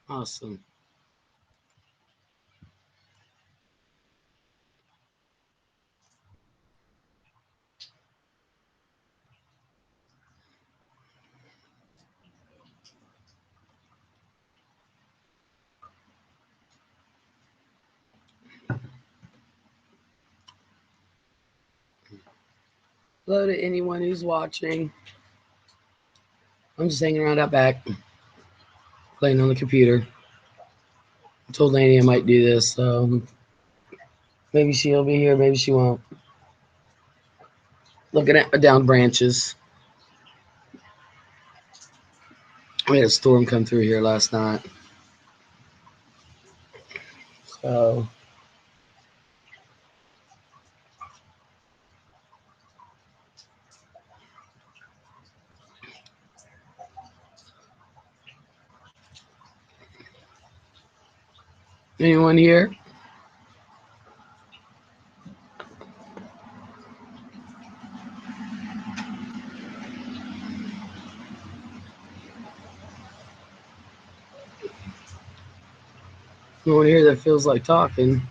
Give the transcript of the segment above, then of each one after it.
Awesome. Hello to anyone who's watching. I'm just hanging around out back, playing on the computer. I told Laney I might do this, so maybe she'll be here, maybe she won't. Looking at my down branches. We had a storm come through here last night. So anyone here? Anyone here that feels like talking?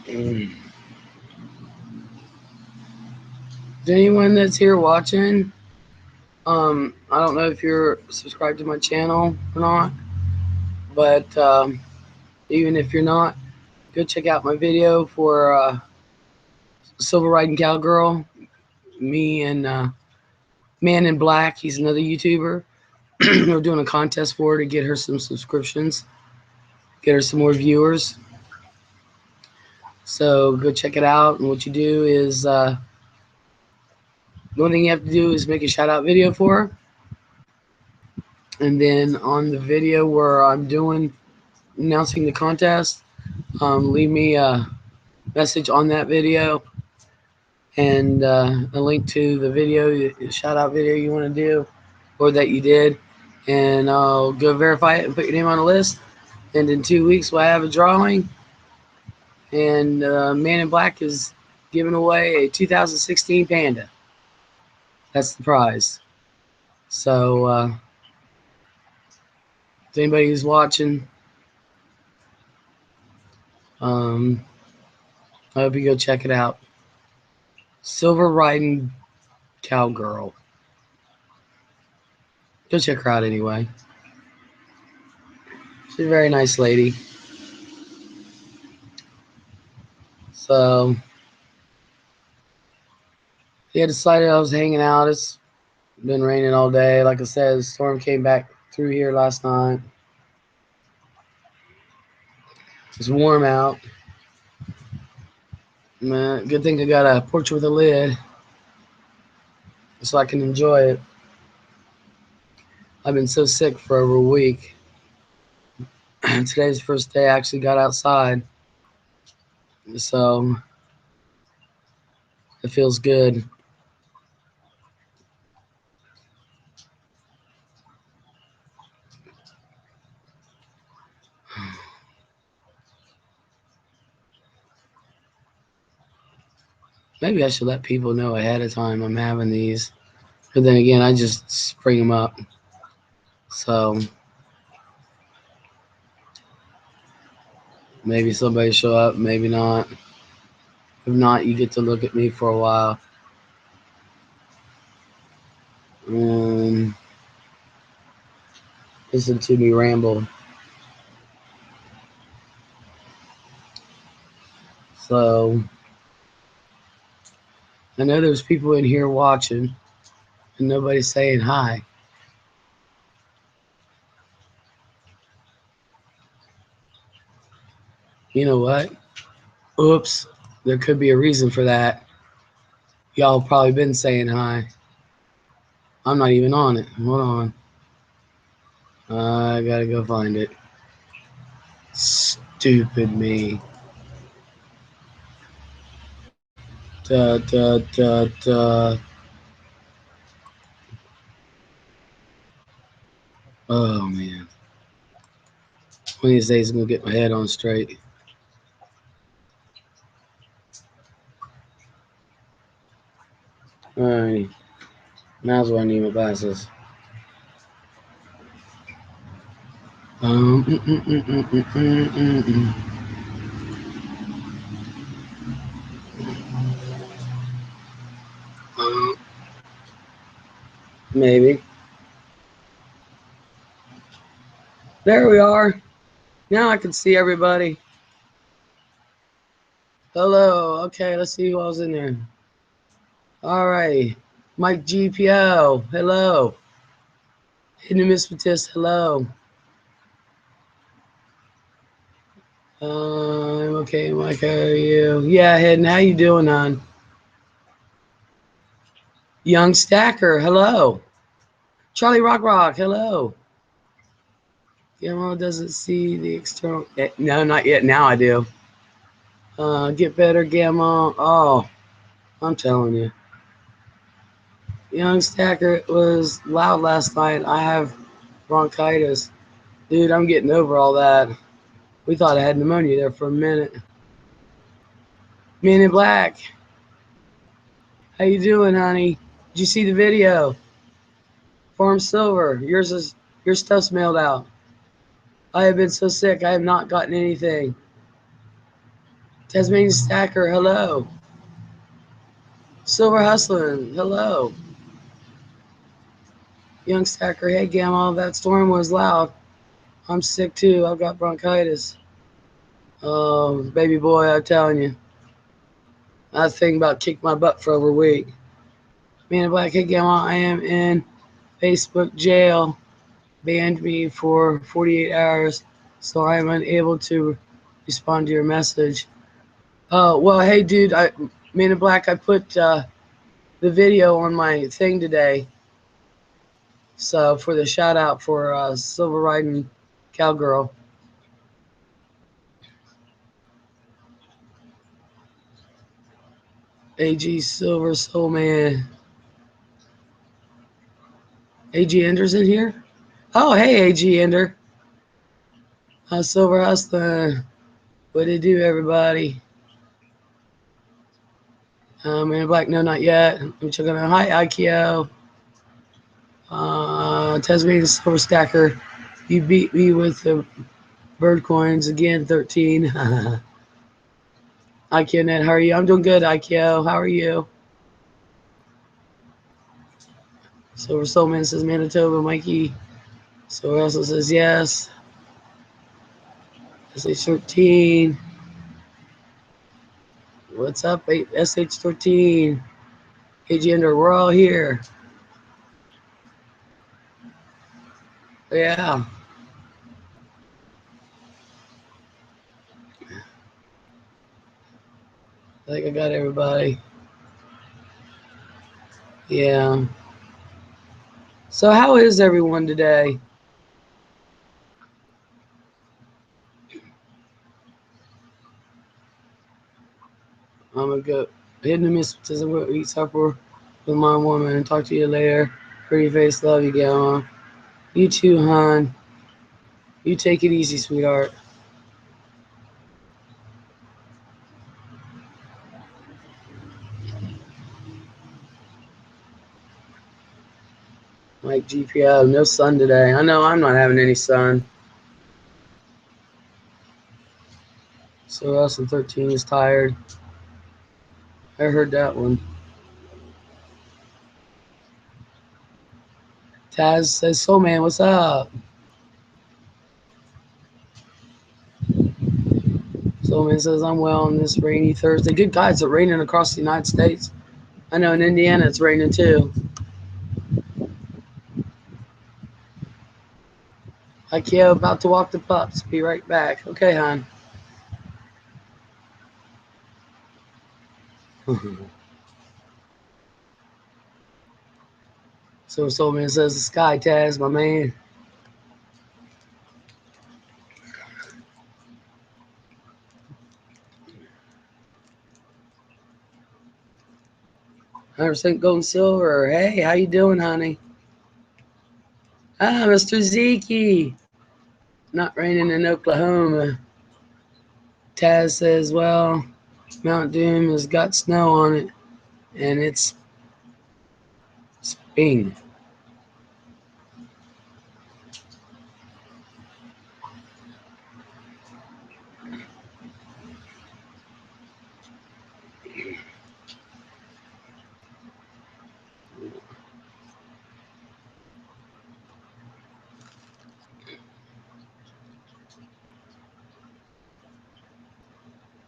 Mm. Is anyone that's here watching? I don't know if you're subscribed to my channel or not, but even if you're not, go check out my video for Silver Riding Cowgirl. Me and Man in Black, he's another YouTuber. We're doing a contest for her to get her some subscriptions, get her some more viewers. So go check it out. And what you do is the only thing you have to do is make a shout out video for her. And then on the video where I'm doing announcing the contest, leave me a message on that video and a link to the video, the shout out video you want to do or that you did. And I'll go verify it and put your name on the list. And in 2 weeks, we'll have a drawing. And Man in Black is giving away a 2016 Panda. That's the prize. So, if anybody who's watching, um, I hope you go check it out. Silver Riding Cowgirl. Go check her out anyway. She's a very nice lady. So, yeah, decided I was hanging out. It's been raining all day. Like I said, the storm came back through here last night. It's warm out. Man, good thing I got a porch with a lid so I can enjoy it. I've been so sick for over a week. Today's the first day I actually got outside. So it feels good. Maybe I should let people know ahead of time I'm having these. But then again, I just spring them up. So maybe somebody show up, maybe not. If not, you get to look at me for a while. And listen to me ramble. So I know there's people in here watching and nobody's saying hi. You know what? Oops. There could be a reason for that. Y'all probably been saying hi. I'm not even on it. Hold on. I gotta go find it. Stupid me. Da, da, da, da. Oh, man. One of these days I'm gonna get my head on straight. Alright. Now is where I need my glasses. Mm, mm, mm, mm, mm, mm, mm, mm. Maybe. There we are. Now I can see everybody. Hello. Okay, let's see who else in there. All right. Mike GPO. Hello. Hidden Misfitist. Hello. I'm okay, Mike. How are you? Yeah, Hidden. How you doing, hon? Young Stacker. Hello. Charlie Rock Rock. Hello. Guillermo doesn't see the external. No, not yet. Now I do. Get better, Guillermo. Oh, I'm telling you. Young Stacker, it was loud last night. I have bronchitis. Dude, I'm getting over all that. We thought I had pneumonia there for a minute. Men in Black. How you doing, honey? Did you see the video? Farm Silver. Your stuff's mailed out. I have been so sick. I have not gotten anything. Tasmanian Stacker. Hello. Silver Hustling. Hello. Young Stacker. Hey, Gamma. That storm was loud. I'm sick too. I've got bronchitis. Oh, baby boy, I'm telling you. I was thinking about kick my butt for over a week. Man in Black, hey Gamma, I am in Facebook jail. Banned me for 48 hours, so I am unable to respond to your message. Well, hey dude, Man in Black, I put the video on my thing today. So for the shout out for Silver Riding Cowgirl. AG Silver Soul Man. AG Ender's in here? Oh, hey, AG Ender. Silver Hustler. What did it do, everybody? Man in Black, no, not yet. I'm checking out. Hi, Ikeo. Tasmanian Silver Stacker. You beat me with the bird coins again, 13. Ikeo Net, how are you? I'm doing good, Ikeo. How are you? Silver Soulman says Manitoba, Mikey. Silver Hustler says yes. SH13. What's up, SH13? AG Ender, we're all here. Yeah. I think I got everybody. Yeah. So how is everyone today? I'm gonna go hidden the mysticism. We'll eat supper with my woman and talk to you later. Pretty face, love you, Gamma. You too, hon. You take it easy, sweetheart. Mike GPO, no sun today. I know I'm not having any sun. So Russell 13 is tired. I heard that one. Taz says, "So man, what's up?" So man says, "I'm well on this rainy Thursday." Good God, it's raining across the United States. I know in Indiana it's raining too. Ikea about to walk the pups. Be right back. Okay, hon. So Soul Man says, "The sky, Taz, my man." 100% gold and silver. Hey, how you doing, honey? Ah, Mr. Zeke. not raining in Oklahoma. Taz says, well, Mount Doom has got snow on it, and it's spring.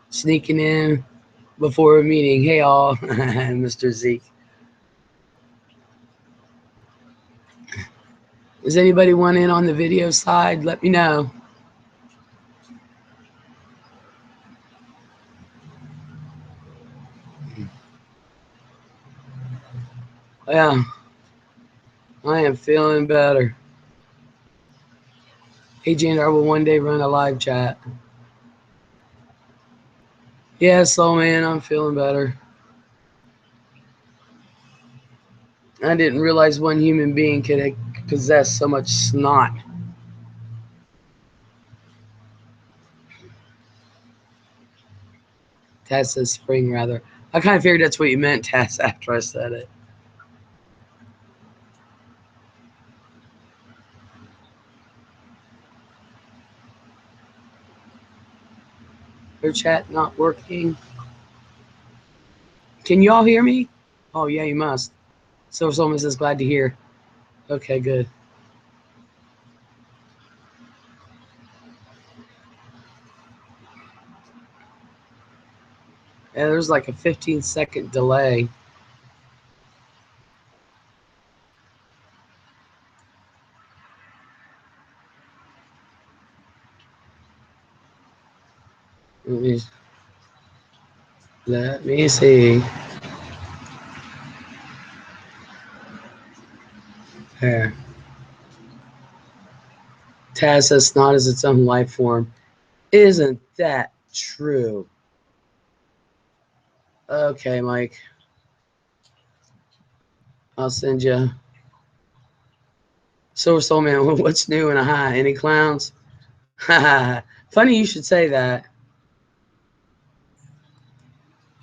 Sneaking in before a meeting. Hey, all, Mr. Zeke. Does anybody want in on the video side? Let me know. Yeah, I am feeling better. Hey, Jane, I will one day run a live chat. Yeah, Soul Man, I'm feeling better. I didn't realize one human being could possess so much snot. Taz says spring, rather. I kind of figured that's what you meant, Taz, after I said it. Your chat not working. Can you all hear me? Oh, yeah, you must. So someone says glad to hear. Okay, good. Yeah, there's like a 15-second delay. Let me see. There. Taz says snot is its own life form. Isn't that true? Okay, Mike. I'll send you. Silver Soul Man, what's new in a high? Any clowns? Funny you should say that.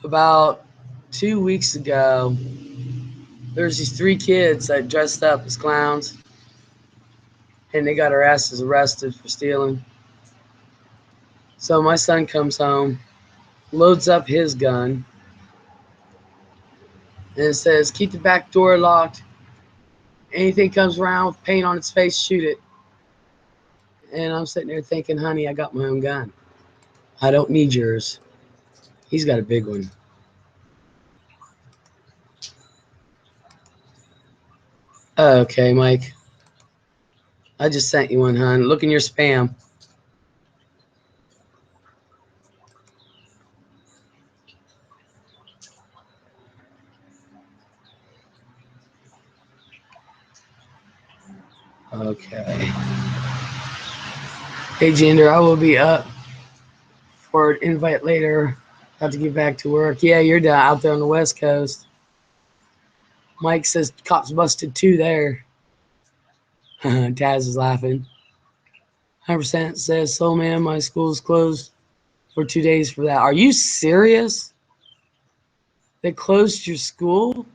About 2 weeks ago, there's these 3 kids that dressed up as clowns, and they got our asses arrested for stealing. So my son comes home, loads up his gun, and it says, keep the back door locked. Anything comes around with paint on its face, shoot it. And I'm sitting there thinking, honey, I got my own gun. I don't need yours. He's got a big one. Okay, Mike. I just sent you one, hon. Look in your spam. Okay. Hey, Gender, I will be up for an invite later. Have to get back to work. Yeah, you're down out there on the West Coast. Mike says cops busted 2 there. Taz is laughing. 100% says, Soul Man, my school's closed for 2 days for that. Are you serious? They closed your school?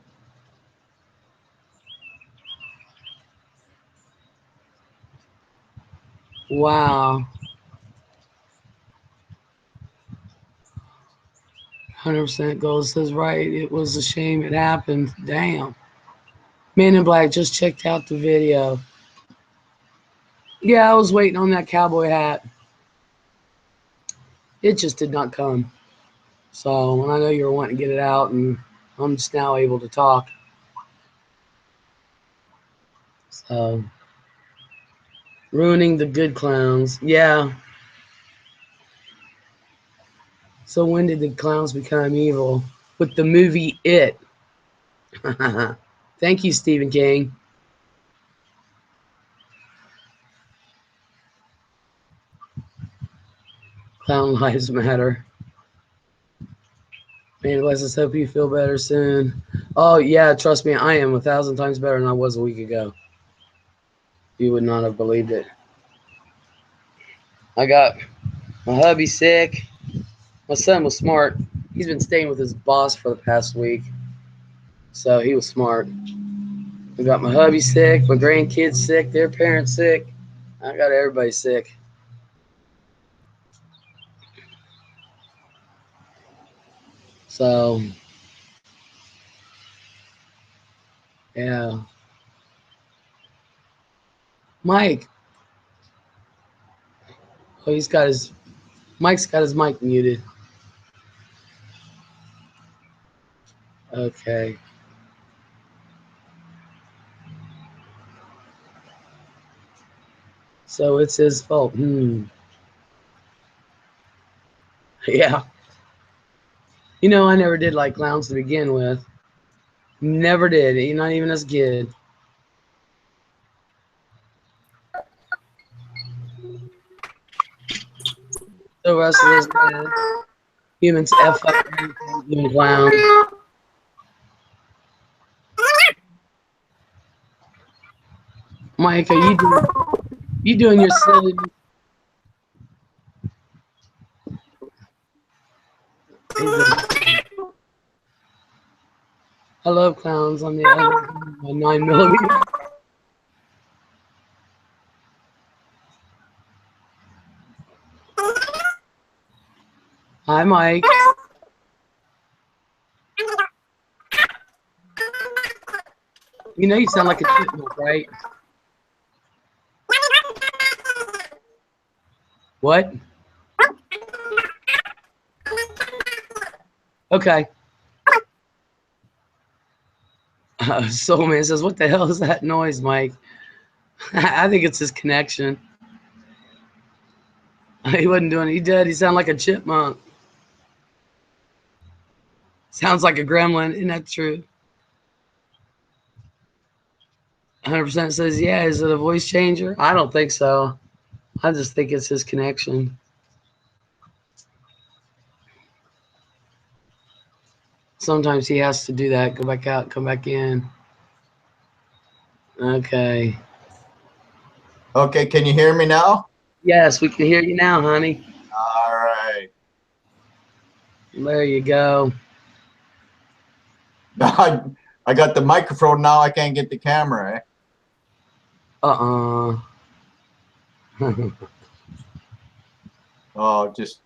Wow. 100% Gold says, right. It was a shame it happened. Damn. Man in Black just checked out the video. Yeah, I was waiting on that cowboy hat. It just did not come. So when I know you were wanting to get it out, and I'm just now able to talk. So ruining the good clowns. Yeah. So when did the clowns become evil? With the movie It. Thank you, Stephen King. Clown lives matter. Man, bless us. Hope you feel better soon. Oh yeah, trust me, I am 1,000 times better than I was a week ago. You would not have believed it. I got my hubby sick. My son was smart. He's been staying with his boss for the past week, so he was smart. I got my hubby sick, my grandkids sick, their parents sick. I got everybody sick. So, yeah. Mike, oh, Mike's got his mic muted. Okay. So it's his fault. Yeah. I never did like clowns to begin with. Never did. Not even as a kid. The rest of us did. Humans F up doing clowns. Mike, are you doing your silly? I love clowns on the other 9mm. Hi, Mike. You sound like a chipmunk, right? What? Okay. Soul Man says, "What the hell is that noise, Mike?" I think it's his connection. He wasn't doing it. He did. He sounded like a chipmunk. Sounds like a gremlin. Isn't that true? 100% says, yeah. Is it a voice changer? I don't think so. I just think it's his connection. Sometimes he has to do that. Go back out, come back in. Okay. Okay, can you hear me now? Yes, we can hear you now, honey. All right. There you go. I got the microphone now. I can't get the camera. Eh? Oh, just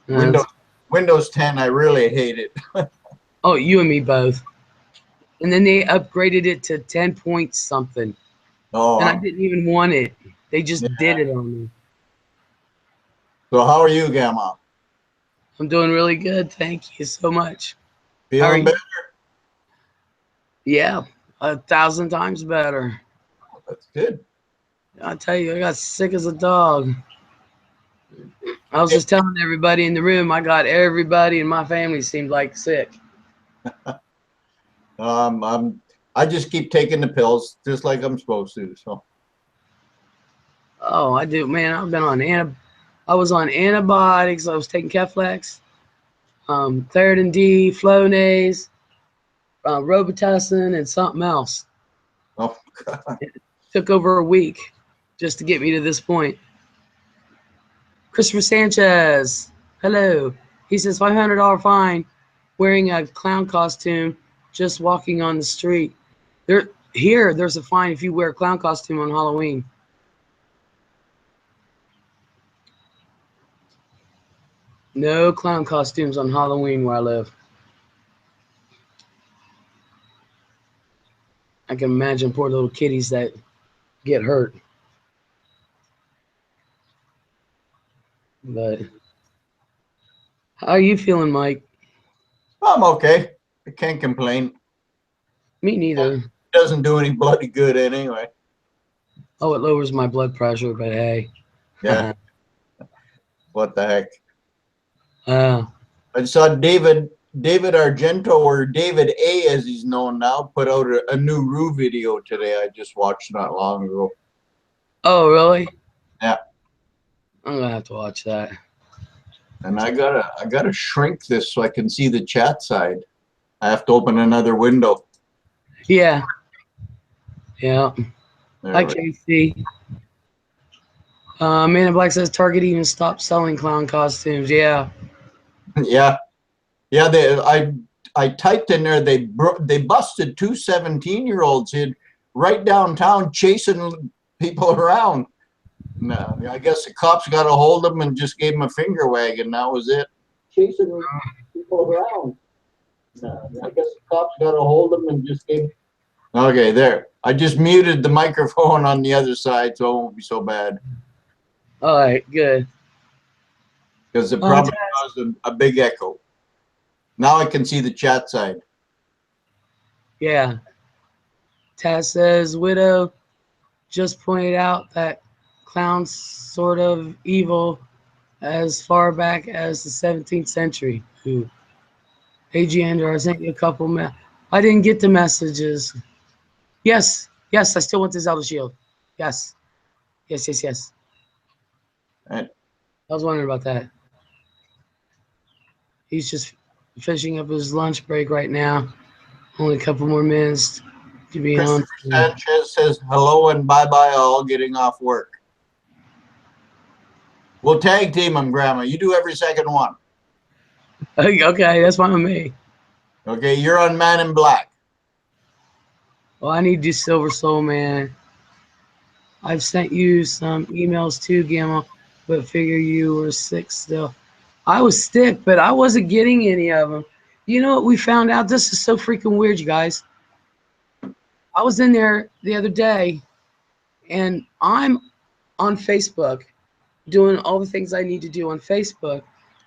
Windows 10. I really hate it. Oh, you and me both. And then they upgraded it to 10 point something. Oh, And I didn't even want it. They just did it on me. So how are you, Gamma? I'm doing really good. Thank you so much. Feeling better? Yeah, 1,000 times better. Oh, that's good. I tell you, I got sick as a dog. I was just telling everybody in the room, I got everybody in my family seemed like sick. I just keep taking the pills just like I'm supposed to. So. Oh, I do, man. I was on antibiotics. I was taking Keflex, Claritin D, Flonase, Robitussin, and something else. Oh God. It took over a week just to get me to this point. Christopher Sanchez, hello. He says $500 fine, wearing a clown costume, just walking on the street. There's a fine if you wear a clown costume on Halloween. No clown costumes on Halloween where I live. I can imagine poor little kitties that get hurt. But how are you feeling, Mike? I'm okay. I can't complain. Me neither. It doesn't do any bloody good anyway. Oh, it lowers my blood pressure, but hey. Yeah. What the heck? uh, I saw David Argento, or David A as he's known now, put out a new Rue video today. I just watched not long ago. oh, really? Yeah. I'm gonna have to watch that. And I gotta shrink this so I can see the chat side. I have to open another window. Yeah. Yeah. There Hi, Casey. Man in Black says Target even stopped selling clown costumes. Yeah. Yeah, yeah. I typed in there. They busted two 17-year-olds in right downtown chasing people around. No, I guess the cops got a hold of them and just gave them a finger wag, and that was it. Chasing people around. No, I guess the cops got a hold of them and just gave. Okay, there. I just muted the microphone on the other side, so it won't be so bad. All right, good. Because it probably caused a big echo. Now I can see the chat side. Yeah. Taz says Widow just pointed out that clowns sort of evil as far back as the 17th century. Ooh. AG Andrew, I sent you a couple. I didn't get the messages. Yes, yes, I still want the Zelda shield. Yes, yes, yes, yes. Right. I was wondering about that. He's just finishing up his lunch break right now. Only a couple more minutes to be on. Sanchez says hello and bye-bye all, getting off work. We'll tag team them, Grandma. You do every second one. Okay, that's fine with me. Okay, you're on Man in Black. Well, I need to do Silver Soul, man. I've sent you some emails too, Gamma, but figure you were sick still. I was sick, but I wasn't getting any of them. You know what we found out? This is so freaking weird, you guys. I was in there the other day, and I'm on Facebook doing all the things I need to do on Facebook.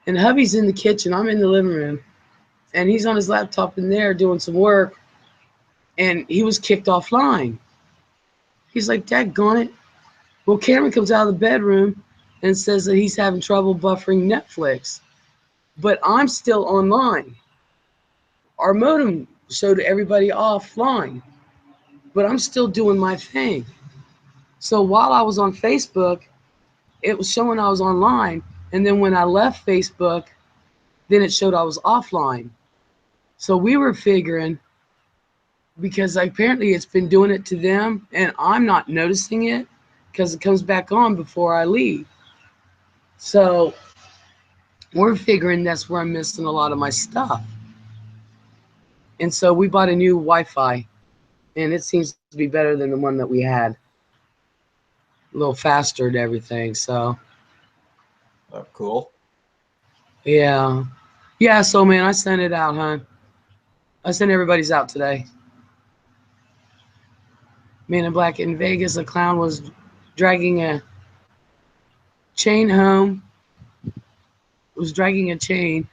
And hubby's in the kitchen. I'm in the living room. And he's on his laptop in there doing some work. And he was kicked offline. He's like, daggone it. Well, Cameron comes out of the bedroom and says that he's having trouble buffering Netflix. But I'm still online. Our modem showed everybody offline. But I'm still doing my thing. So while I was on Facebook, it was showing I was online. And then when I left Facebook, then it showed I was offline. So we were figuring, because apparently it's been doing it to them and I'm not noticing it because it comes back on before I leave. So we're figuring that's where I'm missing a lot of my stuff. And so we bought a new Wi-Fi, and it seems to be better than the one that we had. A little faster and everything. So Cool. yeah. Yeah, so man, I sent it out, huh? I sent everybody's out today. Man in Black in Vegas, a clown was dragging a chain home. Was dragging a chain.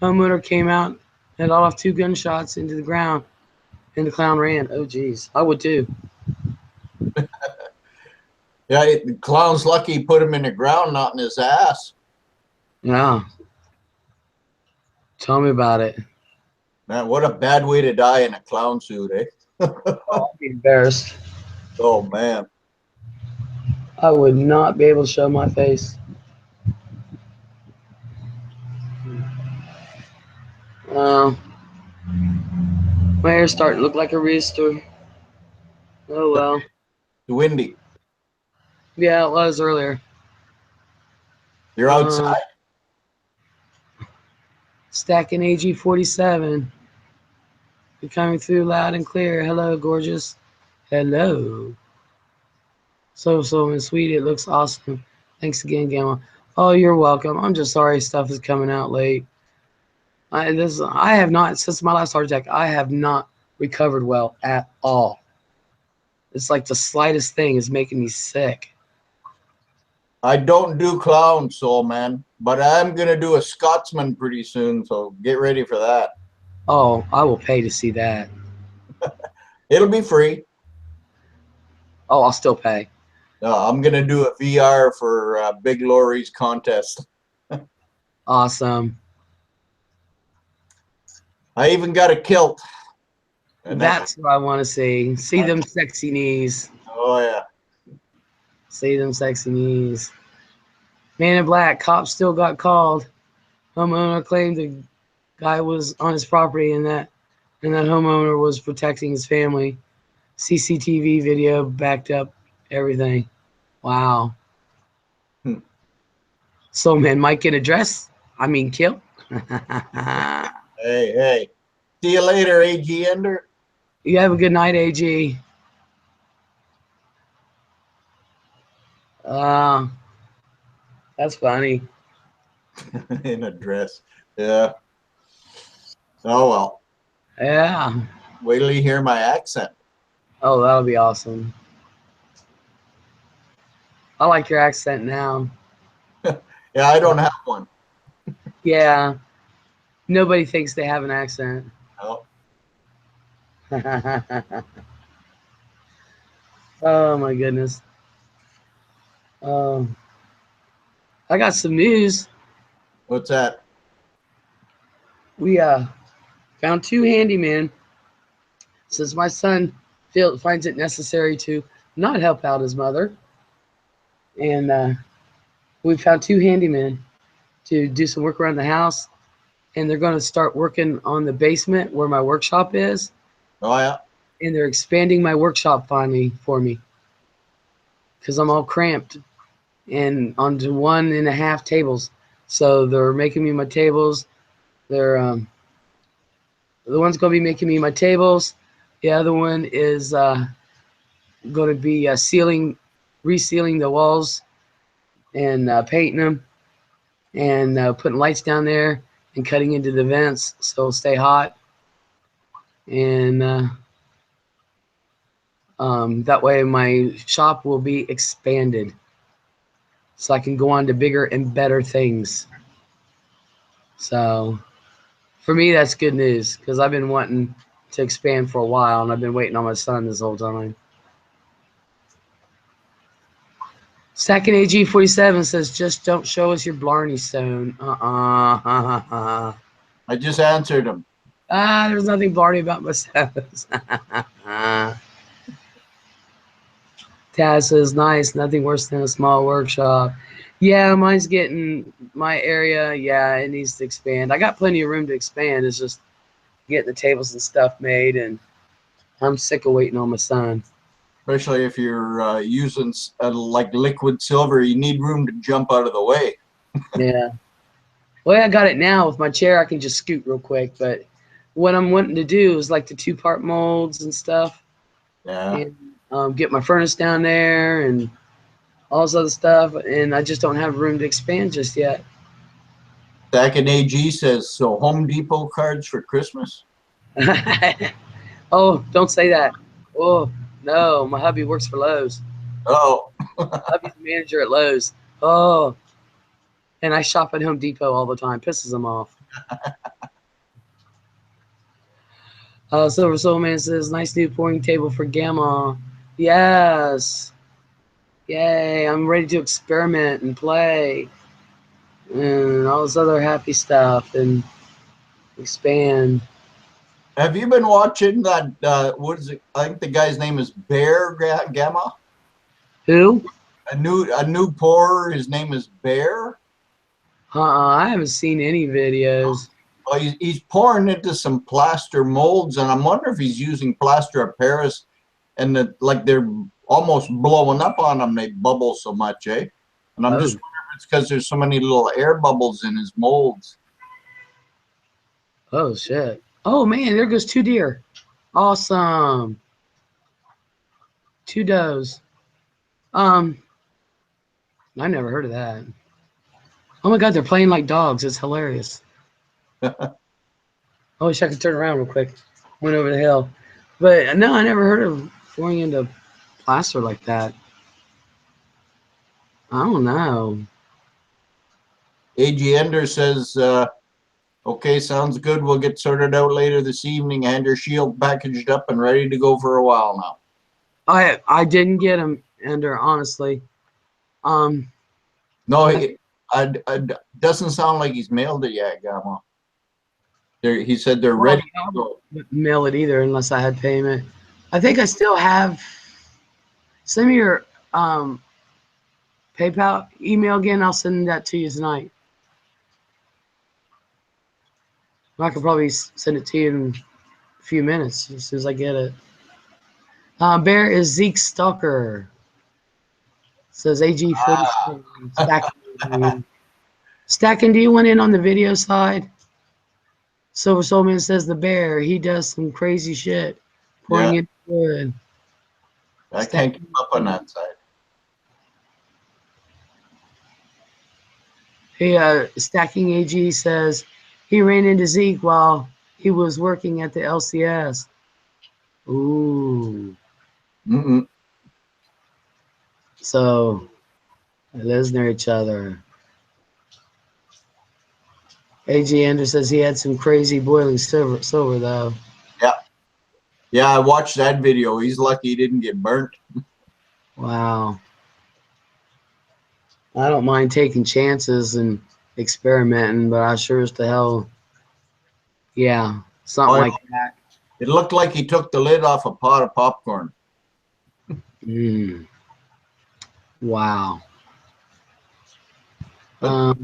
Homeowner came out and let off 2 gunshots into the ground, and the clown ran. Oh, geez. I would too. Yeah, the clown's lucky he put him in the ground, not in his ass. Yeah. Tell me about it. Man, what a bad way to die in a clown suit, eh? Oh, I'd be embarrassed. Oh, man. I would not be able to show my face. My hair's starting to look like a rooster. Oh, well. It's windy. Yeah, it was earlier. You're outside? Stacking AG 47. You're coming through loud and clear. Hello, gorgeous. Hello. So and sweet. It looks awesome. Thanks again, Gamma. Oh, you're welcome. I'm just sorry stuff is coming out late. I have not, since my last heart attack, I have not recovered well at all. It's like the slightest thing is making me sick. I don't do clown, Soul Man, but I'm going to do a Scotsman pretty soon, so get ready for that. Oh, I will pay to see that. It'll be free. Oh, I'll still pay. I'm going to do a VR for Big Lori's contest. Awesome. I even got a kilt. And That's what I want to see. See them sexy knees. Oh, yeah. See them sexy knees. Man in Black, cops still got called. Homeowner claimed the guy was on his property and that homeowner was protecting his family. CCTV video backed up everything. Wow. Soul Man might get a dress. I mean, kill. Hey, hey. See you later, AG Ender. You have a good night, AG. Uh, that's funny. In a dress. Yeah. Oh, well. Yeah. Wait till you hear my accent. Oh, that'll be awesome. I like your accent now. Yeah, I don't have one. Yeah. Nobody thinks they have an accent. No. Oh my goodness. Um, I got some news. What's that? We found two handymen since my son finds it necessary to not help out his mother, and we found two handymen to do some work around the house, and they're going to start working on the basement where my workshop is, Oh, yeah. and they're expanding my workshop finally for me because I'm all cramped and onto 1.5 tables. So they're making me my tables. They're the one's going to be making me my tables. The other one is going to be resealing the walls and painting them and putting lights down there and cutting into the vents so it'll stay hot. And that way my shop will be expanded so I can go on to bigger and better things. So for me, that's good news because I've been wanting to expand for a while and I've been waiting on my son this whole time. Stacking AG47 says, just don't show us your Blarney stone. I just answered him. There's nothing Blarney about my stones. Taz says, nice, nothing worse than a small workshop. Yeah, mine's getting my area. Yeah, it needs to expand. I got plenty of room to expand. It's just getting the tables and stuff made, and I'm sick of waiting on my son. Especially if you're using like liquid silver, you need room to jump out of the way. Yeah. Well, I got it now with my chair. I can just scoot real quick. But what I'm wanting to do is like the 2-part molds and stuff, Yeah. and get my furnace down there and all this other stuff. And I just don't have room to expand just yet. Second AG says, so Home Depot cards for Christmas? Oh, don't say that. Oh, no. My hubby works for Lowe's. Oh, Hubby's the manager at Lowe's. Oh, and I shop at Home Depot all the time. Pisses him off. Silver Soul Man says, nice new pouring table for Gamma. Yes. Yay. I'm ready to experiment and play and all this other happy stuff and expand. have you been watching that? What is it? I think the guy's name is Bear Gamma. Who? A new pourer. His name is Bear. I haven't seen any videos. Well, he's pouring into some plaster molds, and I'm wondering if he's using plaster of Paris, and like they're almost blowing up on him. They bubble so much, eh? And I'm just Oh, wondering if it's because there's so many little air bubbles in his molds. oh shit. Oh man, there goes 2 deer. Awesome. 2 does. Um, I never heard of that. Oh my god, they're playing like dogs. It's hilarious. I wish I could turn around real quick. Went over the hill. But no, I never heard of pouring into plaster like that. I don't know. AG Ender says, okay, sounds good. We'll get sorted out later this evening. And your shield packaged up and ready to go for a while now. I didn't get him, Ender, honestly. Um, No, I I doesn't sound like he's mailed it yet, Gamma. He said they're well, ready to go. wouldn't mail it either unless I had payment. I think I still have. Send me your PayPal email again. I'll send that to you tonight. I could probably send it to you in a few minutes as soon as I get it. Bear is Zeke Stalker. Says AG47 stacking. Stacking, do you want in on the video side? Silver Soulman says the bear, he does some crazy shit. Pouring Yeah, it wood. I can't keep up on that side. Hey, Stacking AG says he ran into Zeke while he was working at the LCS. Ooh. Mm-mm. So, they lives near each other. AG Ender says he had some crazy boiling silver though. Yeah, yeah, I watched that video. He's lucky he didn't get burnt. Wow. I don't mind taking chances and experimenting, but I sure as to hell, yeah, something Oh, like that. it looked like he took the lid off a pot of popcorn. Mm, wow. But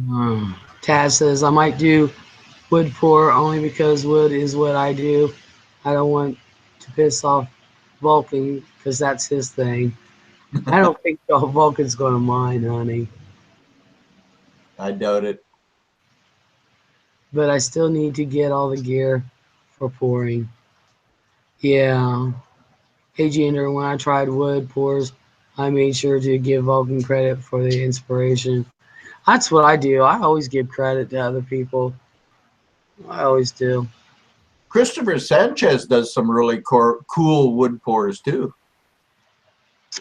Taz says I might do wood pour only because wood is what I do. I don't want to piss off Vulcan because that's his thing. I don't think Vulcan's going to mind, honey. I doubt it. But I still need to get all the gear for pouring. Yeah. Hey, Ginger, when I tried wood pours, I made sure to give Vulcan credit for the inspiration. That's what I do. I always give credit to other people. I always do. Christopher Sanchez does some really cool wood pours too.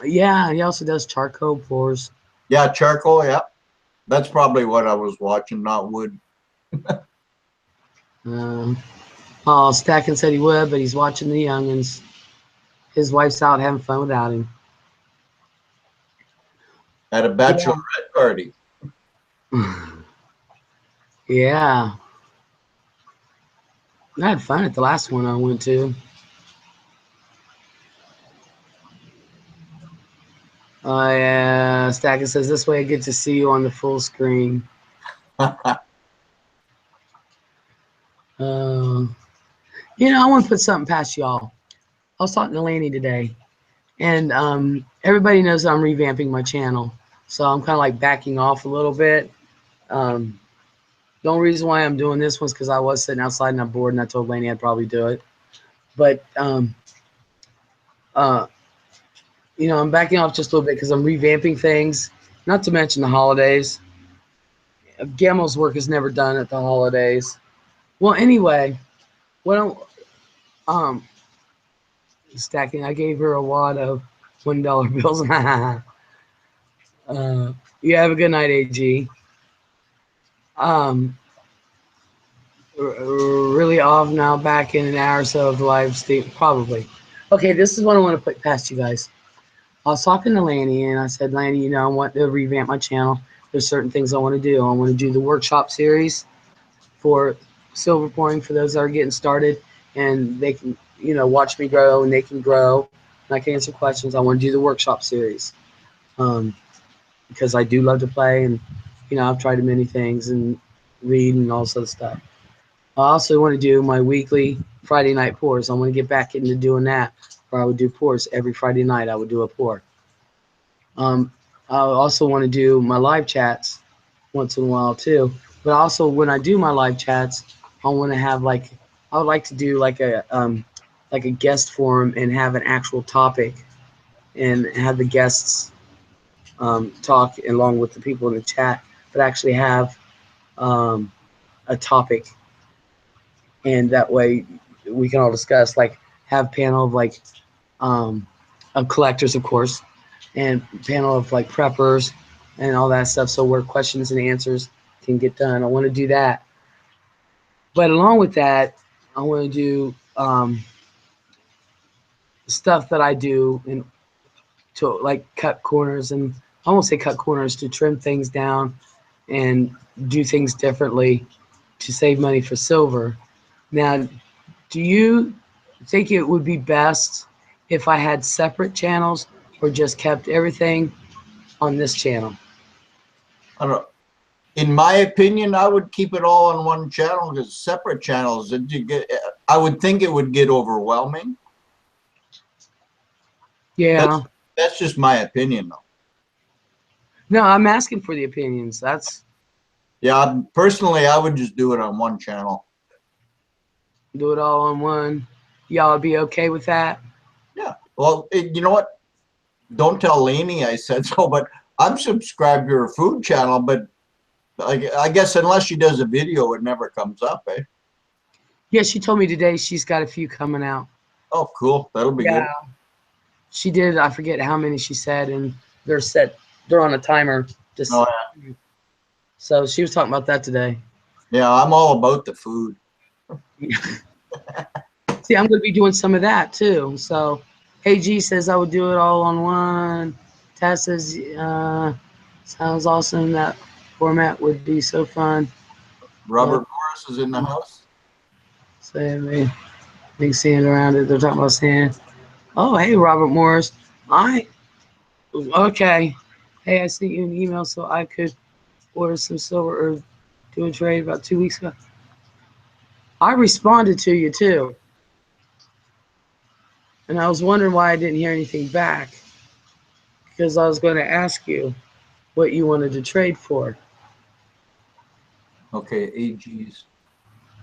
Yeah, he also does charcoal pours. Yeah, charcoal. Yeah, that's probably what I was watching, not wood. Uh, oh, Stacking said he would, but he's watching the youngins. His wife's out having fun without him. At a bachelorette party. Yeah. Yeah. I had fun at the last one I went to. Yeah. Stacking says this way I get to see you on the full screen. Uh, I want to put something past y'all. I was talking to Laney today, and everybody knows I'm revamping my channel, so I'm kind of like backing off a little bit. Um, the only reason why I'm doing this was because I was sitting outside and I'm bored, and I told Laney I'd probably do it. But uh, I'm backing off just a little bit because I'm revamping things. Not to mention the holidays. Gamel's work is never done at the holidays. Well, anyway, what um Stacking, I gave her a wad of $1 bills. You have a good night, AG. Um, really off now, back in an hour or so of the live stream, probably. Okay, this is what I want to put past you guys. I was talking to Lanny, and I said, Lanny, I want to revamp my channel. There's certain things I want to do. I want to do the workshop series for silver pouring for those that are getting started, and they can, watch me grow, and they can grow, and I can answer questions. I want to do the workshop series because I do love to play, and I've tried many things and read and all sorts of stuff. I also want to do my weekly Friday night pours. I want to get back into doing that, where I would do pours every Friday night. I would do a pour. I also want to do my live chats once in a while too. But also, when I do my live chats, I want to have I would like to do like a guest forum and have an actual topic and have the guests talk along with the people in the chat, but actually have um, a topic, and that way we can all discuss. Like have panel of collectors, of course, and panel of like preppers and all that stuff. So where questions and answers can get done. I want to do that, but along with that, I want to do stuff that I do and to like cut corners, and I won't say cut corners, to trim things down and do things differently to save money for silver. Now, do you think it would be best if I had separate channels or just kept everything on this channel? I don't know. In my opinion, I would keep it all on one channel because separate channels, I would think it would get overwhelming. Yeah. That's just my opinion, though. No, I'm asking for the opinions. That's Yeah, personally, I would just do it on one channel. Do it all on one. Y'all would be okay with that? Yeah. Well, you know what? Don't tell Lainey I said so, but I'm subscribed to her food channel, but I guess unless she does a video, it never comes up, eh? Yeah, she told me today she's got a few coming out. Oh, cool. That'll be Yeah, good. she did. I forget how many she said, and they're set. They're on a timer. Just Oh, so she was talking about that today. yeah, I'm all about the food. See, I'm going to be doing some of that too. So, AG says I would do it all on one. Taz says, sounds awesome. That format would be so fun. Robert Morris is in the house. So, big sand around it. They're talking about sand. Oh, hey, Robert Morris. Okay. Hey, I sent you an email so I could order some silver or do a trade about 2 weeks ago. I responded to you too. And I was wondering why I didn't hear anything back because I was going to ask you what you wanted to trade for. Okay, AG's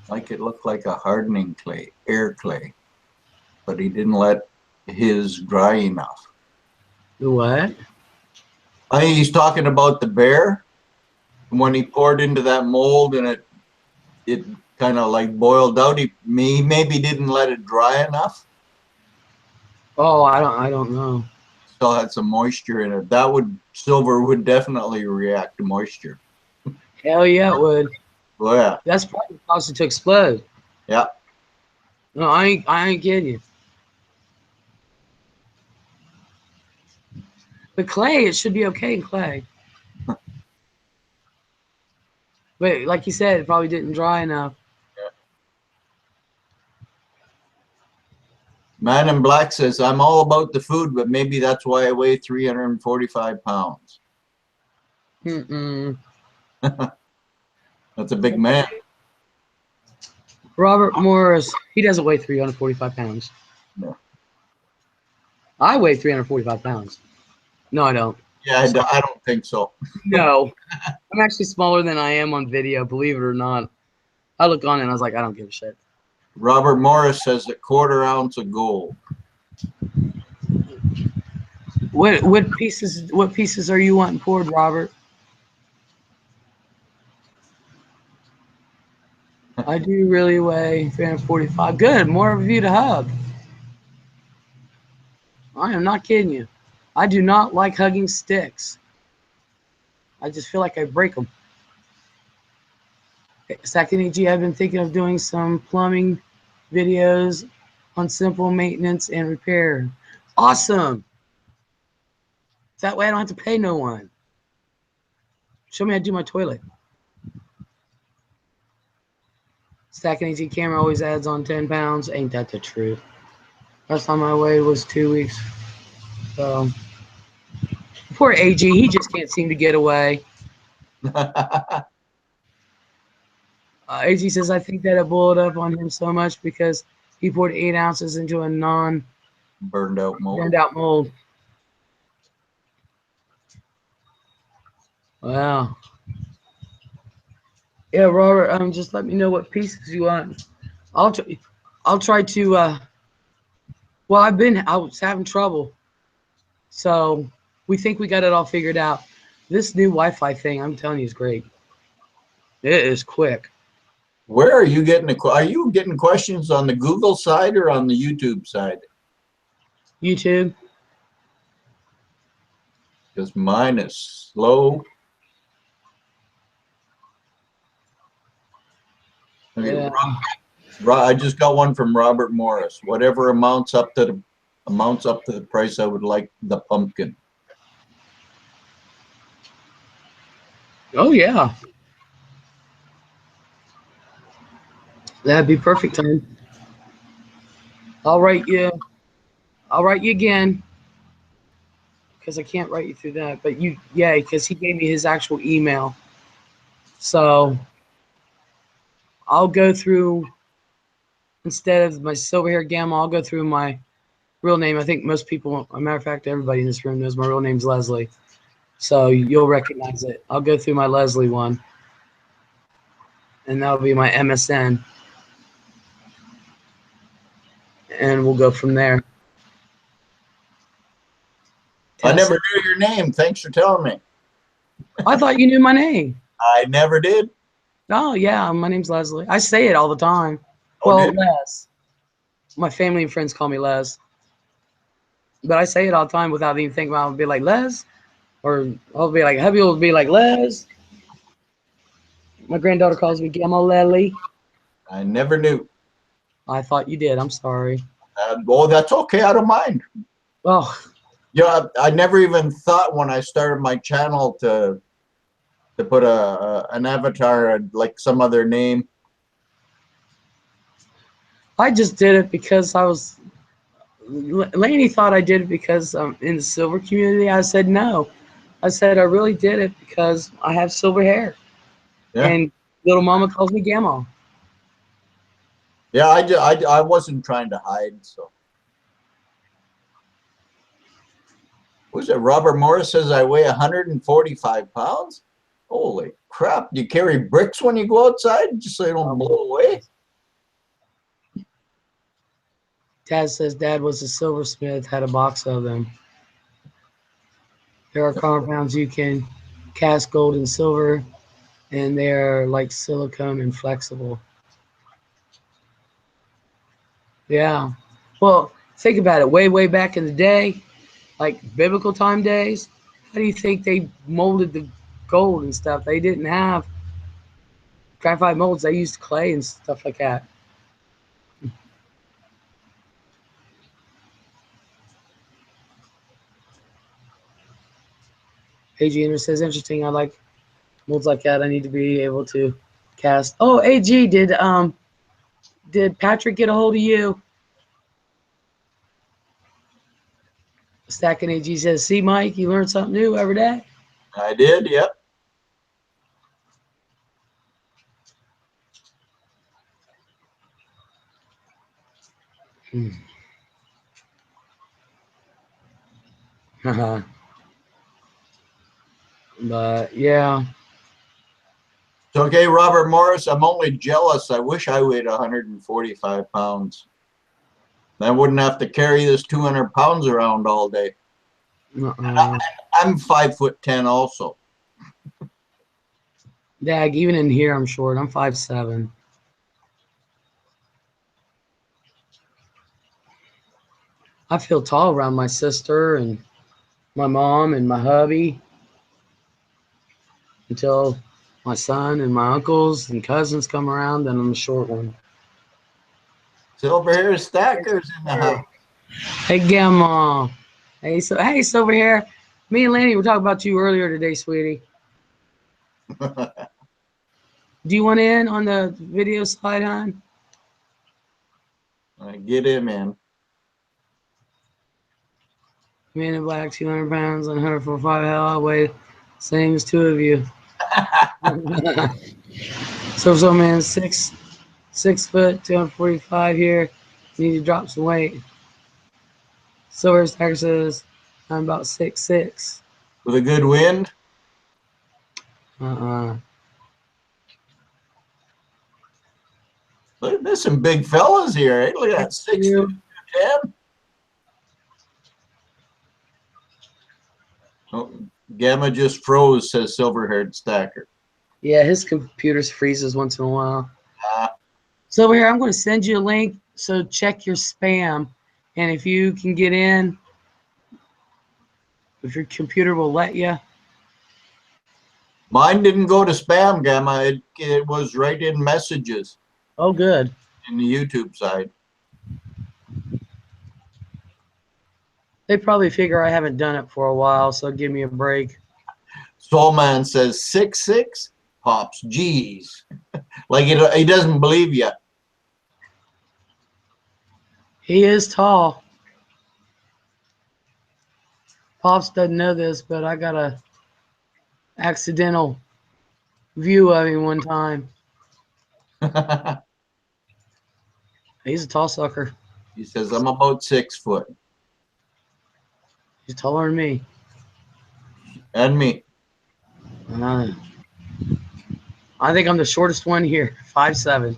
like it looked like a hardening clay, air clay, but he didn't let his dry enough. What? I think he's talking about the bear when he poured into that mold and it kind of like boiled out. He maybe didn't let it dry enough. Oh, I don't know. Still had some moisture in it. That silver would definitely react to moisture. Hell yeah, it would. Oh yeah, That's probably what caused it to explode. yeah. No, I ain't kidding you. But clay, it should be okay in clay. But like you said, it probably didn't dry enough. Man in Black says, I'm all about the food, but maybe that's why I weigh 345 pounds. Mm-mm. That's a big man. Robert Morris, he doesn't weigh 345 pounds. No. I weigh 345 pounds. No, I don't. Yeah, I don't think so. No. I'm actually smaller than I am on video, believe it or not. I look on it and I was like, I don't give a shit. Robert Morris says a quarter ounce of gold. What pieces are you wanting poured, Robert? I do really weigh 345. Good, more of you to hug. I am not kidding you. I do not like hugging sticks. I just feel like I break them. Second AG, I've been thinking of doing some plumbing videos on simple maintenance and repair. Awesome. That way I don't have to pay no one. Show me how to do my toilet. Stacking AG camera always adds on 10 pounds. Ain't that the truth? Last time I weighed was 2 weeks. So poor AG, he just can't seem to get away. AG says, I think that it boiled up on him so much because he poured 8 ounces into a Burned out mold. burned out mold. Wow. Yeah, Robert, just let me know what pieces you want. I'll try to, well, I was having trouble. So we think we got it all figured out. This new Wi-Fi thing, I'm telling you, is great. It is quick. Where are you getting are you getting questions on the Google side or on the YouTube side? YouTube. Because mine is slow. Okay, Yeah. I just got one from Robert Morris. Whatever amounts up to the price I would like the pumpkin. Oh yeah. That'd be perfect time. I'll write you. I'll write you again because I can't write you through that. But yeah, because he gave me his actual email. So I'll go through instead of my silver hair gamma. I'll go through my real name. I think most people, as a matter of fact, everybody in this room knows my real name's Leslie. So you'll recognize it. I'll go through my Leslie one. and that'll be my MSN, and we'll go from there. I never knew your name. Thanks for telling me. I thought you knew my name. I never did. Oh yeah, my name's Leslie. I say it all the time. Oh, Well, did? Les. My family and friends call me Les, but I say it all the time without even thinking about it. I'll be like Les, or I'll be like hubby will be like Les. My granddaughter calls me Gamma Lely. I never knew. I thought you did. I'm sorry. Oh, that's okay. I don't mind. Oh, Yeah, I never even thought when I started my channel to put an avatar like some other name. I just did it because I was. Laney thought I did it because I'm in the silver community. I said no. I said I really did it because I have silver hair, Yeah, and little mama calls me Gamma. yeah. I wasn't trying to hide. So who's it? Robert Morris says I weigh 145 pounds. Holy crap! Do you carry bricks when you go outside just so they don't blow away? Dad says Dad was a silversmith, had a box of them. There are compounds you can cast gold and silver, and they're like silicone and flexible. Yeah. Well, think about it. Way back in the day, like biblical time days, how do you think they molded the gold and stuff? They didn't have graphite molds. They used clay and stuff like that. AG says, interesting. I like molds like that. I need to be able to cast. Oh, AG, did Patrick get a hold of you? Stacking AG says, see, Mike, you learn something new every day. I did. Yep. But yeah. It's okay, Robert Morris. I'm only jealous. I wish I weighed 145 pounds. I wouldn't have to carry this 200 pounds around all day. I'm 5'10" also. Dag, even in here, I'm short. I'm 5'7". I feel tall around my sister and my mom and my hubby until my son and my uncles and cousins come around, then I'm the short one. Silver hair stackers in the house. Hey, Gamma. Hey, Silver Hair. Me and Lanny were talking about you earlier today, sweetie. Do you want in on the video slide, hon? Get him in. Man in black, 200 pounds, 145. Hell, I weigh same as two of you. So man, 6 foot, 245 here. Need to drop some weight. Silver Stacker says I'm about 6'6". With a good wind. Look, there's some big fellas here. Eh? Look at that 6'10". Oh, Gamma just froze, says silver-haired stacker. Yeah, his computer freezes once in a while. So over here, I'm going to send you a link. So check your spam, and if you can get in, if your computer will let you. Mine didn't go to spam, Gamma. It was right in messages. Oh, good. In the YouTube side. They probably figure I haven't done it for a while, so give me a break. Soulman says 6'6". Pops, geez. Like he doesn't believe you. He is tall. Pops doesn't know this, but I got a accidental view of him one time. He's a tall sucker. He says, I'm about 6 foot. He's taller than me. And me. I'm I think I'm the shortest one here, 5'7".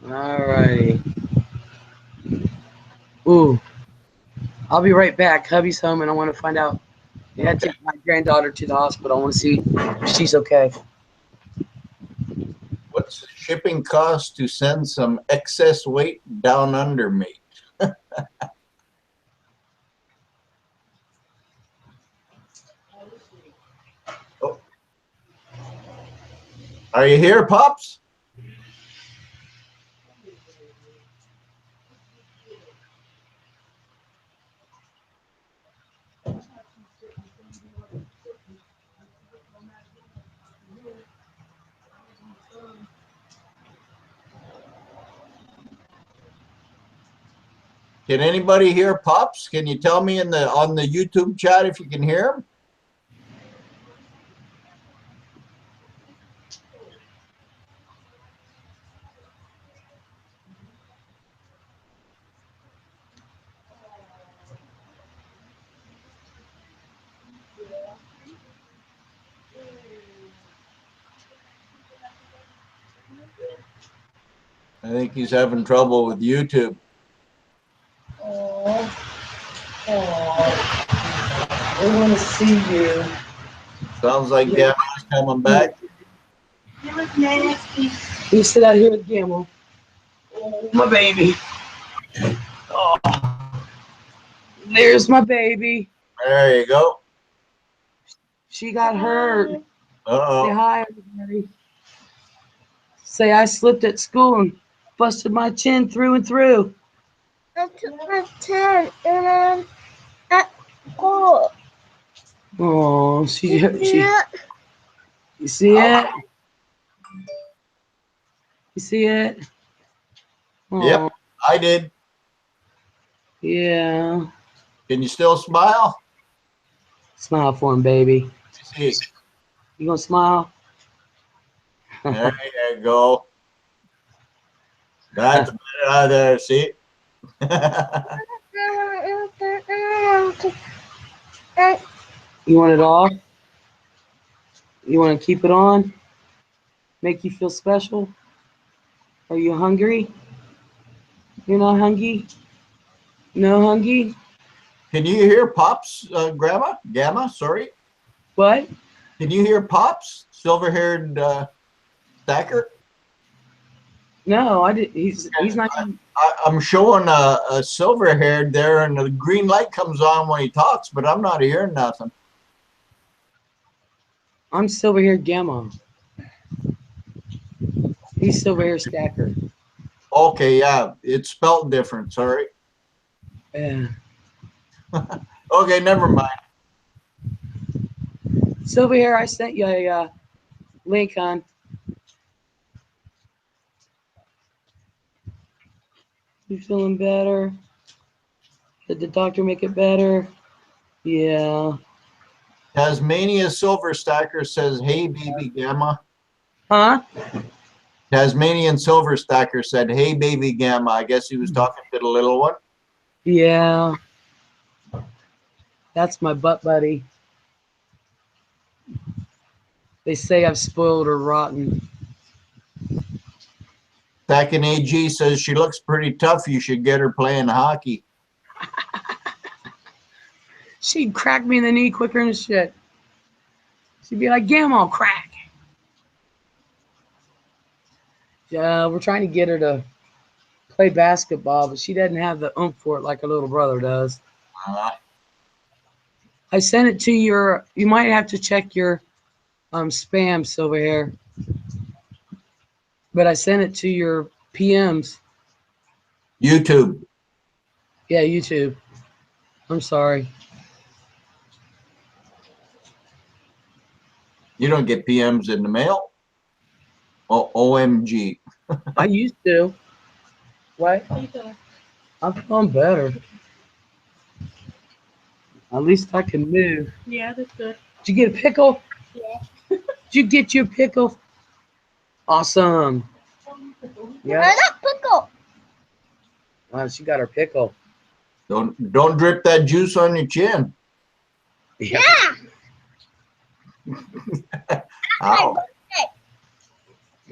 Alrighty. Ooh, I'll be right back. Hubby's home, and I want to find out. I had to take my granddaughter to the hospital. I want to see if she's okay. What's the shipping cost to send some excess weight down under me? Oh, are you here, Pops? Can anybody hear Pops? Can you tell me on the YouTube chat if you can hear him? I think he's having trouble with YouTube. Oh, I want to see you. Sounds like Gabby's coming back. You look nasty. You sit out here with Gamble. Oh, my baby. Oh, there's my baby. There you go. She got hurt. Say Uh-oh. hi, everybody. Say I slipped at school and busted my chin through and through. I took my tent and at school. Oh, she. Yeah. You see it? You see it? Oh, Yep, I did. yeah. Can you still smile? Smile for him, baby. See. You gonna smile? There you go. That's better there, see? You want it all? You want to keep it on? Make you feel special? Are you hungry? You're not hungry? No hungry? Can you hear Pops, Grandma? Gamma, sorry. What? Can you hear Pops? Silver-haired stacker? No, I did. He's not. I'm showing a silver-haired there, and the green light comes on when he talks, but I'm not hearing nothing. I'm silver hair Gamma. He's silver hair Stacker. Okay, yeah, it's spelled different, sorry. Yeah. Okay, never mind. Silver hair, I sent you a link on. You feeling better? Did the doctor make it better? Yeah. Tasmania Silver Stacker says, hey, baby Gamma. Huh? Tasmanian Silver Stacker said, hey, baby Gamma. I guess he was talking to the little one. Yeah. That's my butt buddy. They say I've spoiled her rotten. Stacking AG says, she looks pretty tough. You should get her playing hockey. She'd crack me in the knee quicker than shit. She'd be like, Gamma, crack. Yeah, we're trying to get her to play basketball, but she doesn't have the oomph for it like her little brother does. I sent it to your. You might have to check your spam, Silver Hair. But I sent it to your PMs. YouTube. Yeah, YouTube. I'm sorry. You don't get PMs in the mail? Oh, OMG. I used to. What? I'm feeling better. At least I can move. Yeah, that's good. Did you get a pickle? Yeah. Did you get your pickle? Awesome. Yeah. I got pickle. Wow, she got her pickle. Don't drip that juice on your chin. Yeah. Yeah. Ow.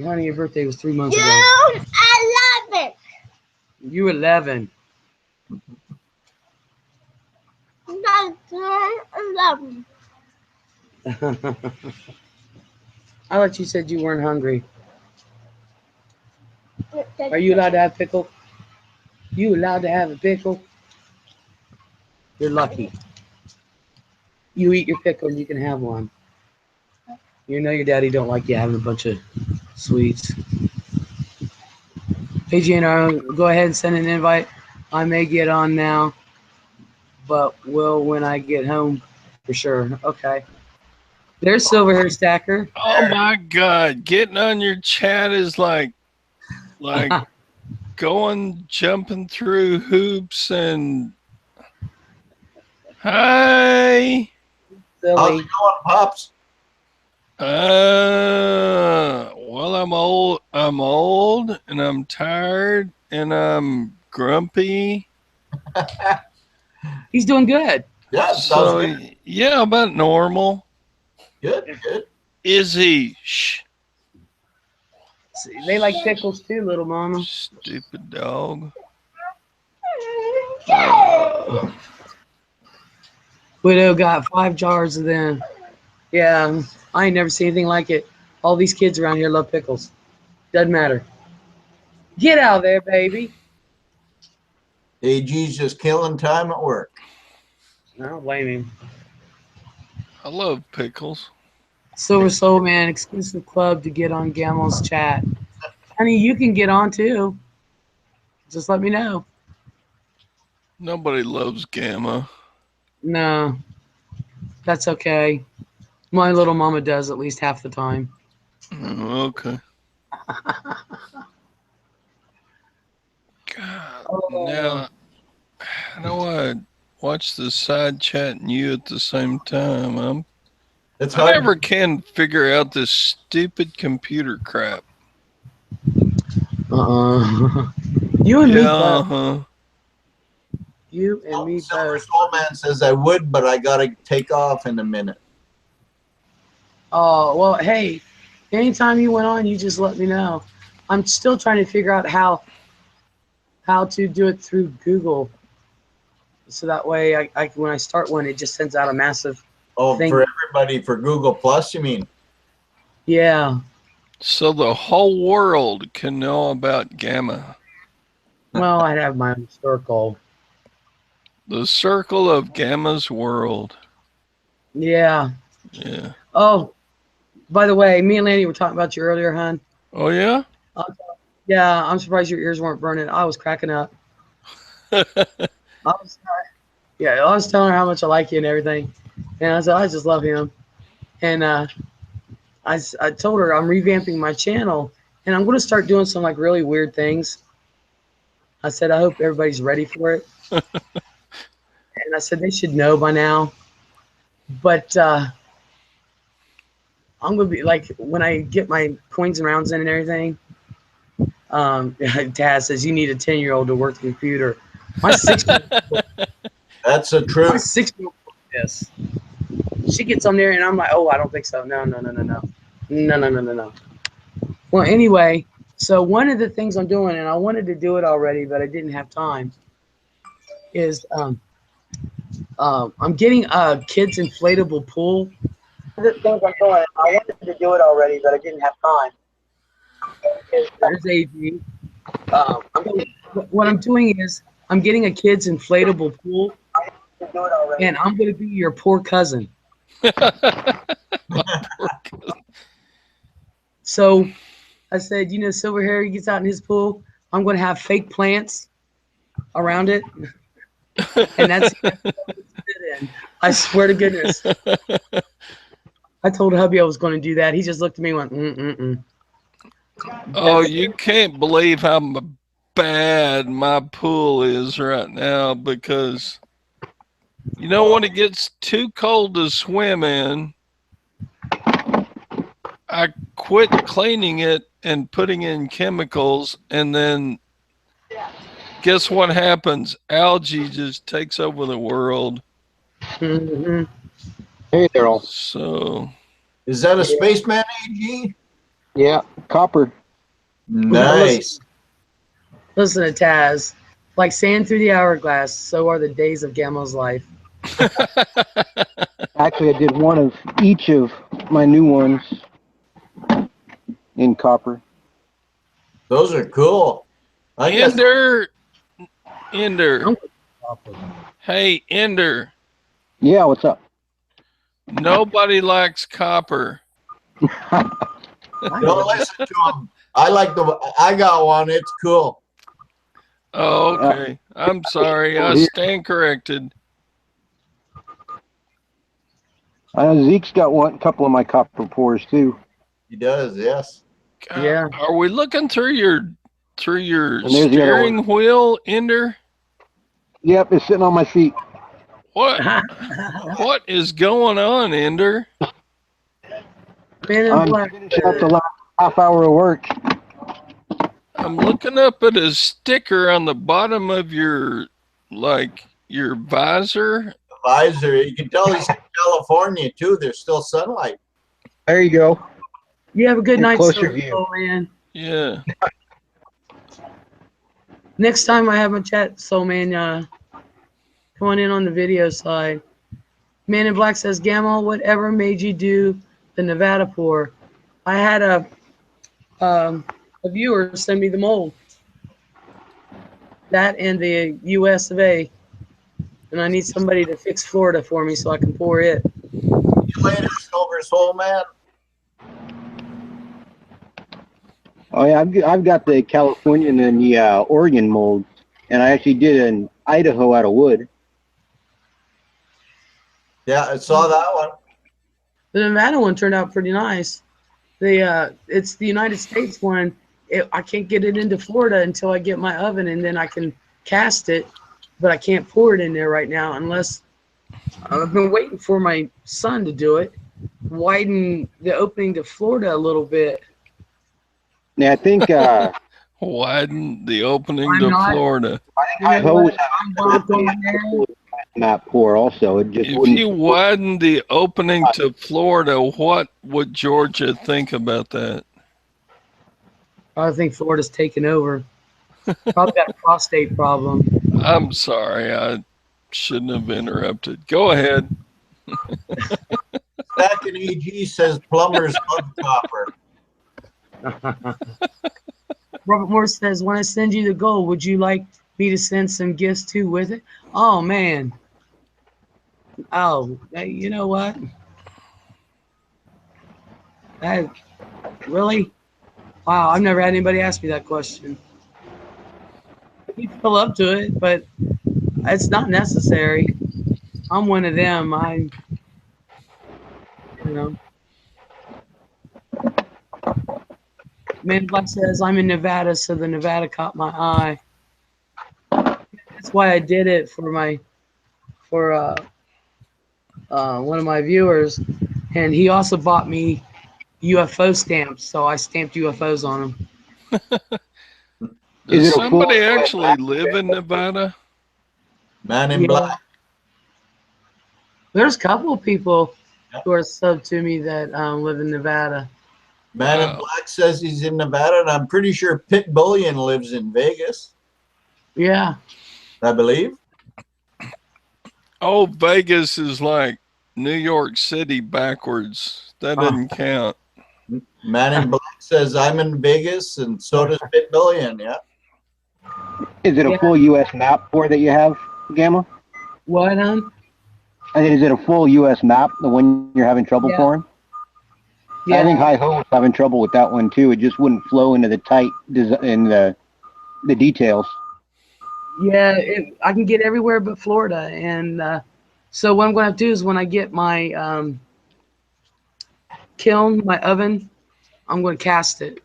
Honey, your birthday was 3 months ago. June 11th. You 11. That's June 11th. I thought you said you weren't hungry. Are you allowed to have pickle? You allowed to have a pickle? You're lucky. You eat your pickle and you can have one. You know your daddy don't like you having a bunch of sweets. Hey, Gina, go ahead and send an invite. I may get on now, but will when I get home for sure. Okay. There's Silver Hair Stacker. Oh my God! Getting on your chat is like jumping through hoops and. Hi. How's Silly. it going, Pops? Well, I'm old, and I'm tired, and I'm grumpy. He's doing good. Yeah, sounds So, good. yeah, about normal. Good, good. Izzy, shh, See, they like pickles too, little mama. stupid dog. Widow got 5 jars of them. Yeah, I ain't never seen anything like it. All these kids around here love pickles. Doesn't matter. Get out of there, baby. AG's just killing time at work. I don't blame him. I love pickles. Silver Soul Man, exclusive club to get on Gamel's chat. Honey, you can get on too. Just let me know. Nobody loves Gamma. No, that's okay. My little mama does at least half the time. Oh, okay. God, now how do I watch the side chat and you at the same time? It's I hard. never can figure out this stupid computer crap. You and me Yeah, both. You and me Silver both. Soul Man says I would, but I gotta take off in a minute. Oh, well, hey, anytime you went on, you just let me know. I'm still trying to figure out how to do it through Google. So that way, I when I start one, it just sends out a massive Oh, thing. for everybody, for Google Plus, you mean? Yeah. so the whole world can know about Gamma. Well, I'd have my own circle. The circle of Gamma's world. Yeah. Yeah. Oh, by the way, me and Lanny were talking about you earlier, hon. Oh, yeah? Yeah, I'm surprised your ears weren't burning. I was cracking up. I was, yeah, I was telling her how much I like you and everything. And I said, I just love him. And I told her I'm revamping my channel and I'm going to start doing some like really weird things. I said, I hope everybody's ready for it. And I said, they should know by now. But I'm going to be like, when I get my coins and rounds in and everything, Taz says, you need a 10-year-old to work the computer. My 6-year-old, That's the my truth. 6-year-old, yes. She gets on there and I'm like, oh, I don't think so. No. No. Well, anyway, so one of the things I'm doing, and I wanted to do it already, but I didn't have time, is I'm getting a kids inflatable pool. One of the things I'm doing, I wanted to do it already, but I didn't have time. There's AG. What I'm doing is I'm getting a kids inflatable pool, and I'm going to be your poor cousin. So I said, you know, Silver Hair, he gets out in his pool. I'm going to have fake plants around it. And that's it. I swear to goodness. I told hubby I was going to do that. He just looked at me and went, mm-mm-mm. Oh, you can't believe how bad my pool is right now because, you know, when it gets too cold to swim in, I quit cleaning it and putting in chemicals, and then guess what happens? Algae just takes over the world. Mm-hmm. Hey, Daryl. So Is that a spaceman AG? Yeah, copper. Nice. Listen to Taz. Like sand through the hourglass, so are the days of Gamo's life. Actually, I did one of each of my new ones in copper. Those are cool. I guess Ender. Hey, Ender. Yeah, what's up? Nobody likes copper. don't listen to them. I got one. It's cool. Oh, okay. I'm sorry. I stand corrected. Zeke's got a couple of my copper pours too. He does, yes. God, Yeah. Are we looking through your And there's the other steering one. wheel, Ender? Yep, it's sitting on my seat. What is going on, Ender? Man in I'm black. finishing up the last half hour of work. I'm looking up at a sticker on the bottom of your visor. Visor. You can tell he's in California too. There's still sunlight. There you go. You have a good night, Closer so view. man. Yeah. Next time I have a chat, Soul Man, come on in on the video side. Man in Black says, Gamma, whatever made you do the Nevada pour? I had a viewer send me the mold. That and the US of A. And I need somebody to fix Florida for me so I can pour it. See you later, Silver Soul Man. Oh yeah, I've got the Californian and the Oregon molds, and I actually did an Idaho out of wood. Yeah, I saw that one. The Nevada one turned out pretty nice. It's the United States one. I can't get it into Florida until I get my oven, and then I can cast it, but I can't pour it in there right now unless I've been waiting for my son to do it. Widen the opening to Florida a little bit. Now I think Widen the opening I'm to not- Florida. Idaho was I'm not going there. map pour also. It just If wouldn't. you widen the opening to Florida, what would Georgia think about that? I think Florida's taken over. Probably got a prostate problem. I'm sorry. I shouldn't have interrupted. Go ahead. Stack and AG says plumbers love copper. Robert Morse says, when I send you the gold, would you like me to send some gifts too with it? Oh, man. Oh, you know what? Really? Wow, I've never had anybody ask me that question. You feel up to it, but it's not necessary. I'm one of them. Man Black says, I'm in Nevada, so the Nevada caught my eye. That's why I did it for one of my viewers, and he also bought me UFO stamps, so I stamped UFOs on them. Does Is it a full- somebody actually live in Nevada? Man in Yeah. Black. There's a couple of people who are sub to me that live in Nevada. Man in Wow. Black says he's in Nevada, and I'm pretty sure Pit Bullion lives in Vegas, Yeah. I believe. Oh, Vegas is like New York City backwards. That doesn't count. Man in Black says I'm in Vegas, and so does Pit Bullion. Yeah. Is it a Yeah. full U.S. map pour that you have, Gamma? What, hon? I mean, is it a full U.S. map, the one you're having trouble Yeah. pouring? Yeah. I think Hi Ho was having trouble with that one too. It just wouldn't flow into the tight in the details. Yeah, I can get everywhere but Florida. And so what I'm going to do is when I get my kiln, my oven, I'm going to cast it.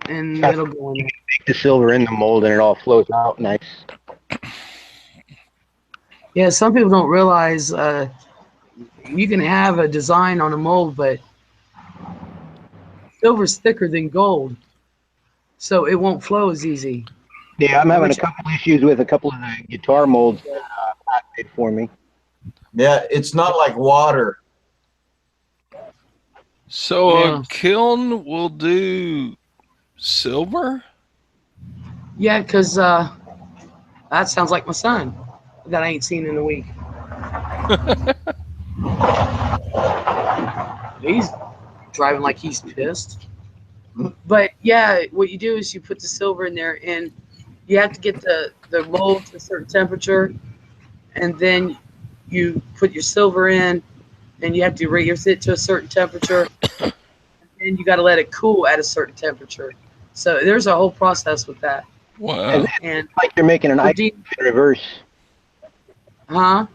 And it'll go in there. Make the silver in the mold and it all flows out nice. Yeah, some people don't realize you can have a design on a mold, but silver's thicker than gold. So it won't flow as easy. Yeah, I'm having a couple issues with a couple of the guitar molds that Pat made for me. Yeah, it's not like water. So Yeah. a kiln will do silver? Yeah, because that sounds like my son that I ain't seen in a week. He's driving like he's pissed. But yeah, what you do is you put the silver in there, and you have to get the mold to a certain temperature, and then you put your silver in, and you have to raise it to a certain temperature, and you got to let it cool at a certain temperature. So there's a whole process with that. And Wow. And like you're making an for ice D, cube in reverse. huh?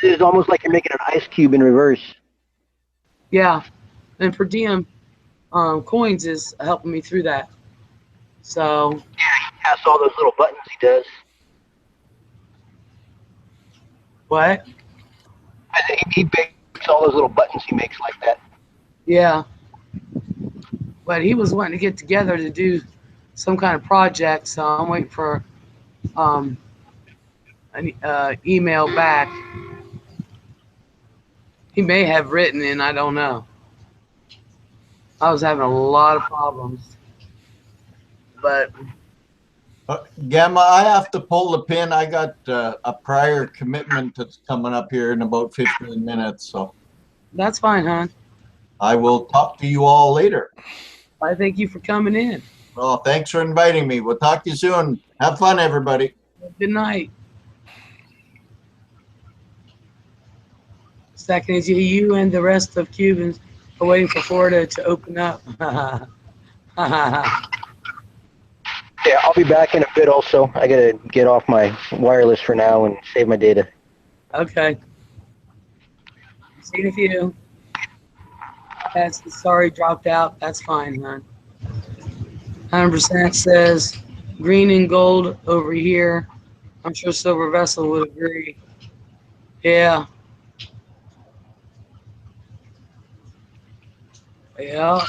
It's almost like you're making an ice cube in reverse. Yeah. And per diem coins is helping me through that. So Has all those little buttons he does. what? I think he makes all those little buttons he makes like that. Yeah. But he was wanting to get together to do some kind of project, so I'm waiting for um, an email back. He may have written in, I don't know. I was having a lot of problems, but Gamma, I have to pull the pin. I got a prior commitment that's coming up here in about 15 minutes. So that's fine, hon. I will talk to you all later. I thank you for coming in. Well, thanks for inviting me. We'll talk to you soon. Have fun, everybody. Good night. Second is you and the rest of Cubans are waiting for Florida to open up. Yeah, I'll be back in a bit also. I gotta get off my wireless for now and save my data. Okay. See you in a few. That's sorry dropped out. That's fine, hon. 100% says green and gold over here. I'm sure Silver Vessel would agree. Yeah. Yeah.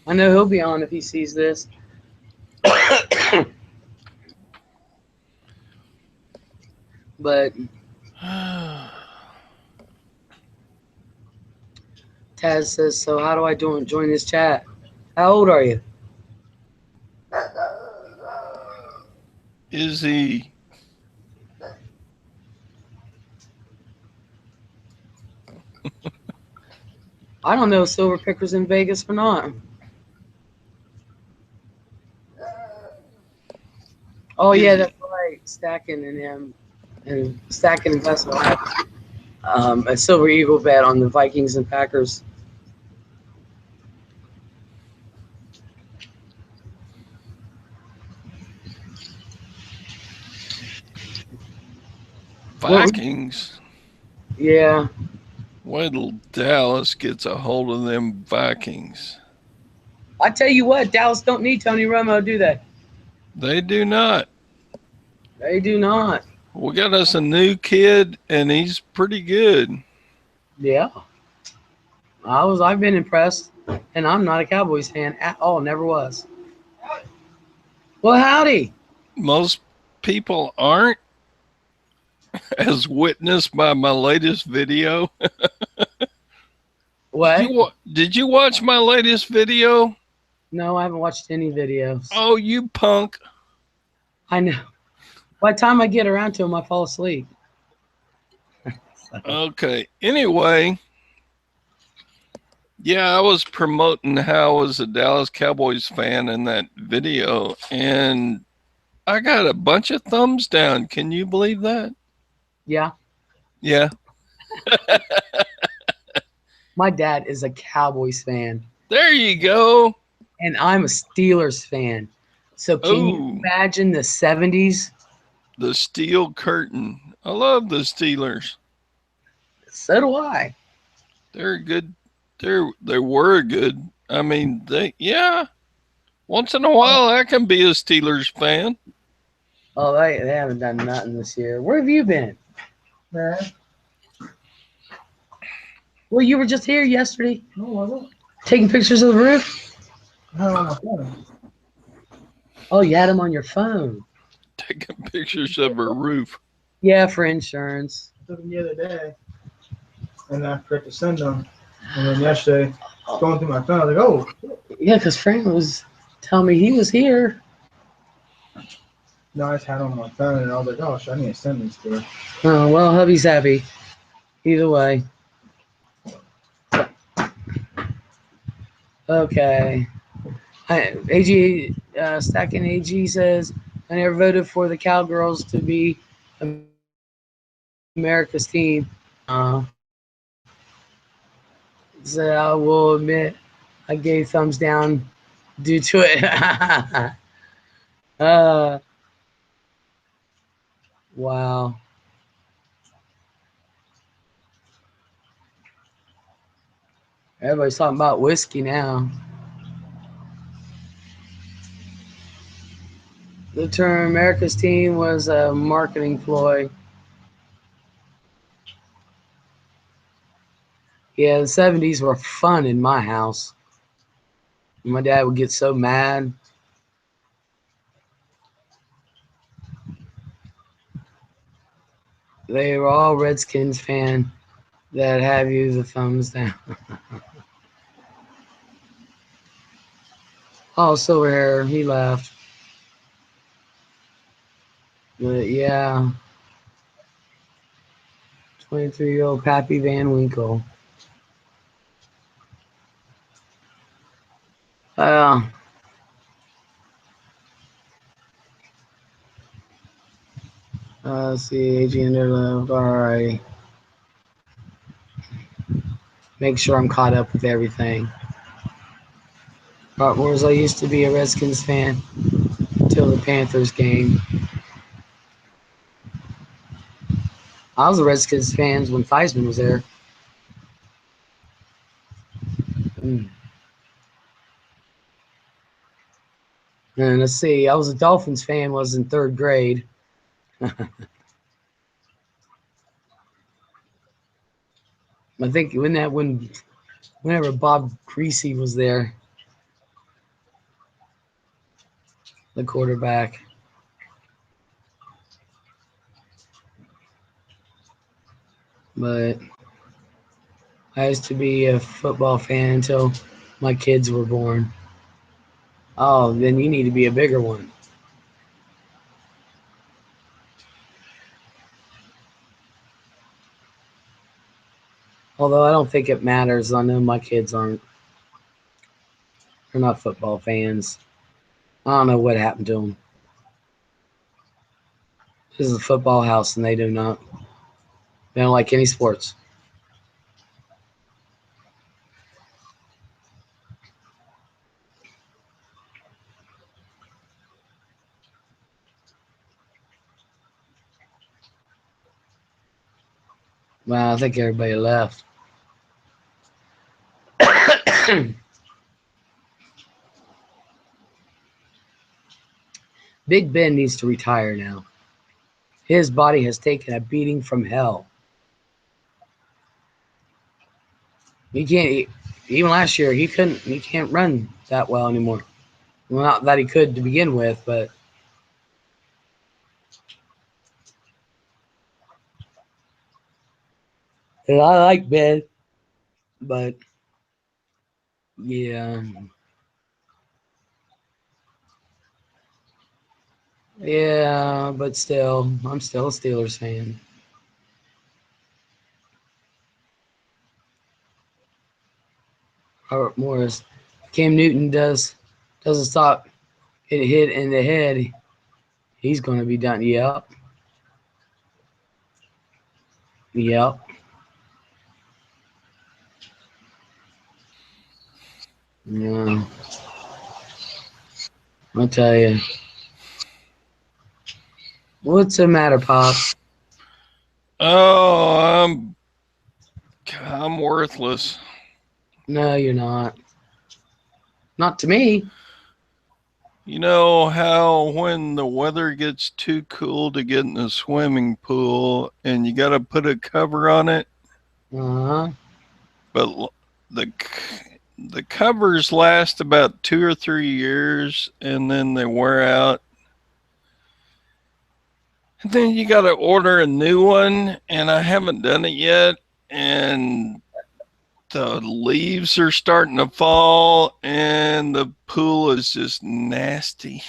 I know he'll be on if he sees this. But Taz says, so how do I join this chat? How old are you? Is he? I don't know if Silver Picker's in Vegas or not. Oh Is yeah, he? that's right. Stacking and him and Stacking and Vessel had a Silver Eagle bet on the Vikings and Packers. Vikings? Yeah. Wait till Dallas gets a hold of them Vikings. I tell you what, Dallas don't need Tony Romo, do they? They do not. They do not. We got us a new kid, and he's pretty good. Yeah. I've been impressed, and I'm not a Cowboys fan at all. Never was. Well, howdy. Most people aren't, as witnessed by my latest video. What? Did you watch my latest video? No, I haven't watched any videos. Oh, you punk. I know. By the time I get around to them, I fall asleep. Okay. Anyway, yeah, I was promoting how I was a Dallas Cowboys fan in that video, and I got a bunch of thumbs down. Can you believe that? Yeah. Yeah. My dad is a Cowboys fan, There you go. and I'm a Steelers fan. So can you Oh, imagine the 70s? the steel curtain. I love the Steelers. So do I. They're good. They were good. I mean, yeah. Once in a while, I can be a Steelers fan. Oh, they haven't done nothing this year. Where have you been? Well, you were just here yesterday. No, I wasn't. Taking pictures of the roof? I had it on my phone. Oh, you had them on your phone. Taking pictures of her roof. Yeah, for insurance. Took them the other day, and I forgot to send them. And then yesterday, going through my phone, I was like, oh, Yeah, because Frank was telling me he was here. no, I just had it on my phone, and I was like, oh, shit, I need to send this to her. Oh, well, hubby's happy. Either way. Okay. AG, Stacking AG says, I never voted for the Cowgirls to be America's team. So I will admit I gave thumbs down due to it. uh, wow. Everybody's talking about whiskey now. The term America's team was a marketing ploy. Yeah, the 70s were fun in my house. My dad would get so mad. They were all Redskins fan that have you the thumbs down. Oh, silver hair, he laughed. But yeah, 23-year-old Pappy Van Winkle. Uh, let's see, AG Underlove. All right. Make sure I'm caught up with everything. Whereas I used to be a Redskins fan until the Panthers game. I was a Redskins fan when Theismann was there. And let's see, I was a Dolphins fan, was in third grade. I think whenever Bob Greasy was there, the quarterback. But I used to be a football fan until my kids were born. Oh, then you need to be a bigger one. Although I don't think it matters. I know my kids aren't. They're not football fans. I don't know what happened to them. This is a football house, and they do not. They don't like any sports. Well, I think everybody left. Big Ben needs to retire now. His body has taken a beating from hell. He can't. Even last year, he couldn't. He can't run that well anymore. Well, not that he could to begin with, but and I like Ben, but yeah, yeah, but still, I'm still a Steelers fan. Robert Morris, Cam Newton doesn't stop getting hit in the head. He's going to be done. Yep, yep. Yeah, I'll tell you. What's the matter, Pop? Oh, I'm worthless. No, you're not. Not to me. You know how when the weather gets too cool to get in the swimming pool and you got to put a cover on it, Uh huh. but the the covers last about 2 or 3 years and then they wear out. And then you got to order a new one, and I haven't done it yet. And the leaves are starting to fall and the pool is just nasty.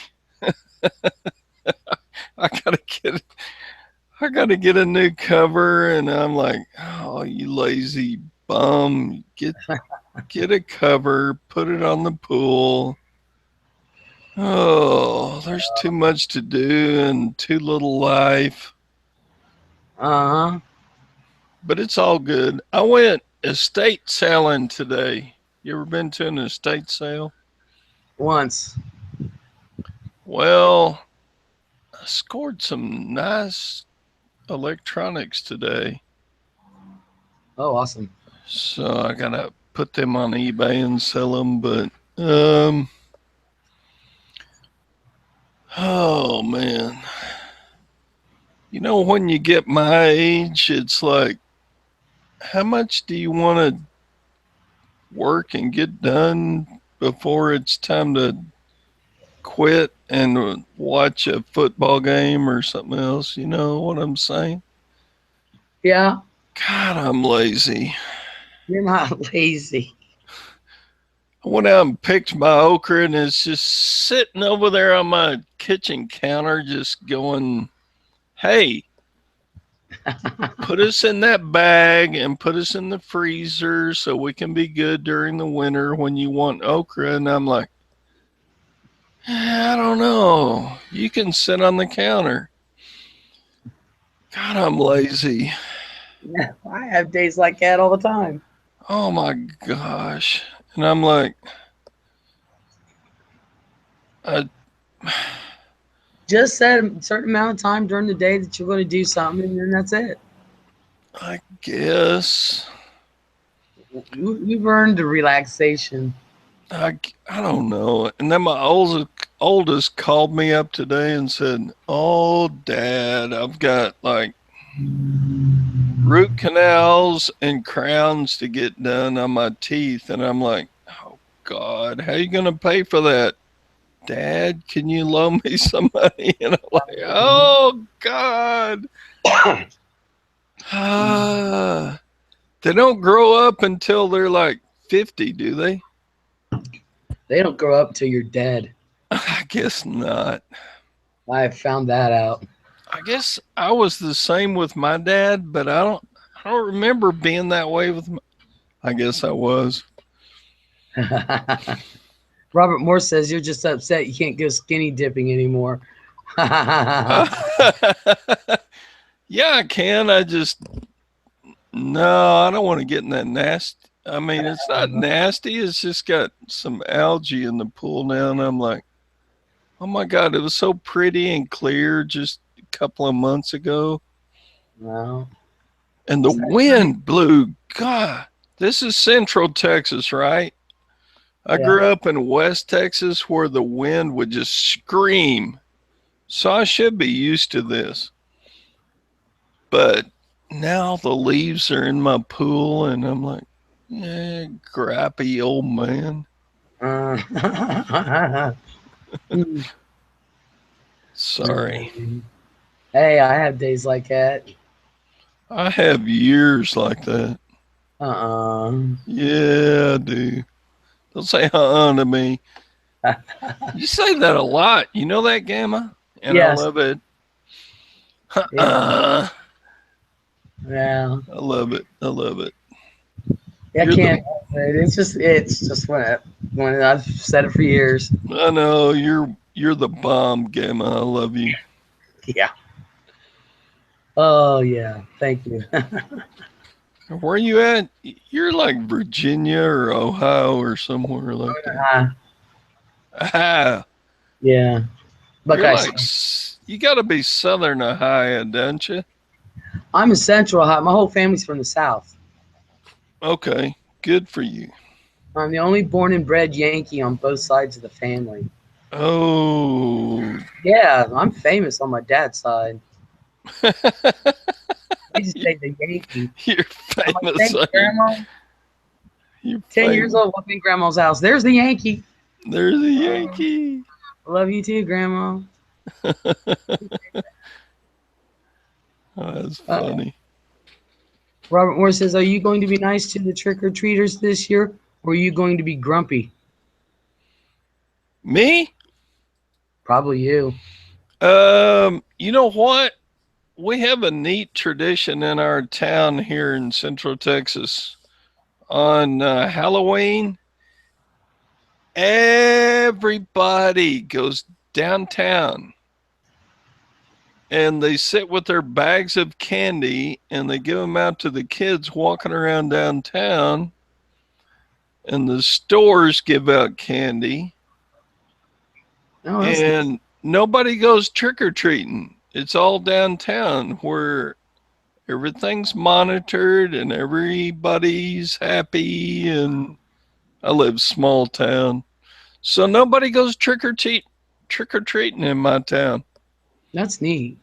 I gotta get a new cover, and I'm like, oh, you lazy bum, get a cover, put it on the pool. Oh, there's too much to do and too little life. Uh-huh. But it's all good. I went estate sailing today. You ever been to an estate sale? Once. Well, I scored some nice electronics today. Oh, awesome. So I gotta put them on eBay and sell them. But oh man, you know, when you get my age, it's like, how much do you want to work and get done before it's time to quit and watch a football game or something else? You know what I'm saying? Yeah. God, I'm lazy. You're not lazy. I went out and picked my okra, and it's just sitting over there on my kitchen counter, just going, hey, put us in that bag and put us in the freezer so we can be good during the winter when you want okra. And I'm like, I don't know. You can sit on the counter. God, I'm lazy. I have days like that all the time. Oh my gosh. And I'm like, I, Just set a certain amount of time during the day that you're going to do something, and then that's it. I guess. You've earned the relaxation. I don't know. And then my oldest called me up today and said, oh, Dad, I've got like root canals and crowns to get done on my teeth. And I'm like, oh, God, how are you going to pay for that? Dad, can you loan me some money? And I'm like, oh, God. They don't grow up until they're like 50, do they? They don't grow up till you're dead. I guess not. I found that out. I guess I was the same with my dad, but I don't remember being that way with I guess I was. Robert Moore says you're just upset you can't go skinny dipping anymore. Yeah, I can. I don't want to get in that nasty. I mean, it's not nasty. It's just got some algae in the pool now. And I'm like, oh my God, it was so pretty and clear just a couple of months ago. Wow. And the wind blew. God, this is Central Texas, right? I grew up in West Texas where the wind would just scream. So I should be used to this. But now the leaves are in my pool, and I'm like, grappy old man. Sorry. Hey, I have days like that. I have years like that. Yeah, I do. Don't say to me. You say that a lot. You know that, Gamma? And yes. I love it. Yeah. I love it. I love it. I can't. It's just when I've said it for years. I know you're the bomb, Gamma. I love you. Yeah. Oh yeah. Thank you. Where are you at? You're like Virginia or Ohio or somewhere like that. Yeah. You're you got to be Southern Ohio, don't you? I'm in Central Ohio. My whole family's from the South. Okay, good for you. I'm the only born and bred Yankee on both sides of the family. Oh. Yeah, I'm famous on my dad's side. I just say the Yankee. You're famous. Like, Grandma. You're 10 years old, walking in Grandma's house. There's the Yankee. There's the Yankee. I love you too, Grandma. Oh, that's funny. Robert Moore says, "Are you going to be nice to the trick or treaters this year, or are you going to be grumpy?" Me? Probably you. You know what? We have a neat tradition in our town here in Central Texas. On Halloween, everybody goes downtown and they sit with their bags of candy and they give them out to the kids walking around downtown. And the stores give out candy. Oh, that's And nobody goes trick or treating. It's all downtown where everything's monitored and everybody's happy. And I live small town, so nobody goes trick or treating in my town. that's neat.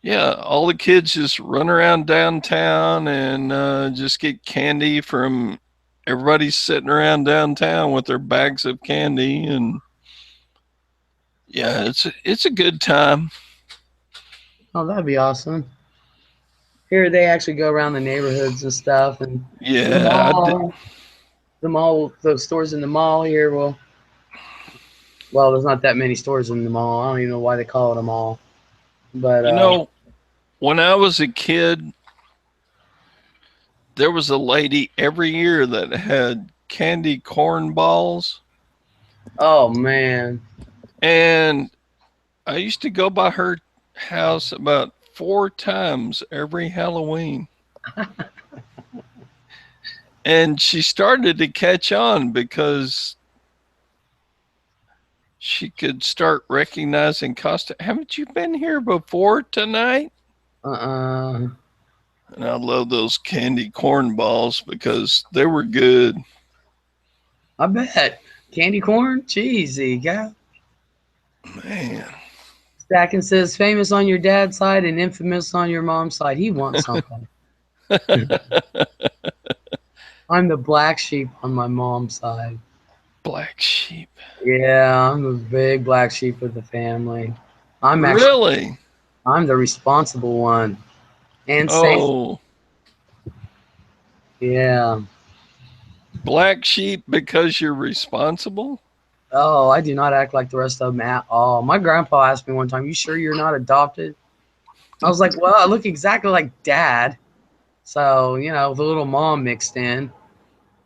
Yeah, all the kids just run around downtown and just get candy from everybody sitting around downtown with their bags of candy, and yeah, it's a good time. Oh, that'd be awesome. Here they actually go around the neighborhoods and stuff, and the Yeah, mall, the stores in the mall here will. Well, there's not that many stores in the mall. I don't even know why they call it a mall. But you know, when I was a kid, there was a lady every year that had candy corn balls, oh man, and I used to go by her house about 4 times every Halloween. And she started to catch on because she could start recognizing costume. Haven't you been here before tonight? uh-uh. And I love those candy corn balls because they were good. I bet candy corn, cheesy, yeah. Man. Stacking says famous on your dad's side and infamous on your mom's side. He wants something. I'm the black sheep on my mom's side. Black sheep. Yeah, I'm a big black sheep of the family. I'm Really? the responsible one. And safe. Oh, Yeah. black sheep because you're responsible? Oh, I do not act like the rest of them at all. My grandpa asked me one time, "You sure you're not adopted?" I was like, "Well, I look exactly like dad." So, the little mom mixed in.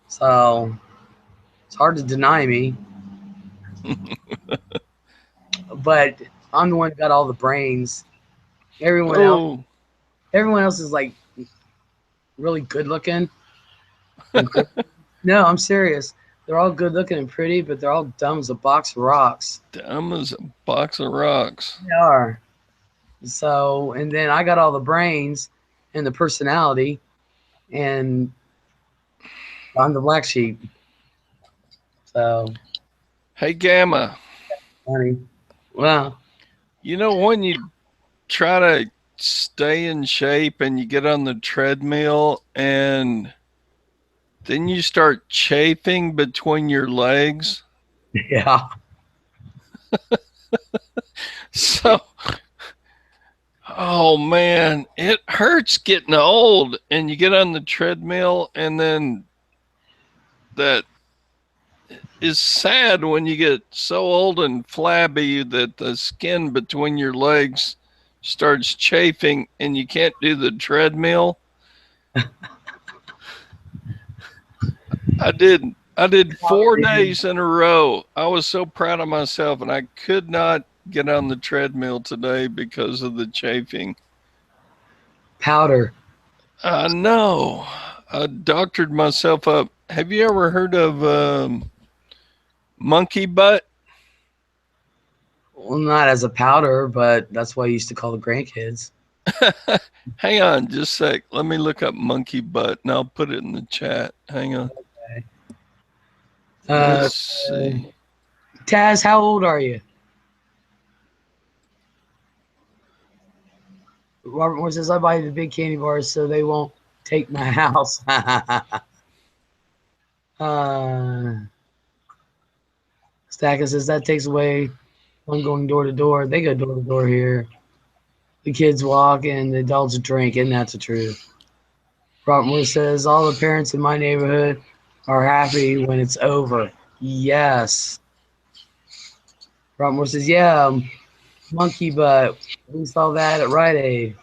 So, it's hard to deny me. But I'm the one who got all the brains. Everyone else, Oh, everyone else is like really good looking. And no, I'm serious. They're all good looking and pretty, but they're all dumb as a box of rocks. dumb as a box of rocks. They are. So, and then I got all the brains and the personality, and I'm the black sheep. So, Hey, Gamma, funny. Well, you know when you try to stay in shape and you get on the treadmill and then you start chafing between your legs? yeah. So, oh man, it hurts getting old and you get on the treadmill and then that is sad when you get so old and flabby that the skin between your legs starts chafing and you can't do the treadmill. I did 4 days in a row. I was so proud of myself and I could not get on the treadmill today because of the chafing. Powder. I know. I doctored myself up. Have you ever heard of monkey butt? Well, not as a powder, but that's what I used to call the grandkids. Hang on just a sec. Let me look up monkey butt and I'll put it in the chat. Hang on. Let's see. Taz, how old are you? Robert Moore says, I buy the big candy bars so they won't take my house. Stacker says, that takes away one going door to door. They go door to door here. The kids walk and the adults drink, and that's the truth. Robert says all the parents in my neighborhood are happy when it's over. Yes. Robert says, yeah, monkey butt. We saw that at Rite Aid.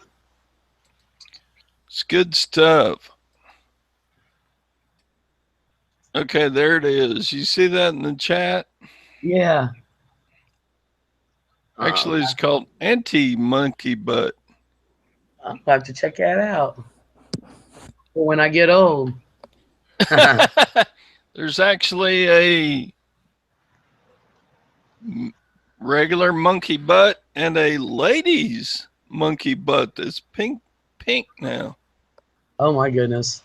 It's good stuff. Okay, there it is. You see that in the chat? Yeah. Actually, it's called anti-monkey butt. I'll have to check that out for when I get old. There's actually a regular monkey butt and a ladies monkey butt that's pink now. Oh my goodness.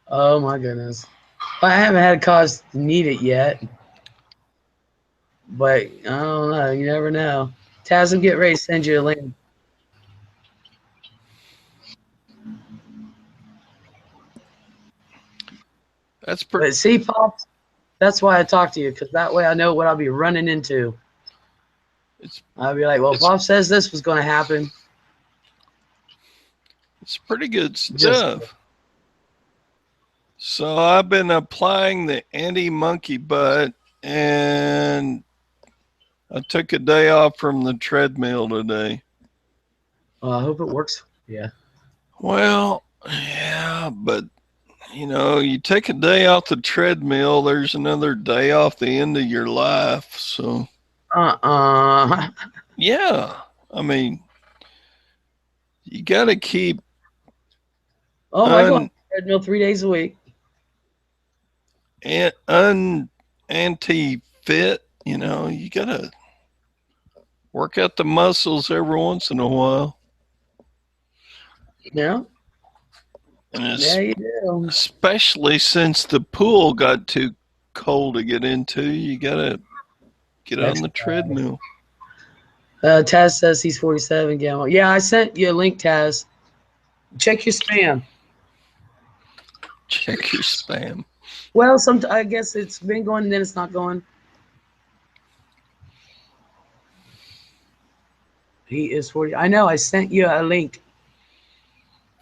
Oh my goodness. I haven't had cause to need it yet. But I don't know. You never know. Taz will get ready to send you a link. That's pretty. But see, Pops, that's why I talk to you, because that way I know what I'll be running into. I'll be like, well, Pop says this was going to happen. It's pretty good stuff. So I've been applying the anti-monkey butt, and I took a day off from the treadmill today. I hope it works. Yeah. Well, yeah, but you know, you take a day off the treadmill, there's another day off the end of your life. So, yeah, I mean, you got to keep. Oh, I go on the treadmill 3 days a week. Anti-fit, you know, you got to work out the muscles every once in a while. Yeah. Yeah, you do. Especially since the pool got too cold to get into, you gotta get on the treadmill. Taz says he's 47. Gamma. Yeah, I sent you a link, Taz. Check your spam. Check your spam. Well, I guess it's been going and then it's not going. He is 40. I know. I sent you a link.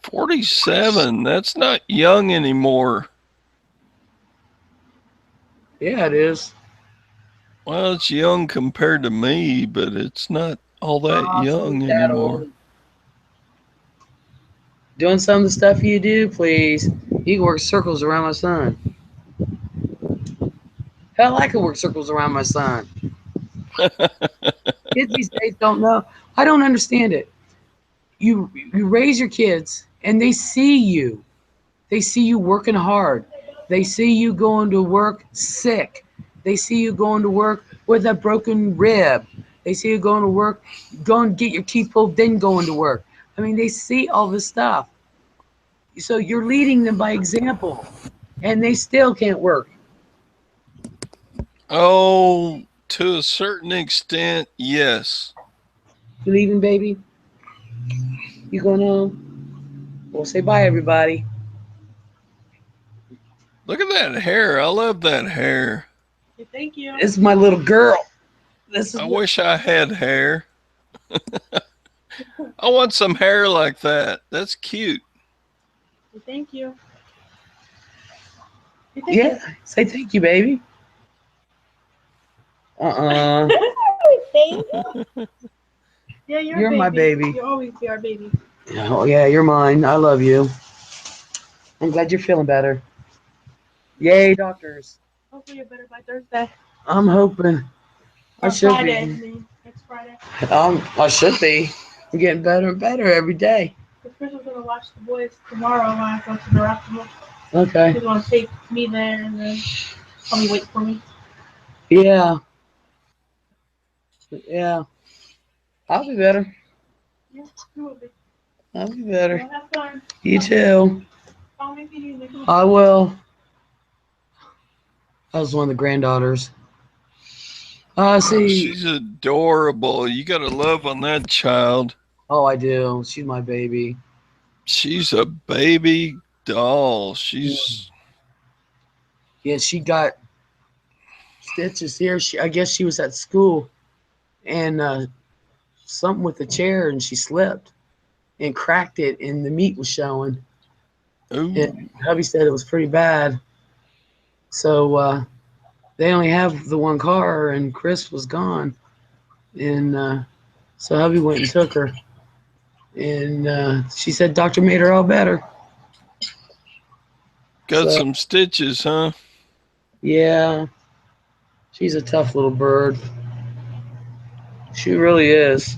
47. That's not young anymore. Yeah, it is. Well, it's young compared to me, but it's not all that young anymore. Old. Doing some of the stuff you do, please. You can work circles around my son. Hell, I can work circles around my son. Kids these days don't know. I don't understand it. You raise your kids, and they see you. They see you working hard. They see you going to work sick. They see you going to work with a broken rib. They see you going to work, going to get your teeth pulled, then going to work. I mean, they see all this stuff. So you're leading them by example, and they still can't work. Oh, to a certain extent, yes. You leaving, baby? You going home? Well, say bye, everybody. Look at that hair. I love that hair. Thank you. This is my little girl. I wish I had hair. I want some hair like that. That's cute. Thank you. Yeah, say thank you, baby. Thank you. Yeah, you're my baby. You'll always be our baby. Oh yeah, you're mine. I love you. I'm glad you're feeling better. Yay, doctors. Hopefully you're better by Thursday. I'm hoping. I should Friday, be. Next Friday. I should be. I'm getting better and better every day. Chris was gonna watch the boys tomorrow when I go to the Raptor. Okay. He's gonna take me there and then probably wait for me. Yeah. Yeah. I'll be better. Yeah, you will be. I'll be better. Well, have fun. You too. Call me if you need me. I will. That was one of the granddaughters. See. She's adorable. You got to love on that child. Oh, I do. She's my baby. She's a baby doll. She's. Yeah, she got stitches here. I guess she was at school and something with the chair and she slipped and cracked it, and the meat was showing. Ooh. And hubby said it was pretty bad. So they only have the one car, and Chris was gone. And so hubby went and took her. And she said doctor made her all better. Got So, some stitches, huh? yeah, she's a tough little bird. She really is.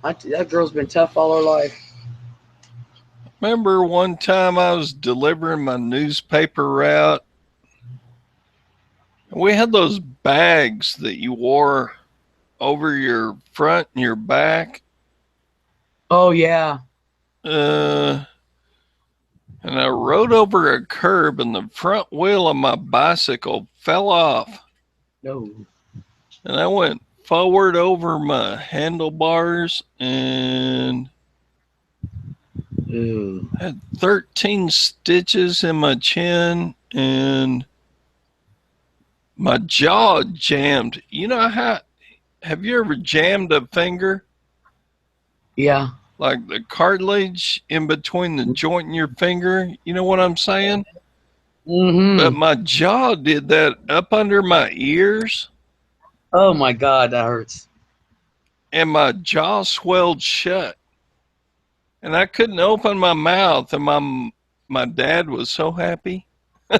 That girl's been tough all her life. Remember one time I was delivering my newspaper route? We had those bags that you wore over your front and your back. Oh, yeah. And I rode over a curb and the front wheel of my bicycle fell off. No. And I went forward over my handlebars and Ew. had 13 stitches in my chin and my jaw jammed. You know how, have you ever jammed a finger? Yeah. Like the cartilage in between the joint in your finger? You know what I'm saying? But Mm-hmm. my jaw did that up under my ears. Oh, my God, that hurts. And my jaw swelled shut. And I couldn't open my mouth. And my dad was so happy. That's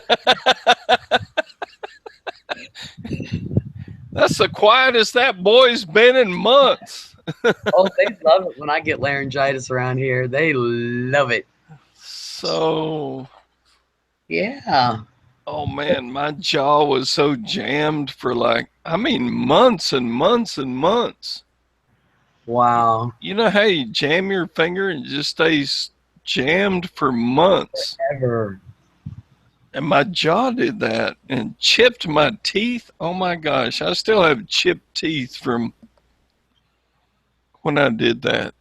the quietest that boy's been in months. Oh, they love it when I get laryngitis around here. They love it. So, Yeah. oh man, my jaw was so jammed for months and months and months. Wow. You know how you jam your finger and it just stays jammed for months? Ever. And my jaw did that and chipped my teeth. Oh my gosh, I still have chipped teeth from when I did that.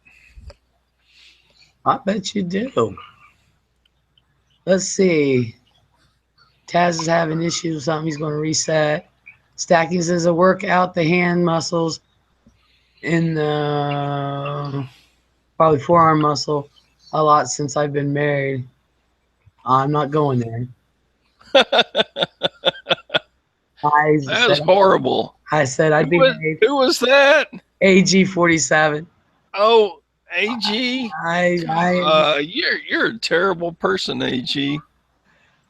I bet you do. Let's see. Taz is having issues with something. He's going to reset. Stacking says, I work out the hand muscles in the probably forearm muscle a lot since I've been married. I'm not going there. That was horrible. I said I'd be Who was that? AG47. Oh, AG. I You're a terrible person, AG.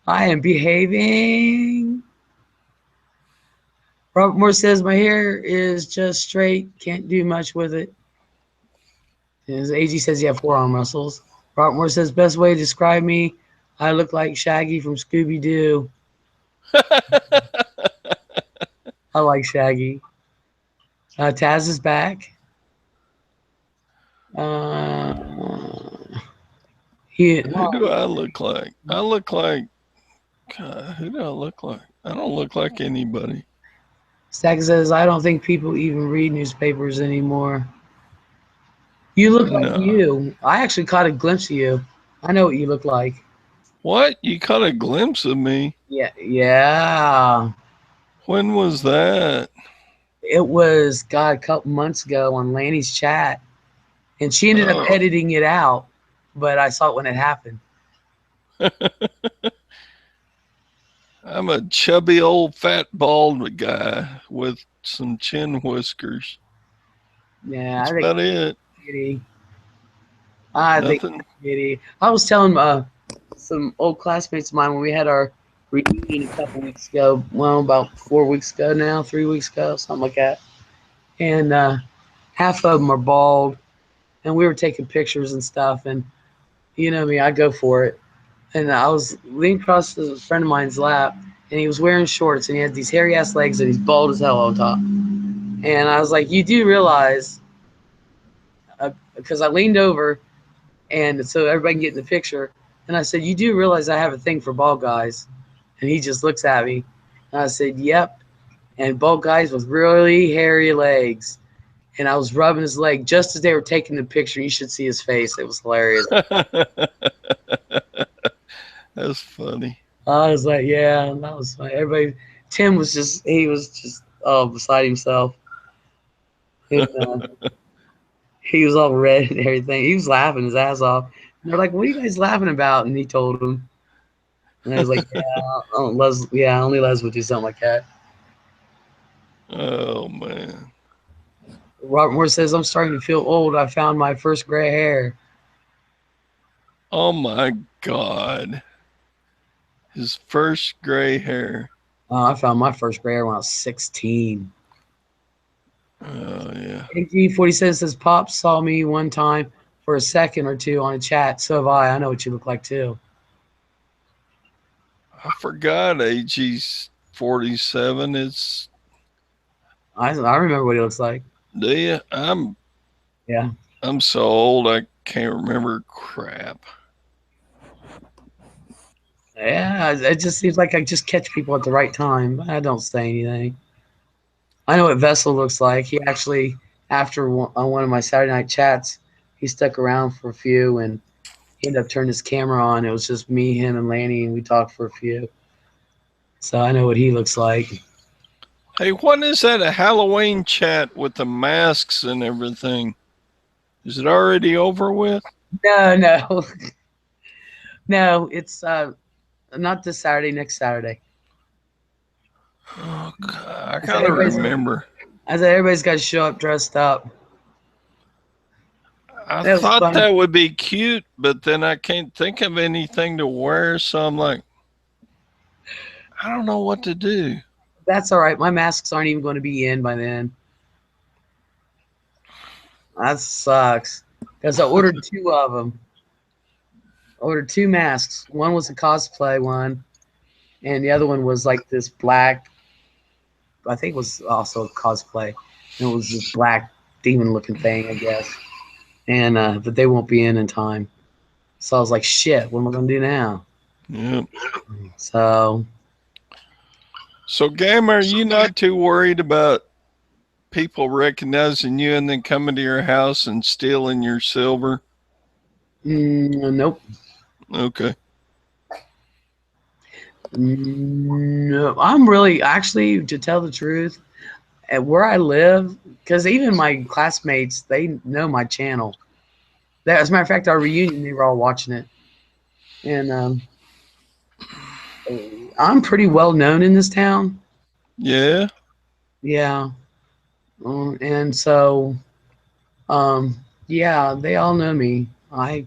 am behaving. Robert Moore says my hair is just straight. Can't do much with it. As AG says you have forearm muscles. Robert Moore says best way to describe me, I look like Shaggy from Scooby Doo. I like Shaggy. Taz is back. Who do I look like? I look like, God, who do I look like? I don't look like anybody. Stack says I don't think people even read newspapers anymore. You look like you. I actually caught a glimpse of you. I know what you look like. What? You caught a glimpse of me? Yeah. When was that? It was, God, a couple months ago on Lanny's chat. And she ended up editing it out, but I saw it when it happened. I'm a chubby old fat bald guy with some chin whiskers. Yeah, that's about it. Kitty. I think Kitty. I was telling some old classmates of mine when we had our reunion a couple weeks ago. Well, about 4 weeks ago now, 3 weeks ago, something like that. And half of them are bald, and we were taking pictures and stuff. And you know me, I go for it. And I was leaning across a friend of mine's lap, and he was wearing shorts, and he had these hairy ass legs, and he's bald as hell on top. And I was like, you do realize, because I leaned over, and so everybody can get in the picture. And I said, you do realize I have a thing for bald guys? And he just looks at me. And I said, yep. And bald guys with really hairy legs. And I was rubbing his leg just as they were taking the picture. You should see his face. It was hilarious. That's funny. I was like, yeah, that was funny. Everybody, Tim was just, he was just, beside himself. And, He was all red and everything. He was laughing his ass off. And they're like, "What are you guys laughing about?" And he told them. And I was like, only Les would do something like that. Oh man. Robert Moore says, "I'm starting to feel old. I found my first gray hair." Oh my God. His first gray hair. I found my first gray hair when I was 16. Oh yeah. AG47 says, "Pop saw me one time for a second or two on a chat. So have I. I know what you look like too." I forgot AG's 47. It's I remember what he looks like. do you? Yeah. I'm so old I can't remember crap. Yeah, it just seems like I just catch people at the right time. I don't say anything. I know what Vessel looks like. He actually, after on one of my Saturday night chats, he stuck around for a few and he ended up turning his camera on. It was just me, him, and Lanny, and we talked for a few. So I know what he looks like. Hey, when is that a Halloween chat with the masks and everything? Is it already over with? No. No, it's not this Saturday, next Saturday. Oh, God, I gotta remember. I said everybody's got to show up dressed up. I That was thought fun. that would be cute, but then I can't think of anything to wear, so I'm like, I don't know what to do. That's all right. My masks aren't even going to be in by then. That sucks. Because I ordered two of them. I ordered two masks. One was a cosplay one, and the other one was like this black. I think it was also a cosplay. And it was this black demon-looking thing, I guess. And but they won't be in time. So I was like, shit. What am I going to do now? Yeah. So Gamer, are you not too worried about people recognizing you and then coming to your house and stealing your silver? nope. Okay. No, I'm really actually, to tell the truth, at where I live, because even my classmates, they know my channel. As a matter of fact, our reunion, they were all watching it, and I'm pretty well known in this town. Yeah. Yeah, and so yeah, they all know me. I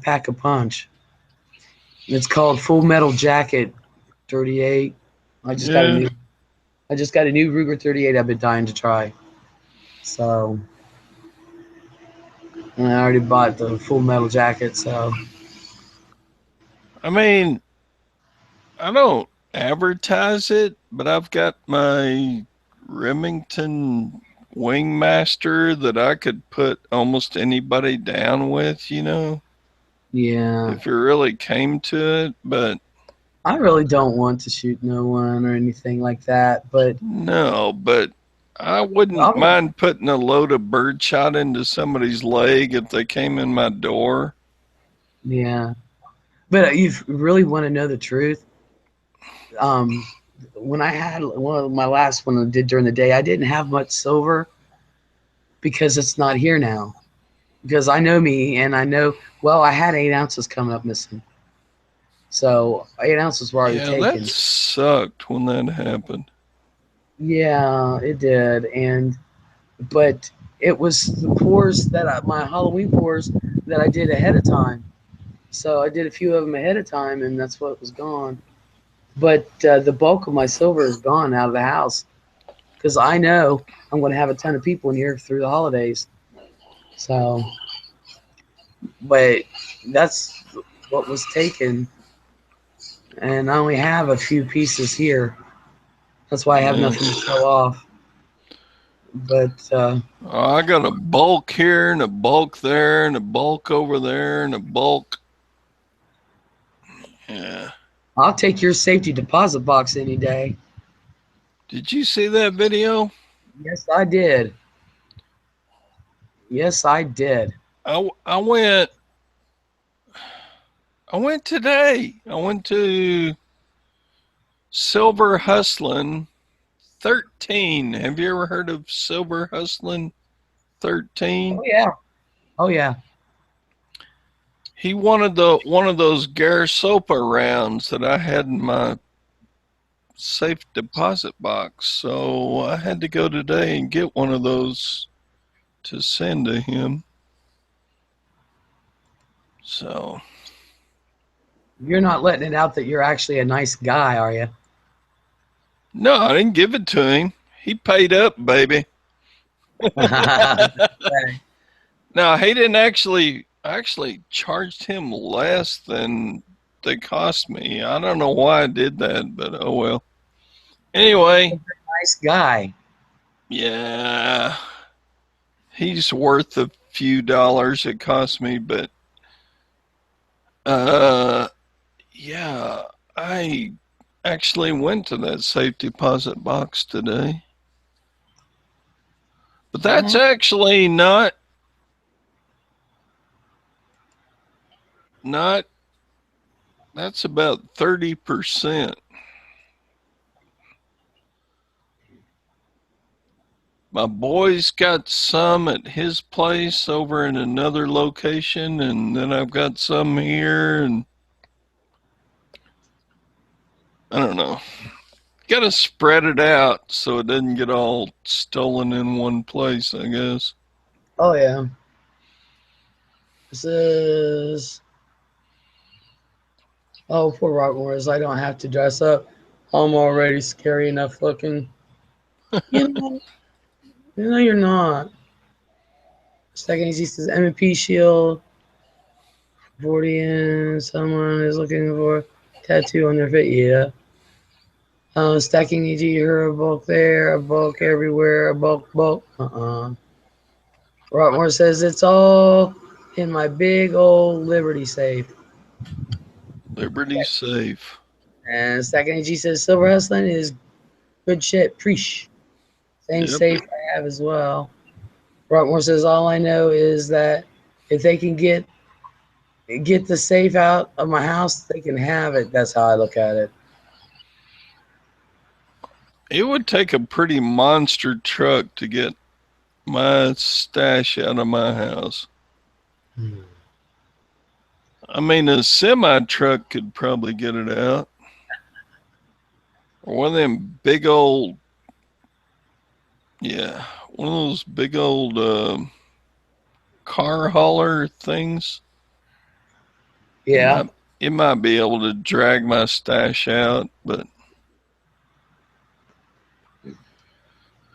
pack a punch. It's called Full Metal Jacket 38. I just got a Yeah. new Ruger 38 I've been dying to try. So, and I already bought the Full Metal Jacket. So, I mean, I don't advertise it, but I've got my Remington Wingmaster that I could put almost anybody down with, yeah, if it really came to it. But I really don't want to shoot no one or anything like that. But no, but I wouldn't mind putting a load of birdshot into somebody's leg if they came in my door. yeah, but you really want to know the truth? When I had one of my last one I did during the day, I didn't have much silver because it's not here now. Because I know me and I know, well, I had 8 ounces coming up missing. So 8 ounces were already Yeah, taken. that sucked when that happened. Yeah, it did. But it was the pours my Halloween pours that I did ahead of time. So I did a few of them ahead of time, and that's what was gone. But the bulk of my silver is gone out of the house because I know I'm going to have a ton of people in here through the holidays. So, but that's what was taken, and I only have a few pieces here. That's why I have nothing to show off. But I got a bulk here and a bulk there and a bulk over there and a bulk. Yeah. I'll take your safety deposit box any day. Did you see that video? Yes, I did. Yes, I did. I went today. I went to Silver Hustlin 13. Have you ever heard of Silver Hustlin 13. Oh yeah. Oh yeah. He wanted one of those Garasopa rounds that I had in my safe deposit box, so I had to go today and get one of those to send to him. So You're not letting it out that you're actually a nice guy, are you? no, I didn't give it to him. He paid up, baby. No, he didn't actually. I actually charged him less than they cost me. I don't know why I did that, but oh well. Anyway, Nice guy. yeah, he's worth a few dollars it cost me, but yeah, I actually went to that safe deposit box today. But that's actually not that's about 30%. My boy's got some at his place over in another location, and then I've got some here, and I don't know. Got to spread it out so it doesn't get all stolen in one place, I guess. Oh yeah. This is. Oh, poor Rockmores. I don't have to dress up. I'm already scary enough looking. You know, you're not. Second easy says MP shield. 40 and someone is looking for tattoo on their face. Yeah. Stacking EG, you heard a bulk there, a bulk everywhere, a bulk. Rockmore says it's all in my big old Liberty safe. Liberty safe. And Stacking EG says silver hustling is good shit. Preach. Same Yep. safe I have as well. Rockmore says all I know is that if they can get the safe out of my house, they can have it. That's how I look at it. It would take a pretty monster truck to get my stash out of my house. I mean, a semi truck could probably get it out. Or one of them big old, yeah, one of those big old car hauler things. Yeah. It might be able to drag my stash out, but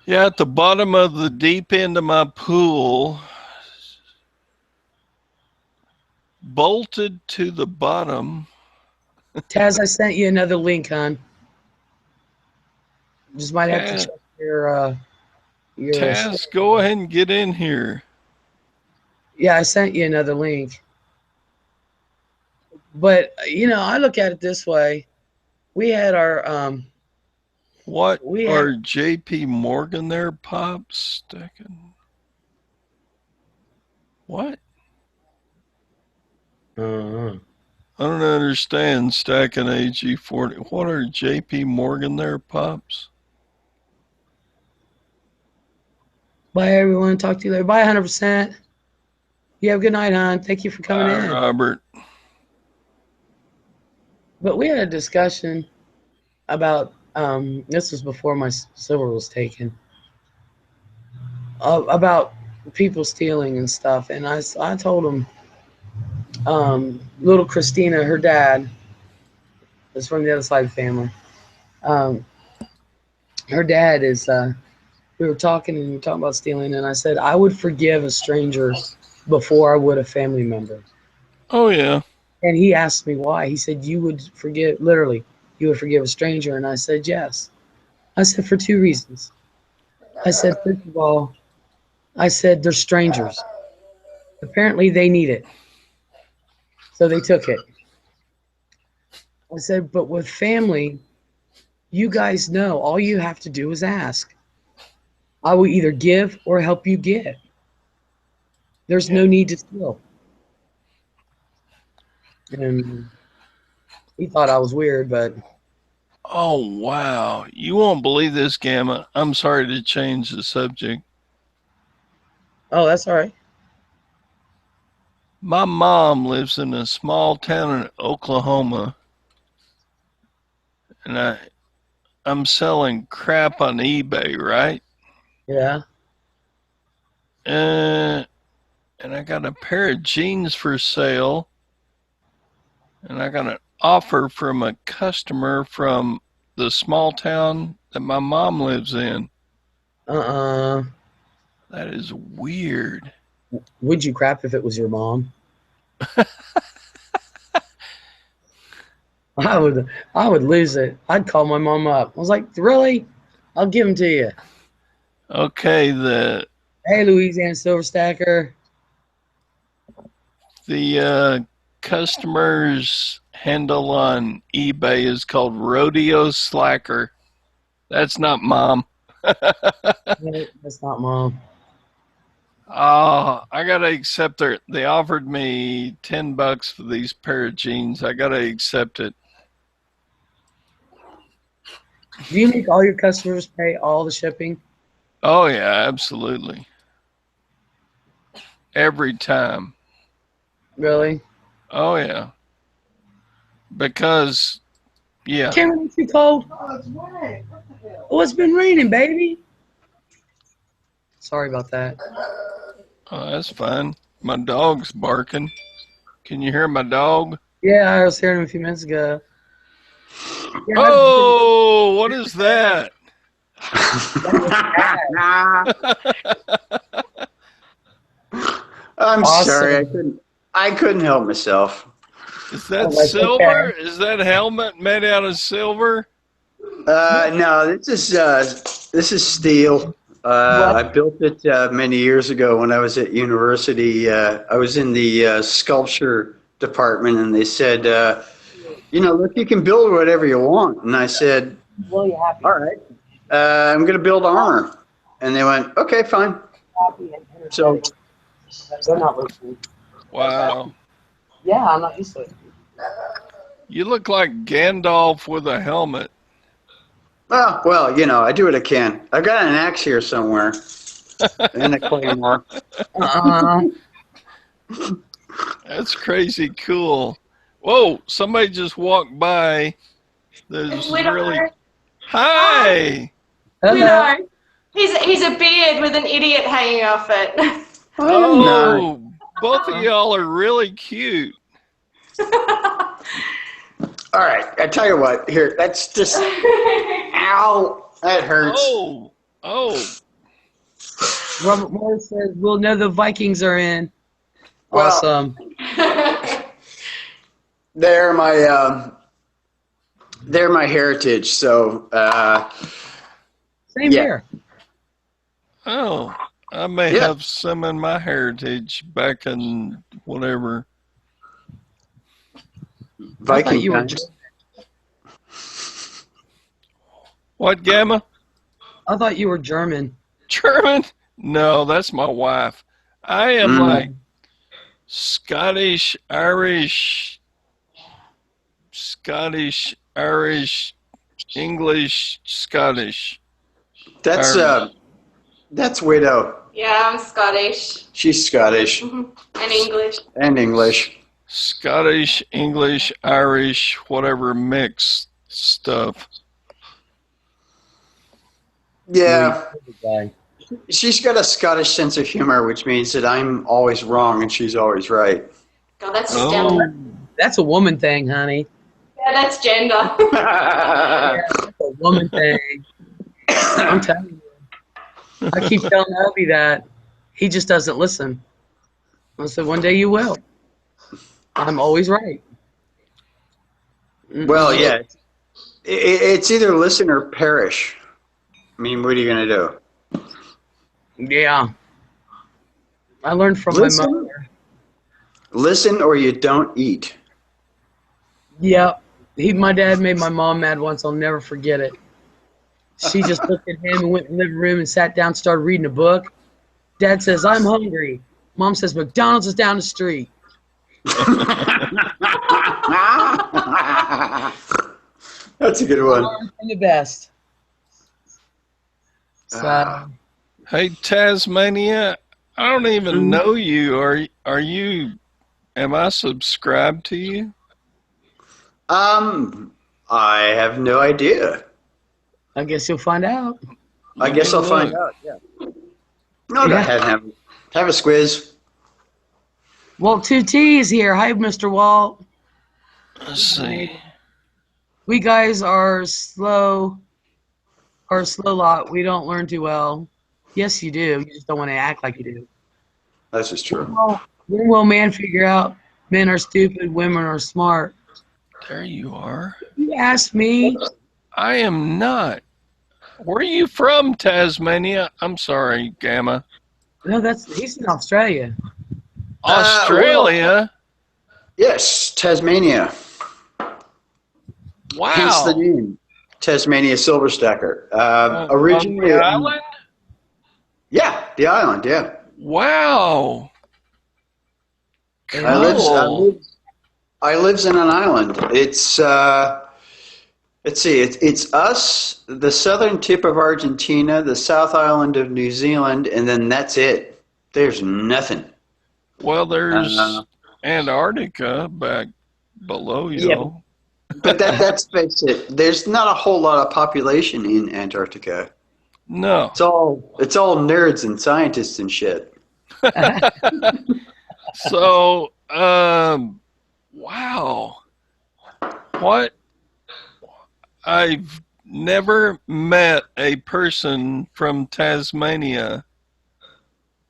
yeah, at the bottom of the deep end of my pool, bolted to the bottom. Taz, I sent you another link, hon. Just might have to Taz, check your Taz, go ahead and get in here. Yeah, I sent you another link. But I look at it this way. We had our What we are had, JP Morgan there, Pops? Stacking. What? I don't understand stacking AG40. What are JP Morgan there, Pops? Bye, everyone. Talk to you later. Bye, 100%. You have a good night, hon. Thank you for coming Bye, in. Robert. But we had a discussion about this was before my silver was taken, about people stealing and stuff. And I told him, little Christina, her dad is from the other side of the family. Her dad is. We were talking and we were talking about stealing, and I said I would forgive a stranger before I would a family member. Oh, yeah. And he asked me why. He said, you would forgive, literally, you would forgive a stranger. And I said, yes. I said, for two reasons. I said, first of all, I said, they're strangers. Apparently, they need it. So they took it. I said, but with family, you guys know all you have to do is ask. I will either give or help you get. There's no need to steal. And he thought I was weird, but. Oh, wow. You won't believe this, Gamma. I'm sorry to change the subject. Oh, that's all right. My mom lives in a small town in Oklahoma, and I'm selling crap on eBay, right? Yeah. And I got a pair of jeans for sale, and I got an offer from a customer from the small town that my mom lives in. Uh-uh. That is weird. Would you crap if it was your mom? I would lose it. I'd call my mom up. I was like, really? I'll give them to you. Okay, the Hey, Louisiana Silver Stacker. customer's handle on eBay is called Rodeo Slacker. That's not mom. No, that's not mom. Oh, I gotta accept it. They offered me $10 for these pair of jeans. I gotta accept it. Do you make all your customers pay all the shipping? Oh yeah, absolutely. Every time. Really? Oh yeah. Because yeah. Cameron, it's too cold. Oh, it's wet. What the hell? Oh, it's been raining, baby. Sorry about that. Oh, that's fine. My dog's barking. Can you hear my dog? Yeah, I was hearing him a few minutes ago. Yeah, Oh, what is that? I'm Awesome. sorry, I couldn't help myself. Is that Oh, that's silver? okay. Is that helmet made out of silver? No, this is steel. I built it many years ago when I was at university. I was in the sculpture department, and they said, look, you can build whatever you want. And I said, Really happy. all right, I'm going to build armor. And they went, okay, fine. Happy and So, they're not listening. Wow. Yeah, I'm not used to it. You look like Gandalf with a helmet. oh, well, I do what I can. I've got an axe here somewhere and a claymore. That's crazy cool. Whoa, somebody just walked by. There's really... Hi! Hello. Widow. He's a beard with an idiot hanging off it. Oh, both of y'all are really cute. All right, I tell you what. Here, that's just. Ow! That hurts. Oh. Robert Morris says, we'll know the Vikings are in. Well, Awesome. They're my heritage. So. Same here. Oh, I may Yeah. have some in my heritage back in whatever. I thought Viking you were times. What, Gamma? I thought you were German. German? No, that's my wife. I am like Scottish, Irish, English, Scottish. That's Widow. Yeah, I'm Scottish. She's Scottish And English. and English. Scottish, English, Irish, whatever mixed stuff. Yeah. She's got a Scottish sense of humor, which means that I'm always wrong and she's always right. God, that's just gender. That's a woman thing, honey. Yeah, that's gender. Yeah, that's a woman thing. I'm telling you. I keep telling Obi that. He just doesn't listen. I said, one day you will. I'm always right. Well, yeah. It's either listen or perish. I mean, what are you going to do? Yeah. I learned from my mother. Listen or you don't eat. Yeah. My dad made my mom mad once. I'll never forget it. She just looked at him and went in the living room and sat down and started reading a book. Dad says, I'm hungry. Mom says, McDonald's is down the street. That's a good one. I'm the best. So, Hey, Tasmania, I don't even know you. Are you? Am I subscribed to you? I have no idea. I guess you'll find out. I guess I'll find out. Yeah. No, go ahead. Have a squiz. Walt 2T is here. Hi, Mr. Walt. Let's see. We guys are slow lot. We don't learn too well. Yes, you do. You just don't want to act like you do. That's just true. When will man figure out men are stupid, women are smart? There you are. You asked me. I am not. Where are you from, Tasmania? I'm sorry, Gamma. No, he's in Australia. Australia? Yes, Tasmania. Wow. Hence the name, Tasmania Silverstacker. Originally, on the island? Yeah, the island. Yeah. Wow. I Cool. lives in an island. It's let's see, it's us, the southern tip of Argentina, the South Island of New Zealand, and then that's it. There's nothing. Well, there's Antarctica back below you. Yeah, but that's face it. There's not a whole lot of population in Antarctica. No. It's all nerds and scientists and shit. So, wow. What? I've never met a person from Tasmania.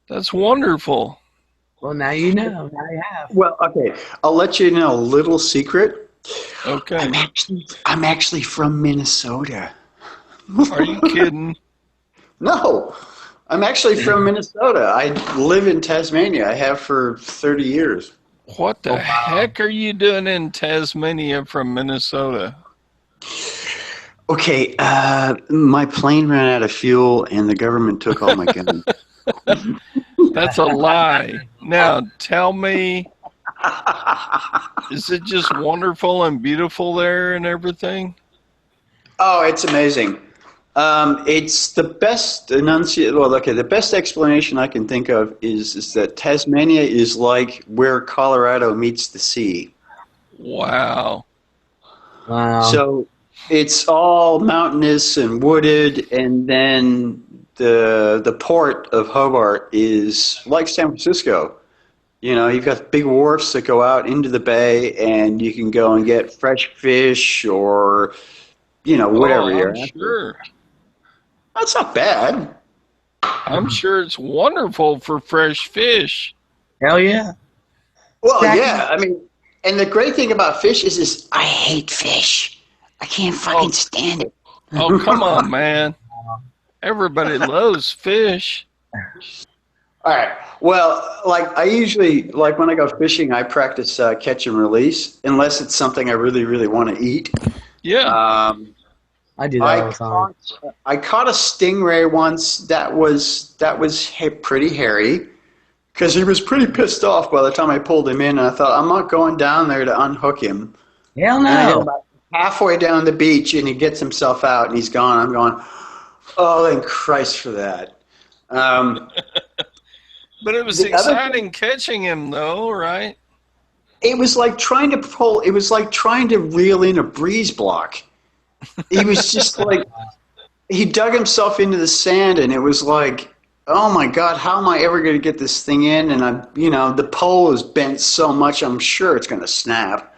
That's wonderful. Well, now you know. Now you have. Well, okay. I'll let you know a little secret. Okay. I'm actually from Minnesota. Are you kidding? No, I'm actually from Minnesota. I live in Tasmania. I have for 30 years. What the heck are you doing in Tasmania from Minnesota? Okay, my plane ran out of fuel and the government took all my guns. That's a lie. Now, tell me, is it just wonderful and beautiful there and everything? Oh, it's amazing. It's the best the best explanation I can think of is that Tasmania is like where Colorado meets the sea. Wow. So it's all mountainous and wooded, and then the port of Hobart is like San Francisco. You know, you've got big wharfs that go out into the bay, and you can go and get fresh fish or, whatever you're I'm after. sure. That's not bad. I'm sure it's wonderful for fresh fish. Hell yeah. Well, yeah. I mean, and the great thing about fish is I hate fish. I can't fucking stand it. Oh, come on, man. Everybody loves fish. All right. Well, I usually, when I go fishing, I practice catch and release, unless it's something I really, really want to eat. Yeah. I do that all the time. I caught a stingray once that was pretty hairy, because he was pretty pissed off by the time I pulled him in, and I thought, I'm not going down there to unhook him. Hell And I get no. about halfway down the beach, and he gets himself out, and he's gone. I'm going, oh, thank Christ for that. But it was exciting catching him, though, right? It was like trying to reel in a breeze block. He was just like, he dug himself into the sand, and it was like, oh my God, how am I ever going to get this thing in? And the pole is bent so much, I'm sure it's going to snap.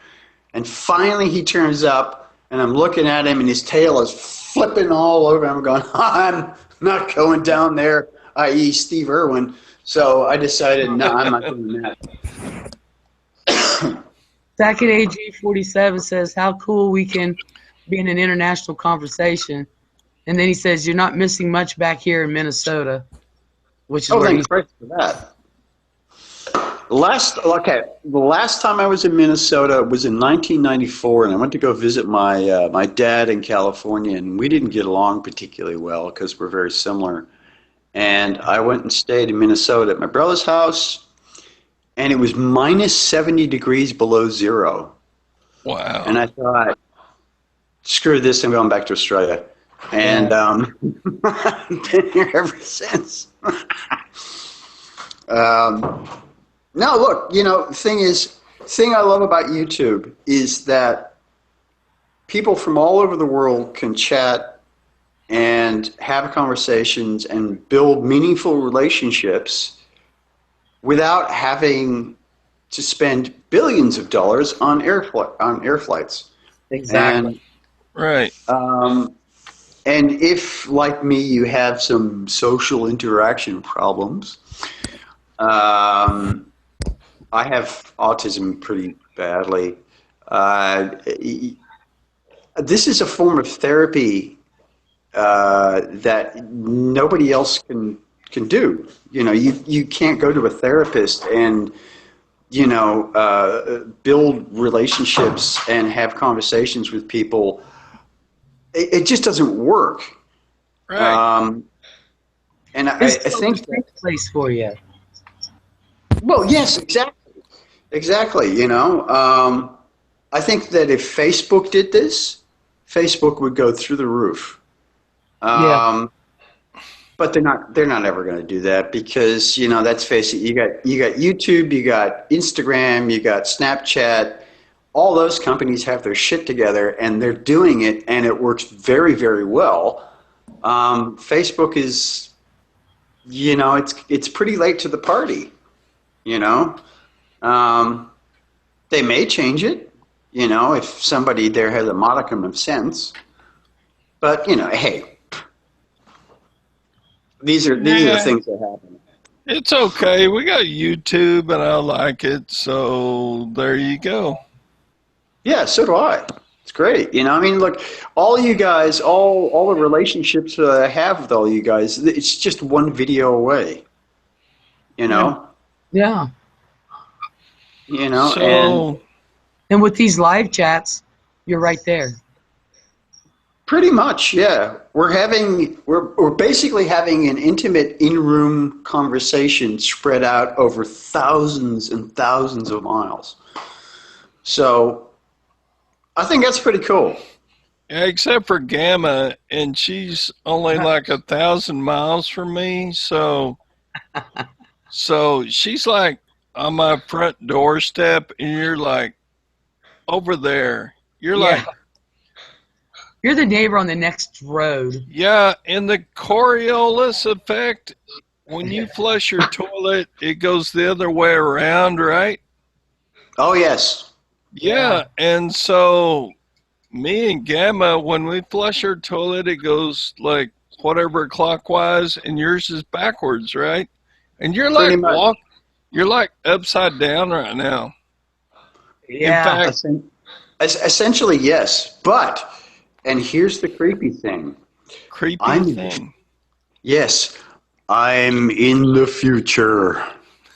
And finally he turns up, and I'm looking at him, and his tail is flipping all over. I'm going, I'm not going down there, i.e. Steve Irwin. So I decided, no, I'm not doing that. Second AG47 says, how cool we can be in an international conversation. And then he says, you're not missing much back here in Minnesota, which is where thank he's Christ for that. The last time I was in Minnesota was in 1994, and I went to go visit my dad in California, and we didn't get along particularly well because we're very similar. And I went and stayed in Minnesota at my brother's house, and it was minus 70 degrees below zero. Wow. And I thought, screw this, I'm going back to Australia. And I've been here ever since. No, look, the thing I love about YouTube is that people from all over the world can chat and have conversations and build meaningful relationships without having to spend billions of dollars on air flights. Exactly. Right. And if, like me, you have some social interaction problems, I have autism pretty badly. This is a form of therapy that nobody else can do. You can't go to a therapist and build relationships and have conversations with people. It just doesn't work. Right. And I This is think a safe place for you. well, yes, exactly. I think that if Facebook did this, Facebook would go through the roof. Yeah. But they're not ever going to do that because, let's face it, you got YouTube, you got Instagram, you got Snapchat. All those companies have their shit together and they're doing it and it works very, very well. Facebook is, it's pretty late to the party, They may change it, if somebody there has a modicum of sense. But, hey, these are the things that happen. It's okay. We got YouTube and I like it. So there you go. Yeah, so do I. It's great. Look, all you guys, all the relationships that I have with all you guys, it's just one video away. Yeah. So, And with these live chats, you're right there. Pretty much, yeah. We're basically having an intimate in-room conversation spread out over thousands and thousands of miles. So I think that's pretty cool. yeah, except for Gamma, and she's only like 1,000 miles from me. So she's like on my front doorstep, and you're like over there. You're like, you're the neighbor on the next road. yeah, in the Coriolis effect, when you flush your toilet, it goes the other way around, right? Oh, yes. Yeah, and so me and Gamma, when we flush our toilet, it goes like whatever clockwise, and yours is backwards, right? And you're like you're like upside down right now. Yeah. In fact, essentially, yes. But, and here's the creepy thing. Yes, I'm in the future.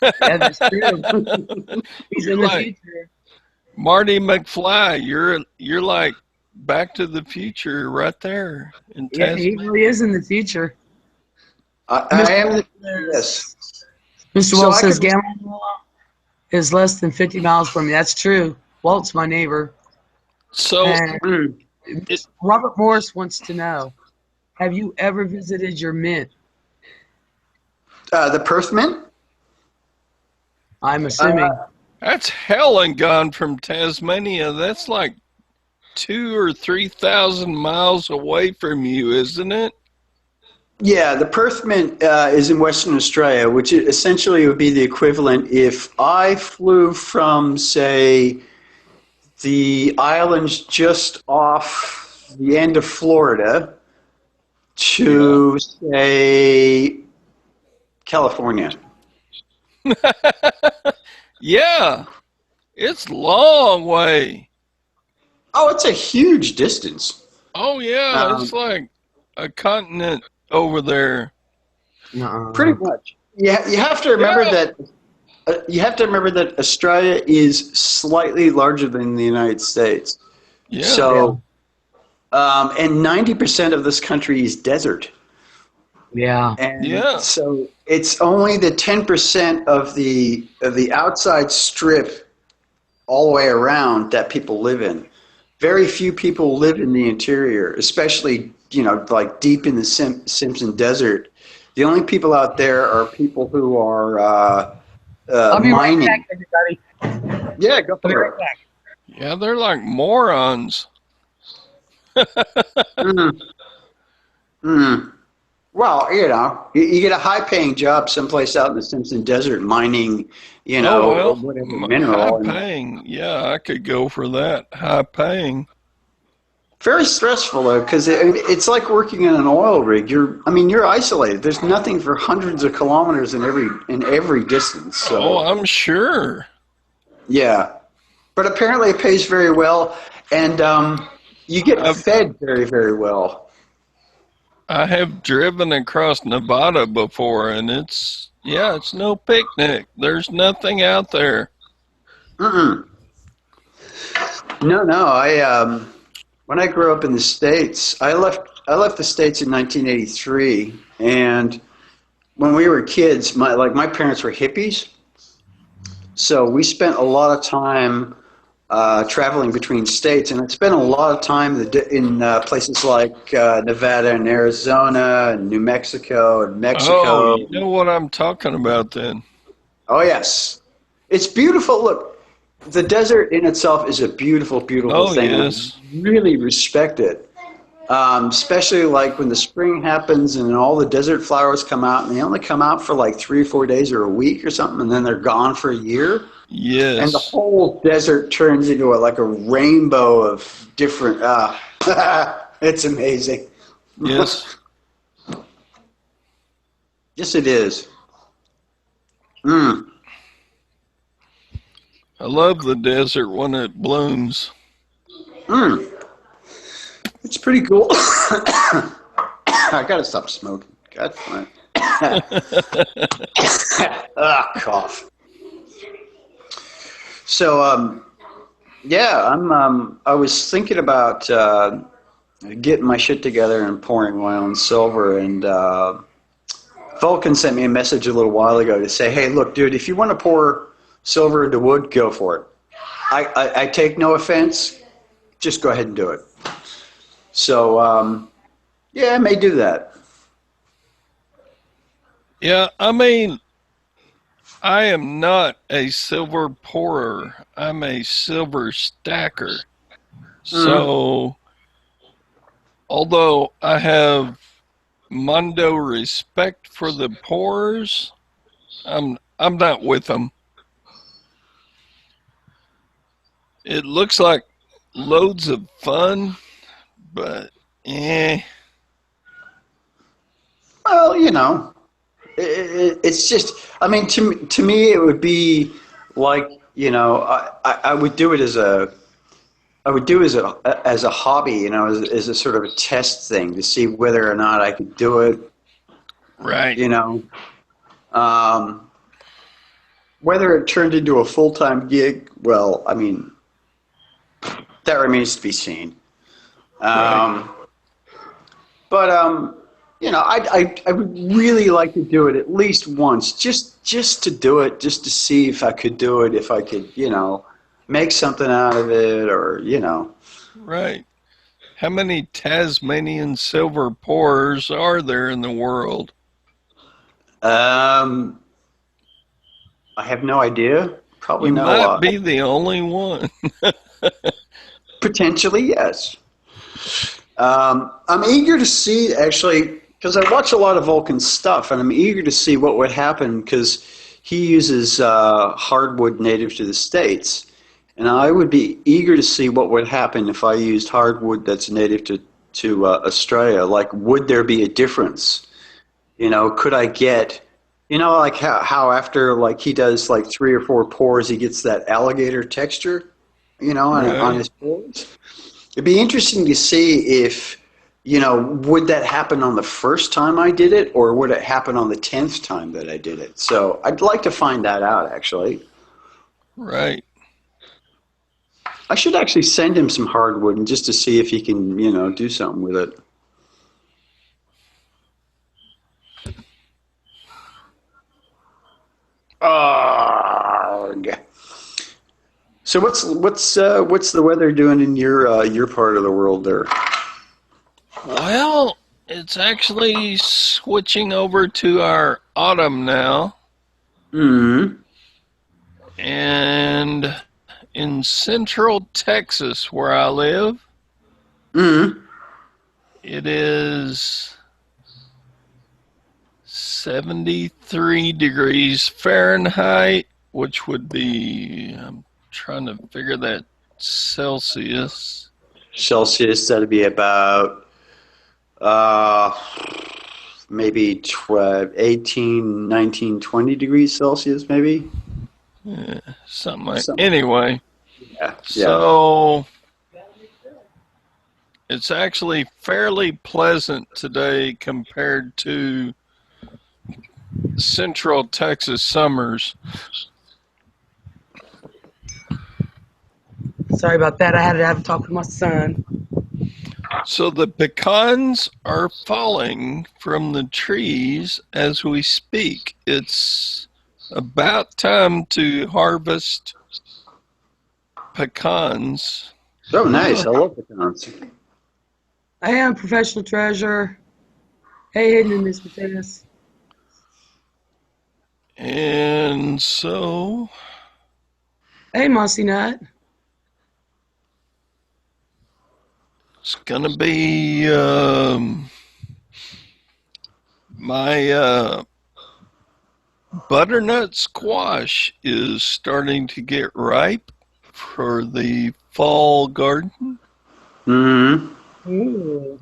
Yeah, that's true. He's in the future. Marty McFly, you're like Back to the Future right there. Yeah, he really is in the future. I am. Yes. Mr. Walt says Gamma is less than 50 miles from me. That's true. Walt's my neighbor. So Robert Morris wants to know, have you ever visited your mint? The Perth Mint? I'm assuming. That's Helen gone from Tasmania. That's like 2,000 or 3,000 miles away from you, isn't it? Yeah, the Perth Mint is in Western Australia, which essentially would be the equivalent if I flew from, say, the islands just off the end of Florida to, say, California. Yeah, it's long way. Oh, it's a huge distance. Oh, yeah, it's like a continent over there. Pretty much. Yeah, you have to remember that. You have to remember that Australia is slightly larger than the United States. Yeah. So, and 90% of this country is desert. Yeah. And so it's only the 10% of the outside strip all the way around that people live in. Very few people live in the interior, especially, like deep in the Simpson Desert. The only people out there are people who are I'll be right mining. back, everybody. Yeah, go I'll be for right it. back. Yeah, they're like morons. Mm. Mm. Well, you get a high-paying job someplace out in the Simpson Desert mining, Oh, well, whatever high mineral. And paying. Yeah, I could go for that. High paying. very stressful though, because it's like working in an oil rig. You're isolated. There's nothing for hundreds of kilometers in every distance. So Oh, I'm sure. yeah, but apparently it pays very well, and you get I've, fed very, very well. I have driven across Nevada before, and it's no picnic. There's nothing out there. Mm-mm. No. When I grew up in the States, I left the States in 1983, and when we were kids, my parents were hippies, so we spent a lot of time traveling between states, and I spent a lot of time in places like Nevada and Arizona and New Mexico and Oh, Mexico. you know what I'm talking about then. Oh yes, it's beautiful. Look, the desert in itself is a beautiful, beautiful Oh, thing, and I yes. really respect it. Especially like when the spring happens and all the desert flowers come out, and they only come out for like 3 or 4 days or a week or something, and then they're gone for a year. And the Yes. whole desert turns into like a rainbow of different. It's amazing. Yes. Yes, it is. Mm. I love the desert when it blooms. Mm. It's pretty cool. I gotta stop smoking. God damn it. Cough. So, yeah, I was thinking about getting my shit together and pouring my own silver. And Vulcan sent me a message a little while ago to say, "Hey, look, dude, if you want to pour silver into wood, go for it. I take no offense. Just go ahead and do it." So, yeah, I may do that. Yeah, I mean, I am not a silver pourer. I'm a silver stacker. So, although I have mondo respect for the pourers, I'm not with them. It looks like loads of fun, but Well, it's just. I mean, to me, it would be like I would do it as a. I would do it as a hobby, as a sort of a test thing to see whether or not I could do it. right. Um, whether it turned into a full-time gig, well, I mean, that remains to be seen. Right. But I would really like to do it at least once, just to do it, just to see if I could do it, if I could, make something out of it, or Right. How many Tasmanian silver pourers are there in the world? I have no idea. Probably You not a might lot. be the only one. Potentially, yes. I'm eager to see, actually, because I watch a lot of Vulcan stuff, and I'm eager to see what would happen, because he uses hardwood native to the States. And I would be eager to see what would happen if I used hardwood that's native to Australia. Like, would there be a difference? Could I get, like how after like he does like 3 or 4 pours, he gets that alligator texture, on his pours. It'd be interesting to see if, would that happen on the first time I did it, or would it happen on the 10th time that I did it? So I'd like to find that out, actually. Right. I should actually send him some hardwood and just to see if he can, do something with it. Arrgh. So what's the weather doing in your part of the world there? Well, It's actually switching over to our autumn now. Mm-hmm. And in central Texas, where I live, Mm-hmm. it is 73 degrees Fahrenheit, which would be, I'm trying to figure that Celsius. Celsius, that'd be about maybe 18, 19, 20 degrees Celsius, maybe. Yeah, something like. Something. Anyway, Yeah. so it's actually fairly pleasant today compared to central Texas summers. Sorry about that. I had to have a talk with my son. So the pecans are falling from the trees as we speak. It's about time to harvest pecans. Oh, nice. I love pecans. I am professional treasurer. Hey, Hidden and Miss Potatoes. And so Hey, Mossy Nut. it's going to be my butternut squash is starting to get ripe for the fall garden. Mm-hmm. Ooh.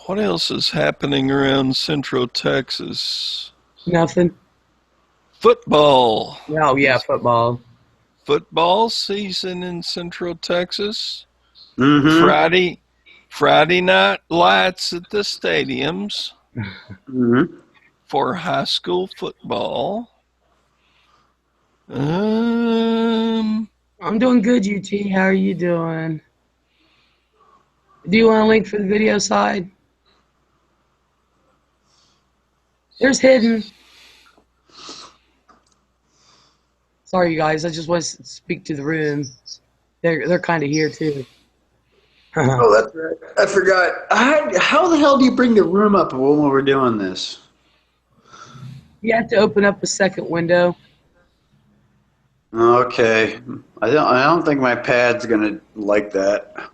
What else is happening around central Texas? Nothing. Football. Oh, yeah, football. Football season in central Texas. Mm-hmm. Friday night lights at the stadiums Mm-hmm. for high school football. Um, I'm doing good, UT. How are you doing? Do you want a link for the video side? There's Hidden. Sorry, you guys. I just want to speak to the room. They're kind of here too. Oh, that's right. I forgot. How the hell do you bring the room up when we're doing this? You have to open up a second window. Okay. I don't think my pad's gonna like that.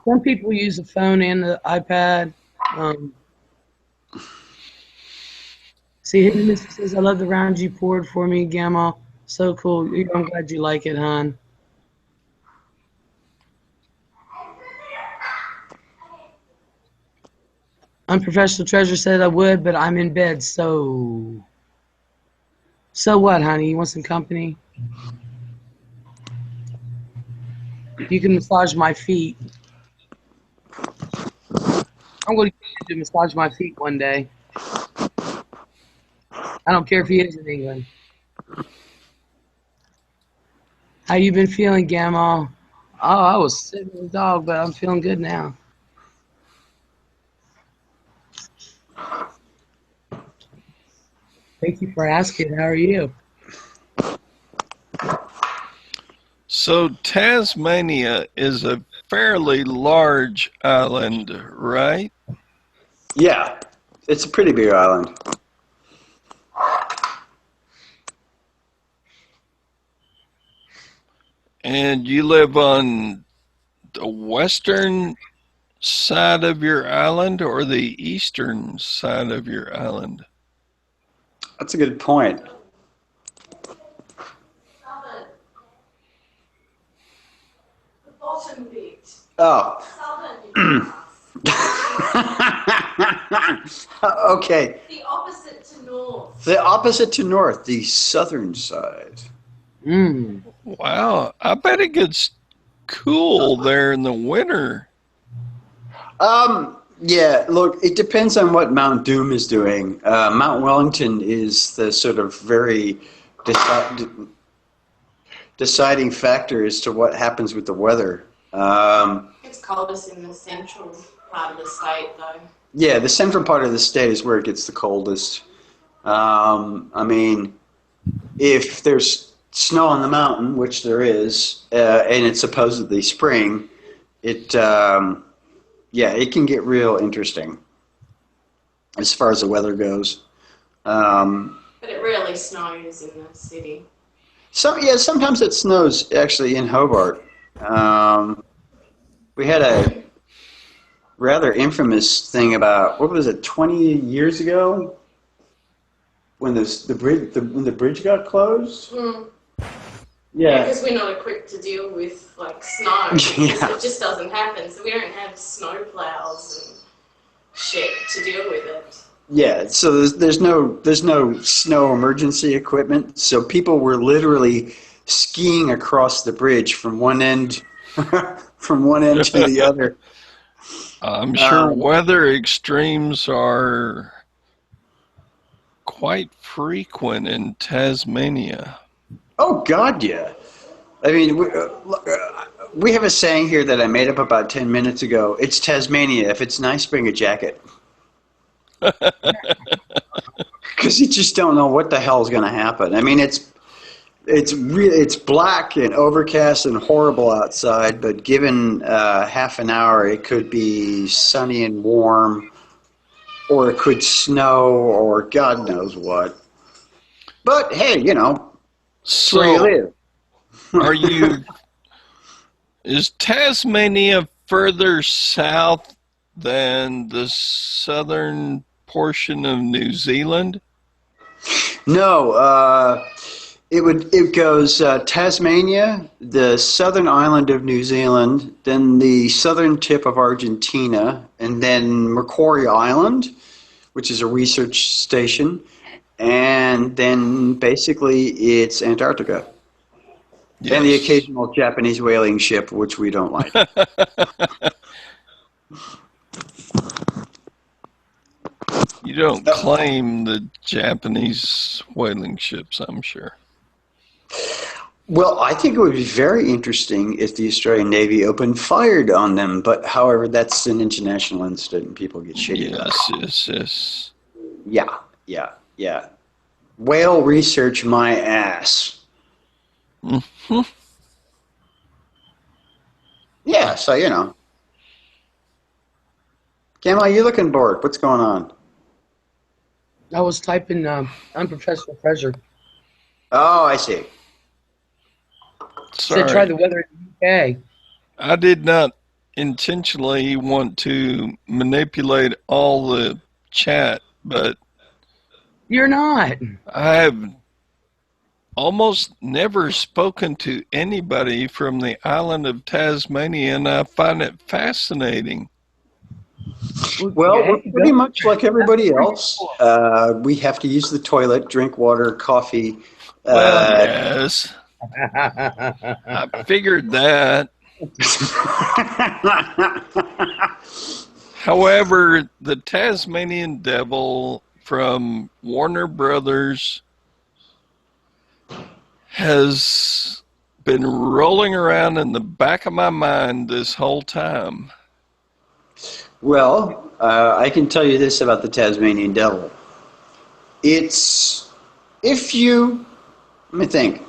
Some people use the phone and the iPad. See, Hidden Mister says, I love the round you poured for me, Gamma. So cool. I'm glad you like it, hon. Unprofessional Treasure said I would, but I'm in bed, so... So what, honey? You want some company? You can massage my feet. I'm going to get you to massage my feet one day. I don't care if he is in England. How you been feeling, Gamma? Oh, I was sick as a dog, but I'm feeling good now. Thank you for asking. How are you? so Tasmania is a fairly large island, right? Yeah, it's a pretty big island. And you live on the western side of your island or the eastern side of your island? That's a good point. Southern. The bottom bit. Oh. Southern. Okay. The opposite to north. The opposite to north, the southern side. Mm. Wow, I bet it gets cool there in the winter. Yeah, look, it depends on what Mount Doom is doing. Mount Wellington is the sort of very deciding factor as to what happens with the weather. It's coldest in the central part of the state, though. Yeah, the central part of the state is where it gets the coldest. I mean, if there's snow on the mountain, which there is, and it's supposedly spring, it Yeah, it can get real interesting as far as the weather goes. But it rarely snows in the city. Sometimes it snows actually in Hobart. We had a rather infamous thing about, what was it, 20 years ago, when the bridge got closed. Yeah, because we're not equipped to deal with like snow. Yeah. It just doesn't happen. So we don't have snow plows and shit to deal with it. Yeah, so there's no snow emergency equipment. So people were literally skiing across the bridge from one end from one end to the other. I'm sure weather extremes are quite frequent in Tasmania. Oh God, yeah. I mean, we have a saying here that I made up about 10 minutes ago. It's Tasmania. If it's nice, bring a jacket. Because you just don't know what the hell is going to happen. I mean, it's black and overcast and horrible outside, but given half an hour, it could be sunny and warm, or it could snow, or God knows what. But hey, you know, it's where you live. Is Tasmania further south than the southern portion of New Zealand? No, it goes Tasmania, the southern island of New Zealand, then the southern tip of Argentina, and then Macquarie Island, which is a research station, and then basically it's Antarctica. Yes. And the occasional Japanese whaling ship, which we don't like. You don't claim the Japanese whaling ships, I'm sure. Well, I think it would be very interesting if the Australian Navy opened fire on them. But however, that's an international incident and people get shitty about it. Yes. Yeah. Whale research my ass. Mm-hmm. Yeah, so you know. Camilla, you looking bored. What's going on? I was typing unprofessional pressure. Oh, I see. Said try the weather in the UK. I did not intentionally want to manipulate all the chat, but you're not. I have almost never spoken to anybody from the island of Tasmania, and I find it fascinating. Well, we're pretty much like everybody else. We have to use the toilet, drink water, coffee. Well, yes. I figured that. However, the Tasmanian Devil from Warner Brothers has been rolling around in the back of my mind this whole time. Well, I can tell you this about the Tasmanian Devil. Let me think.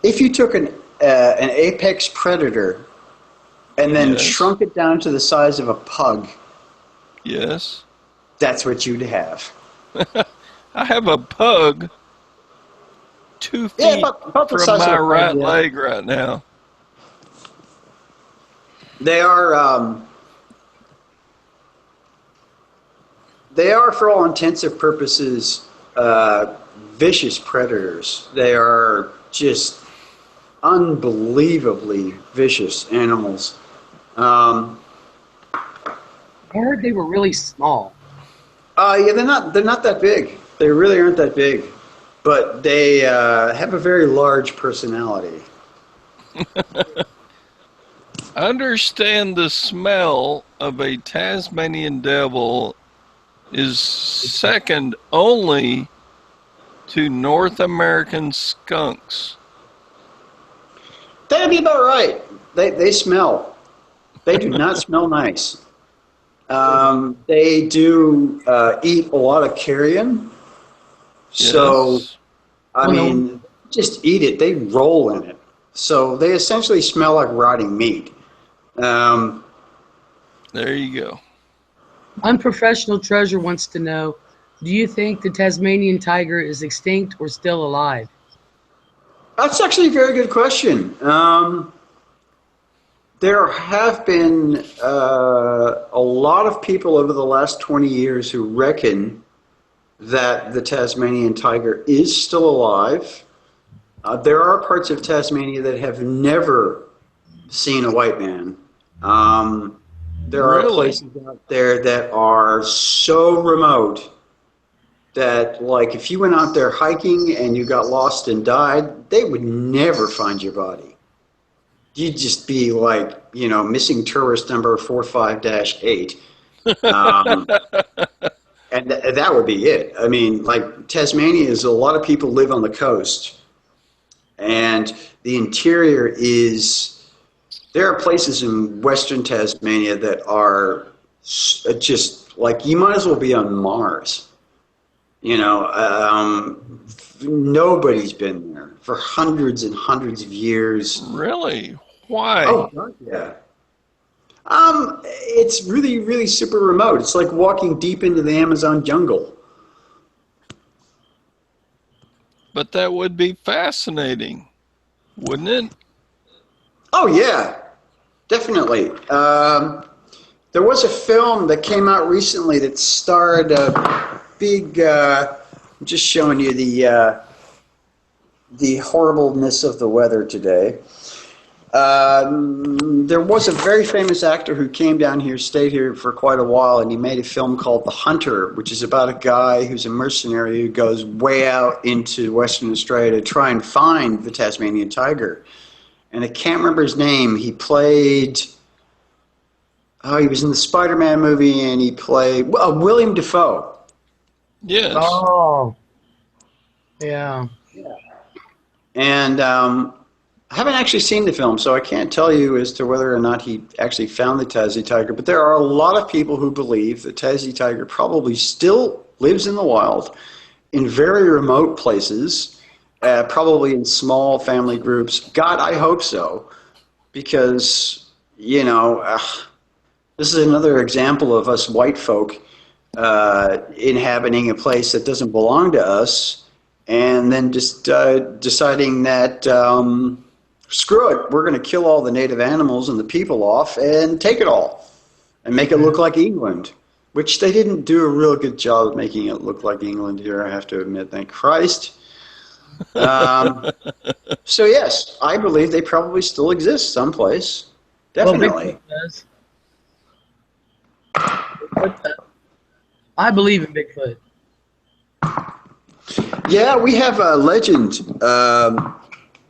If you took an apex predator and then shrunk it down to the size of a pug, yes, that's what you'd have. I have a pug 2 feet about from my right leg right now. They are for all intensive purposes vicious predators. They are just unbelievably vicious animals. I heard they were really small. Yeah, they're not that big. They really aren't that big, but they have a very large personality. I understand the smell of a Tasmanian Devil is second only to North American skunks. That'd be about right. They smell. They do not smell nice. They do eat a lot of carrion. Yes. So, I mean, just eat it. They roll in it. So they essentially smell like rotting meat. There you go. Unprofessional Treasure wants to know, do you think the Tasmanian tiger is extinct or still alive? That's actually a very good question. There have been a lot of people over the last 20 years who reckon that the Tasmanian tiger is still alive. There are parts of Tasmania that have never seen a white man. There are Really? places out there that are so remote that, like, if you went out there hiking and you got lost and died, they would never find your body. You'd just be like, you know, missing tourist number 45-8. And that would be it. I mean, like, Tasmania is a lot of people live on the coast. And the interior is, there are places in Western Tasmania that are just like, you might as well be on Mars. You know, nobody's been there for hundreds and hundreds of years. Really? Why? Oh, God, yeah. It's really, really super remote. It's like walking deep into the Amazon jungle. But that would be fascinating, wouldn't it? Oh, yeah, definitely. There was a film that came out recently that starred a big, I'm just showing you the horribleness of the weather today. There was a very famous actor who came down here, stayed here for quite a while, and he made a film called The Hunter, which is about a guy who's a mercenary who goes way out into Western Australia to try and find the Tasmanian tiger. And I can't remember his name. He played, he was in the Spider-Man movie, and he played, William Dafoe. Yes. Oh, yeah. And I haven't actually seen the film, so I can't tell you as to whether or not he actually found the Tassie tiger. But there are a lot of people who believe the Tassie tiger probably still lives in the wild in very remote places, probably in small family groups. God, I hope so, because, you know, this is another example of us white folk inhabiting a place that doesn't belong to us, and then just deciding that, screw it, we're going to kill all the native animals and the people off and take it all and make it look like England, which they didn't do a real good job of making it look like England here, I have to admit, thank Christ. So yes, I believe they probably still exist someplace. Definitely. Well, Bigfoot does. I believe in Bigfoot. Yeah, we have a legend.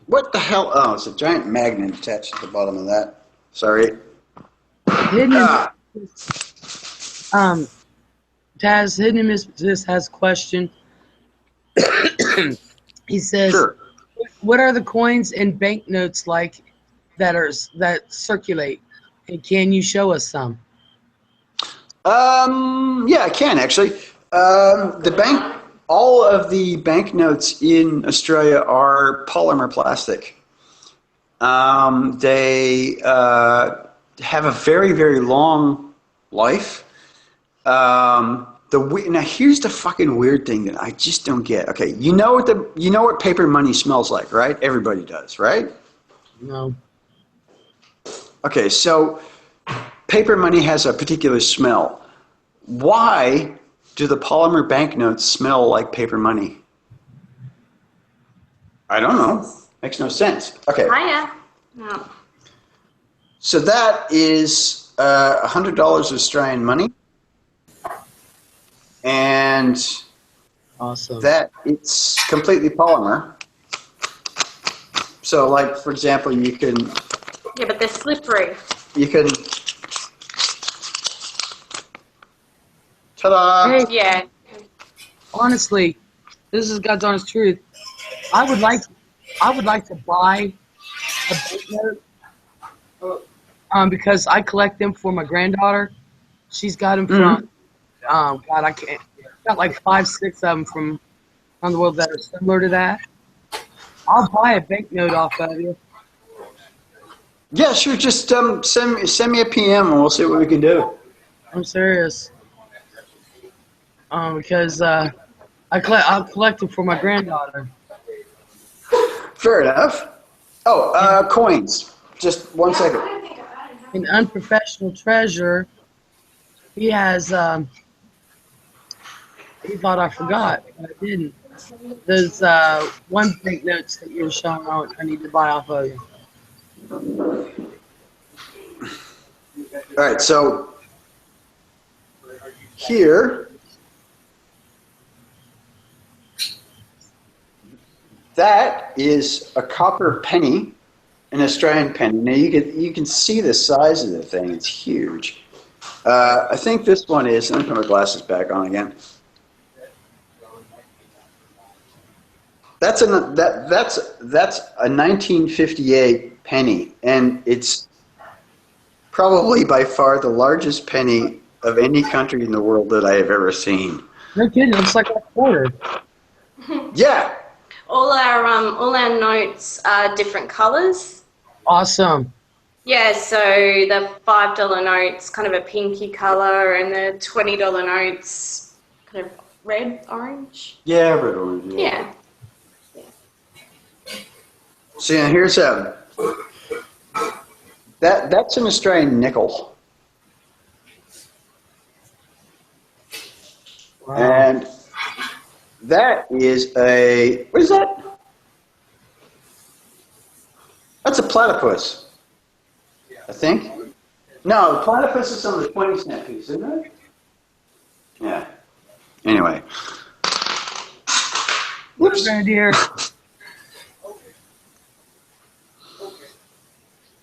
What the hell? Oh, it's a giant magnet attached to the bottom of that. Sorry. Hidden Taz, Hidden Mistress has a question. He says, Sure. what are the coins and banknotes like that circulate? And can you show us some? Yeah, I can actually. All of the banknotes in Australia are polymer plastic. They have a very, very long life. Now here's the fucking weird thing that I just don't get. Okay, you know what paper money smells like, right? Everybody does, right? No. Okay, so paper money has a particular smell. Why do the polymer banknotes smell like paper money? I don't know. Makes no sense. Okay. Hiya. No. So that is $100 Australian money. And Awesome. that it's completely polymer. So, like, for example, you can... Yeah, but they're slippery. You can... Ta-da! Hey, Yeah. honestly, this is God's honest truth. I would like to buy a banknote because I collect them for my granddaughter. She's got them from God, I can't. Got like 5, 6 of them from around the world that are similar to that. I'll buy a banknote off of you. Yeah, sure. Just send me a PM and we'll see what we can do. I'm serious. Because I'll collect it for my granddaughter. Fair enough. Oh, coins. Just 1 second. An unprofessional treasure. He has. He thought I forgot, but I didn't. There's one banknotes that you were showing I need to buy off of you. All right, so here, that is a copper penny, an Australian penny. Now you can see the size of the thing; it's huge. I think this one is. Let me put my glasses back on again. That's a 1958 penny, and it's probably by far the largest penny of any country in the world that I have ever seen. No kidding, it looks like a quarter. Yeah. All our notes are different colours. Awesome. Yeah, so the $5 notes kind of a pinky colour, and the $20 notes kind of red, orange. Yeah, red orange. Yeah. So yeah, here's that's an Australian nickel. Wow. And that is a, what is that? That's a platypus, I think. No, platypus is on the 20-cent piece, isn't it? Yeah. Anyway. Whoops. Dear.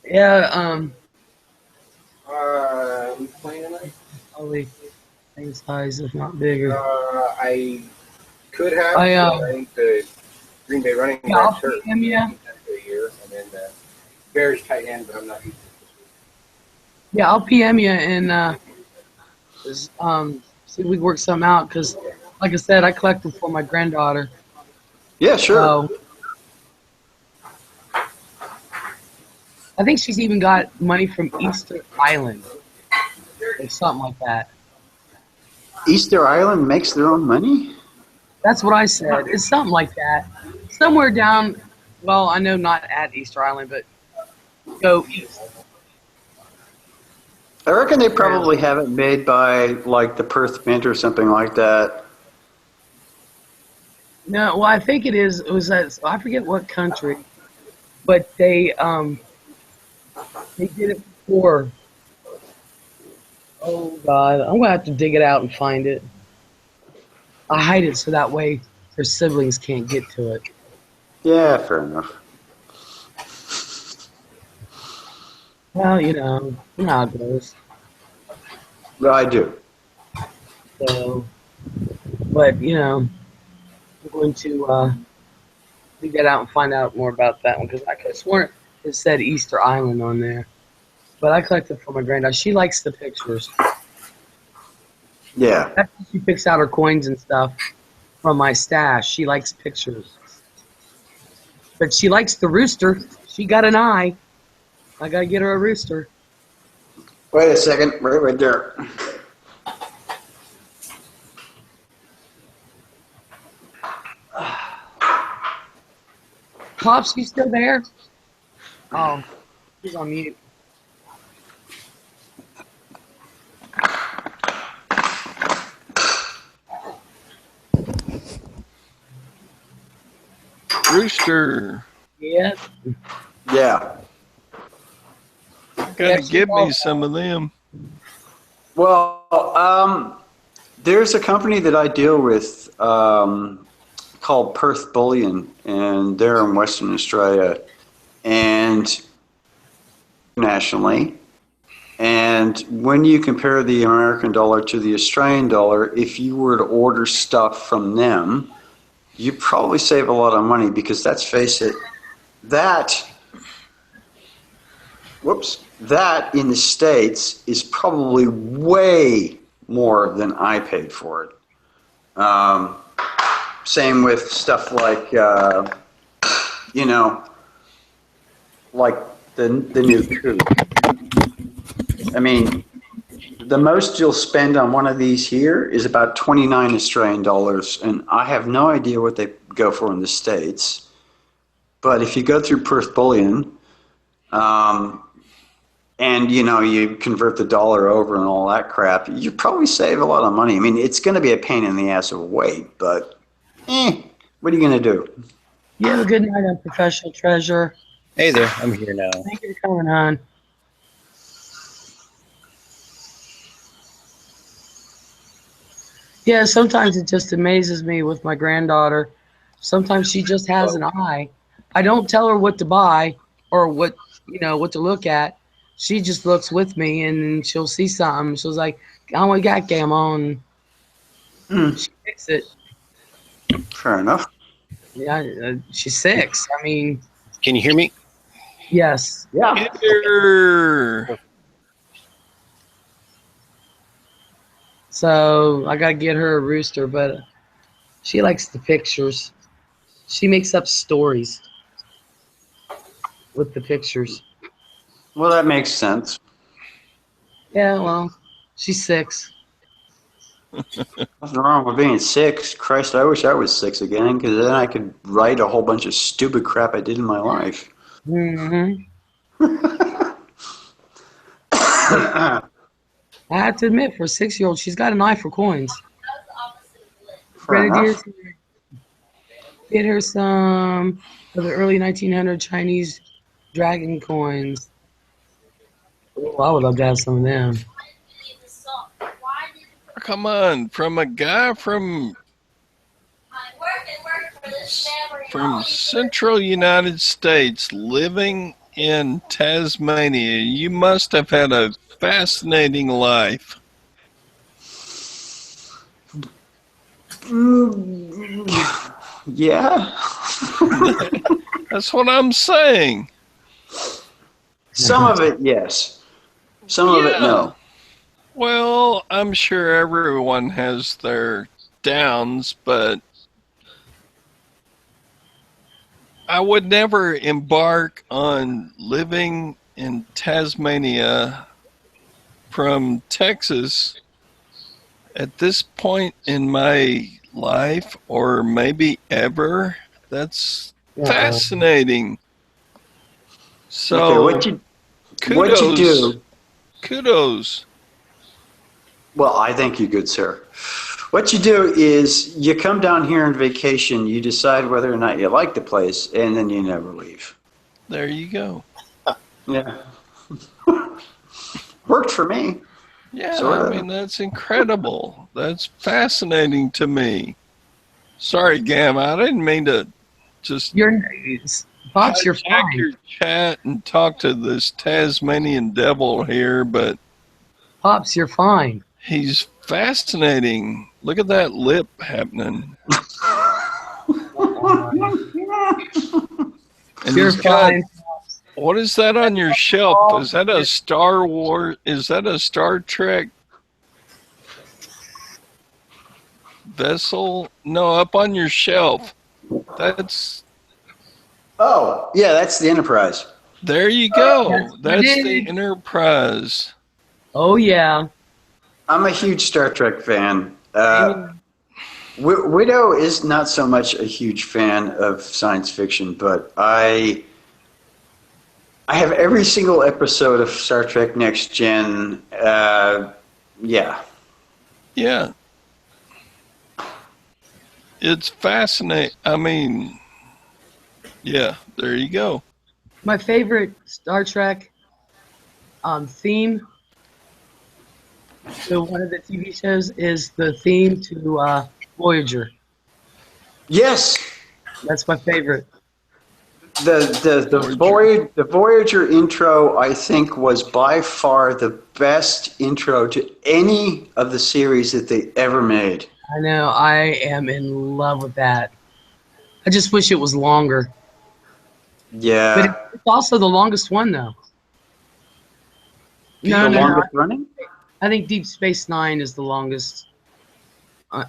Yeah, We playing tonight? probably same size, if not bigger. I could have. I think the Green Bay running Yeah, I'll back hurt PM you. for a year, and then Bears tight end, but I'm not using it this week. Yeah, I'll PM you and see if we can work something out. Cause, like I said, I collected for my granddaughter. Yeah, sure. So, I think she's even got money from Easter Island or something like that. Easter Island makes their own money? That's what I said. It's something like that. Somewhere down, well, I know not at Easter Island, but go east. I reckon they probably have it made by like the Perth Mint or something like that. No, well, I think it was that, I forget what country, but they did it before. Oh God, I'm gonna have to dig it out and find it. I hide it so that way her siblings can't get to it. Yeah, fair enough. Well, you know how it goes. Well, I do. So, but I'm going to dig that out and find out more about that one because I could have sworn it said Easter Island on there. But I collected for my granddaughter. She likes the pictures. Yeah. That's how she picks out her coins and stuff from my stash. She likes pictures. But she likes the rooster. She got an eye. I gotta get her a rooster. Wait a second. Right there. Pops, you still there? Oh, he's on mute. Rooster. Yeah. Yeah. Gotta give me some of them. Well, there's a company that I deal with called Perth Bullion, and they're in Western Australia and nationally. And when you compare the American dollar to the Australian dollar, if you were to order stuff from them, you probably save a lot of money because let's face it, that in the States is probably way more than I paid for it. Same with stuff like, like the new coupe. I mean, the most you'll spend on one of these here is about 29 Australian dollars, and I have no idea what they go for in the States. But if you go through Perth Bullion, and you convert the dollar over and all that crap, you probably save a lot of money. I mean, it's going to be a pain in the ass of weight, but what are you going to do? You have a good night on Professional Treasure. Hey there, I'm here now. Thank you for coming on. Yeah, sometimes it just amazes me with my granddaughter. Sometimes she just has an eye. I don't tell her what to buy or what to look at. She just looks with me, and then she'll see something. She's like, "Oh, we got game on." She picks it. Fair enough. Yeah, she's 6. I mean, Can you hear me? yes. Yeah. Here. So I gotta get her a rooster, but she likes the pictures. She makes up stories with the pictures. Well, that makes sense. Yeah, well, she's 6. Nothing wrong with being 6. Christ, I wish I was 6 again, because then I could write a whole bunch of stupid crap I did in my life. Mm-hmm. I have to admit, for a 6-year-old, she's got an eye for coins. Grenadiers, get her some of the early 1900 Chinese dragon coins. Oh, I would love to have some of them. Come on, from a guy from central United States living in Tasmania, you must have had a fascinating life. Yeah. That's what I'm saying. Some of it, yes. Some of it, no. Well, I'm sure everyone has their downs, but I would never embark on living in Tasmania from Texas at this point in my life, or maybe ever. That's fascinating. So, okay, kudos. what you do? Kudos. Well, I thank you, good sir. What you do is you come down here on vacation, you decide whether or not you like the place, and then you never leave. There you go. Yeah. Worked for me. Yeah, Sorta. I mean, that's incredible. That's fascinating to me. Sorry, Gam, I didn't mean to just Pops, you're hijack fine. your chat and talk to this Tasmanian devil here, but Pops, you're fine. he's fascinating. Look at that lip happening. And You're he's got, fine. what is that on your shelf? Is that a Star Wars? Is that a Star Trek vessel? No, up on your shelf. That's. Oh, yeah, that's the Enterprise. There you go. That's did. the Enterprise. Oh, yeah. I'm a huge Star Trek fan. Widow is not so much a huge fan of science fiction, but I have every single episode of Star Trek Next Gen. Yeah. Yeah. It's fascinating. I mean, yeah, there you go. My favorite Star Trek theme to one of the TV shows is the theme to Voyager. Yes. That's my favorite. The Voyager intro, I think, was by far the best intro to any of the series that they ever made. I know. I am in love with that. I just wish it was longer. Yeah. But it's also the longest one, though. The No. longest running? I think Deep Space Nine is the longest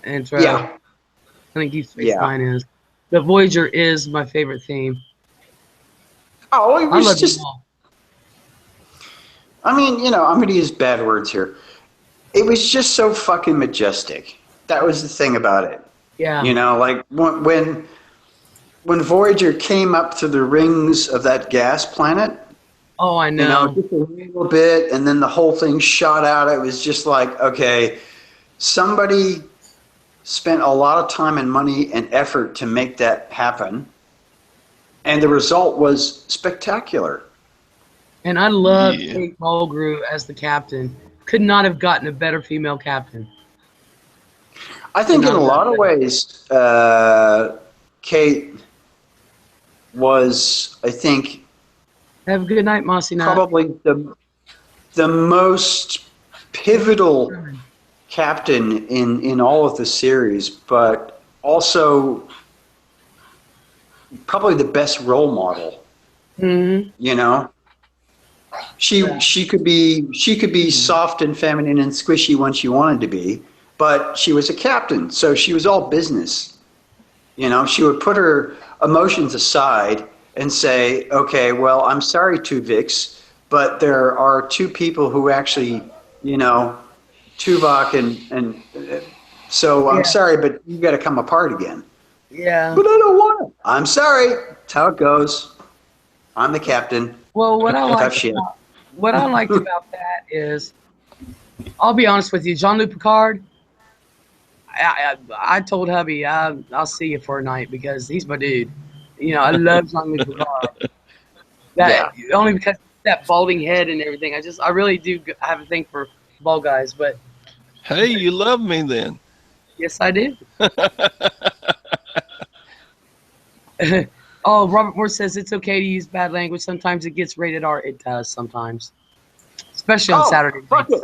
intro. Yeah. I think Deep Space Nine is. But Voyager is my favorite theme. Oh, it I was love just them all. I mean, you know, I'm going to use bad words here. It was just so fucking majestic. That was the thing about it. Yeah. You know, like when Voyager came up to the rings of that gas planet, Oh, I you know. know, just a little bit, and then the whole thing shot out. It was just like, okay, somebody spent a lot of time and money and effort to make that happen, and the result was spectacular. And I love Yeah. Kate Mulgrew as the captain. Could not have gotten a better female captain. I think in a lot of ways, Kate was, I think, Have a good night, Mossy Nut. probably the most pivotal captain in all of the series, but also probably the best role model. Mm-hmm. You know, she could be soft and feminine and squishy when she wanted to be, but she was a captain, so she was all business. You know, she would put her emotions aside and say, okay, well, I'm sorry, Tuvix, but there are two people who actually, you know, Tuvok and so I'm sorry, but you got to come apart again. Yeah. But I don't want to. I'm sorry. That's how it goes. I'm the captain. Well, what I Tough shit. liked about that is, I'll be honest with you, Jean-Luc Picard. I told hubby I'll see you for a night because he's my dude. You know, I love Jean-Luc Picard. Only because that balding head and everything. I really do have a thing for bald guys. But Hey, you love me then. yes, I do. Oh, Robert Moore says it's okay to use bad language. Sometimes it gets rated R. It does sometimes, especially on Saturday nights.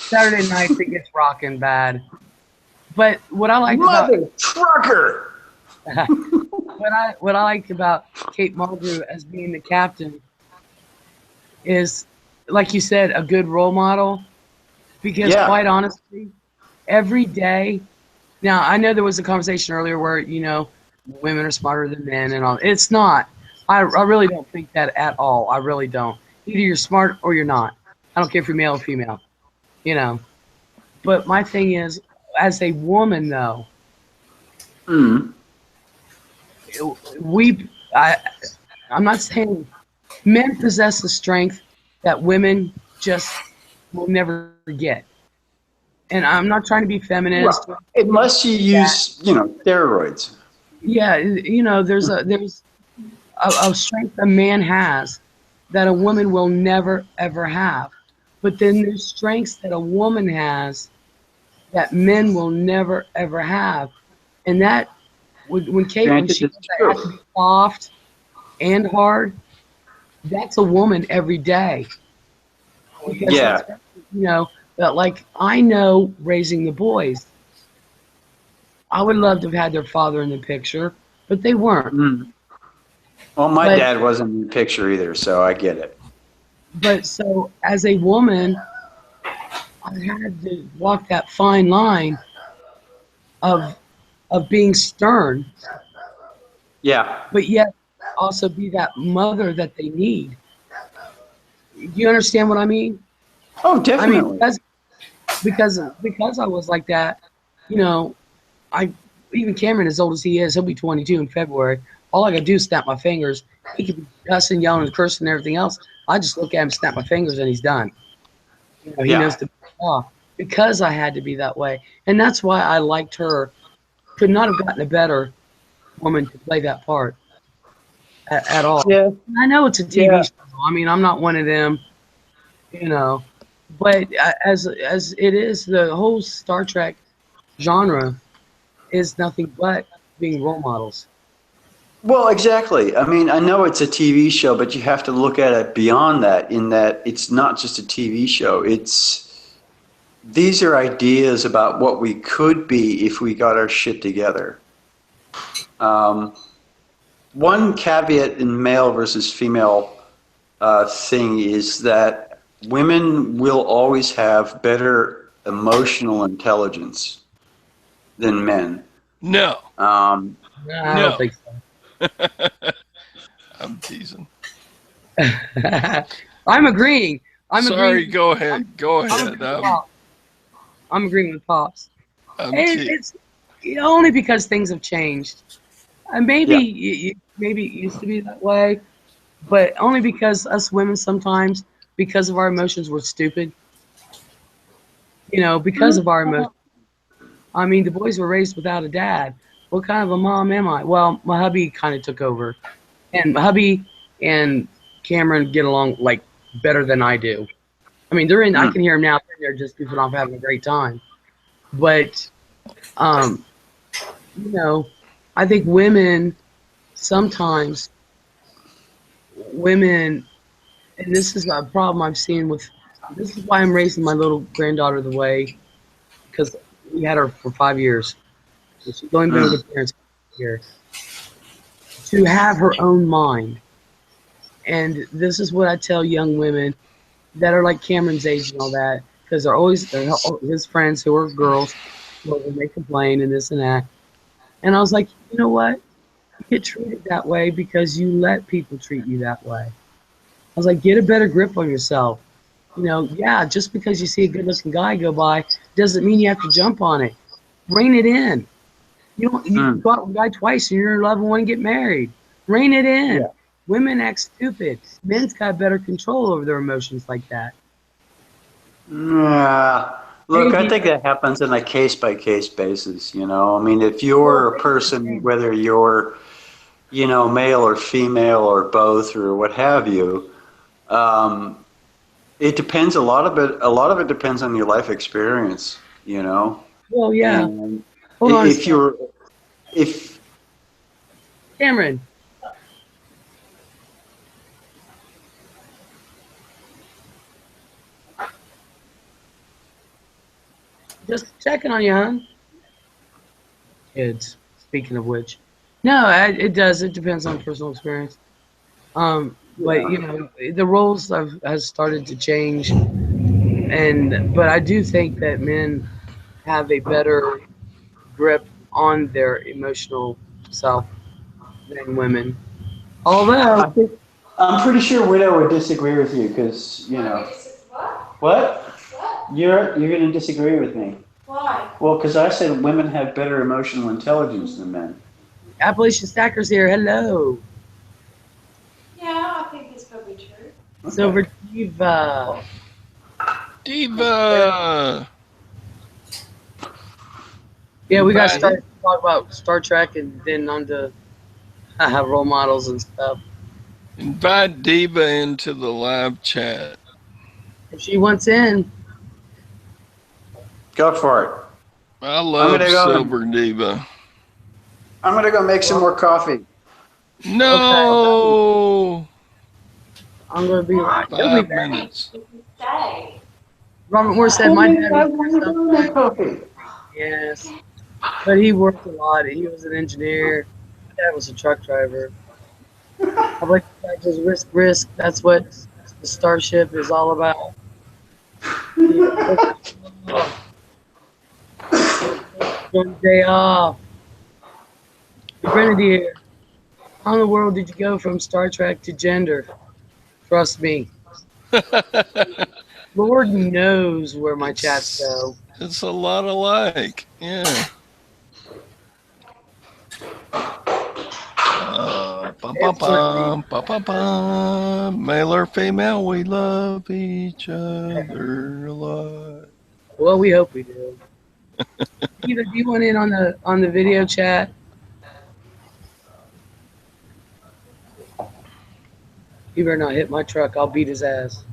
Saturday nights it gets rocking bad. But what I like about trucker. what I liked about Kate Mulgrew as being the captain is, like you said, a good role model. Because quite honestly, every day. Now I know there was a conversation earlier where, you know, women are smarter than men and all. It's not. I really don't think that at all. I really don't. Either you're smart or you're not. I don't care if you're male or female. You know. But my thing is, as a woman, though, I'm not saying men possess a strength that women just will never get. And I'm not trying to be feminist. Well, unless you use, you know, steroids. Yeah, you know, there's a strength a man has that a woman will never ever have. But then there's strengths that a woman has that men will never ever have, and that when Kate when she has to be soft and hard, that's a woman every day. Because you know, that like I know raising the boys. I would love to have had their father in the picture, but they weren't. Well, my dad wasn't in the picture either, so I get it. But so as a woman, I had to walk that fine line of being stern. Yeah. But yet also be that mother that they need. Do you understand what I mean? Oh, definitely. I mean, because I was like that, you know, even Cameron, as old as he is, he'll be 22 in February. All I gotta do is snap my fingers. He could be cussing, yelling, and cursing and everything else. I just look at him, snap my fingers, and he's done. You know, he knows to back off because I had to be that way, and that's why I liked her. Could not have gotten a better woman to play that part at all. Yeah. I know it's a TV show. I mean, I'm not one of them, you know. But as it is, the whole Star Trek genre is nothing but being role models. Well, exactly. I mean, I know it's a TV show, but you have to look at it beyond that, in that it's not just a TV show. These are ideas about what we could be if we got our shit together. One caveat in male versus female thing is that women will always have better emotional intelligence than men. No. I don't think so. I'm teasing. I'm agreeing. Sorry, agreeing. go ahead. Go I'm ahead. agreeing with Pops. I'm agreeing with Pops. I'm It's only because things have changed. Maybe Yeah. maybe it used to be that way, but only because us women sometimes, because of our emotions, we're stupid. Because of our emotions. I mean, the boys were raised without a dad. What kind of a mom am I? Well, my hubby kind of took over, and my hubby and Cameron get along like better than I do. I mean, they're in. I can hear them now. They're just goofing off, having a great time. But, um, I think sometimes women, and this is a problem I've seen with. This is why I'm raising my little granddaughter the way, because we had her for 5 years. She's only been with her parents here. To have her own mind. And this is what I tell young women that are like Cameron's age and all that, because they're his friends who are girls, when they complain and this and that. And I was like, you know what? You get treated that way because you let people treat you that way. I was like, get a better grip on yourself. Just because you see a good-looking guy go by doesn't mean you have to jump on it. Rein it in. You go out with a guy twice and you're in love and want to get married. Rein it in. Yeah. Women act stupid. Men's got better control over their emotions like that. Look, I think that happens on a case-by-case basis, I mean, if you're a person, whether you're, male or female or both or what have you, it depends a lot of it depends on your life experience, Well, yeah. And hold on. If Cameron. Just checking on you, hon. Kids. Speaking of which, no, it does. It depends on personal experience. But the roles has started to change, but I do think that men have a better grip on their emotional self than women. Although I'm pretty sure Widow would disagree with you because what? You're going to disagree with me. Why? Well, because I said women have better emotional intelligence than men. Appalachian Stackers here. Hello. Yeah, I think it's probably true. Okay. Silver Diva. Yeah, we got started to talk about Star Trek and then on to role models and stuff. Invite Diva into the live chat. If she wants in. Go for it. I love Silver Diva. I'm going to go make some more coffee. No. Okay. I'm going to be right. 5 minutes. Robert Moore said my dad was coffee. Yes. But he worked a lot. He was an engineer. My dad was a truck driver. I'm like, just risk. That's what the Starship is all about. One day off. Grenadier, how in the world did you go from Star Trek to gender? Trust me. Lord knows where my chats go. It's a lot alike. Yeah. Male or female, we love each other a lot. Well, we hope we do. Eva, do you want in on the video chat? You better not hit my truck. I'll beat his ass.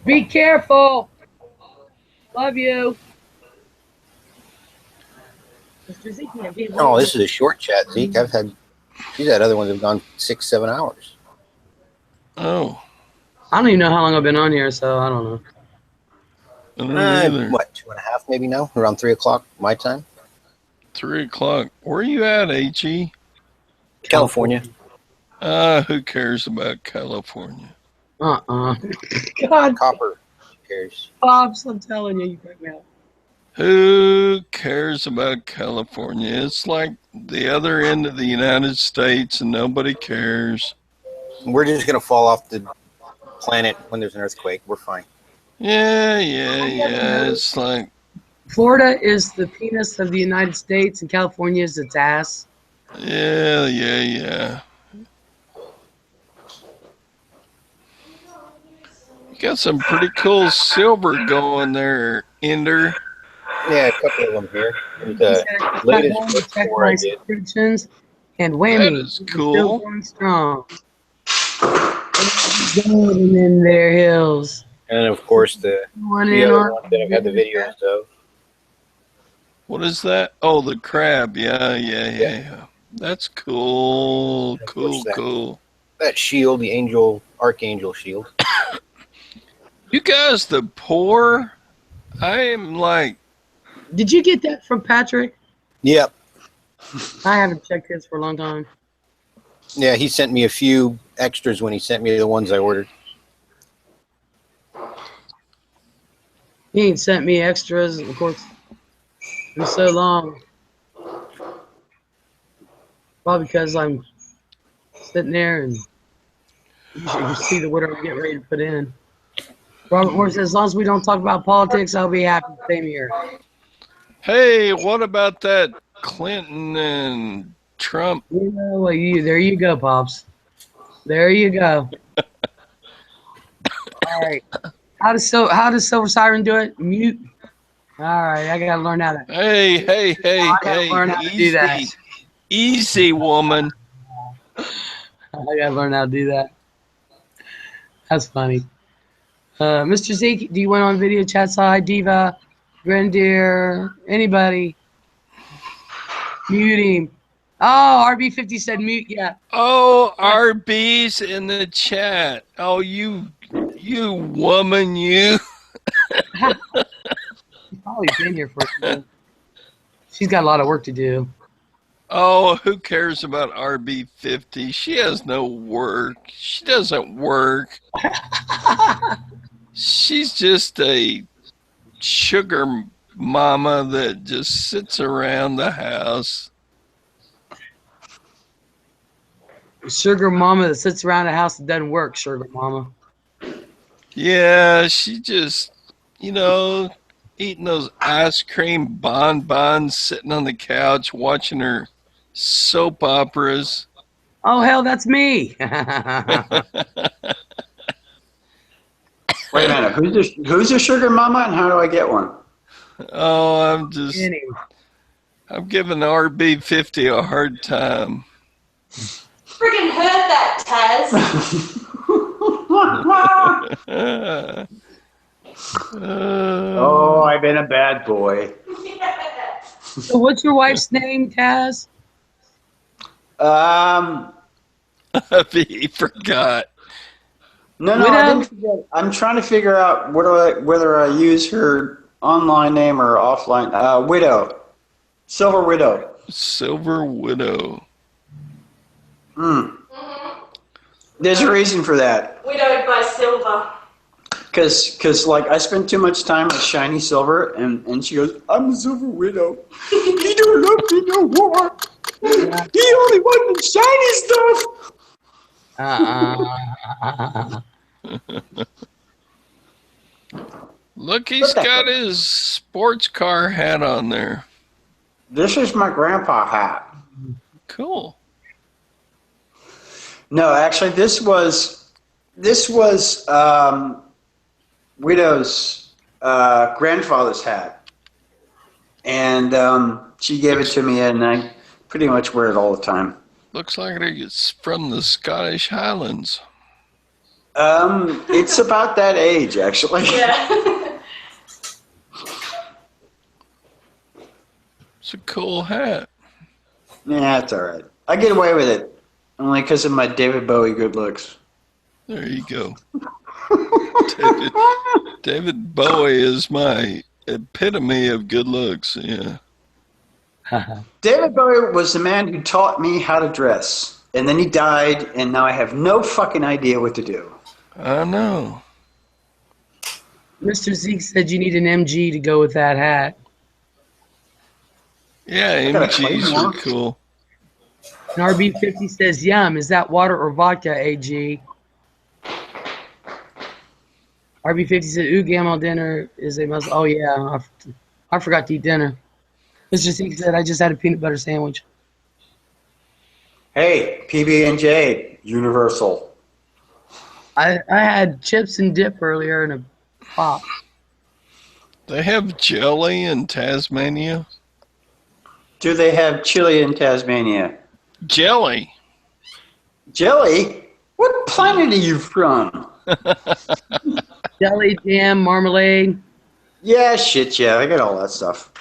Be careful. Love you. Oh, this is a short chat, Zeke. She's had other ones that have gone 6-7 hours. Oh. I don't even know how long I've been on here, so I don't know. I don't either. What, 2.5 maybe now? Around 3 o'clock my time? 3 o'clock. Where are you at, H.E.? California. Who cares about California? God. Copper. Who cares? Pops, I'm telling you, you break me up. Who cares about California? It's like the other end of the United States and nobody cares. We're just gonna fall off the planet when there's an earthquake. We're fine. Yeah. It's like, Florida is the penis of the United States, and California is its ass. yeah. You got some pretty cool silver going there, Ender. Yeah, a couple of them here. He The said, "It's not latest going to check four my I did. subscriptions, and That whammy, is we're still cool. going strong. Going in their hills. And of course the One the in other on one that I've had the videos of. What is that? Oh, the crab. Yeah. That's cool. Of course Cool. that shield, the archangel shield. You guys, the poor. I am like, Did you get that from Patrick? Yep. I haven't checked his for a long time. Yeah, he sent me a few extras when he sent me the ones I ordered. He ain't sent me extras, of course. In so long. Probably because I'm sitting there and you should see the whatever I'm getting ready to put in. Robert Moore says, as long as we don't talk about politics, I'll be happy. Same here. hey, what about that Clinton and Trump? You know what? There you go, Pops. There you go. All right. How does Silver Siren do it? Mute. All right, I gotta learn how to. Hey, I gotta learn how to do that. Easy, woman. I gotta learn how to do that. That's funny. Mr. Zeke, do you want on video chat side? Diva, Grendier, anybody? Mute him. Oh, RB50 said mute. Yeah. Oh, RB's in the chat. Oh, you woman, you. She's probably been here for a minute. She's got a lot of work to do. Oh, who cares about RB50? She has no work. She doesn't work. She's just a sugar mama that just sits around the house. Sugar mama that sits around the house and doesn't work, sugar mama. Yeah, she just, eating those ice cream bonbons, sitting on the couch, watching her soap operas. Oh, hell, that's me. Wait a minute. Who's a sugar mama and how do I get one? Oh, I'm giving RB50 a hard time. Friggin' heard that, Taz. Oh, I've been a bad boy. So what's your wife's name, Taz? He forgot. No, Widow? I didn't forget. I'm trying to figure out whether I use her online name or offline. Widow. Silver Widow. Silver Widow. There's a reason for that. Widowed by silver. Because like, I spend too much time with Shiny Silver, and she goes, I'm a Silver Widow. He don't love me no more. He only wanted shiny stuff. Look, he's got his sports car hat on there. This is my grandpa hat. Cool. No, actually, this was Widow's grandfather's hat, and she gave it to me, and I pretty much wear it all the time. Looks like it's from the Scottish Highlands. It's about that age, actually. Yeah. It's a cool hat. Yeah, it's all right. I get away with it only because of my David Bowie good looks. There you go. David Bowie is my epitome of good looks. Yeah. David Bowie was the man who taught me how to dress, and then he died, and now I have no fucking idea what to do. I know. Mr. Zeke said you need an MG to go with that hat. Yeah, MGs are cool. And RB50 says, yum. Is that water or vodka, AG? RB50 said, ooh, Gamal dinner is a must. Oh, yeah. I forgot to eat dinner. Mr. Zeke said, I just had a peanut butter sandwich. Hey, PB&J, Universal. I had chips and dip earlier and a pop. They have jelly in Tasmania. Do they have chili in Tasmania? Jelly. Jelly? What planet are you from? Jelly, jam, marmalade. Yeah, shit, yeah, I got all that stuff.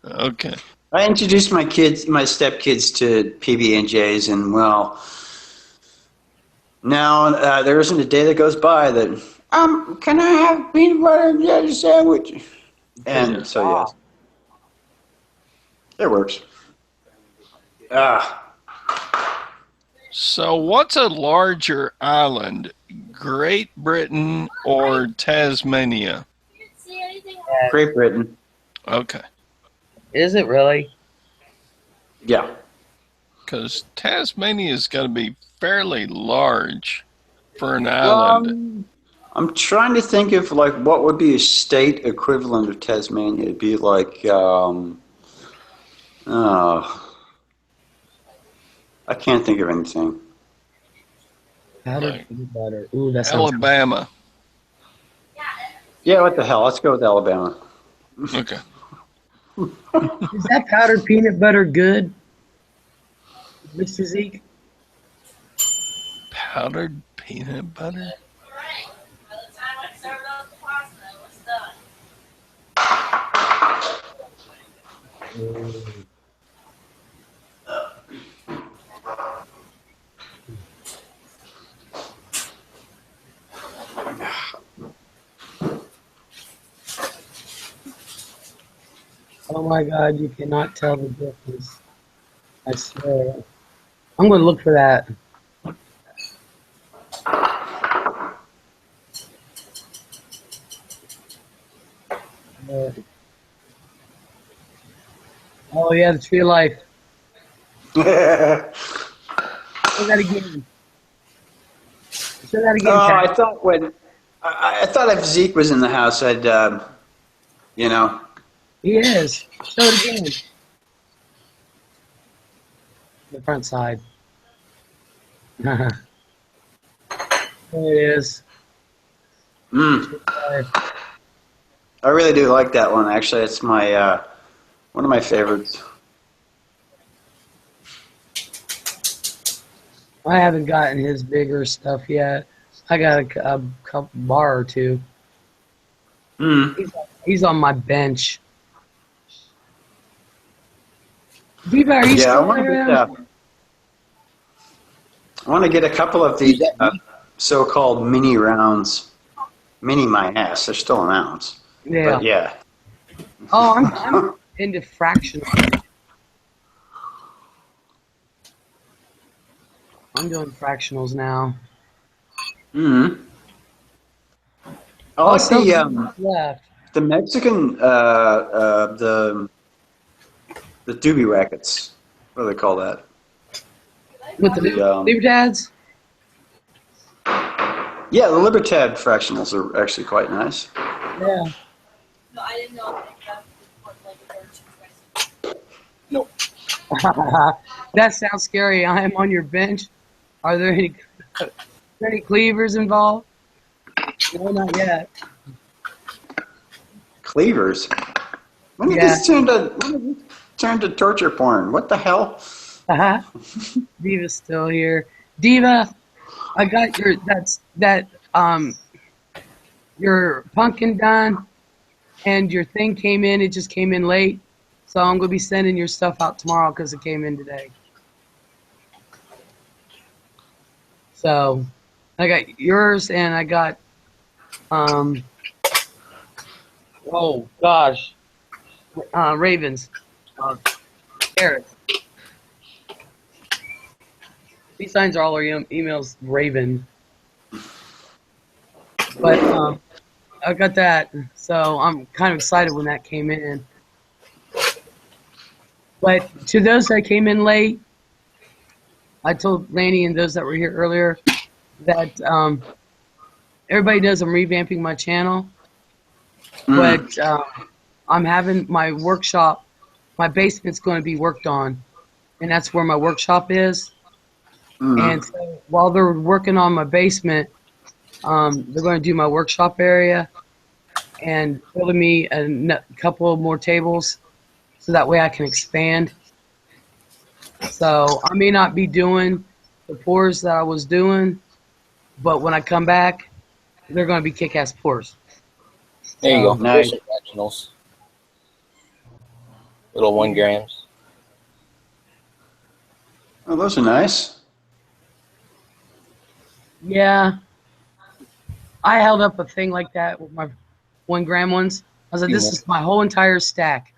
Okay. I introduced my stepkids to PB&Js, and well, now there isn't a day that goes by that, can I have peanut butter and jelly sandwich? And so, yes. It works. So what's a larger island, Great Britain or Tasmania? Great Britain. Okay. Is it really? Yeah. Because Tasmania's got to be fairly large for an island. I'm trying to think of like what would be a state equivalent of Tasmania. It'd be like, I can't think of anything. Powdered peanut butter. Ooh, that sounds Alabama. Yeah, what the hell? Let's go with Alabama. Okay. Is that powdered peanut butter good, Mr. Zeke? Powdered peanut butter? By the time I served up the pasta, it was done. Oh my God, you cannot tell the difference. I swear. I'm going to look for that. Oh yeah, the tree of life. Say that again. Say that again. Oh, Pat. I thought I thought if Zeke was in the house, I'd, you know. He is. Show it again. The front side. There it is. I really do like that one. Actually, it's my one of my favorites. I haven't gotten his bigger stuff yet. I got a couple bar or two. He's on my bench. Diva, are you Yeah, still around? I want to get a couple of these so-called mini rounds. Mini my ass. They're still an ounce. Yeah. But yeah. Oh, I'm into fractional. I'm doing fractionals now. I like the Mexican the doobie rackets. What do they call that? With the Libertads? Yeah, the Libertad fractionals are actually quite nice. Yeah. No, I didn't know No. That sounds scary. I am on your bench. Are there any cleavers involved? No, not yet. Cleavers? When did this turn to torture porn? What the hell? Diva's still here. Diva, I got your pumpkin done, and your thing came in. It just came in late, so I'm gonna be sending your stuff out tomorrow because it came in today. So I got yours, and I got oh gosh, Ravens, carrots. These signs are all our emails, Raven. But I got that, so I'm kind of excited when that came in. But to those that came in late, I told Lanny and those that were here earlier that everybody knows I'm revamping my channel, but I'm having my workshop. My basement's going to be worked on, and that's where my workshop is. And so while they're working on my basement, they're going to do my workshop area and building me a couple more tables so that way I can expand. So I may not be doing the pours that I was doing, but when I come back, they're going to be kick-ass pours. There you go. Nice. There's some fractionals. Little 1 grams. Oh, those are nice. Yeah. I held up a thing like that with my 1 gram ones. I was like, this is my whole entire stack.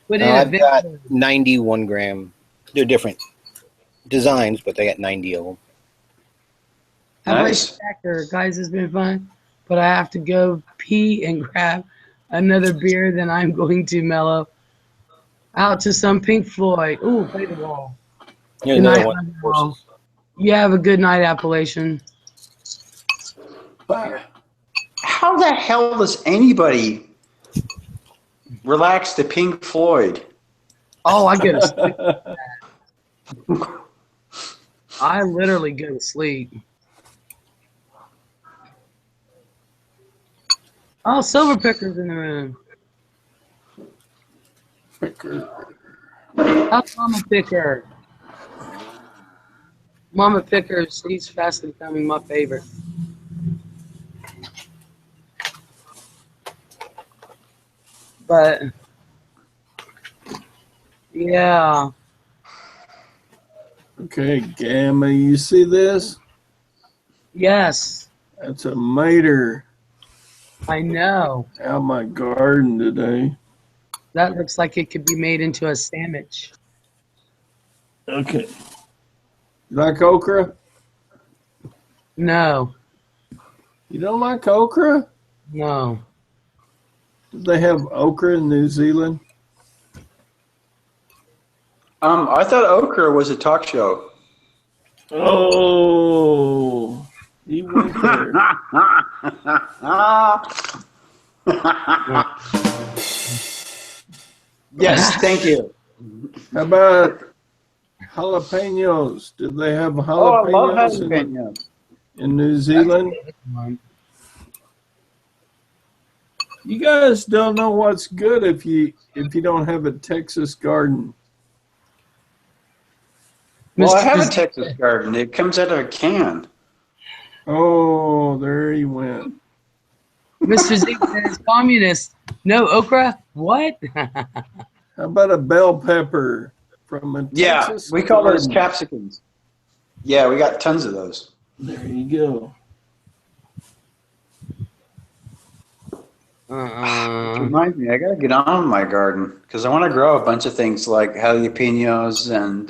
I've got 91 gram. They're different designs, but they got 90 of them. Nice. Stacker, guys, it's been fun, but I have to go pee and grab another beer. Then I'm going to mellow out to some Pink Floyd. Ooh, play the wall. Here's Good another night, one. Monroe. You have a good night, Appalachian. How the hell does anybody relax to Pink Floyd? Oh, I get to sleep. I literally go to sleep. Oh, Silver Picker's in the room. How's Mama Picker? Mama Picker, she's fast becoming my favorite. But yeah. Okay, Gamma, you see this? Yes. That's a miter I know. out my garden today. That looks like it could be made into a sandwich. Okay. You like okra? No. You don't like okra? No. Do they have okra in New Zealand? I thought Okra was a talk show. Oh, he went there. Yes, thank you. How about jalapenos? Did they have jalapenos, Oh, I love jalapenos. in New Zealand? You guys don't know what's good if you don't have a Texas garden. Well, I have a Texas garden. It comes out of a can. Oh, there he went. Mr. Z says, communist. No okra? What? How about a bell pepper from a Texas we call those garden? capsicums. Yeah, we got tons of those. There you go. Reminds me, I gotta get on my garden because I want to grow a bunch of things like jalapenos and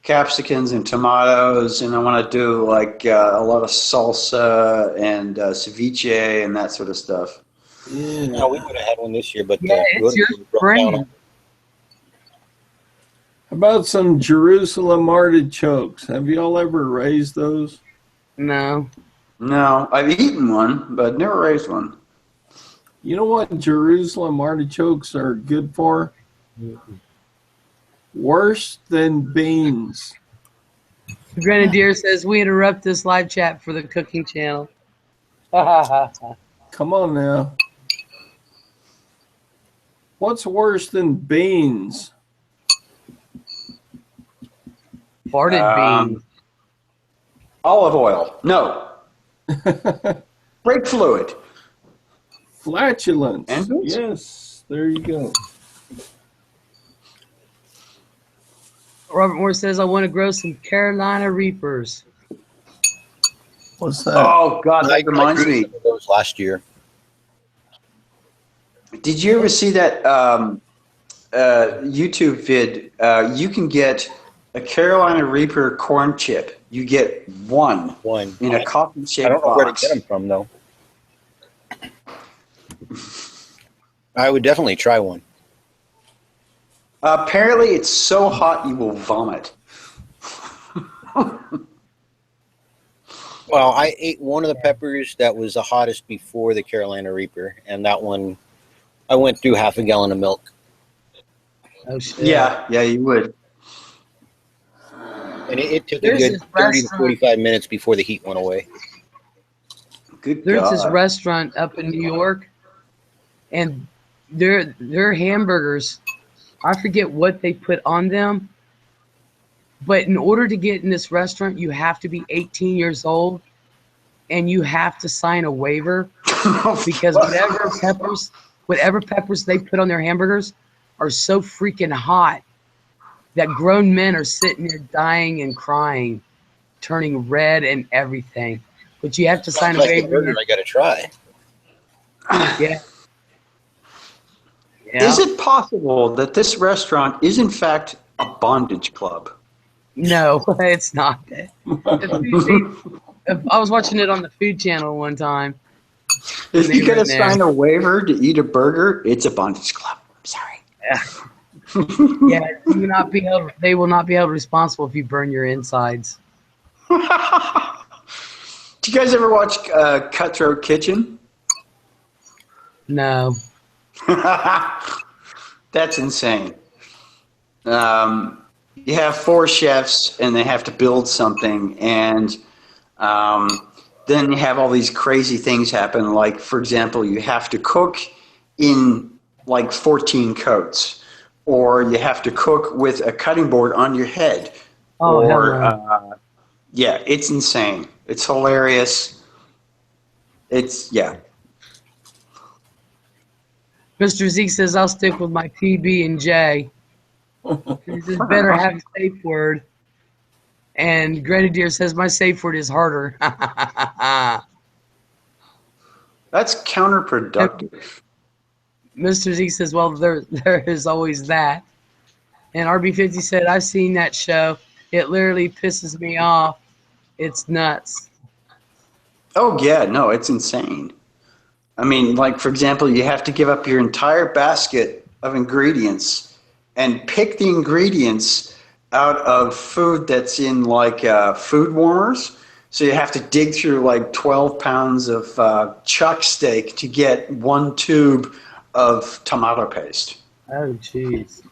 capsicums and tomatoes, and I want to do like a lot of salsa and ceviche and that sort of stuff. Yeah. No, we would have had one this year, but it's your spring. How about some Jerusalem artichokes? Have y'all ever raised those? No. No, I've eaten one, but never raised one. You know what Jerusalem artichokes are good for? Worse than beans. Grenadier says, we interrupt this live chat for the cooking channel. Come on now. What's worse than beans? Farted beans. Olive oil. No. Brake fluid. Flatulence. And yes, there you go. Robert Moore says, I want to grow some Carolina Reapers. What's that? Oh, God, that reminds me. Those last year. Did you ever see that YouTube vid? You can get a Carolina Reaper corn chip. You get one in a coffin-shaped box. I don't know where to get them from, though. I would definitely try one. Apparently, it's so hot you will vomit. Well, I ate one of the peppers that was the hottest before the Carolina Reaper, and that one, I went through half a gallon of milk. Oh shit. Yeah, you would. And it took There's a good this 30 to restaurant. 45 minutes before the heat went away. Good There's this God. restaurant up in New York, and their hamburgers, I forget what they put on them, but in order to get in this restaurant, you have to be 18 years old, and you have to sign a waiver because whatever peppers they put on their hamburgers are so freaking hot that grown men are sitting there dying and crying, turning red and everything. But you have to sign a Like the waiver. burger, I got to try. Yeah. Is it possible that this restaurant is in fact a bondage club? No, it's not. I was watching it on the Food Channel one time. If you gotta sign a waiver to eat a burger, it's a bondage club. I'm sorry. Yeah, they will not be held responsible if you burn your insides. Do you guys ever watch Cutthroat Kitchen? No. That's insane. You have 4 chefs and they have to build something, and then you have all these crazy things happen. Like, for example, you have to cook in like 14 coats, or you have to cook with a cutting board on your head. Oh, or yeah, it's insane. It's hilarious. Yeah. Mr. Zeke says I'll stick with my PB and J. He says better have a safe word. And Grenadier says my safe word is harder. That's counterproductive. Mr. Zeke says, well, there is always that. And RB50 said, I've seen that show. It literally pisses me off. It's nuts. Oh, yeah, no, it's insane. I mean, like, for example, you have to give up your entire basket of ingredients and pick the ingredients out of food that's in, like, food warmers. So you have to dig through, like, 12 pounds of chuck steak to get 1 tube of tomato paste. Oh, jeez.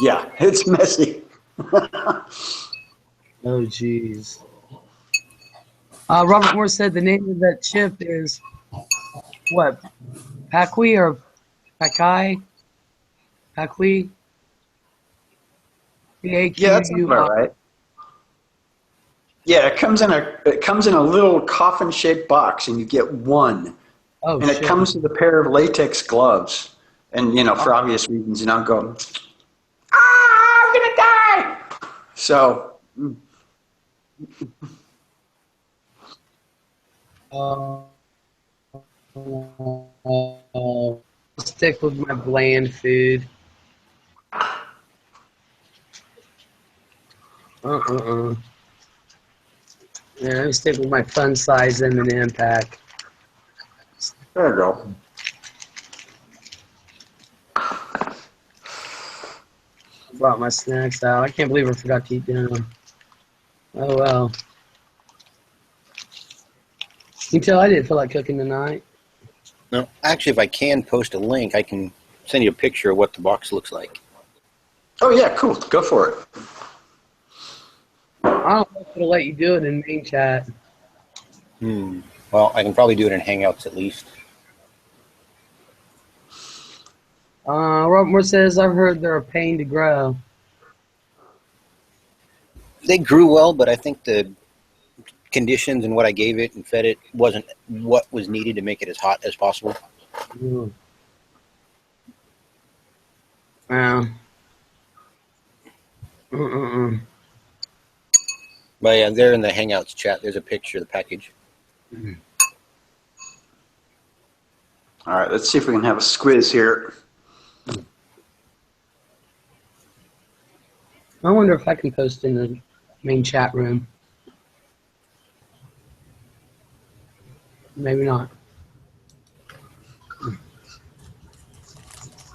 Yeah, it's messy. Oh, jeez. Robert Moore said the name of that chip is, what, Paqui or Pakai? Paqui? Yeah, that's about right. Yeah, it comes in a little coffin-shaped box, and you get 1. Oh, and it comes with a pair of latex gloves. And, for obvious reasons, you don't go, I'm going to die! So... stick with my bland food. Yeah, I stick with my fun size M&M pack. There you go. Brought my snacks out. I can't believe I forgot to eat dinner. Oh well. You can tell I didn't feel like cooking tonight. No, actually, if I can post a link, I can send you a picture of what the box looks like. Oh yeah, cool. Go for it. I don't know if it'll let you do it in main chat. Well, I can probably do it in Hangouts at least. Robert Moore says, I've heard they're a pain to grow. They grew well, but I think the conditions and what I gave it and fed it wasn't what was needed to make it as hot as possible. Wow. But yeah, they're in the Hangouts chat. There's a picture of the package. All right, let's see if we can have a squiz here. I wonder if I can post in the main chat room. Maybe not.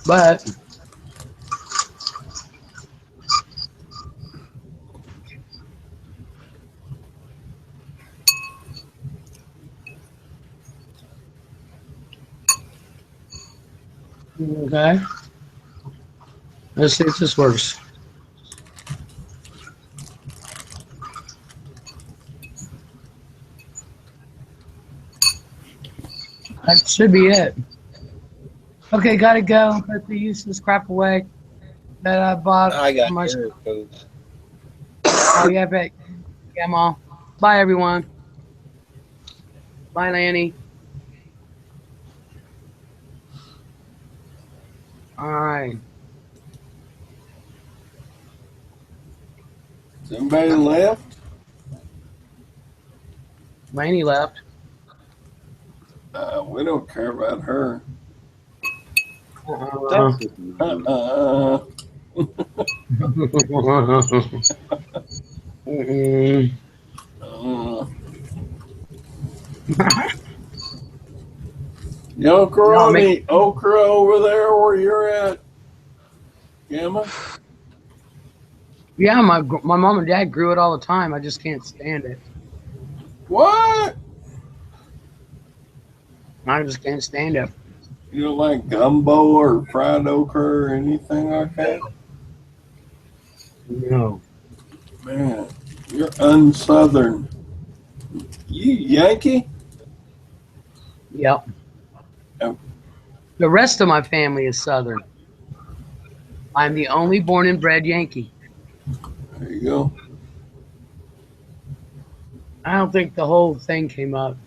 But okay, let's see if this works. That should be it. Okay, gotta go. Put the useless crap away that I bought. I got for my. error codes. Oh yeah, bet. Yeah, Mom. Bye, everyone. Bye, Lanny. All right. Somebody left? Lanny left. We don't care about her. Mm-mm. You don't grow No, any okra over there where you're at, Gemma? Yeah, my mom and dad grew it all the time. I just can't stand it. What? I just can't stand it. You don't like gumbo or fried okra or anything like that? No. Man, you're unsouthern. You Yankee? Yep. Yep. The rest of my family is Southern. I'm the only born and bred Yankee. There you go. I don't think the whole thing came up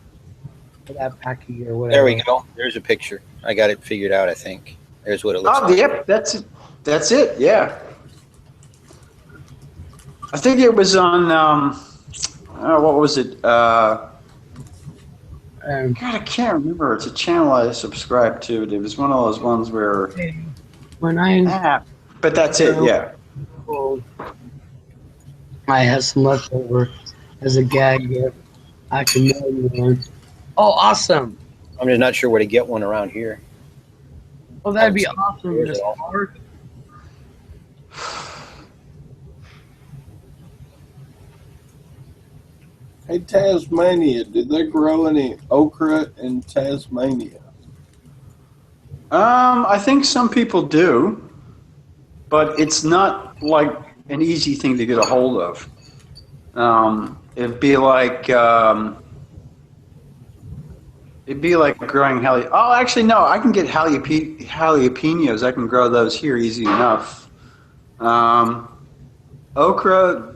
for that packy or whatever. There we go. There's a picture. I got it figured out, I think. There's what it looks Oh, like. yep, that's it. That's it. Yeah. I think it was on. What was it? God, I can't remember. It's a channel I subscribed to. It was one of those ones where. When I. But that's it. Yeah. I have some leftover as a gag gift. I can mail you one. Oh, awesome! I'm just not sure where to get one around here. Oh, that'd be awesome. Just hard. Hey, Tasmania, did they grow any okra in Tasmania? I think some people do, but it's not like an easy thing to get a hold of. It'd be like growing Oh, actually, no. I can get jalapenos. I can grow those here easy enough. Okra.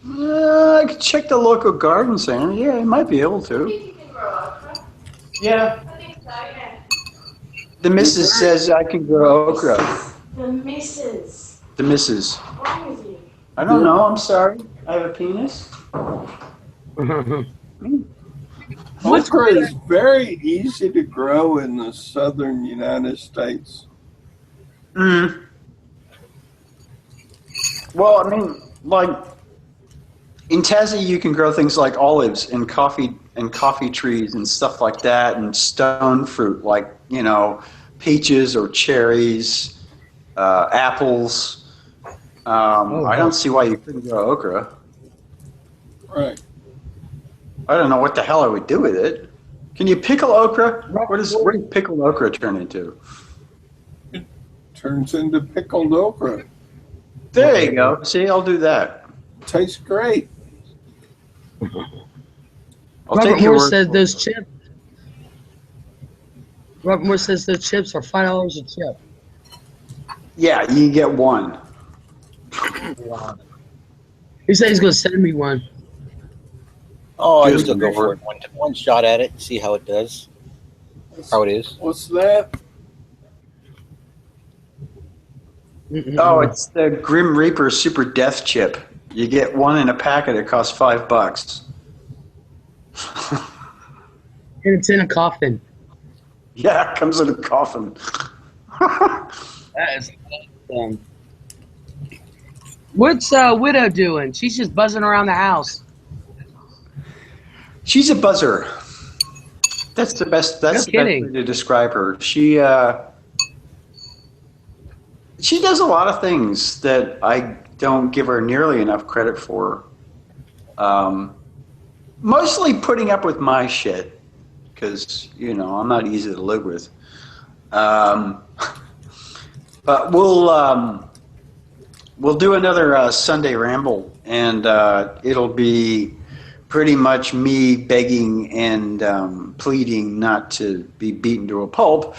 I could check the local garden center. Yeah, I might be able to. You can grow okra. Yeah. I think so, yeah. The missus says I can grow okra. The missus. The missus. What's wrong with you? I don't know. I'm sorry. I have a penis. Okra is very easy to grow in the southern United States. Mm. Well, I mean, like in Tassie, you can grow things like olives and coffee trees and stuff like that, and stone fruit like peaches or cherries, apples. I don't see why you couldn't grow okra. Right. I don't know what the hell I would do with it. Can you pickle okra? What does pickled okra turn into? It turns into pickled okra. There you go. See, I'll do that. Tastes great. Robert Moore said those chips. Robert Moore says those chips are $5 a chip. Yeah, you get one. Wow. He said he's going to send me one. Oh, I just go for it. One shot at it, see how it does. How it is. What's that? Oh, it's the Grim Reaper Super Death Chip. You get one in a packet. It costs $5. And it's in a coffin. Yeah, it comes in a coffin. That is awesome. What's Widow doing? She's just buzzing around the house. She's a buzzer. That's the best. That's the best way to describe her. she does a lot of things that I don't give her nearly enough credit for. Mostly putting up with my shit, because, you know, I'm not easy to live with. But we'll do another Sunday ramble, and it'll be pretty much me begging and pleading not to be beaten to a pulp.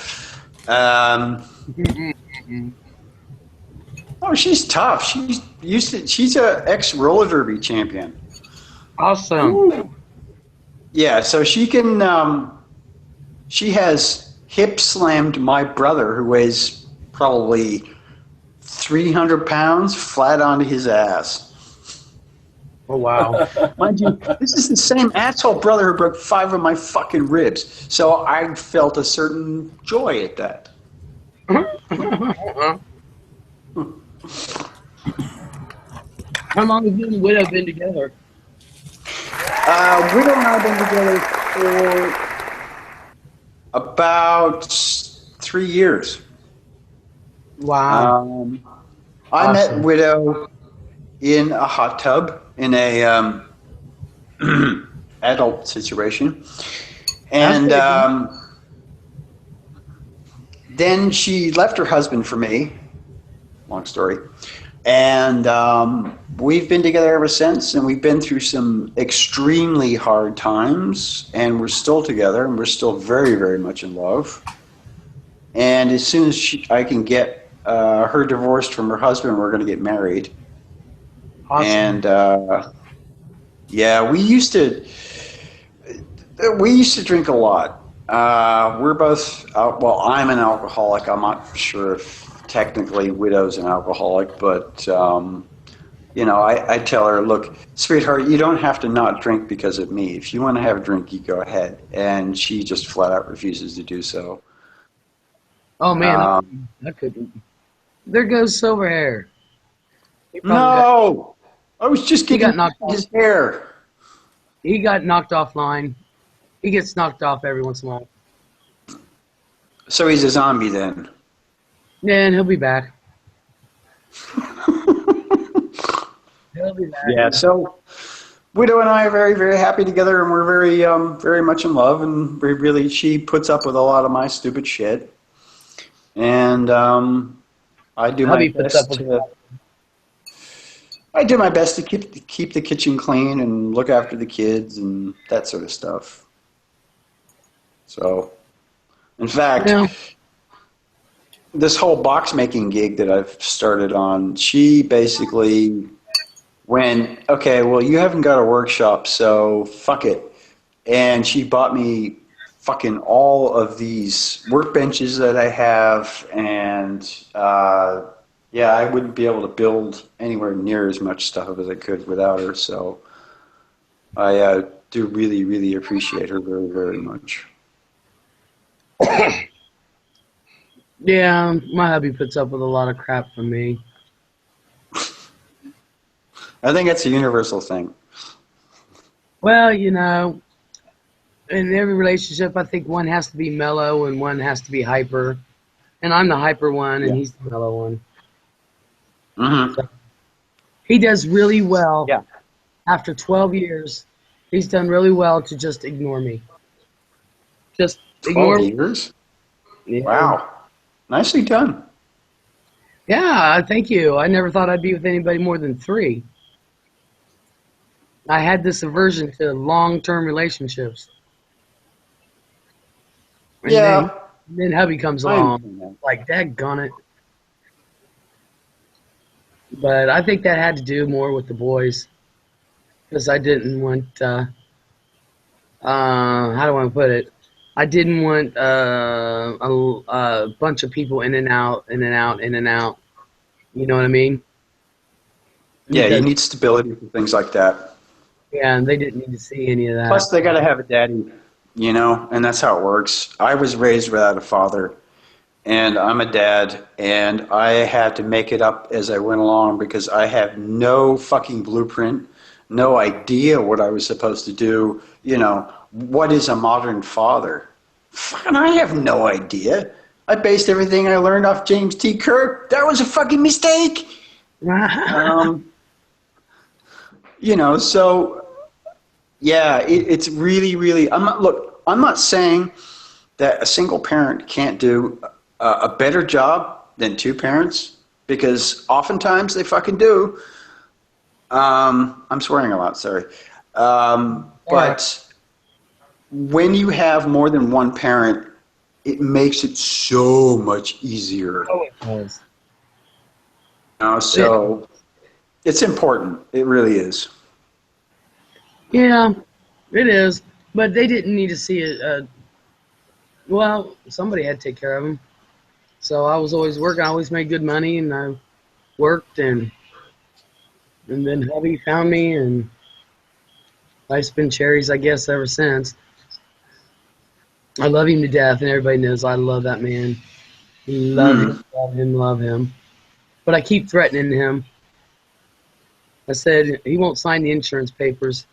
Oh, she's tough. She's a ex-roller derby champion. Awesome. Ooh. Yeah, so she can. She has hip slammed my brother, who weighs probably 300 pounds, flat onto his ass. Oh, wow. Mind you, this is the same asshole brother who broke 5 of my fucking ribs. So I felt a certain joy at that. How long have you and Widow been together? Widow and I have been together for about 3 years. Wow. I met Awesome. Widow in a hot tub in a adult situation, and then she left her husband for me. Long story. And we've been together ever since, and we've been through some extremely hard times, and we're still together, and we're still very, very much in love. And as soon as I can get her divorced from her husband, we're going to get married. Awesome. And yeah, we used to drink a lot. We're both well, I'm an alcoholic. I'm not sure if technically Widow's an alcoholic, but you know, I tell her, look, sweetheart, you don't have to not drink because of me. If you want to have a drink, you go ahead. And she just flat out refuses to do so. Oh, man. I couldn't. There goes Silverhair. No! I was just getting his hair. He got knocked offline. He gets knocked off every once in a while. So he's a zombie then? Yeah, and he'll be back. He'll be back. Yeah, so Widow and I are very, very happy together, and we're very, very much in love, and she puts up with a lot of my stupid shit. And I do my best to keep the kitchen clean and look after the kids and that sort of stuff. So, in fact, this whole box making gig that I've started on, she basically went, okay, well, you haven't got a workshop, so fuck it. And she bought me fucking all of these workbenches that I have, and yeah, I wouldn't be able to build anywhere near as much stuff as I could without her, so I do really, really appreciate her very, very much. Yeah, my hubby puts up with a lot of crap from me. I think that's a universal thing. Well, you know, in every relationship, I think one has to be mellow and one has to be hyper. And I'm the hyper one, and he's the mellow one. Mm-hmm. So he does really well. Yeah. After 12 years, he's done really well to just ignore me. Just ignore 12 years? Yeah. Wow. Nicely done. Yeah, thank you. I never thought I'd be with anybody more than 3. I had this aversion to long-term relationships. And then hubby comes along, like, daggone it. But I think that had to do more with the boys. Because I didn't want, how do I want to put it? I didn't want a bunch of people in and out, in and out, in and out. You know what I mean? Yeah, you need stability for things like that. Yeah, and they didn't need to see any of that. Plus, they got to have a daddy, you know, and that's how it works. I was raised without a father, and I'm a dad, and I had to make it up as I went along because I have no fucking blueprint, no idea what I was supposed to do. You know, what is a modern father? Fucking, I have no idea. I based everything I learned off James T. Kirk. That was a fucking mistake. You know, so yeah, it's really, really. I'm not saying that a single parent can't do a better job than two parents, because oftentimes they fucking do. I'm swearing a lot, sorry. But when you have more than one parent, it makes it so much easier. Oh, it does. So it's important. It really is. Yeah, it is. But they didn't need to see it. Well, somebody had to take care of them. So I was always working. I always made good money, and I worked, and then hubby found me, and life's been cherries, I guess, ever since. I love him to death, and everybody knows I love that man. Love him, love him, love him. But I keep threatening him. I said he won't sign the insurance papers,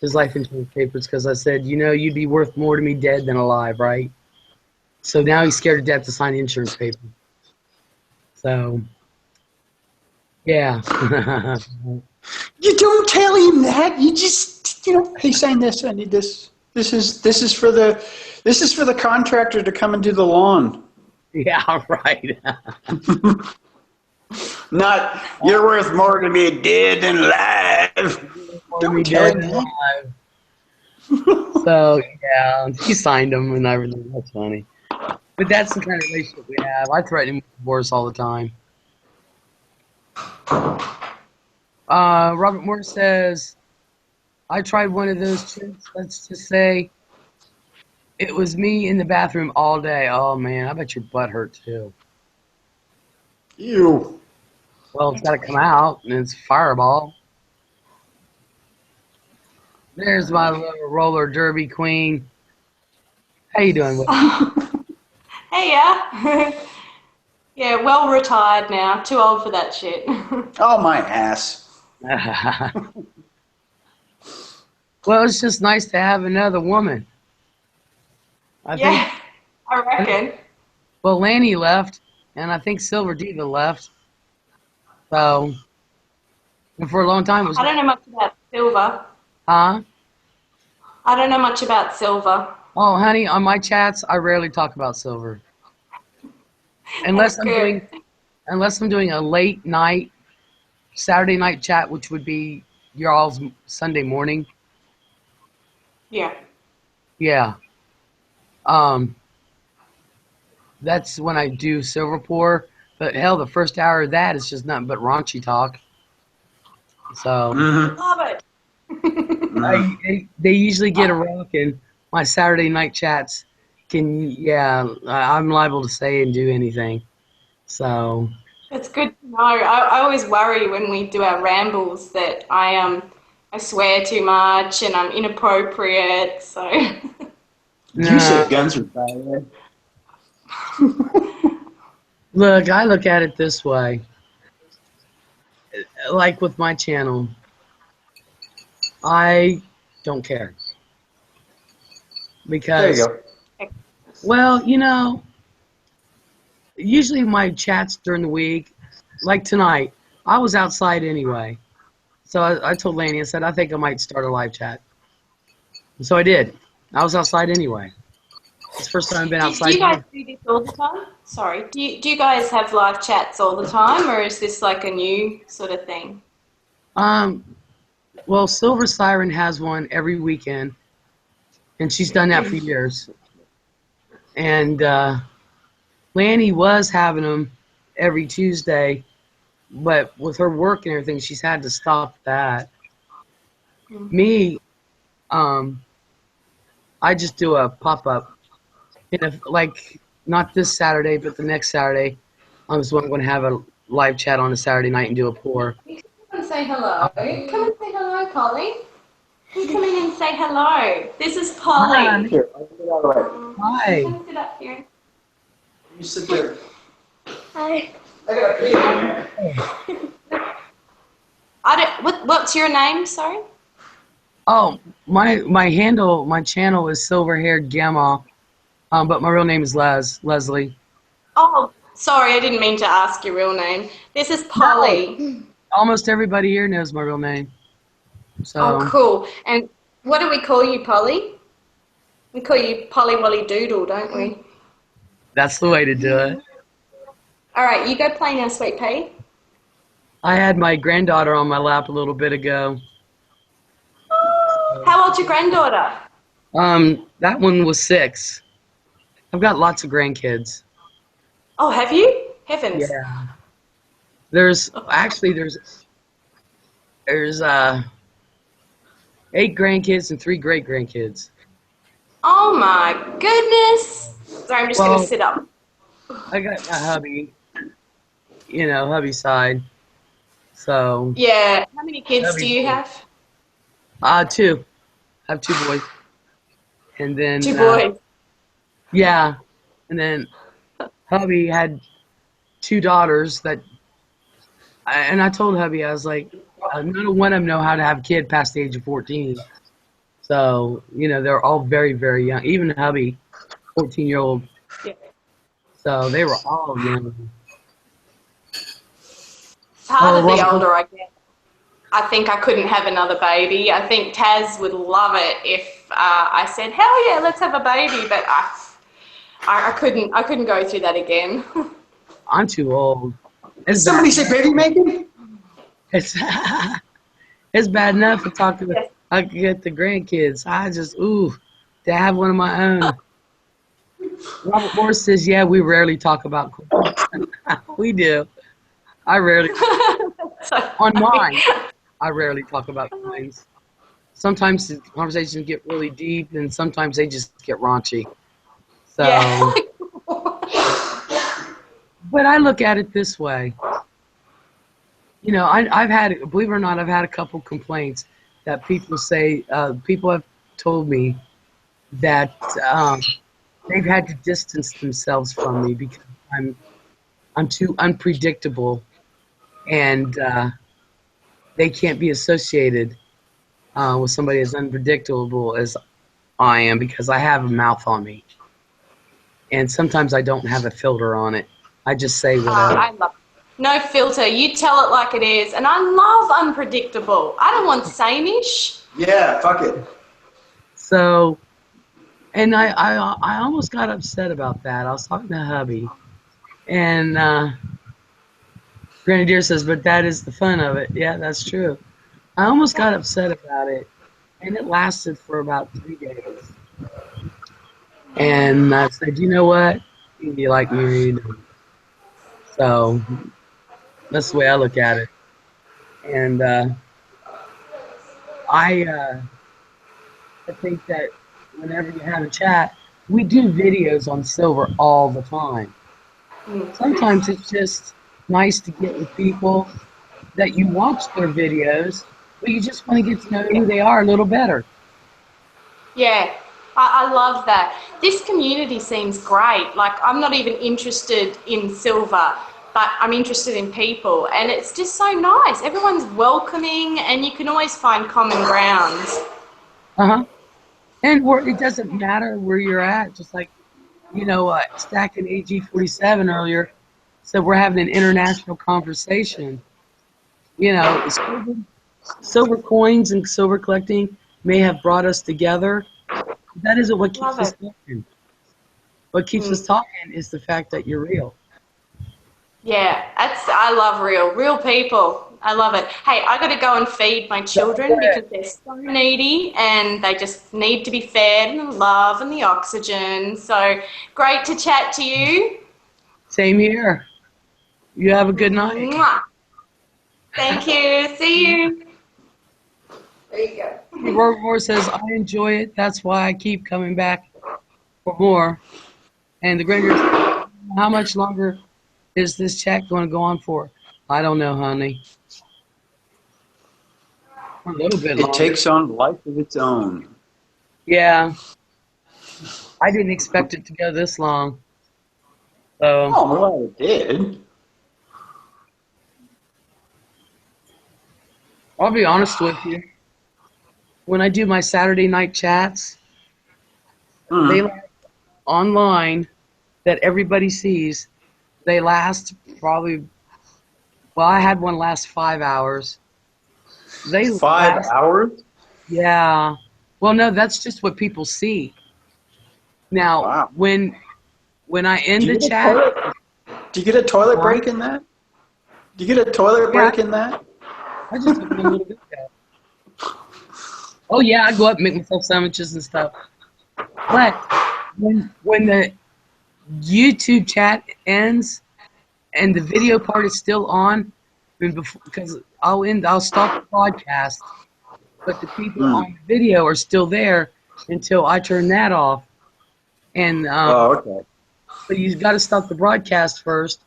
his life insurance papers, because I said, you know, you'd be worth more to me dead than alive, right? So now he's scared to death to sign the insurance papers. So, yeah. You don't tell him that. You just, you know, hey, sign this. I need this. This is for the contractor to come and do the lawn. Yeah, right. Not, you're worth more to me dead than alive. Don't tell him that. So, yeah, he signed them and everything. That's funny. But that's the kind of relationship we have. I threaten him with divorce all the time. Robert Moore says, I tried one of those tricks. Let's just say it was me in the bathroom all day. Oh, man, I bet your butt hurt, too. Ew. Well, it's got to come out, and it's Fireball. There's my little roller derby queen. How you doing, Will? Hey, yeah. Yeah, well retired now. Too old for that shit. Oh, my ass. Well, it's just nice to have another woman. I reckon. Well, Lanny left, and I think Silver Diva left. So, and for a long time it was... I don't know much about Silver. Huh? I don't know much about Silver. Oh, honey, on my chats, I rarely talk about Silver. Unless I'm doing a late night, Saturday night chat, which would be your all's Sunday morning. Yeah. Yeah. That's when I do Silver Pour. But hell, the first hour of that is just nothing but raunchy talk. So Love it. they usually get a rockin'. My Saturday night chats I'm liable to say and do anything. So It's good to know. I always worry when we do our rambles that I swear too much and I'm inappropriate. So You said guns are bad. Look, I look at it this way. Like with my channel, I don't care. Because, there you go. Well, you know, usually my chats during the week, like tonight, I was outside anyway. So I told Lanny, I said, I think I might start a live chat. And so I did. I was outside anyway. It's the first time I've been outside. Do you guys do this all the time? Sorry. Do you guys have live chats all the time, or is this like a new sort of thing? Well, Silver Siren has one every weekend, and she's done that for years. And Lanny was having them every Tuesday, but with her work and everything, she's had to stop that. Me, I just do a pop-up. And if, like, not this Saturday, but the next Saturday, I'm just going to have a live chat on a Saturday night and do a pour. You come and say hello. Come and say hello, Polly. Come in and say hello. This is Polly. Here, I'll get out of the way. Hi. Come sit up here. You sit there. Hi. I got a pee. What's your name? Sorry. Oh, my handle, my channel is Silver Haired Gamma, but my real name is Leslie. Oh, sorry, I didn't mean to ask your real name. This is Polly. No. Almost everybody here knows my real name. So. Oh, cool. And what do we call you, Polly? We call you Polly Wolly Doodle, don't we? That's the way to do it. All right, you go play now, sweet pea. I had my granddaughter on my lap a little bit ago. How old's your granddaughter? That one was 6. I've got lots of grandkids. Oh, have you? Heavens. Yeah. There's 8 grandkids and 3 great grandkids. Oh my goodness. Sorry, I'm just going to sit up. I got my hubby, hubby side. So. Yeah. How many kids do you have? 2. I have 2 boys. And then. 2 boys. Yeah. And then hubby had 2 daughters and I told hubby, I was like, none of one of them know how to have a kid past the age of 14. So, they're all very, very young. Even hubby, 14-year-old. Yeah. So they were all young. It's harder the older I get. I think I couldn't have another baby. I think Taz would love it if I said, hell yeah, let's have a baby. But I couldn't go through that again. I'm too old. Did somebody say baby making? It's bad enough to talk to I get the grandkids. I just, to have one of my own. Robert Morris says, yeah, we rarely talk about coins. We do. I rarely. On mine, I rarely talk about coins. Sometimes the conversations get really deep, and sometimes they just get raunchy. So, yeah. But I look at it this way. I've had, believe it or not, I've had a couple complaints that people say, people have told me that they've had to distance themselves from me because I'm too unpredictable, and they can't be associated with somebody as unpredictable as I am because I have a mouth on me, and sometimes I don't have a filter on it. I just say whatever. I love it. No filter. You tell it like it is. And I love unpredictable. I don't want sameish. Yeah, fuck it. So, and I almost got upset about that. I was talking to hubby, and Grenadier says, but that is the fun of it. Yeah, that's true. I almost got upset about it, and it lasted for about 3 days. And I said, you know what? You like me or you don't. So that's the way I look at it. And I think that whenever you have a chat, we do videos on Silver all the time. Sometimes it's just nice to get with people that you watch their videos, but you just want to get to know who they are a little better. Yeah, I love that. This community seems great. Like, I'm not even interested in silver, but I'm interested in people. And it's just so nice. Everyone's welcoming, and you can always find common ground. Uh-huh. And it doesn't matter where you're at. Just like, Stacking AG47 earlier said we're having an international conversation. Silver coins and silver collecting may have brought us together. That isn't what keeps us talking. What keeps us talking is the fact that you're real. Yeah, I love real people. I love it. Hey, I got to go and feed my children because they're so needy and they just need to be fed and the love and the oxygen. So great to chat to you. Same here. You have a good night. Mwah. Thank you. See you. There you go. Robert Moore says, I enjoy it. That's why I keep coming back for more. And the Grenadier, how much longer is this chat going to go on for? I don't know, honey. A little bit longer. It takes on life of its own. Yeah. I didn't expect it to go this long. So. Oh, well, it did. I'll be honest with you. When I do my Saturday night chats, they like online that everybody sees They last probably. Well, I had one last 5 hours. They 5 hours? Yeah. Well, no, that's just what people see. Now, Wow. when I end Do you the get a chat, toilet? Do you get a toilet break in that? Do you get a toilet break in that? I just took one little bit. Oh yeah, I go up and make myself sandwiches and stuff. But when the YouTube chat ends and the video part is still on, because I'll stop the broadcast, but the people on the video are still there until I turn that off. And okay. but you've got to stop the broadcast first,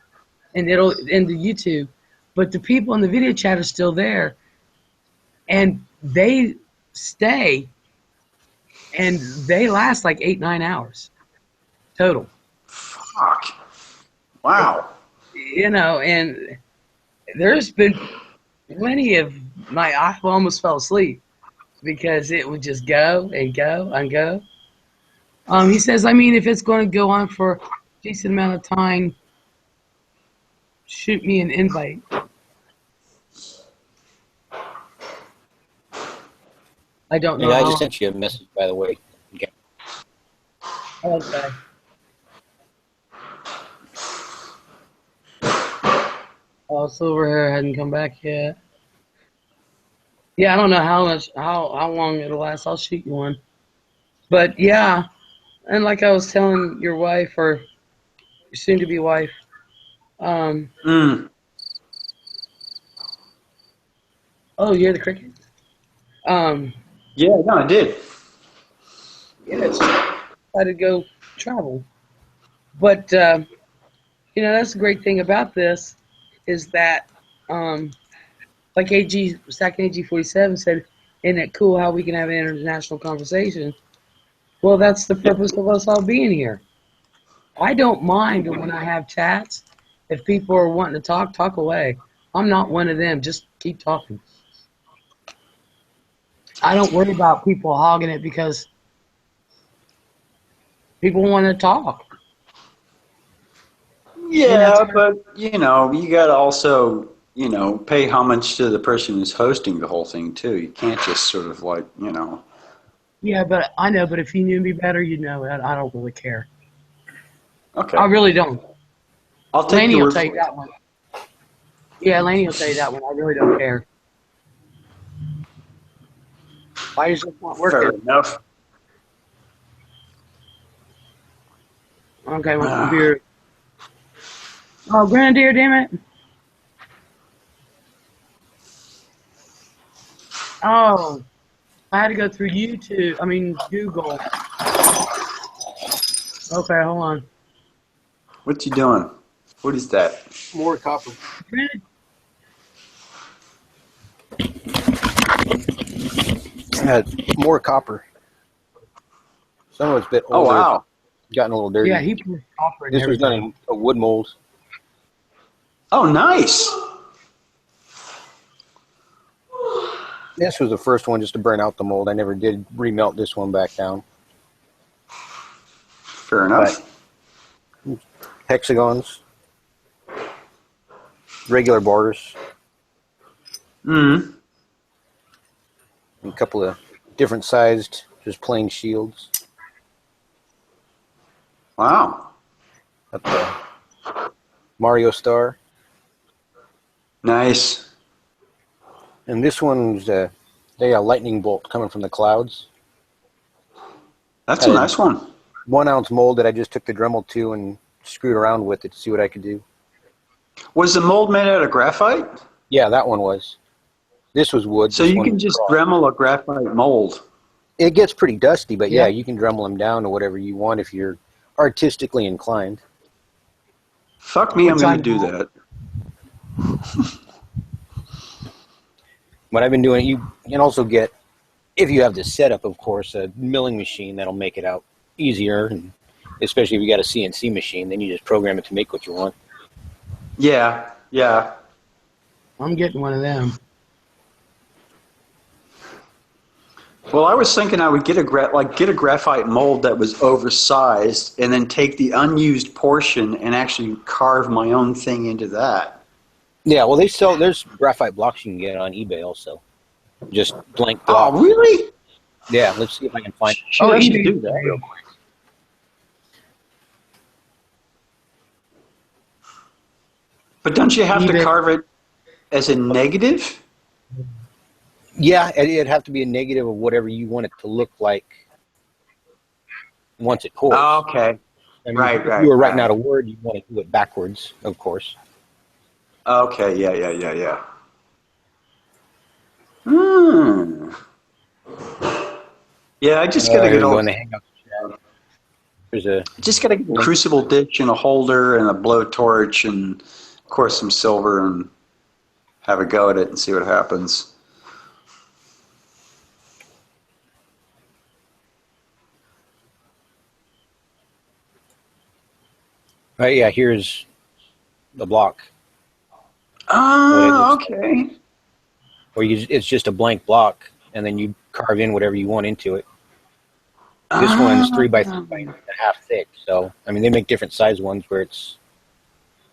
and it'll end the YouTube. But the people in the video chat are still there, and they stay, and they last like 8-9 hours total. Fuck. Wow. You know, and there's been plenty of I almost fell asleep because it would just go and go and go. He says, I mean, if it's going to go on for a decent amount of time, shoot me an invite. I don't know. Yeah, I just sent you a message, by the way. Okay. Okay. Oh, Silverhair hadn't come back yet. Yeah, I don't know how long it'll last. I'll shoot you one. But yeah, and like I was telling your wife or soon to be wife, oh, you hear the cricket? Yeah, no, I did. Yeah, it's try to go travel. But you know, that's the great thing about this is that like Second AG 47 said, isn't it cool how we can have an international conversation? Well, that's the purpose of us all being here. I don't mind when I have chats. If people are wanting to talk away. I'm not one of them. Just keep talking. I don't worry about people hogging it because people want to talk. Yeah, but, you know, you got to also, you know, pay homage to the person who's hosting the whole thing, too. You can't just sort of like, you know. Yeah, but I know, but if you knew me better, you'd know that I don't really care. Okay. I really don't. I'll take Laney your will word tell for you it. that one. Yeah, Laney will tell you that one. I really don't care. I just not working. Fair enough. Okay, my computer. Oh, Grenadier, damn it. Oh, I had to go through YouTube. I mean, Google. Okay, hold on. What's he doing? What is that? More copper. More copper. Some of it's a bit older. Oh, wow. Gotten a little dirty. Yeah, he put copper in This was done everything. in a wood mold. Oh, nice. This was the first one just to burn out the mold. I never did remelt this one back down. Fair enough. But hexagons. Regular borders. Mm. And a couple of different sized, just plain shields. Wow. Got the Mario Star. Nice. And this one's they got a lightning bolt coming from the clouds. That's a nice one. 1 ounce mold that I just took the Dremel to and screwed around with it to see what I could do. Was the mold made out of graphite? Yeah, that one was. This was wood. So you can just Dremel a graphite mold. It gets pretty dusty, but yeah, you can Dremel them down to whatever you want if you're artistically inclined. Fuck me, I'm going to do that. What I've been doing, you can also get, if you have this setup, of course, a milling machine that'll make it out easier, and especially if you got a CNC machine, then you just program it to make what you want. Yeah, yeah. I'm getting one of them. Well, I was thinking I would get a graphite mold that was oversized, and then take the unused portion and actually carve my own thing into that. Yeah, well, there's graphite blocks you can get on eBay also. Just blank Oh, blocks. really? Yeah, let's see if I can find. Shit, I should do that real quick. But don't you have to carve it as a negative? Yeah, it'd have to be a negative of whatever you want it to look like once it cores. Oh, okay. I mean, Right, if right, you were writing right. out a word, you want to do it backwards, of course. Okay, yeah. Hmm. Yeah, I just gotta get go all. in the Hangout chat. There's a Just gotta get a crucible dish and a holder and a blowtorch and, of course, some silver and have a go at it and see what happens. yeah. Here's the block. Oh, okay. Or it's just a blank block, and then you carve in whatever you want into it. This one's 3 by 3.5 thick. So, I mean, they make different size ones where it's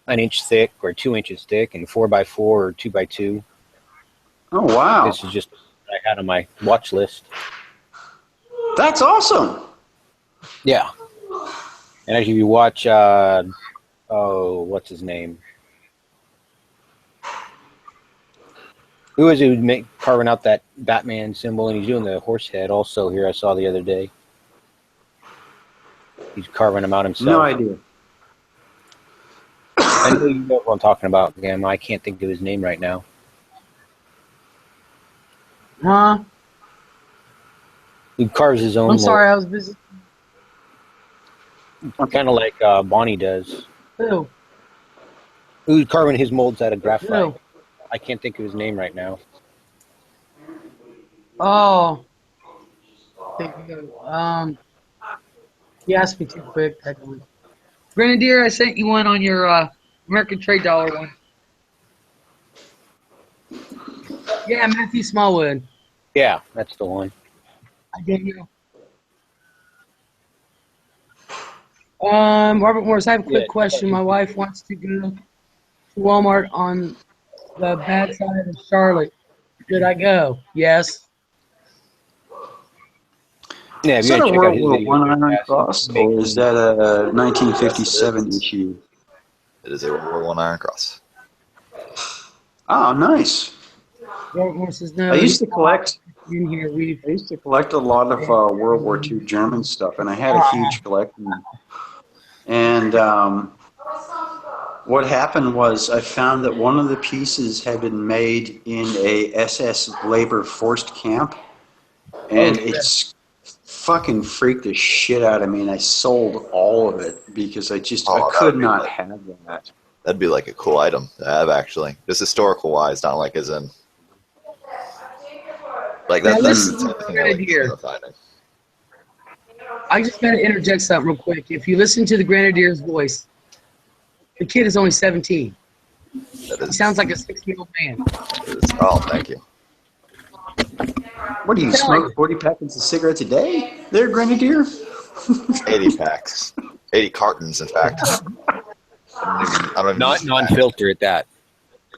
an inch thick or 2 inches thick, and 4 by 4 or 2 by 2. Oh, wow. This is just what I had on my watch list. That's awesome. Yeah. And as you watch, what's his name? Who is it who's carving out that Batman symbol, and he's doing the horse head also here, I saw the other day. He's carving them out himself. No idea. I know you know what I'm talking about, Gam. I can't think of his name right now. Huh? He carves his own. I'm sorry, I was busy. Kind of like Bonnie does. Who? Who's carving his molds out of graphite? Who? I can't think of his name right now. Oh. You asked me too quick. Grenadier, I sent you one on your American Trade Dollar one. Yeah, Matthew Smallwood. Yeah, that's the one. I gave you. Robert Morris, I have a quick question. My wife wants to go to Walmart on the bad side of Charlotte. Should I go? Yes. Yeah, Is that a World War I Iron Cross, or is that a 1957 issue? It is a World War I Iron Cross. Oh, nice. Robert Morris says no. I used to collect. In here, I used to collect a lot of World War II German stuff, and I had a huge collection. And what happened was I found that one of the pieces had been made in a SS labor forced camp, and it's fucking freaked the shit out of me, and I sold all of it because I could not have that. That'd be like a cool item to have, actually. Just historical wise, not like as in. Like that's the type of thing I like to finding. I just got to interject something real quick. If you listen to the Grenadier's voice, the kid is only 17. He sounds like a 60-year-old man. Oh, thank you. What do you smoke? 40 packets of cigarettes a day? There, Grenadier? 80 packs. 80 cartons, in fact. I don't even Not non-filter at that.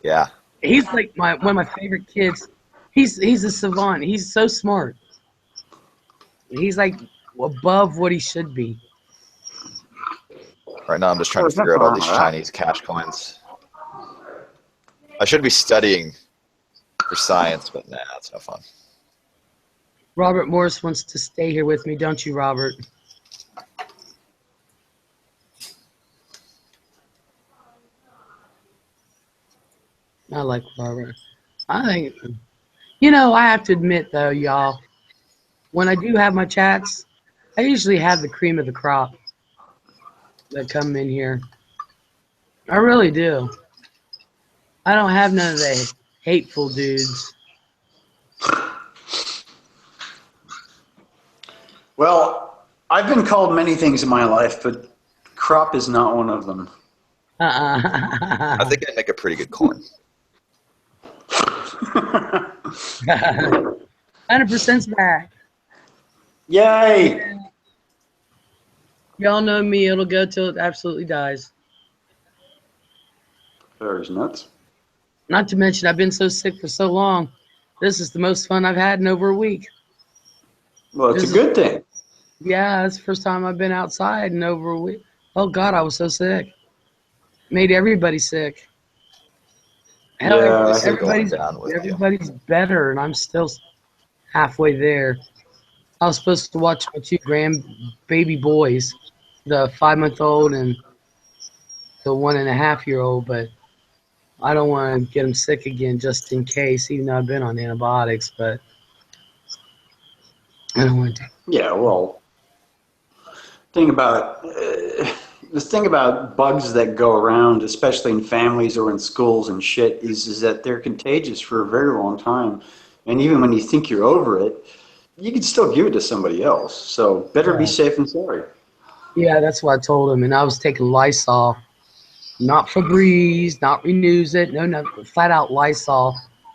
Yeah. He's like one of my favorite kids. He's a savant. He's so smart. He's like above what he should be. Right now I'm just trying to figure out all these Chinese cash coins. I should be studying for science, but nah, it's no fun. Robert Morris wants to stay here with me, don't you, Robert? I like Robert. I think, I have to admit, though, y'all, when I do have my chats, I usually have the cream of the crop that come in here. I really do. I don't have none of the hateful dudes. Well, I've been called many things in my life, but crop is not one of them. I think I'd make a pretty good corn. 100%'s back. Yay! Y'all know me. It'll go till it absolutely dies. There's nuts. Not to mention, I've been so sick for so long. This is the most fun I've had in over a week. Well, it's This a is- good thing. Yeah, it's the first time I've been outside in over a week. Oh, God, I was so sick. Made everybody sick. Hell, Yeah, I Just hate going everybody's down with you. everybody's better, and I'm still halfway there. I was supposed to watch my two grandbaby boys, the 5-month-old and the 1.5-year-old, but I don't want to get them sick again just in case, even though I've been on antibiotics, but I don't want to. Yeah, well, thing about the thing about bugs that go around, especially in families or in schools and shit, is that they're contagious for a very long time. And even when you think you're over it, you can still give it to somebody else. So better be Yeah. safe than sorry. Yeah, that's what I told him, and I was taking Lysol, not Febreze, not Renews It, no, flat out Lysol,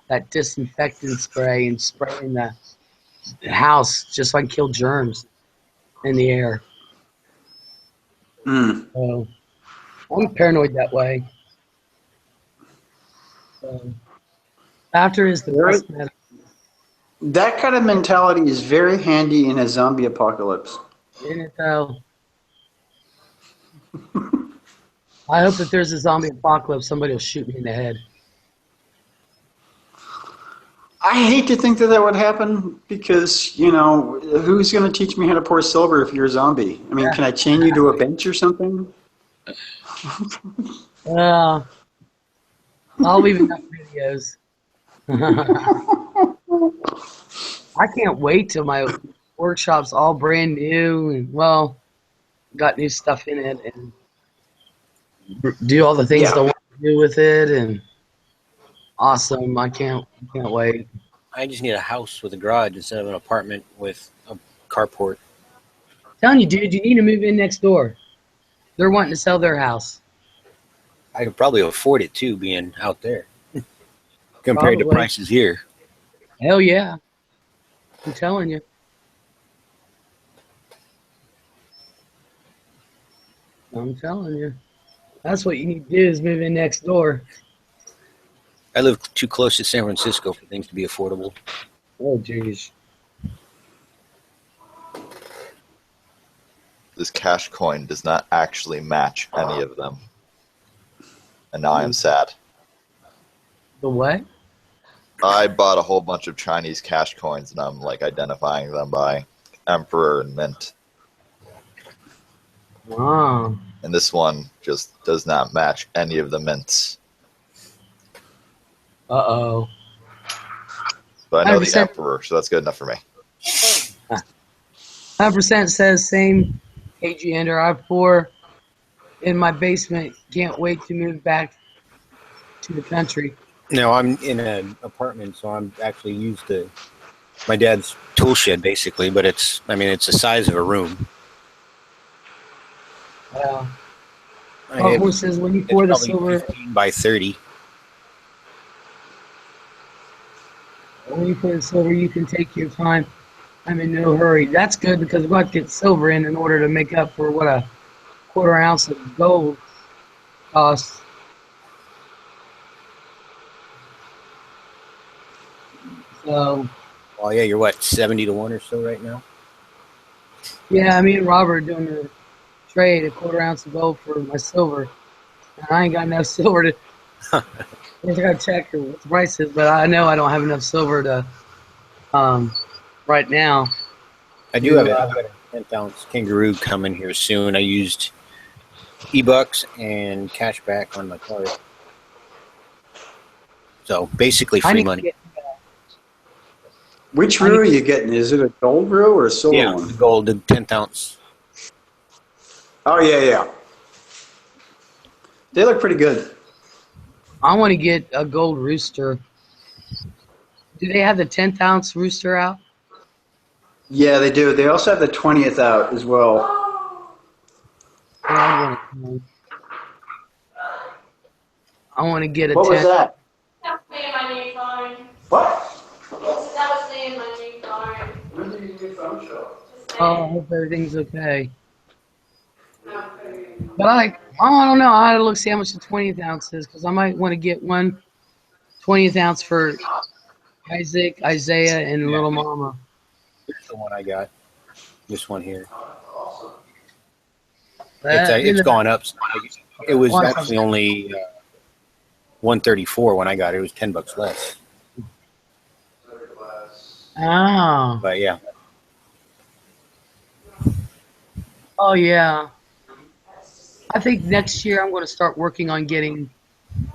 that disinfectant spray, and spraying the house just so I can kill germs in the air. Mm. So I'm paranoid that way. So laughter is the Right. best medicine. That kind of mentality is very handy in a zombie apocalypse. Isn't it though? I hope if there's a zombie apocalypse, somebody will shoot me in the head. I hate to think that that would happen because, you know, who's going to teach me how to pour silver if you're a zombie? I mean, can I chain you to a bench or something? I'll leave enough videos. I can't wait till my workshop's all brand new and, well, got new stuff in it and do all the things Yeah. that I want to do with it, and awesome. I can't wait. I just need a house with a garage instead of an apartment with a carport. Telling you, dude, you need to move in next door. They're wanting to sell their house. I could probably afford it too, being out there compared to Probably. prices here. Hell yeah. I'm telling you. I'm telling you. That's what you need to do is move in next door. I live too close to San Francisco for things to be affordable. Oh, jeez. This cash coin does not actually match any of them. And now I am sad. The what? I bought a whole bunch of Chinese cash coins, and I'm like identifying them by emperor and mint. Wow. And this one just does not match any of the mints. Uh-oh. But I know the 100%. emperor, so that's good enough for me. 100% says same KG Ender. I have 4 in my basement. Can't wait to move back to the country. No, I'm in an apartment, so I'm actually used to my dad's tool shed basically, but it's the size of a room. Horse says when you pour the It's probably silver, 15 by 30. when you pour the silver, you can take your time. I'm in no hurry. That's good because we've got to get silver in order to make up for what a quarter ounce of gold costs. So, Well, yeah, you're what, 70 to 1 or so right now? yeah, me and Robert are doing a trade, a quarter ounce of gold for my silver. And I ain't got enough silver to. I got to check what the price is, but I know I don't have enough silver to. Right now. I've got a 10-ounce kangaroo coming here soon. I used e-bucks and cash back on my card. So basically free money. Which roux are you getting? Is it a gold roux or a silver one? The gold, the 10th ounce. Oh, yeah. They look pretty good. I want to get a gold rooster. Do they have the 10th ounce rooster out? Yeah, they do. They also have the 20th out as well. I want to get a 10th. What was that? That's me and my new phone. What? That was me and my new phone. When did your new phone show? Just Oh, I hope everything's okay. But I don't know. I had to look see how much the 20th ounce is because I might want to get one 20th ounce for Isaac, Isaiah, and Yeah. Little Mama. Here's the one I got. This one here. That, It's gone up. It was Well, actually only 134 when I got it. It was $10 less. Oh. But yeah. Oh yeah. I think next year I'm going to start working on getting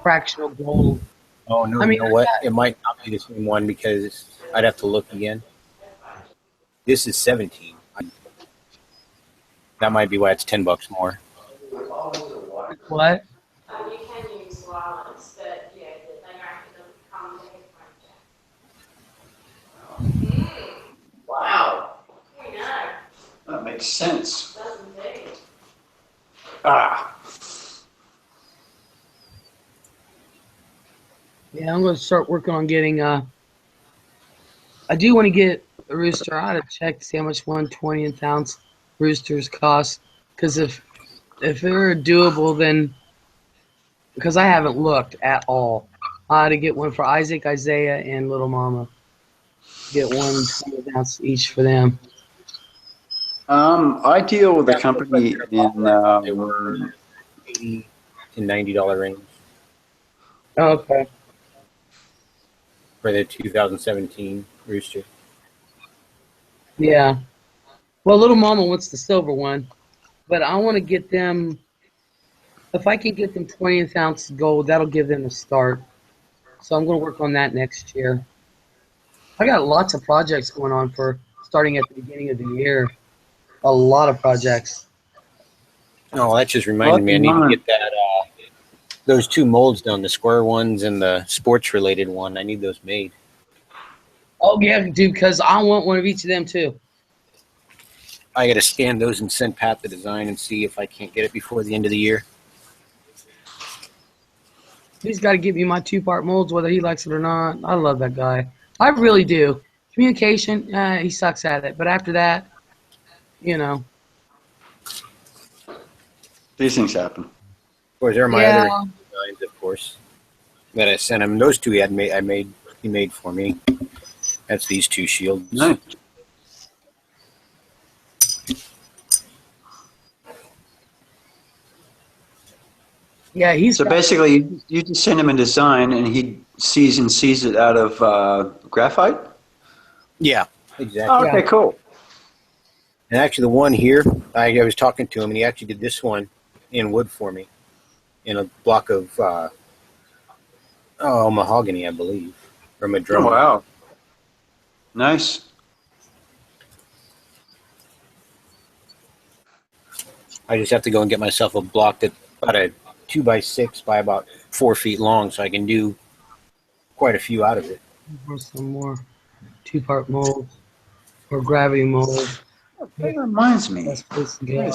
fractional gold. Oh no! I mean, you know what? It might not be the same one because I'd have to look again. This is 17. That might be why it's $10 more. What? You can use wireless, but yeah, they reckon them come Wow. We know. That makes sense. Does indeed. Ah. Yeah, I'm going to start working on getting. I do want to get a rooster. I had to check to see how much 1/20th ounce roosters cost. Because if they're doable, then because I haven't looked at all, I had to get one for Isaac, Isaiah, and Little Mama. Get 1/20th ounce each for them. I deal with a company in They were $80 to $90 range Oh, okay. for the 2017 rooster. Yeah. Well, Little Mama wants the silver one, but I want to get them. If I can get them 20th ounce gold, that'll give them a start. So I'm going to work on that next year. I got lots of projects going on for starting at the beginning of the year. A lot of projects. Oh, that just reminded me. I need to get that. Those two molds done, the square ones and the sports related one. I need those made. Oh yeah, dude, because I want one of each of them too. I got to scan those and send Pat the design and see if I can't get it before the end of the year. He's got to give me my 2-part molds, whether he likes it or not. I love that guy. I really do. Communication, he sucks at it. But after that, you know. These things happen. Of course, there are my other designs, of course, that I sent him. Those two he made for me. That's these two shields. Nice. Yeah, he's so basically you just send him a design and he sees it out of graphite? Yeah, exactly. Oh, okay, cool. And actually the one here, I was talking to him and he actually did this one in wood for me. In a block of mahogany, I believe. Or madrone. Oh, wow. Nice. I just have to go and get myself a block that's about a 2x6 by about 4 feet long, so I can do quite a few out of it. Some more 2-part molds or gravity molds. That reminds me. Yeah.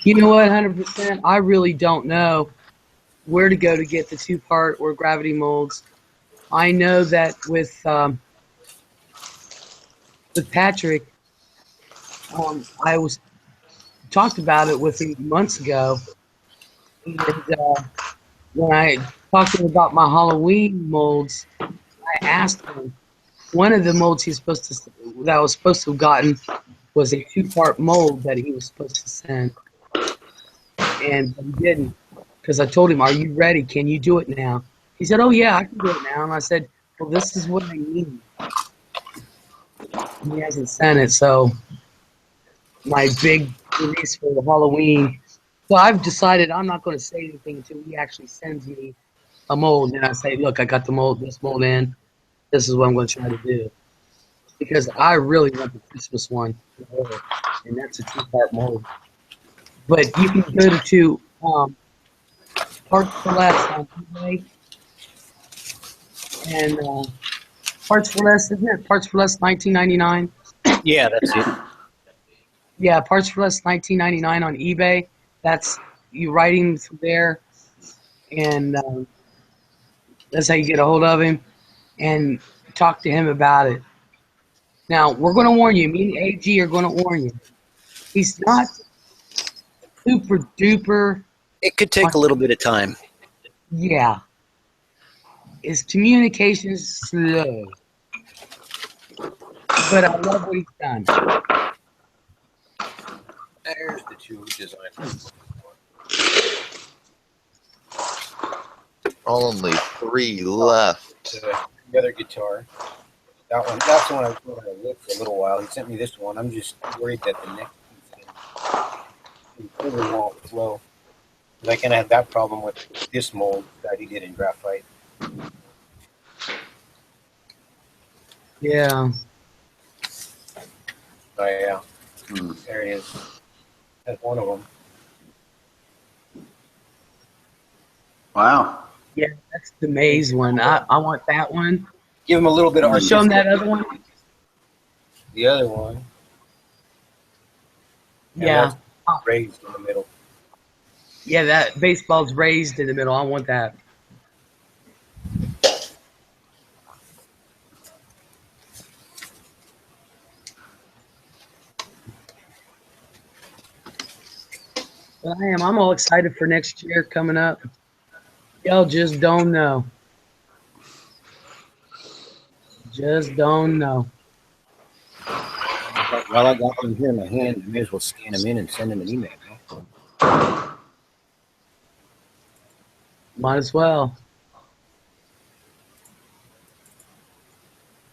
You know what, 100%? I really don't know where to go to get the 2-part or gravity molds. I know that with Patrick, I talked about it with him months ago. And when I talked to him about my Halloween molds, I asked him, one of the molds that I was supposed to have gotten was a 2-part mold that he was supposed to send. And he didn't, because I told him, are you ready? Can you do it now? He said, oh yeah, I can do it now. And I said, well, this is what I need. He hasn't sent it, so my big release for Halloween. So I've decided I'm not going to say anything until he actually sends me a mold. And I say, look, I got this mold in. This is what I'm going to try to do. Because I really want the Christmas one. And that's a 2-part mold. But you can go to Parts for Less on eBay. And Parts for Less, isn't it? Parts for Less, $19.99. Yeah, that's it. Yeah, Parts for Less, $19.99 on eBay. That's you writing through there, and that's how you get a hold of him and talk to him about it. Now, we're going to warn you. Me and AG are going to warn you. He's not super duper. It could take a little bit of time. Yeah. His communication is slow. But I love what he's done. There's the two designs. Only 3 left. The other guitar. That's the one I was going to look for a little while. He sent me this one. I'm just worried that the next piece won't flow. I kind of had that problem with this mold that he did in graphite. Yeah. Oh, yeah. There it is. That's one of them. Wow. Yeah, that's the maze one. I want that one. Give him a little bit of Show him that other one. The other one. Yeah. Raised in the middle. Yeah, that baseball's raised in the middle. I want that. But I'm all excited for next year coming up. Y'all just don't know. Just don't know. While I got them here in my hand, you may as well scan them in and send them an email. Might as well.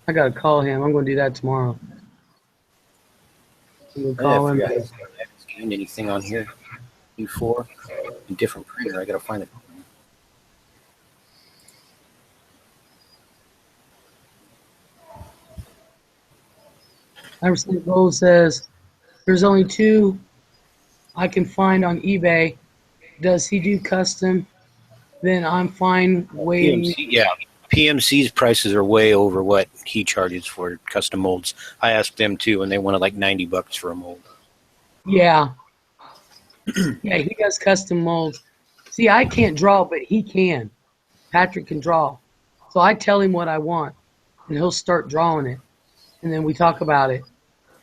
I gotta call him. I'm gonna do that tomorrow. I'm gonna call him. I haven't scanned anything on here before. A different printer. I gotta find it. Emerson Gold says, there's only 2 I can find on eBay. Does he do custom? Then I'm fine waiting. PMC, yeah. PMC's prices are way over what he charges for custom molds. I asked them too, and they wanted like $90 for a mold. Yeah. Yeah, he does custom molds. See, I can't draw, but he can. Patrick can draw. So I tell him what I want, and he'll start drawing it. And then we talk about it.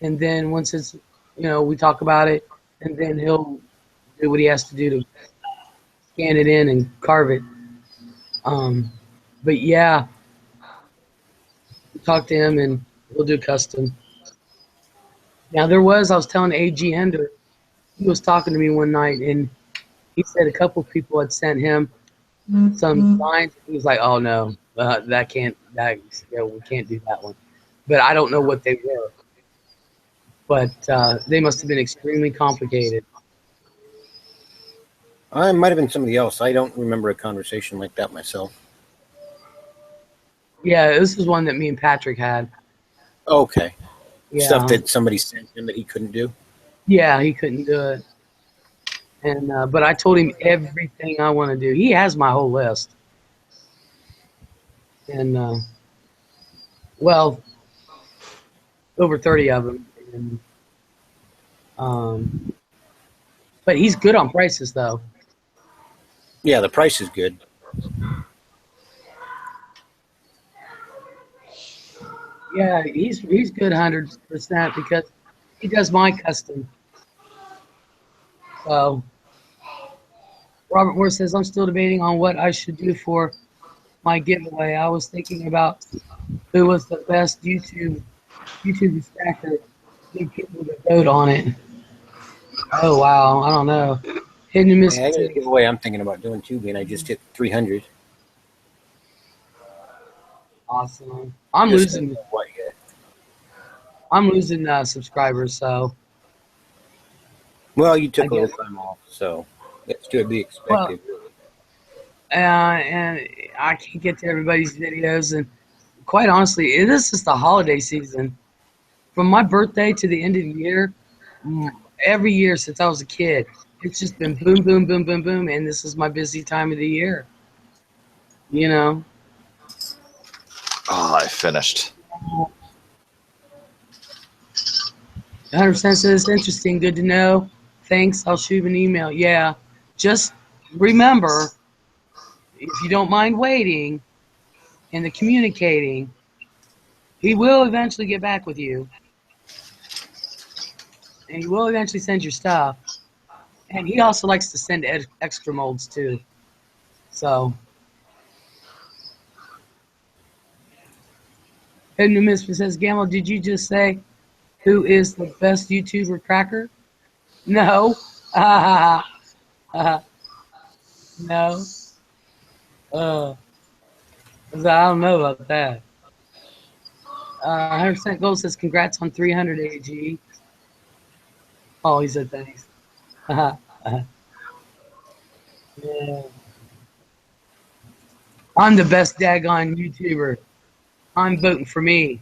And then once it's, we talk about it, and then he'll do what he has to do to scan it in and carve it. But yeah, talk to him and we'll do custom. Now I was telling A.G. Ender, he was talking to me one night and he said a couple people had sent him some lines. He was like, oh no, we can't do that one. But I don't know what they were. But they must have been extremely complicated. I might have been somebody else. I don't remember a conversation like that myself. Yeah, this is one that me and Patrick had. Okay. Yeah. Stuff that somebody sent him that he couldn't do? Yeah, he couldn't do it. And but I told him everything I want to do. He has my whole list. And, well, over 30 of them. And, but he's good on prices, though. Yeah, the price is good. Yeah, he's good 100% because he does my custom. So Robert Moore says, I'm still debating on what I should do for my giveaway. I was thinking about who was the best YouTube stacker. Need people to vote on it. Oh wow, I don't know. Hidden Miss. Yeah, I got a giveaway I'm thinking about doing too, and I just hit 300. Awesome. I'm losing subscribers, so. Well, you took a little time off, so it's to be expected. Well, and I can't get to everybody's videos, and quite honestly, this is the holiday season. From my birthday to the end of the year, every year since I was a kid, it's just been boom, boom, boom, boom, boom, and this is my busy time of the year. You know? Oh, I finished. 100% says, interesting, good to know. Thanks, I'll shoot an email. Yeah, just remember, if you don't mind waiting and the communicating, He will eventually get back with you. And he will eventually send your stuff. And he also likes to send extra molds too. So. Hidden Misfit says, Gamble, did you just say who is the best YouTuber cracker? No. No. I don't know about that. 100% Gold says, congrats on 300 AG. Oh, he said thanks. Yeah. I'm the best daggone YouTuber. I'm voting for me.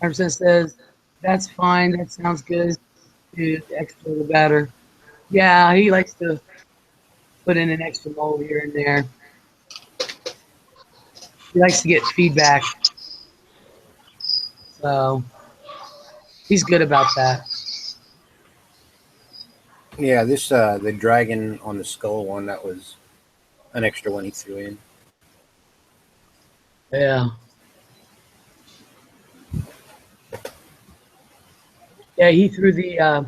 100% says, that's fine. That sounds good. Dude, extra the better. Yeah, he likes to put in an extra mold here and there. He likes to get feedback. So he's good about that. Yeah, this the dragon on the skull one, that was an extra one he threw in. Yeah. Yeah, he threw the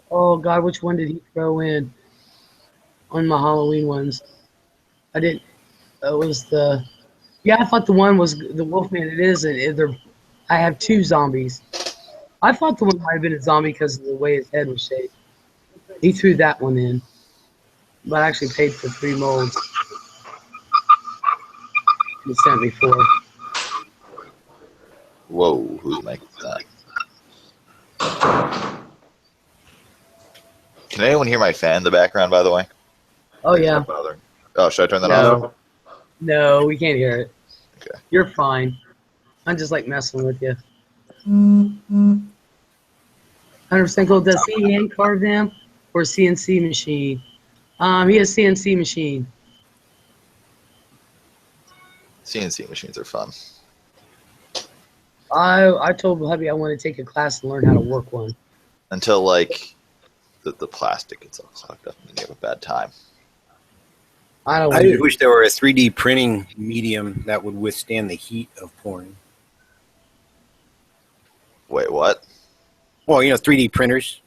oh God, which one did he throw in on my Halloween ones? I didn't. It was the. Yeah, I thought the one was the Wolfman. It is, and I have two zombies. I thought the one might have been a zombie because of the way his head was shaped. He threw that one in, but I actually paid for 3 molds. He sent me 4. Whoa, who's making that? Can anyone hear my fan in the background, by the way? Oh, yeah. Oh, should I turn that off? No, we can't hear it. Okay. You're fine. I'm just like messing with you. 100% Gold. Does he hand carve them or CNC machine? He has CNC machine. CNC machines are fun. I told hubby I want to take a class and learn how to work one. Until, like, the plastic gets all clogged up and then you have a bad time. I just wish there were a 3D printing medium that would withstand the heat of pouring. Wait, what? Well, 3D printers.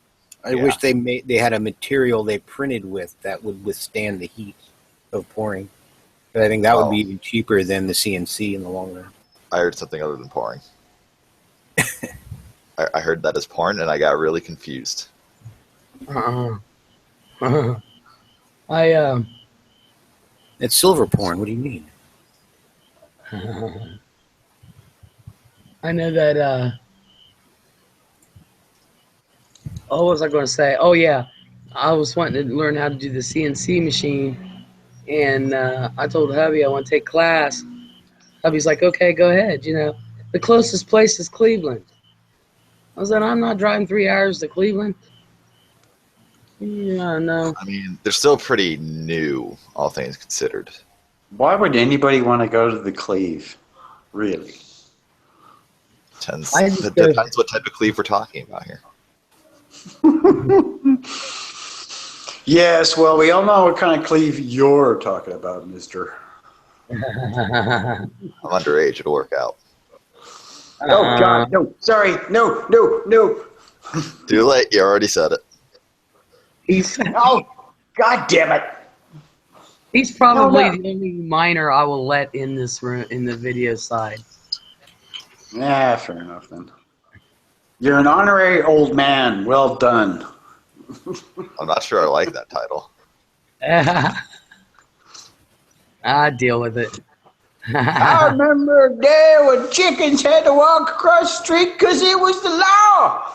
I Yeah. wish they had a material they printed with that would withstand the heat of pouring. But I think that would be even cheaper than the CNC in the long run. I heard something other than pouring. I heard that as porn, and I got really confused. It's silver porn. What do you mean? I know that. Oh, what was I going to say? Oh, yeah. I was wanting to learn how to do the CNC machine, and I told hubby I want to take class. Hubby's like, okay, go ahead. The closest place is Cleveland. I was like, I'm not driving 3 hours to Cleveland. Yeah, no. I mean, they're still pretty new, all things considered. Why would anybody want to go to the Cleve? Really? Depends what type of cleave we're talking about here. Yes, well, we all know what kind of cleave you're talking about, mister. I'm underage. It'll work out. Oh, God, no. Sorry. No. Too late. You already said it. Oh, God damn it. He's probably the only minor I will let in this room, in the video side. Yeah, fair enough then. You're an honorary old man. Well done. I'm not sure I like that title. I deal with it. I remember a day when chickens had to walk across the street because it was the law.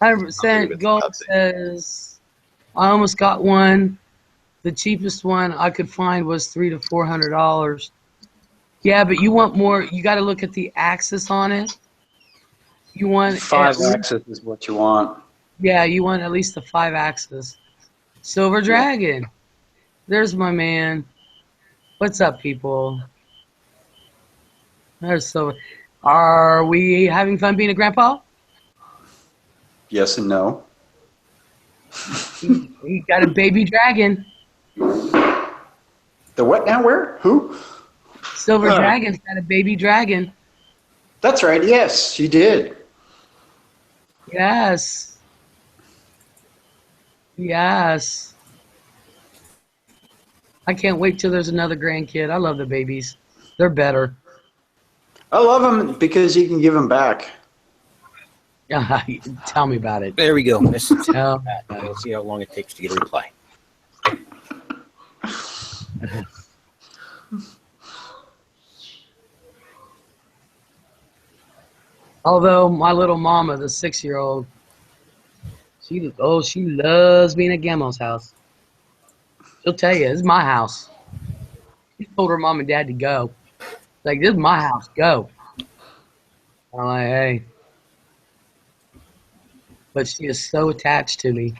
100% Gold says, I almost got one. The cheapest one I could find was $300 to $400. Yeah, but you want more. You got to look at the axis on it. You want 5 axis is what you want. Yeah, you want at least a 5 axis. Silver Dragon. There's my man. What's up, people? There's Silver. Are we having fun being a grandpa? Yes and no. He got a baby dragon. The what now? Where? Who? Silver Dragon's got a baby dragon. That's right. Yes, she did. Yes. Yes. I can't wait till there's another grandkid. I love the babies. They're better. I love him because he can give them back. Tell me about it. There we go. Let's Tell see how long it takes to get a reply. Although my little mama, the 6-year-old, she loves being at Gamo's house. She'll tell you, this is my house. She told her mom and dad to go. Like, this is my house, go. I'm like, hey. But she is so attached to me.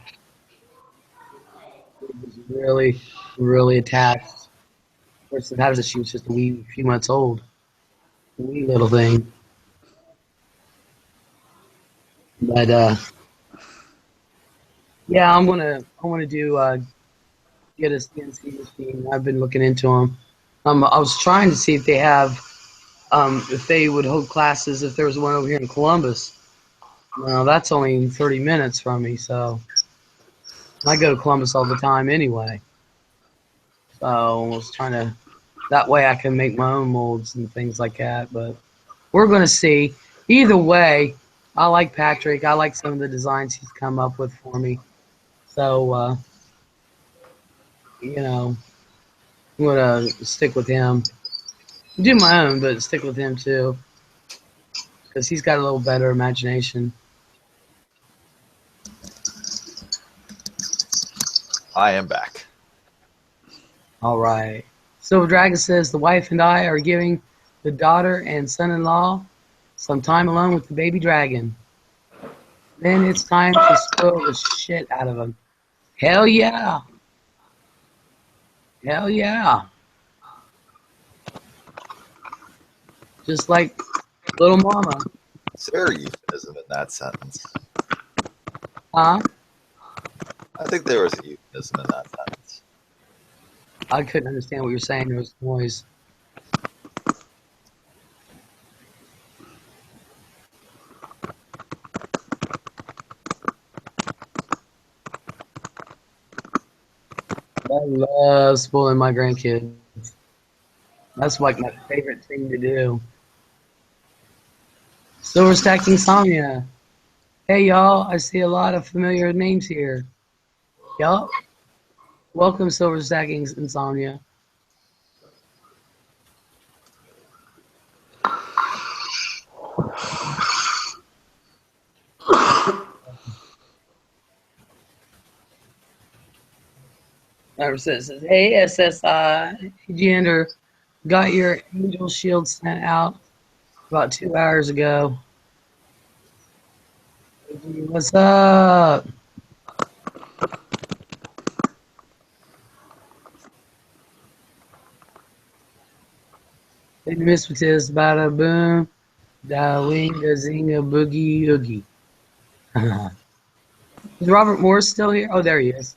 She's really, really attached. Of course, how does she was just a few months old. A wee little thing. But yeah, I want to do get a CNC machine. I've been looking into them. I was trying to see if they have if they would hold classes if there was one over here in Columbus. No, that's only 30 minutes from me, so I go to Columbus all the time anyway. So I was trying to, that way I can make my own molds and things like that. But we're going to see. Either way, I like Patrick. I like some of the designs he's come up with for me. So, you know, I'm going to stick with him. Do my own, but stick with him too. Because he's got a little better imagination. I am back. All right. Silver Dragon says, the wife and I are giving the daughter and son-in-law some time alone with the baby dragon. Then it's time to spoil the shit out of them. Hell yeah. Hell yeah. Just like little mama. Is there a euphemism in that sentence? Huh? I think there was a euphemism in that sentence. I couldn't understand what you're saying. There was noise. I love spoiling my grandkids. That's like my favorite thing to do. Silver Stacking Sonya. Hey y'all, I see a lot of familiar names here. Yup. Welcome, Silver Stacking Insomnia. Says, hey SSI, Gender, got your angel shield sent out about 2 hours ago. What's up? Big misfits, bada boom, da wing, da zinga, boogie, oogie. Is Robert Morris still here? Oh, there he is.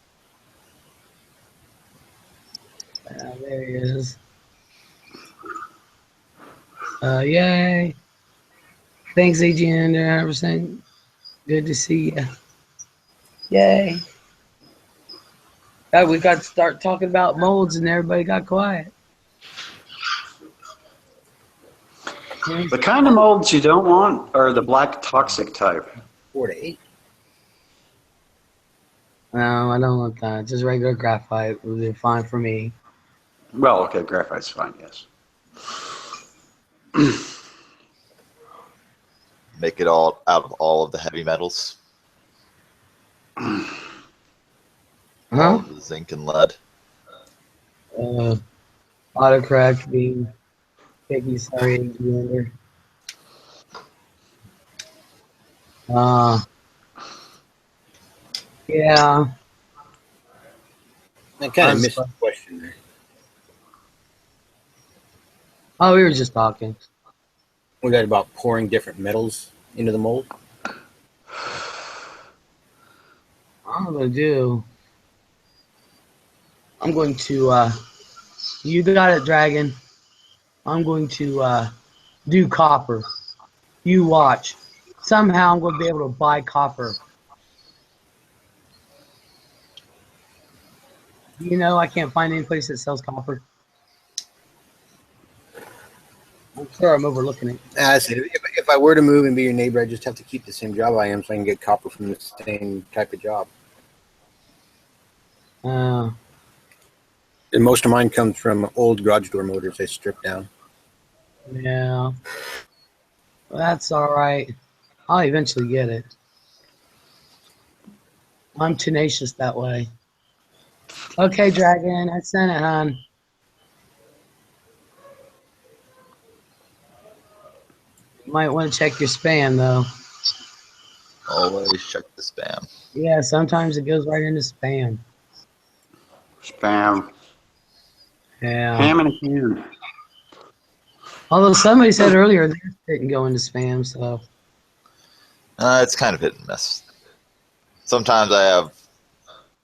There he is. Yay. Thanks, AGN. 100%. Good to see you. Yay. We got to start talking about molds and everybody got quiet. The kind of molds you don't want are the black toxic type. 4 to 8. No, I don't want that. Just regular graphite would be fine for me. Well, okay, graphite's fine, yes. Make it all out of all of the heavy metals. All of the zinc and lead. Autocrack being Peggy, sorry, Commander. Yeah. I kind of missed the question there. Oh, we were just talking. We got about pouring different metals into the mold. I'm going to do, I'm going to, you got it, Dragon. I'm going to do copper. You watch. Somehow I'm going to be able to buy copper. You know, I can't find any place that sells copper. I'm sure I'm overlooking it. I said, if I were to move and be your neighbor, I just have to keep the same job I am so I can get copper from the same type of job. And most of mine comes from old garage door motors I stripped down. Yeah. Well, that's all right. I'll eventually get it. I'm tenacious that way. Okay, Dragon, I sent it, hon. You might want to check your spam, though. Always check the spam. Yeah, sometimes it goes right into spam. Spam. Yeah. Ham in a can. Although somebody said earlier that didn't go into spam, so. It's kind of hit and miss. Sometimes I have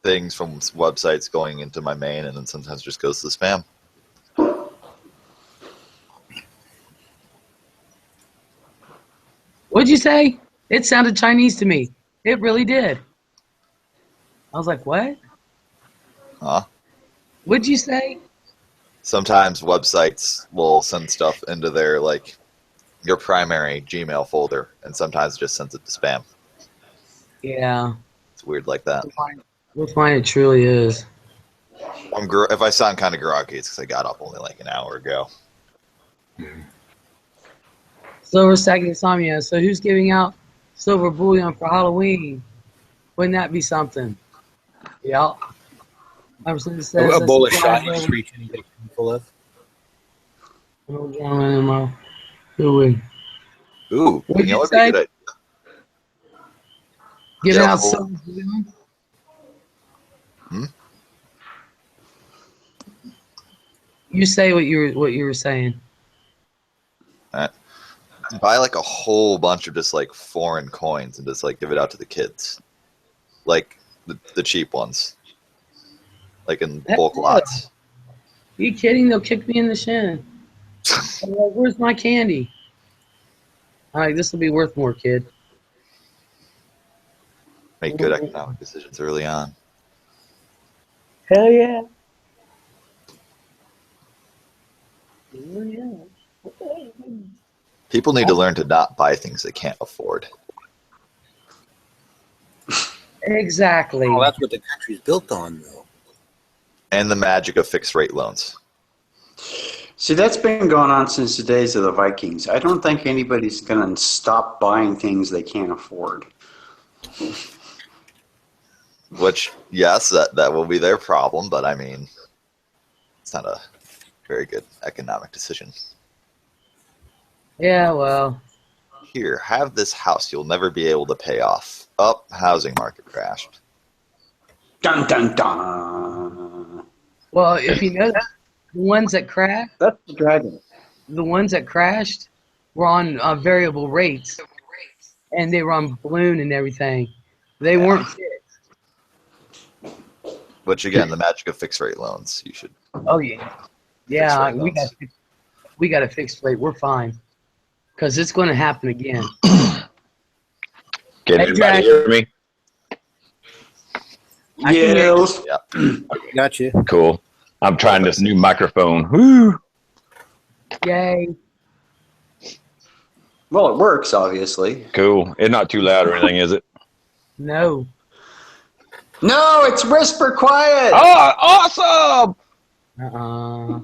things from websites going into my main, and then sometimes it just goes to the spam. What'd you say? It sounded Chinese to me. It really did. I was like, what? Huh? What'd you say? Sometimes websites will send stuff into their, like, your primary Gmail folder, and sometimes it just sends it to spam. Yeah. It's weird like that. With mine, it truly is. If I sound kind of groggy, it's because I got up only like an hour ago. Silver Stack Insomnia. So who's giving out silver bullion for Halloween? Wouldn't that be something? Yeah. Says A bowl of shot you just reach in and get a full of. No drama anymore. Do we? Ooh, What'd you what'd say? be good? Giving Yeah, out full- silver bullion? You say what you were saying. Buy like a whole bunch of just like foreign coins and just like give it out to the kids, like the cheap ones, like in bulk lots. Are you kidding? They'll kick me in the shin. I'm like, where's my candy? All right, this will be worth more, kid. Make good economic decisions early on. Hell yeah. Hell yeah. People need to learn to not buy things they can't afford. Exactly. Well, that's what the country's built on, though. And the magic of fixed rate loans. See, that's been going on since the days of the Vikings. I don't think anybody's going to stop buying things they can't afford. Which, yes, that will be their problem, but I mean, it's not a very good economic decision. Yeah, well. Here, have this house you'll never be able to pay off. Housing market crashed. Dun, dun, dun. Well, if you know that, the ones that crashed, That's the dragon. the ones that crashed were on variable rates, and they were on balloon and everything. They weren't fixed. Which, again, the magic of fixed rate loans. You should. Oh yeah, yeah. Fixed rate We got a fixed rate. We're fine, because it's going to happen again. Can anybody hear me? Yes. Yeah. Got you. Cool. I'm trying this new microphone. Woo! Yay. Well, it works, obviously. Cool. It's not too loud or anything, is it? No. No, it's whisper quiet. Oh, awesome! Oh,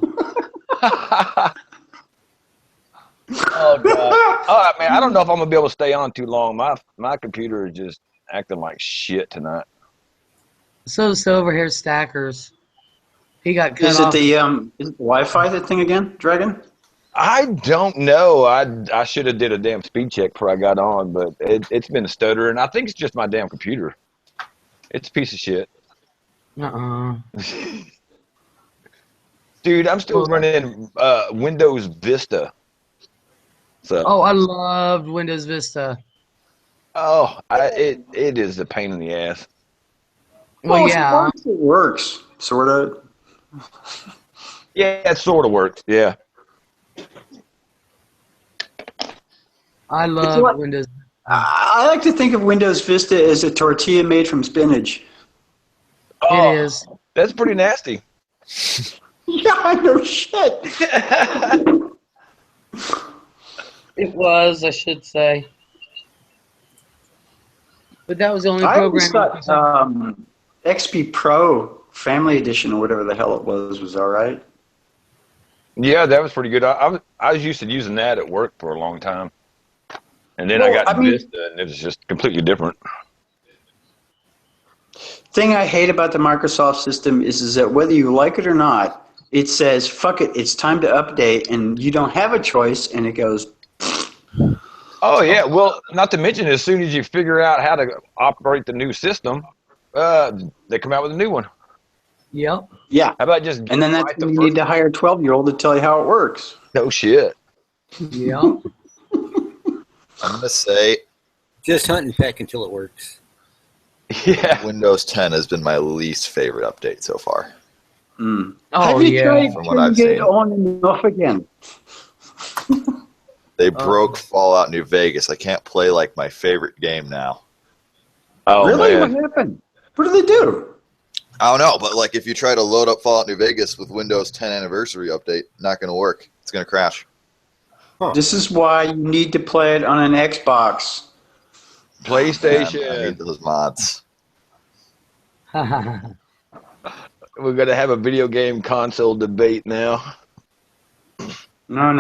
God. All right, man. I don't know if I'm going to be able to stay on too long. My computer is just acting like shit tonight. So silver hair stackers. He got cut Is off. it the Wi-Fi thing again, Dragon? I don't know. I should have did a damn speed check before I got on, but it's been stuttering. I think it's just my damn computer. It's a piece of shit. Dude, I'm still running Windows Vista. So. Oh, I loved Windows Vista. Oh, it is a pain in the ass. Well, if it yeah. works, it works. Sort of. Yeah, it sort of works. Yeah. I It's love what Windows. I like to think of Windows Vista as a tortilla made from spinach. It is. That's pretty nasty. Yeah, I know shit. It was, I should say. But that was the only I always program. thought XP Pro Family Edition or whatever the hell it was all right. Yeah, that was pretty good. I was used to using that at work for a long time. And then I Well, got I mean- Vista, and it was just completely different. Thing I hate about the Microsoft system is that whether you like it or not, it says, fuck it, it's time to update, and you don't have a choice, and it goes, Oh, yeah. Well, not to mention, as soon as you figure out how to operate the new system, they come out with a new one. Yep. yeah. How about just And then that's when you need to hire a 12-year-old to tell you how it works. No shit. Yep. I'm going to say Just hunt and peck until it works. Yeah. Windows 10 has been my least favorite update so far. Mm. Oh, have you yeah. tried From what I've turning it seen. on and off again? They broke Fallout New Vegas. I can't play like my favorite game now. Oh, Really? man. What happened? What did they do? I don't know, but like if you try to load up Fallout New Vegas with Windows 10 anniversary update, not going to work. It's going to crash. This is why you need to play it on an Xbox. PlayStation. Man, I need those mods. We're going to have a video game console debate now. No.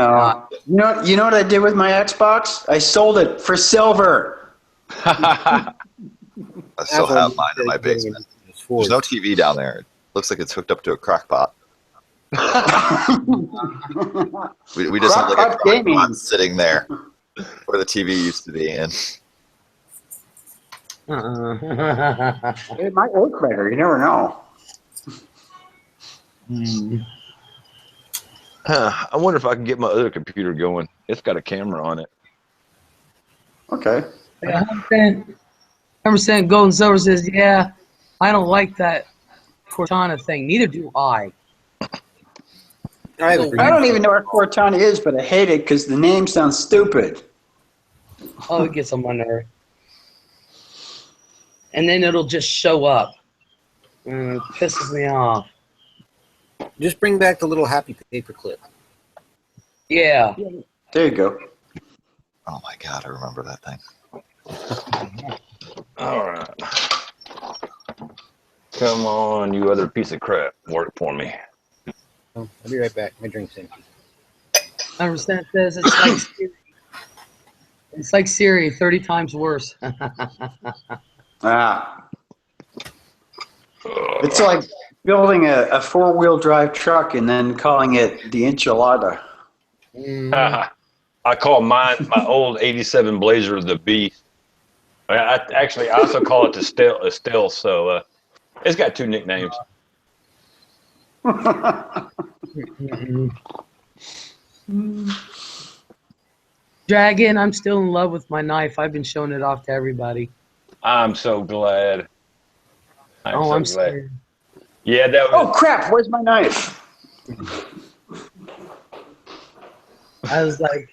You know what I did with my Xbox? I sold it for silver. I still have mine in my basement. There's no TV down there. It looks like it's hooked up to a crock pot. we just have like a crock pot sitting there where the TV used to be in. It might work better. You never know. I wonder if I can get my other computer going. It's got a camera on it. Okay. 100% Golden Silver says, yeah, I don't like that Cortana thing. Neither do I. I don't even know what Cortana is, but I hate it because the name sounds stupid. Oh, it gets on my nerve. And then it'll just show up. And it pisses me off. Just bring back the little happy paper clip. Yeah. There you go. Oh my god, I remember that thing. All right. Come on, you other piece of crap. Work for me. Oh, I'll be right back. My drink's empty. 100% says it's like Siri. It's like Siri, 30 times worse. It's like building a four-wheel drive truck and then calling it the enchilada. I call mine, my old 87 Blazer, the Beast. I also call it the Estelle, so it's got two nicknames. Dragon, I'm still in love with my knife. I've been showing it off to everybody. I'm so glad. I'm scared. Yeah, that was. Oh crap! Where's my knife? I was like,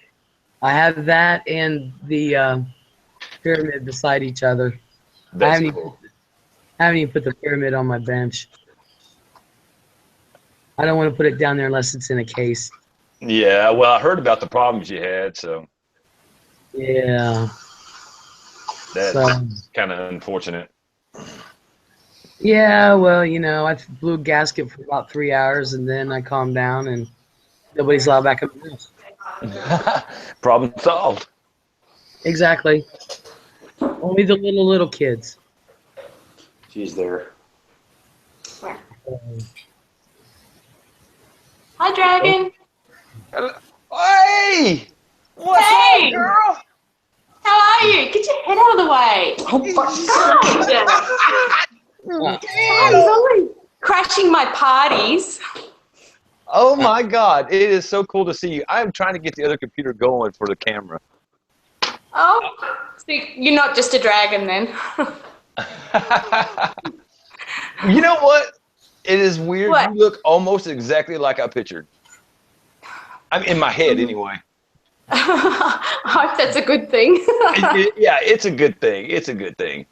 I have that and the pyramid beside each other. I haven't even put the pyramid on my bench. I don't want to put it down there unless it's in a case. Yeah, well, I heard about the problems you had, so. Yeah. That's kind of unfortunate. Yeah, well, you know, I blew a gasket for about 3 hours, and then I calmed down, and nobody's allowed back in the house. Problem solved. Exactly. Only the little kids. She's there. Hi, Dragon. Hey! What's Hey! up, girl? How are you? Get your head out of the way. Oh, God, he's always crashing my parties. Oh my God! It is so cool to see you. I'm trying to get the other computer going for the camera. Oh, so you're not just a dragon then. You know what? It is weird. What? You look almost exactly like I pictured. I'm in my head anyway. I hope that's a good thing. Yeah, it's a good thing. It's a good thing.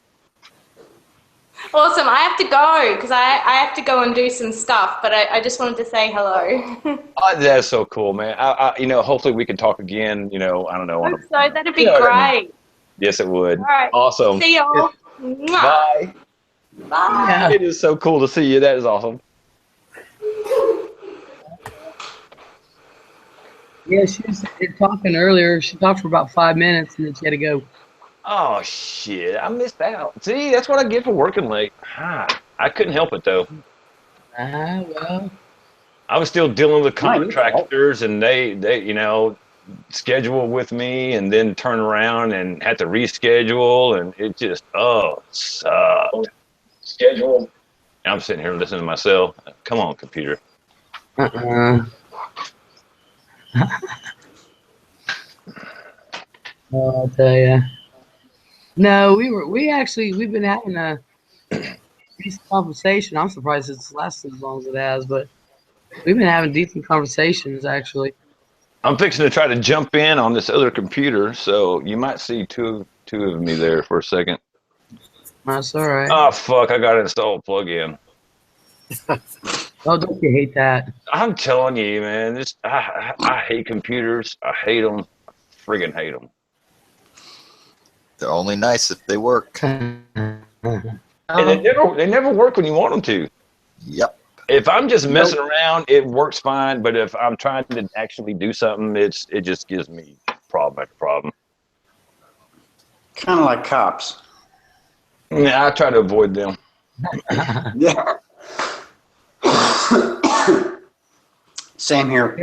Awesome. I have to go because I have to go and do some stuff, but I just wanted to say hello. That's so cool, man. Hopefully we can talk again. I don't know. So that'd be You know what I great. mean. Yes, it would. All right. Awesome. See y'all. Bye. Bye. Yeah. It is so cool to see you. That is awesome. Yeah, she was talking earlier. She talked for about 5 minutes and then she had to go. Oh shit! I missed out. See, that's what I get for working late. I couldn't help it though. Well. I was still dealing with contractors, and they schedule with me, and then turn around and had to reschedule, and it just sucked. Schedule. I'm sitting here listening to myself. Come on, computer. I'll tell you. No, we've been having a decent conversation. I'm surprised it's lasted as long as it has, but we've been having decent conversations actually. I'm fixing to try to jump in on this other computer, so you might see two of me there for a second. That's all right. Oh fuck! I got to install a plug-in. Oh, don't you hate that? I'm telling you, man. I hate computers. I hate them. I friggin' hate them. They're only nice if they work. And they never work when you want them to. Yep. If I'm just messing around, it works fine. But if I'm trying to actually do something, it just gives me problem after problem. Kind of like cops. Yeah, I try to avoid them. Yeah. Same here.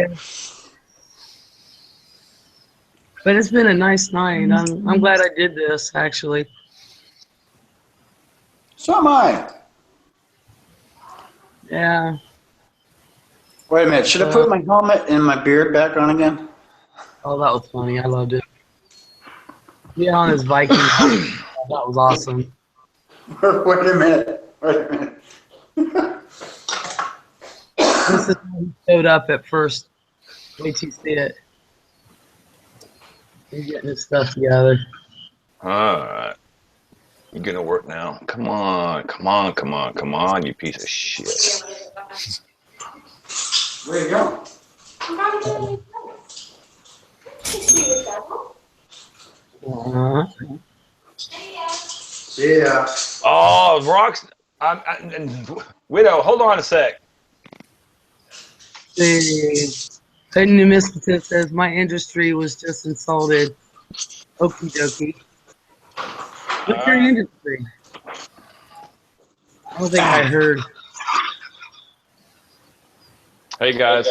But it's been a nice night. I'm glad I did this actually. So am I. Yeah. Wait a minute. Should I put my helmet and my beard back on again? Oh, that was funny. I loved it. Yeah, on his Viking. That was awesome. Wait a minute. This is how he showed up at first. Wait till you see it. He's getting his stuff together. All right. You're going to work now. Come on, you piece of shit. Where you going? See ya. Oh, Rocks. Widow, hold on a sec. Clayton New Misfit says, my industry was just insulted. Okie dokie. What's your industry? I don't think I heard. Hey, guys.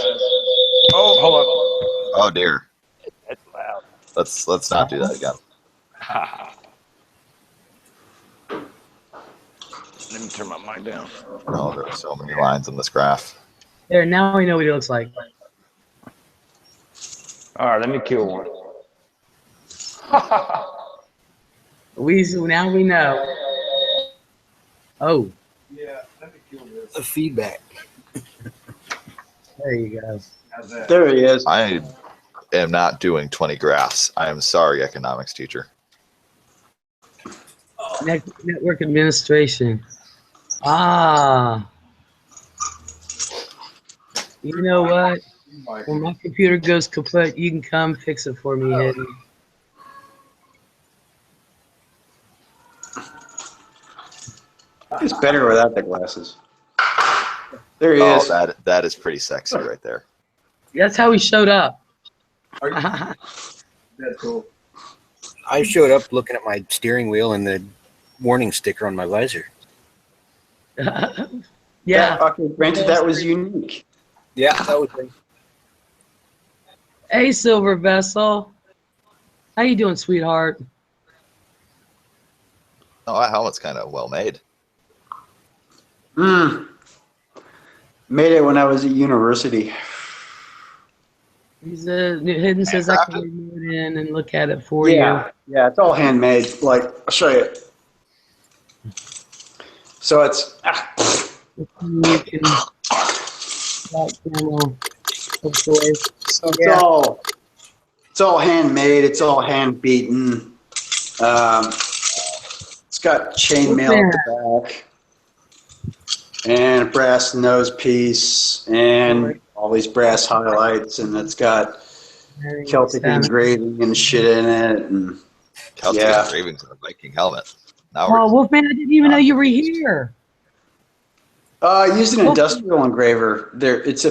Oh, hold on. Oh, dear. That's loud. Let's not do that again. Let me turn my mic down. Oh, there are so many lines on this graph. There, now we know what he looks like. All right, let me kill one. Now we know. Oh. Yeah, let me kill this. The feedback. There you go. There he is. I am not doing 20 graphs. I am sorry, economics teacher. Network administration. Ah. You know what? When my computer goes kaput, you can come fix it for me, Eddie. It's better without the glasses. There he is. That is pretty sexy right there. That's how he showed up. That's cool. I showed up looking at my steering wheel and the warning sticker on my visor. Yeah. Okay, granted, that was unique. Yeah, that was it. Hey, Silver Vessel. How you doing, sweetheart? Oh, that helmet's kind of well made. Made it when I was at university. He's Hidden says I can remove it in and look at it for Yeah, it's all handmade. Like, I'll show you. So it's You can black camel, hopefully. So it's all handmade. It's all hand beaten. It's got chainmail at the back and a brass nose piece and all these brass highlights, and it's got Celtic engraving and shit in it. And Celtic engravings on a Viking helmet. Now Oh, Wolfman, I didn't even know you were here. I used an industrial engraver. It's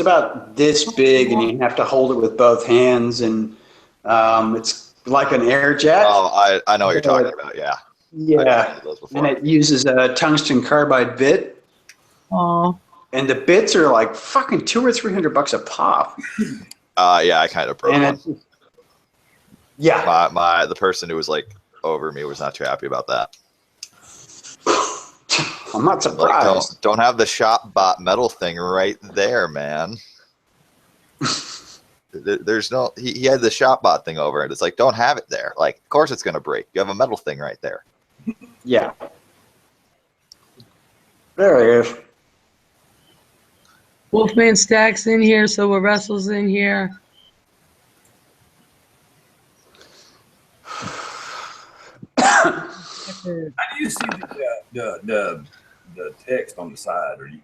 about this big, and you have to hold it with both hands, and it's like an air jet. Oh, I know what you're talking about. Yeah. Yeah, and it uses a tungsten carbide bit. Oh. And the bits are like fucking $200 or $300 a pop. Yeah, I kind of broke one. Yeah. The person who was like over me was not too happy about that. I'm not surprised. Like, don't have the shop bot metal thing right there, man. There's no. He had the shop bot thing over it. It's like, don't have it there. Like, of course it's gonna break. You have a metal thing right there. Yeah. There it is. Wolfman Stack's in here, so Russell's in here. How do you see the text on the side, or you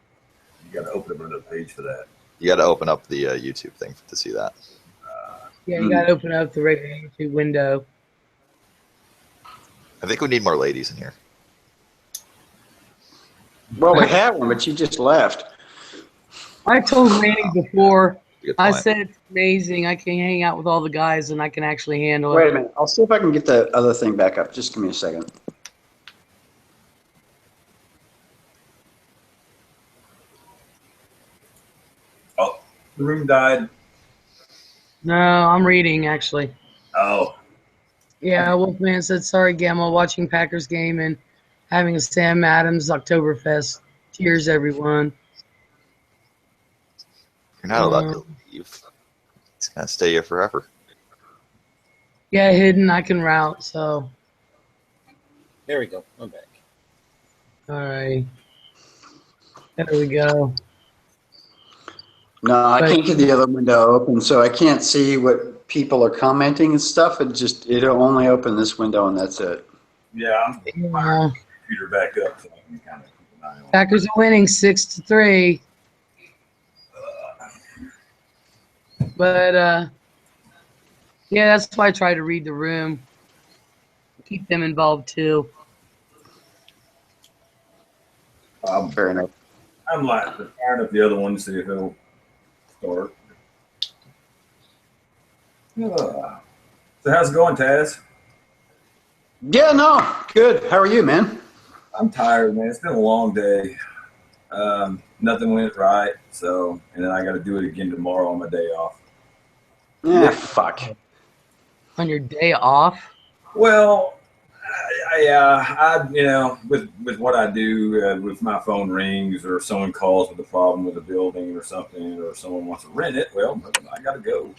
got to open up another page for that? You got to open up the YouTube thing to see that. Yeah, you got to open up the regular YouTube window. I think we need more ladies in here. Well, we have one, but she just left. I told Randy before, I said it's amazing. I can hang out with all the guys and I can actually handle it. Wait a minute. I'll see if I can get the other thing back up. Just give me a second. Oh, the room died. No, I'm reading actually. Oh. Yeah, Wolfman said, sorry, Gamma, watching Packers game and having a Sam Adams Oktoberfest. Cheers, everyone. You're not allowed to leave. It's going to stay here forever. Yeah, hidden, I can route, so. There we go. I'm back. All right. There we go. No, I can't get the other window open, so I can't see what people are commenting and stuff. It'll only open this window, and that's it. Yeah, I'm getting my computer back up so I can kind of keep an eye on it. Packers are winning 6-3. But, yeah, that's why I try to read the room. Keep them involved, too. Fair enough. I'm like firing up the other one to see if it'll start. So how's it going, Taz? Yeah, no, good. How are you, man? I'm tired, man. It's been a long day. Nothing went right, so and then I got to do it again tomorrow on my day off. Yeah, fuck. On your day off? Well, with what I do, with my phone rings or someone calls with a problem with a building or something, or someone wants to rent it, well, I got to go.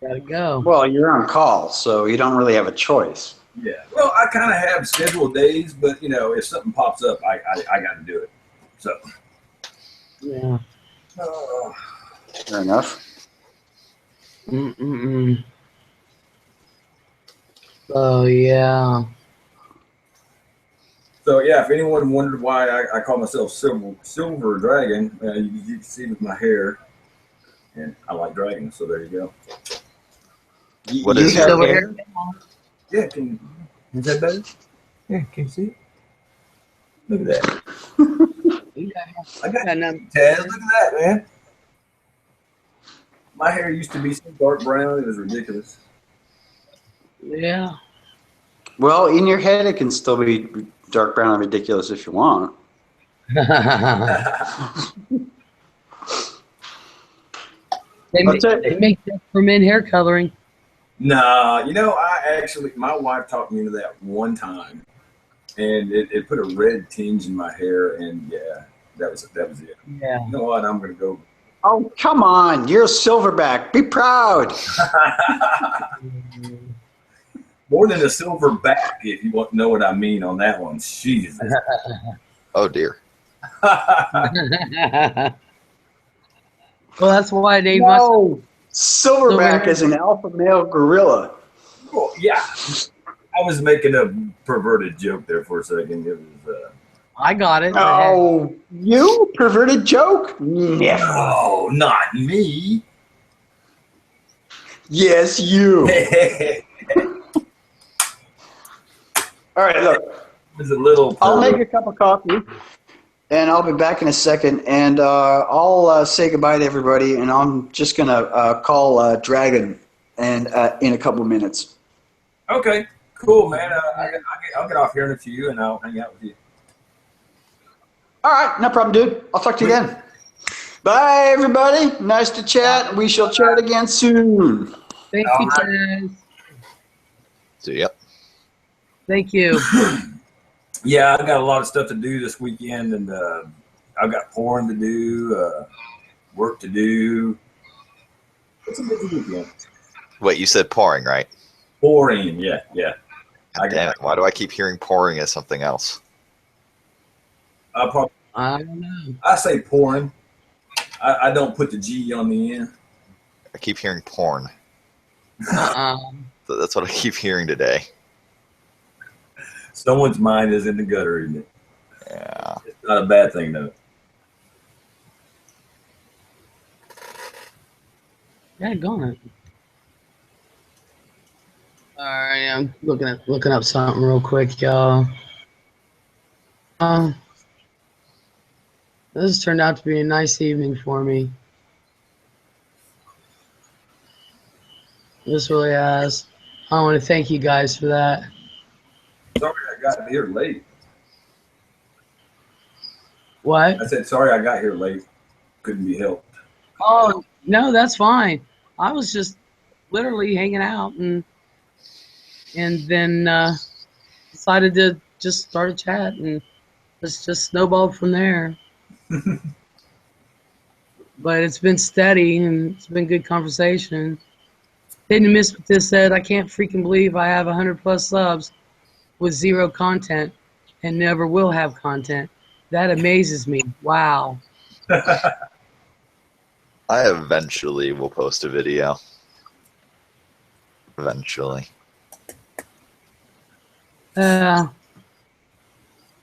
Gotta go. Well, you're on call, so you don't really have a choice. Yeah. Well, I kind of have scheduled days, but if something pops up, I got to do it. So. Yeah. Fair enough. Oh, yeah. So, yeah, if anyone wondered why I call myself Silver Dragon, you can see with my hair. And I like dragons, so there you go. What is your hair? Yeah, is that better? Yeah, can you see it? Look at that. I got Taz, look at that, man. My hair used to be so dark brown, it was ridiculous. Yeah. Well, in your head, it can still be dark brown and ridiculous if you want. They make that for men hair coloring. Nah, my wife talked me into that one time, and it put a red tinge in my hair, and yeah, that was it. Yeah. You know what? I'm gonna go. Oh, come on! You're a silverback. Be proud. More than a silver back, if you want to know what I mean on that one. Jesus. Oh dear. Well, that's why I named myself. No, Silverback is an alpha male gorilla. Well, yeah. I was making a perverted joke there for a second. It was. I got it. Oh, you perverted joke? Never. No, not me. Yes, you. All right, look. There's a little. I'll make a cup of coffee, and I'll be back in a second, and I'll say goodbye to everybody, and I'm just gonna call Dragon, and in a couple of minutes. Okay, cool, man. I'll get off here in a few, and I'll hang out with you. All right, no problem, dude. I'll talk to you then. Bye, everybody. Nice to chat. We shall chat again soon. Thank you, Chaz. See ya. Thank you. Yeah, I've got a lot of stuff to do this weekend, and I've got pouring to do, work to do. It's a busy weekend. Wait, you said pouring, right? Pouring, yeah. God damn it. Why do I keep hearing pouring as something else? I don't know. I say pouring. I don't put the G on the end. I keep hearing porn. Uh-uh. So that's what I keep hearing today. Someone's mind is in the gutter, isn't it? Yeah. It's not a bad thing, though. Yeah, go on. All right, I'm looking up something real quick, y'all. This has turned out to be a nice evening for me. This really has. I want to thank you guys for that. Sorry I got here late. What? I said, sorry I got here late. Couldn't be helped. Oh, no, that's fine. I was just literally hanging out and then decided to just start a chat and it's just snowballed from there. But it's been steady and it's been good conversation. Didn't miss what this said. I can't freaking believe I have 100+ subs with 0 content and never will have content. That amazes me. Wow. I eventually will post a video. Eventually. Uh,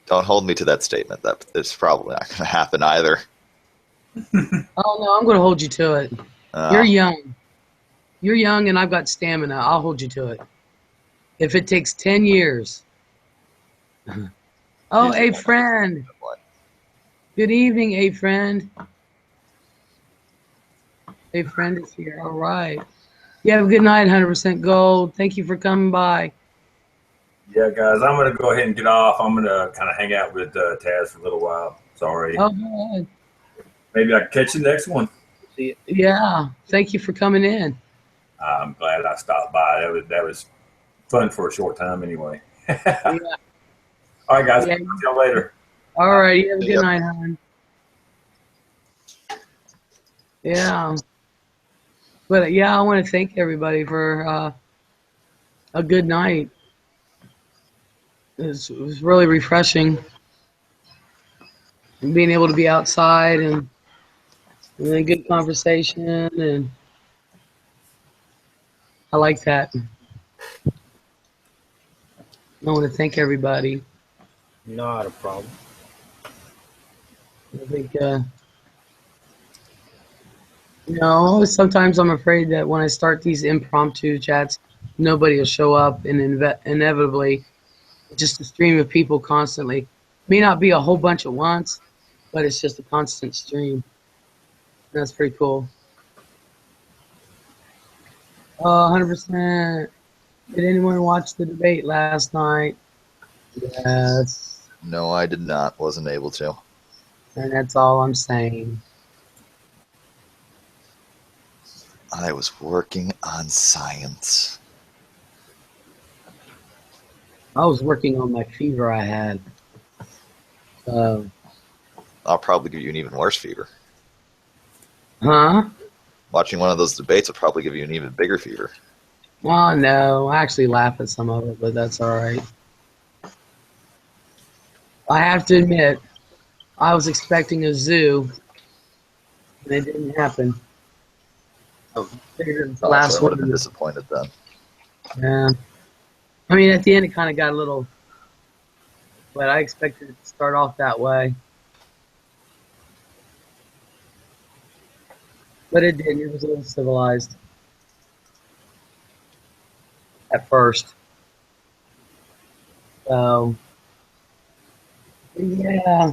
Don't hold me to that statement. That it's probably not going to happen either. Oh, no, I'm going to hold you to it. You're young. You're young and I've got stamina. I'll hold you to it. If it takes 10 years. Oh, a friend. Good evening, a friend. A friend is here. All right. You have a good night, 100% Gold. Thank you for coming by. Yeah, guys, I'm going to go ahead and get off. I'm going to kind of hang out with Taz for a little while. Sorry. Oh, good. Maybe I can catch the next one. Yeah. Thank you for coming in. I'm glad I stopped by. That was fun for a short time anyway. Yeah. All right, guys. Yeah. See you later. All right. You have a good night, hon. Yeah. But yeah, I want to thank everybody for a good night. It was really refreshing. And being able to be outside and then good conversation, and I like that. I want to thank everybody. Not a problem. I think, sometimes I'm afraid that when I start these impromptu chats, nobody will show up, and inevitably, just a stream of people constantly. May not be a whole bunch at once, but it's just a constant stream. That's pretty cool. 100%. Did anyone watch the debate last night? Yes. No, I did not. Wasn't able to. And that's all I'm saying. I was working on science. I was working on my fever I had. I'll probably give you an even worse fever. Huh? Watching one of those debates will probably give you an even bigger fever. Oh, no. I actually laugh at some of it, but that's all right. I have to admit, I was expecting a zoo, and it didn't happen. I figured the Oh, last so I would have one. been disappointed then. Yeah. I mean, at the end, it kind of got a little, but I expected it to start off that way. But it didn't. It was a little civilized at first. So, yeah.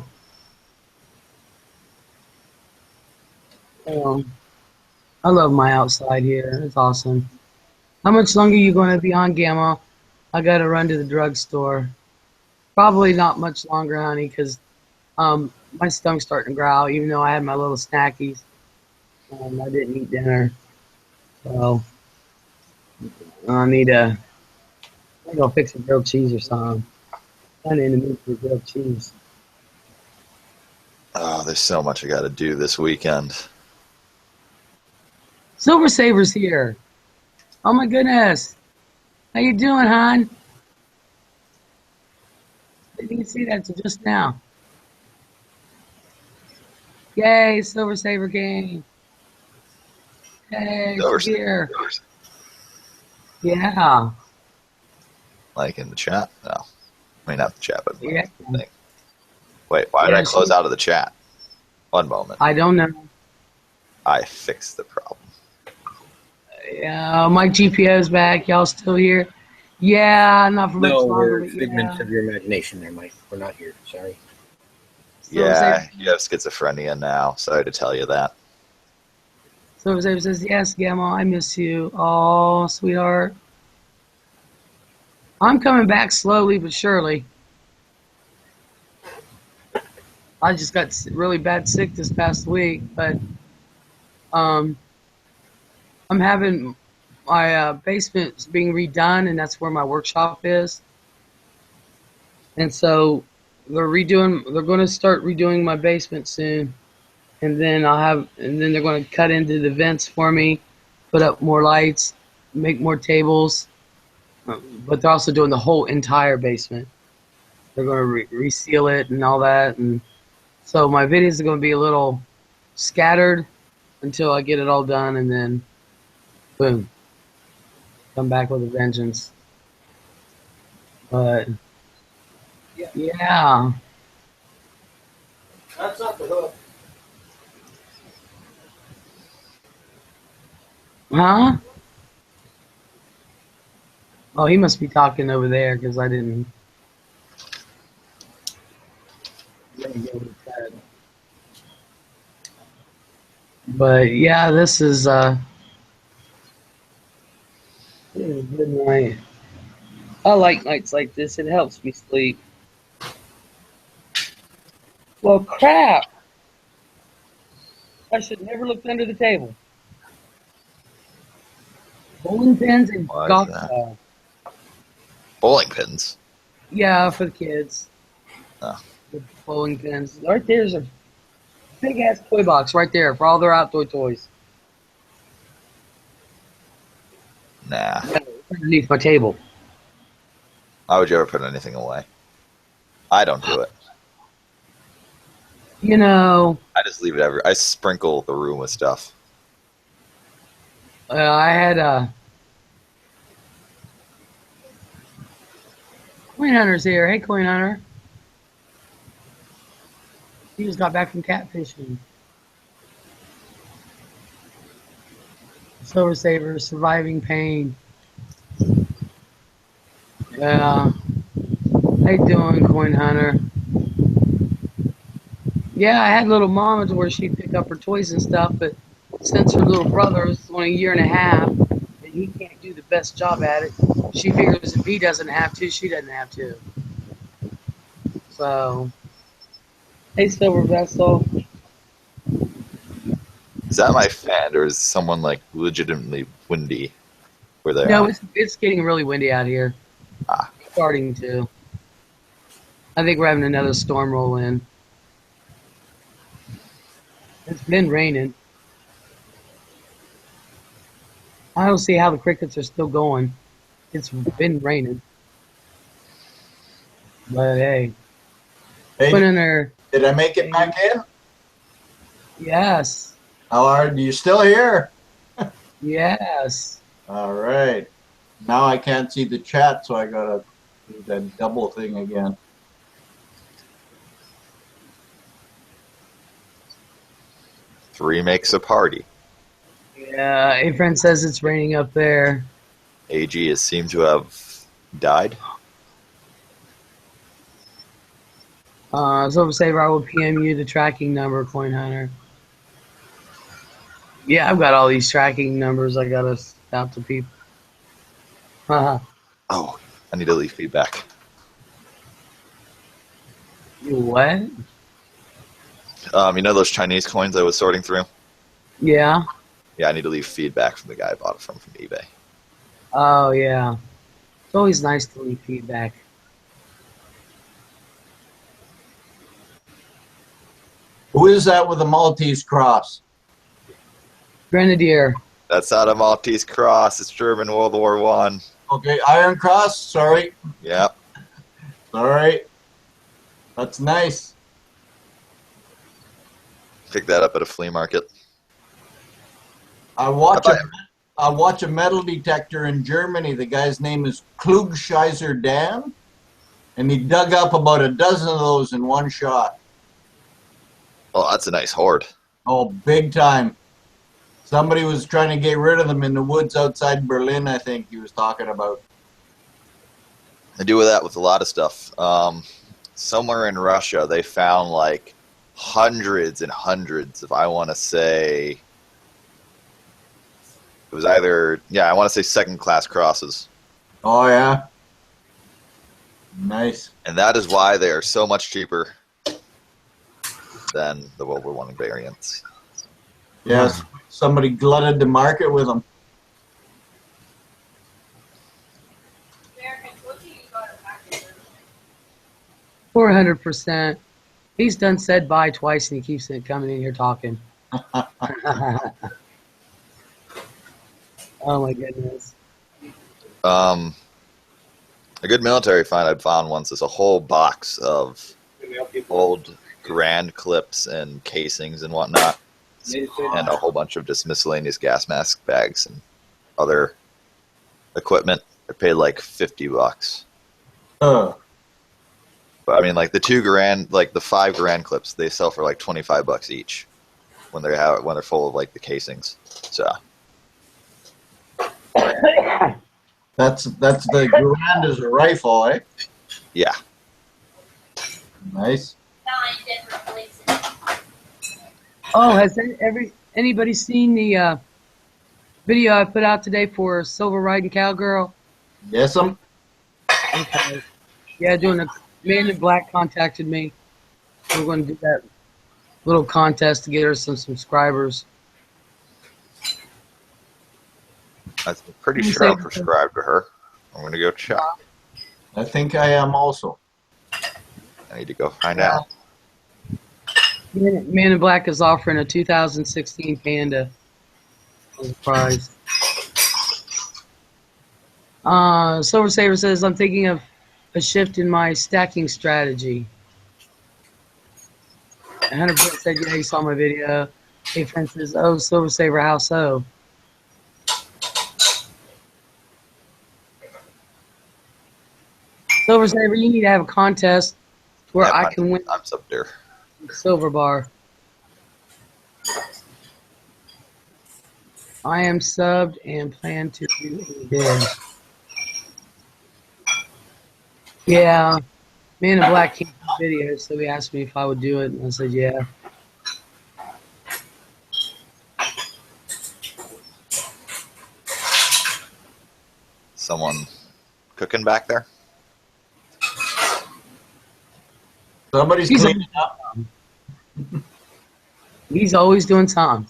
I love my outside here. It's awesome. How much longer are you going to be on, Gamma? I got to run to the drugstore. Probably not much longer, honey, because my stomach's starting to growl, even though I had my little snackies. I didn't eat dinner. So, I need to go fix a grilled cheese or something. Kind of in the mood for grilled cheese. Oh, there's so much I got to do this weekend. Silver Saber's here. Oh my goodness. How you doing, hon? I didn't see that till just now. Yay, Silver Saber game. Hey, she's here. Yeah. Like in the chat? No. I mean, not the chat, but yeah. Thing. Wait, why did I close out of the chat? One moment. I don't know. I fixed the problem. Yeah, my GPO's back. Y'all still here? Yeah, not for much No, longer. we're But figments yeah. of your imagination there, Mike. We're not here. Sorry. Yeah, you have schizophrenia now. Sorry to tell you that. Silver Saber says, yes, Gamma, I miss you. Oh, sweetheart. I'm coming back slowly but surely. I just got really bad sick this past week, but I'm having my basement being redone, and that's where my workshop is. And so they're going to start redoing my basement soon, and then they're going to cut into the vents for me, put up more lights, make more tables, but they're also doing the whole entire basement. They're going to reseal it and all that, and so my videos are going to be a little scattered until I get it all done, and then boom, come back with a vengeance. But yeah. That's not the hook. Huh? Oh, he must be talking over there because I didn't. But yeah, this is a good night. I like nights like this. It helps me sleep. Well, crap. I should never looked under the table. Bowling pins and Why is golf that? ball. Bowling pins? Yeah, for the kids. Oh. The bowling pins. Right there's a big ass toy box right there for all their outdoor toys. Nah. Underneath my table. Why would you ever put anything away? I don't do it. You know, I just leave it I sprinkle the room with stuff. I had Coin Hunter's here. Hey, Coin Hunter. He just got back from catfishing. Silver Saver, surviving pain. Yeah. How you doing, Coin Hunter? Yeah, I had little mama to where she'd pick up her toys and stuff, but since her little brother is only a year and a half, and he can't do the best job at it, she figures if he doesn't have to, she doesn't have to. So, hey, Silver Vessel. Is that my fan, or is someone like legitimately windy where they No, are? it's getting really windy out here. Ah. Starting to. I think we're having another storm roll in. It's been raining. I don't see how the crickets are still going. It's been raining. But hey. Hey. Put in there. Did I make it back in? Yes. How are you still here? Yes. All right. Now I can't see the chat, so I gotta do that double thing again. Three makes a party. Yeah, a friend says it's raining up there. AG has seemed to have died. Silver Saver, I will PM you the tracking number, Coin Hunter. Yeah, I've got all these tracking numbers I gotta out to people. Haha. Oh, I need to leave feedback. You what? You know those Chinese coins I was sorting through? Yeah. Yeah, I need to leave feedback from the guy I bought it from eBay. Oh, yeah. It's always nice to leave feedback. Who is that with a Maltese cross? Grenadier. That's not a Maltese cross. It's German World War One. Okay, Iron Cross. Sorry. Yep. Sorry. That's nice. Pick that up at a flea market. I watch a metal detector in Germany. The guy's name is Klugscheiser Dan, and he dug up about a dozen of those in one shot. Oh, that's a nice hoard. Oh, big time. Somebody was trying to get rid of them in the woods outside Berlin, I think he was talking about. I do that with a lot of stuff. Somewhere in Russia, they found like hundreds and hundreds of, I want to say, it was either, I want to say second-class crosses. Oh, yeah. Nice. And that is why they are so much cheaper than the World War One variants. Yes, somebody glutted the market with them. 400%. He's done said bye twice and he keeps coming in here talking. Oh my goodness. A good military find I'd found once is a whole box of old Grand clips and casings and whatnot, and a whole bunch of just miscellaneous gas mask bags and other equipment. I paid like $50. Oh. But I mean, like the the 5 Grand clips, they sell for like $25 each when they're full of like the casings. So that's the Grand as a rifle, eh? Yeah. Nice. Oh, has anybody seen the video I put out today for Silver Riding Cowgirl? Yes, Okay. Yeah, doing a Man in Black contacted me. We're going to do that little contest to get her some subscribers. I'm pretty sure I'm subscribed to her. I'm going to go check. I think I am also. I need to go find out. Man in Black is offering a 2016 Panda as a prize. Silver Saver says, I'm thinking of a shift in my stacking strategy. 100% said, yeah, he saw my video. Hey, friend says, oh, Silver Saver, how so? Silver Saver, you need to have a contest where I can win. I'm up there. Silver bar. I am subbed and plan to do a bid. Yeah, Man in Black can't do videos, so he asked me if I would do it, and I said yeah. Someone cooking back there? Somebody's cleaning up. He's always doing time.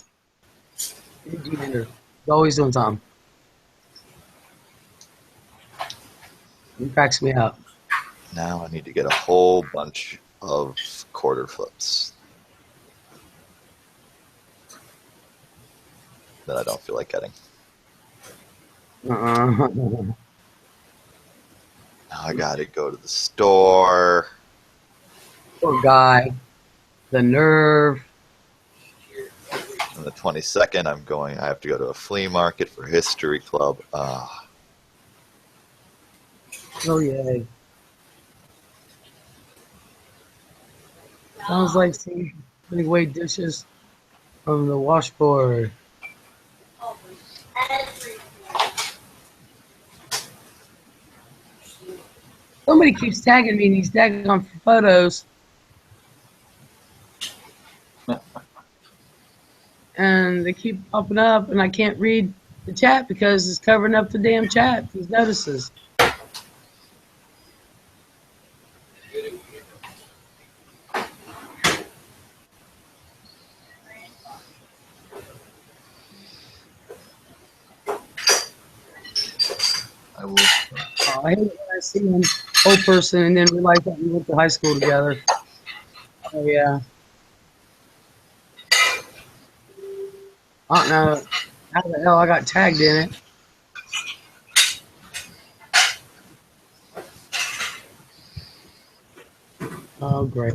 He's always doing time. He cracks me up. Now I need to get a whole bunch of quarter flips that I don't feel like getting. Now I gotta go to the store. Poor guy. The nerve. On the 22nd, I have to go to a flea market for history club. Oh, yay. Sounds like putting away dishes from the washboard. Somebody keeps tagging me in these daggone photos. And they keep popping up, and I can't read the chat because it's covering up the damn chat, these notices. Oh, I hate it when I see an old person and then realize that we went to high school together. Oh, yeah. I don't know how the hell I got tagged in it. Oh, great.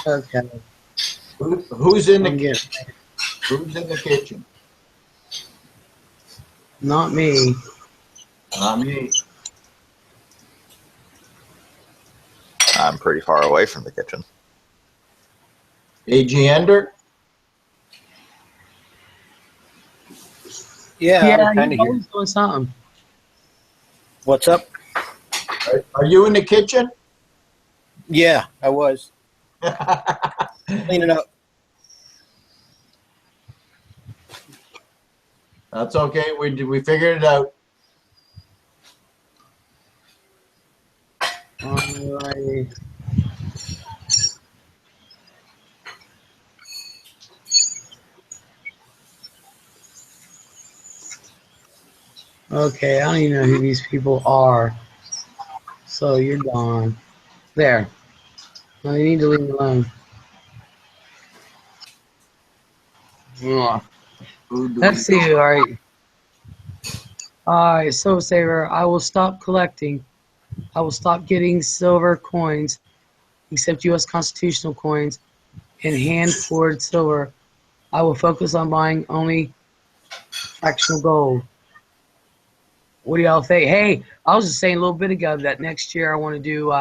Okay. Who's in the kitchen? Not me. Not me. I'm pretty far away from the kitchen. A.G. Ender? Yeah, I'm kind he's of here. always doing something. What's up? Are you in the kitchen? Yeah, I was. Cleaning up. That's okay. We figured it out. Alright. Okay, I don't even know who these people are. So you're gone. There. No, you need to leave me alone. Ugh. Let's see, alright. Alright, Soul Saver, I will stop collecting. I will stop getting silver coins, except U.S. constitutional coins, and hand-poured silver. I will focus on buying only fractional gold. What do y'all think? Hey, I was just saying a little bit ago that next year I want to do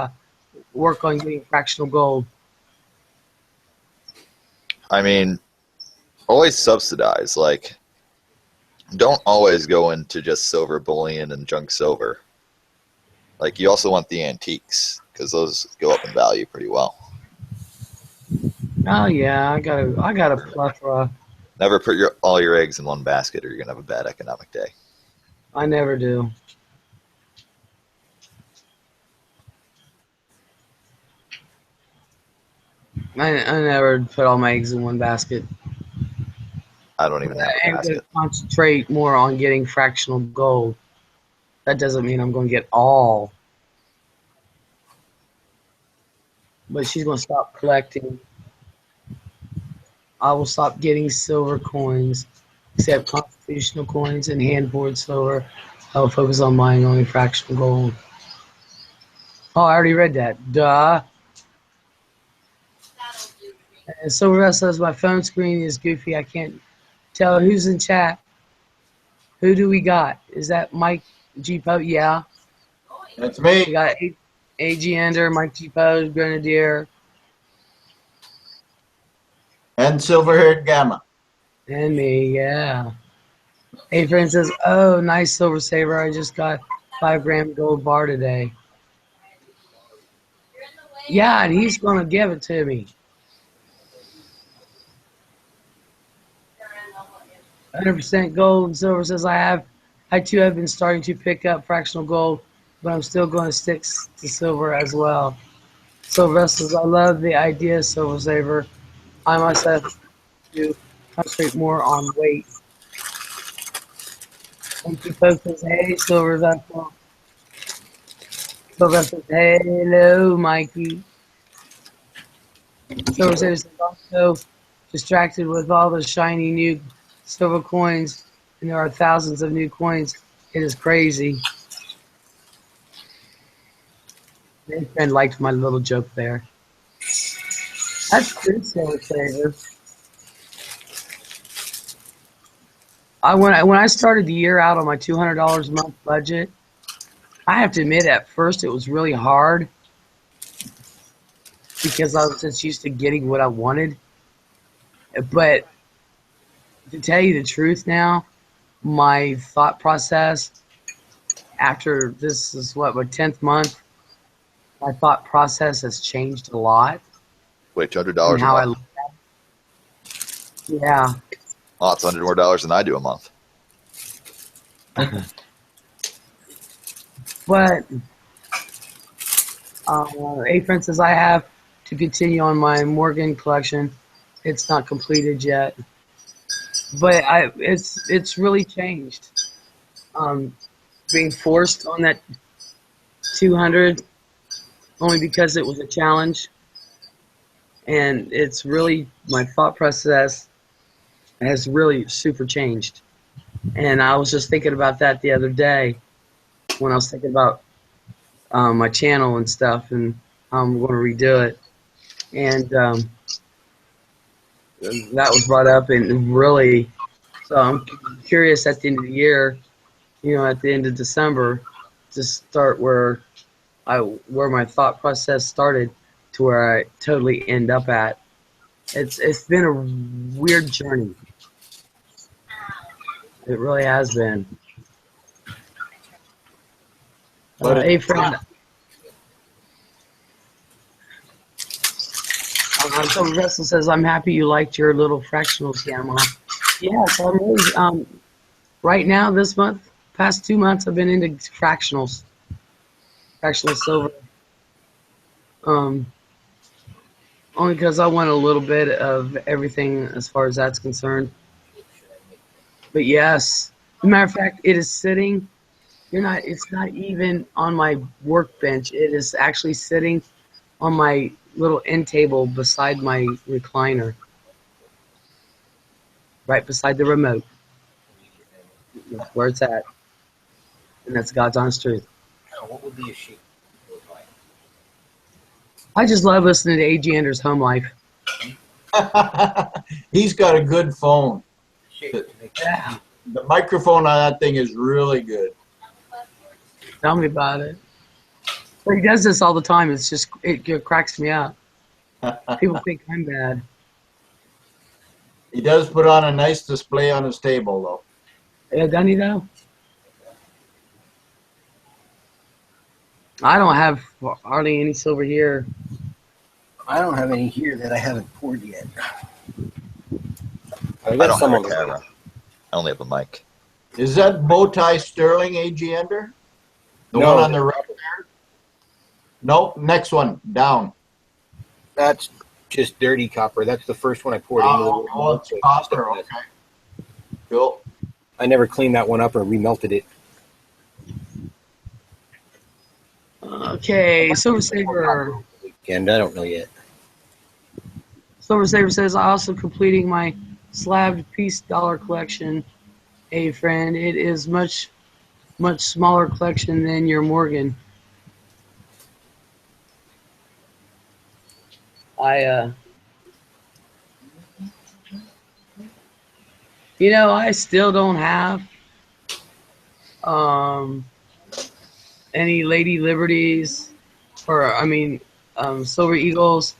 work on getting fractional gold. I mean, always subsidize. Like, don't always go into just silver bullion and junk silver. Like, you also want the antiques because those go up in value pretty well. Oh yeah, I got a plethora. Never put all your eggs in one basket, or you're gonna have a bad economic day. I never do. I never put all my eggs in one basket. I don't even have a I'm going to basket. concentrate more on getting fractional gold. That doesn't mean I'm going to get all. But she's going to stop collecting. I will stop getting silver coins, except constitutional coins and hand-poured silver. I will focus on buying only fractional gold. Oh, I already read that. Duh. And Silver says my phone screen is goofy. I can't tell who's in chat. Who do we got? Is that Mike G. Poe? Yeah. That's me. We got A.G. Ender, Mike G. Poe, Grenadier. And silver-haired Gamma. And me, yeah. Hey, friend says, oh, nice Silver Saver. I just got 5 gram gold bar today. Yeah, and he's going to give it to me. 100% gold. And Silver says, I too have been starting to pick up fractional gold, but I'm still going to stick to silver as well. Silver says, I love the idea, Silver Saver. I myself to concentrate more on weight. And he says, hey, Silver Vessel. Silver says, hello, Mikey. Silver Saver says, I'm so distracted with all the shiny new silver coins, and there are thousands of new coins. It is crazy. My friend liked my little joke there. That's good, Silver Saver. When I started the year out on my $200 a month budget, I have to admit at first it was really hard because I was just used to getting what I wanted. But to tell you the truth now, my thought process after this is my 10th month, my thought process has changed a lot. Wait, $200 And a how month? Yeah. Oh, it's $100 more than I do a month. But A friend says I have to continue on my Morgan collection. It's not completed yet, but it's really changed. Being forced on that 200 only because it was a challenge, and it's really my thought process has really super changed. And I was just thinking about that the other day when I was thinking about my channel and stuff, and I'm going to redo it. And that was brought up, and really, so I'm curious at the end of the year, at the end of December, to start where my thought process started to where I totally end up at. It's been a weird journey. It really has been. Hey, friend. So Russell says, I'm happy you liked your little fractionals, Grandma. Yeah, so I'm really, right now, this month, past 2 months, I've been into fractional silver. Only because I want a little bit of everything as far as that's concerned. But yes, as a matter of fact, it is sitting. It's not even on my workbench. It is actually sitting on my little end table beside my recliner, right beside the remote. That's where it's at, and that's God's honest truth. What would be a sheep? I just love listening to A.G. Anders' home life. He's got a good phone. Yeah. The microphone on that thing is really good. Tell me about it. But he does this all the time. It cracks me up. People think I'm bad. He does put on a nice display on his table, though. Yeah, doesn't he, though? I don't have hardly any silver here. I don't have any here that I haven't poured yet. I don't have a camera. I only have a mic. Is that bow tie sterling, A.G. Ender? The No. one on the right there? Nope, next one, down. That's just dirty copper. That's the first one I poured into the Oh, it's copper, okay. Cool. I never cleaned that one up or remelted it. Okay, Silver Saver. And I don't know yet. Silver Saver says, also completing my slabbed piece dollar collection. Hey, friend, it is much smaller collection than your Morgan. I still don't have any Lady Liberties or Silver Eagles,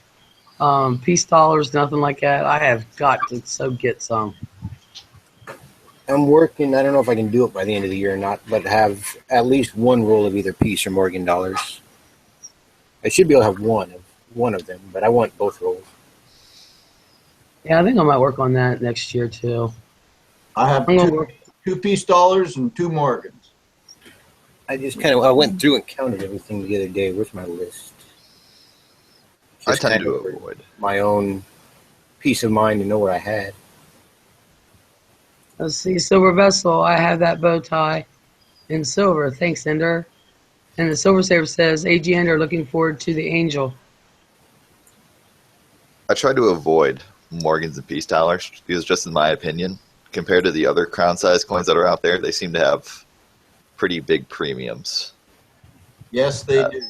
peace dollars, nothing like that. I have got to get some. I'm working. I don't know if I can do it by the end of the year or not, but have at least one roll of either Peace or Morgan dollars. I should be able to have one of them, but I want both rolls. Yeah, I think I might work on that next year too. I have two peace dollars and 2 Morgans. I went through and counted everything the other day. Where's my list? I tend to avoid my own peace of mind to know what I had. Let's see, Silver Vessel. I have that bow tie in silver. Thanks, Ender. And the Silver Saver says, A.G. Ender, looking forward to the Angel. I try to avoid Morgans and peace dollars because, just in my opinion, compared to the other crown-size coins that are out there, they seem to have pretty big premiums. Yes, they do.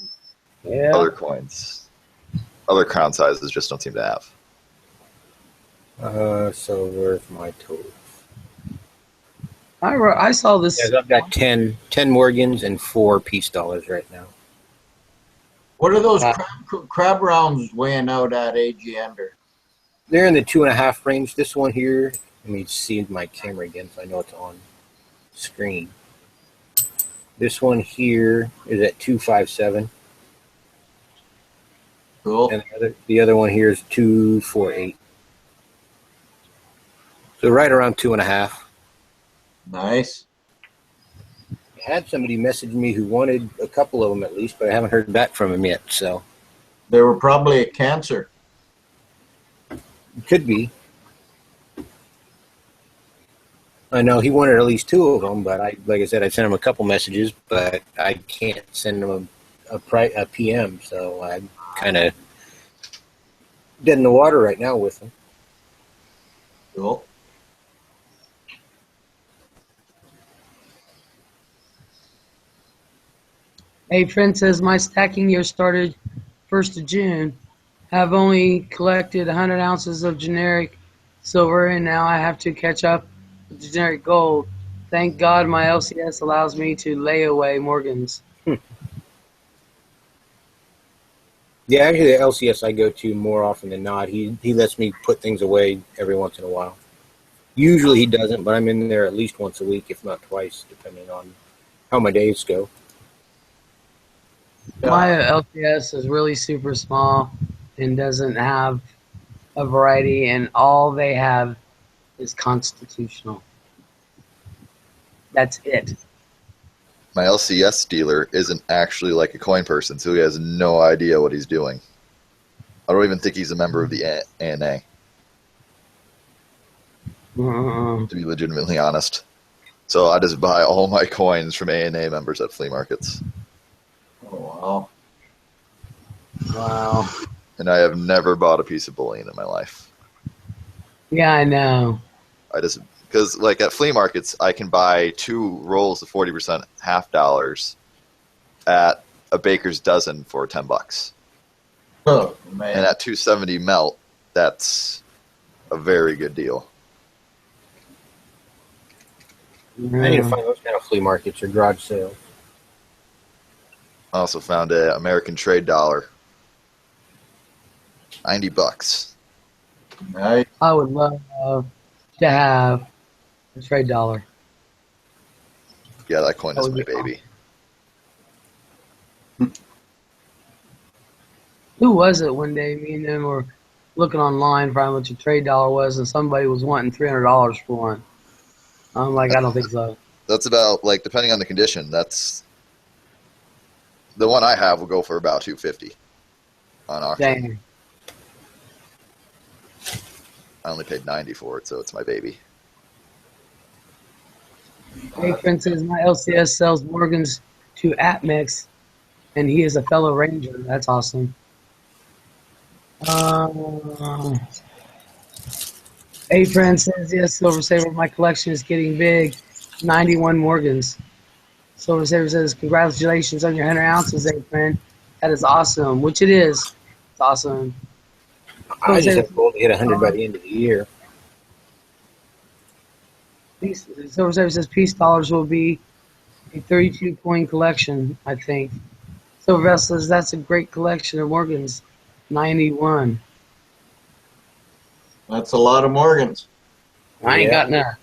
Yeah. Other coins, other crown sizes just don't seem to have. So where's my total? I saw this. Yes, I've got 10 Morgans and 4 peace dollars right now. What are those crab rounds weighing out at, A.G. Ender? They're in the 2.5 range. This one here, let me see my camera again so I know it's on screen. This one here is at 257. Cool. And the other one here is 248. So right around 2.5. Nice. I had somebody message me who wanted a couple of them at least, but I haven't heard back from him yet. So they were probably a cancer. Could be. I know he wanted at least 2 of them, but like I said, I sent him a couple messages, but I can't send him a PM, so I'm kind of dead in the water right now with him. Cool. Hey, friend says my stacking year started 1st of June. Have only collected 100 ounces of generic silver, and now I have to catch up with the generic gold. Thank God my LCS allows me to lay away Morgans. Yeah, actually, the LCS I go to more often than not. He lets me put things away every once in a while. Usually he doesn't, but I'm in there at least once a week, if not twice, depending on how my days go. My LCS is really super small and doesn't have a variety, and all they have is constitutional. That's it. My LCS dealer isn't actually like a coin person, so he has no idea what he's doing. I don't even think he's a member of the ANA. To be legitimately honest. So I just buy all my coins from ANA members at flea markets. Oh, wow. Wow. And I have never bought a piece of bullion in my life. Yeah, I know. I just, because like at flea markets, I can buy 2 rolls of 40% half dollars at a baker's dozen for $10. Oh, man. And at 270 melt, that's a very good deal. I need to find those kind of flea markets or garage sales. I also found an American trade dollar. $90. Nice. I would love to have a trade dollar. Yeah, that coin is my baby. Who was it one day? Me and them were looking online for how much a trade dollar was, and somebody was wanting $300 for one. I'm like, I don't think so. That's about, like, depending on the condition, that's the one I have will go for about $250 on auction. Dang. I only paid $90 for it, so it's my baby. Hey, friend says my LCS sells Morgans to Atmix, and he is a fellow Ranger. That's awesome. Hey, friend says, yes, Silver Saber, my collection is getting big. 91 Morgans. Silver Saber says, congratulations on your 100 ounces, hey, friend. That is awesome, which it is. It's awesome. I just have a goal to hit 100 by the end of the year. Silver Saber says peace dollars will be a 32 coin collection, I think. Silver Vessel says that's a great collection of Morgans. 91. That's a lot of Morgans. I ain't got none.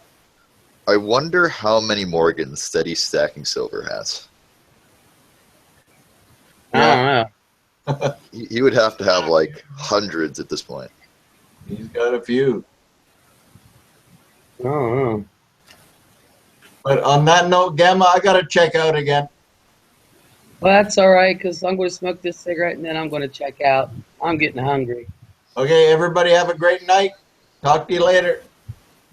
I wonder how many Morgans Steady Stacking Silver has. I don't know. He would have to have like hundreds at this point. He's got a few. I don't know. But on that note, Gamma, I got to check out again. Well, that's all right, because I'm going to smoke this cigarette and then I'm going to check out. I'm getting hungry. Okay, everybody have a great night. Talk to you later.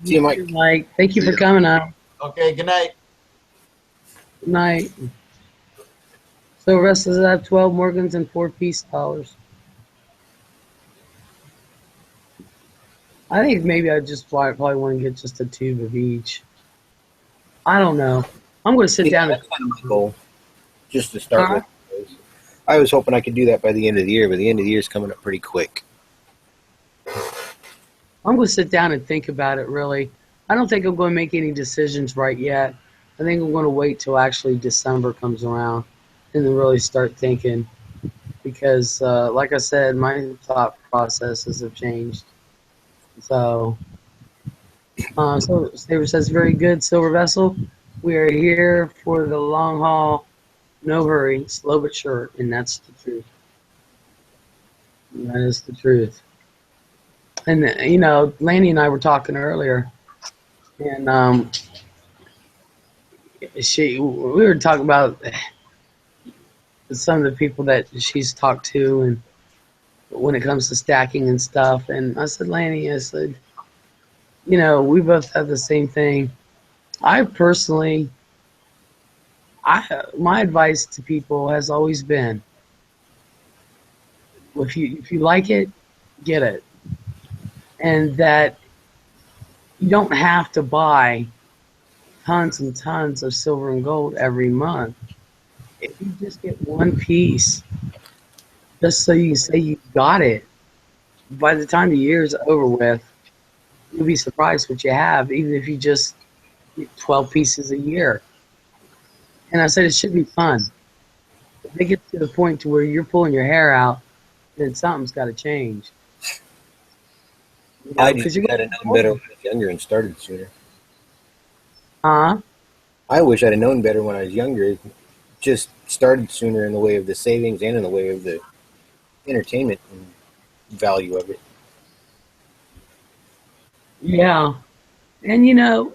See you, Mike. Mike, thank you for coming out. Okay, good night. Good night. So the rest of us have 12 Morgans and 4 peace dollars. I think maybe I just probably want to get just a tube of each. I don't know. I'm going to sit down and that's kind of my goal, just to start with. I was hoping I could do that by the end of the year, but the end of the year is coming up pretty quick. I'm going to sit down and think about it, really. I don't think I'm going to make any decisions right yet. I think I'm going to wait till actually December comes around and then really start thinking. Because, like I said, my thought processes have changed. So Saber says, very good, Silver Vessel. We are here for the long haul. No hurry, slow but sure. And that's the truth. That is the truth. And, you know, Lanny and I were talking earlier. And we were talking about some of the people that she's talked to and when it comes to stacking and stuff. And I said, Lanny, I said, you know, we both have the same thing. I personally, my advice to people has always been, if you like it, get it. And that you don't have to buy tons and tons of silver and gold every month. If you just get one piece, just so you can say you got it, by the time the year is over with, you'll be surprised what you have, even if you just get 12 pieces a year. And I said it should be fun. If it gets to the point to where you're pulling your hair out, then something's got to change. You know, I just had known better when I was younger and started sooner. Huh? I wish I'd have known better when I was younger. Just started sooner in the way of the savings and in the way of the entertainment and value of it. Yeah. And, you know,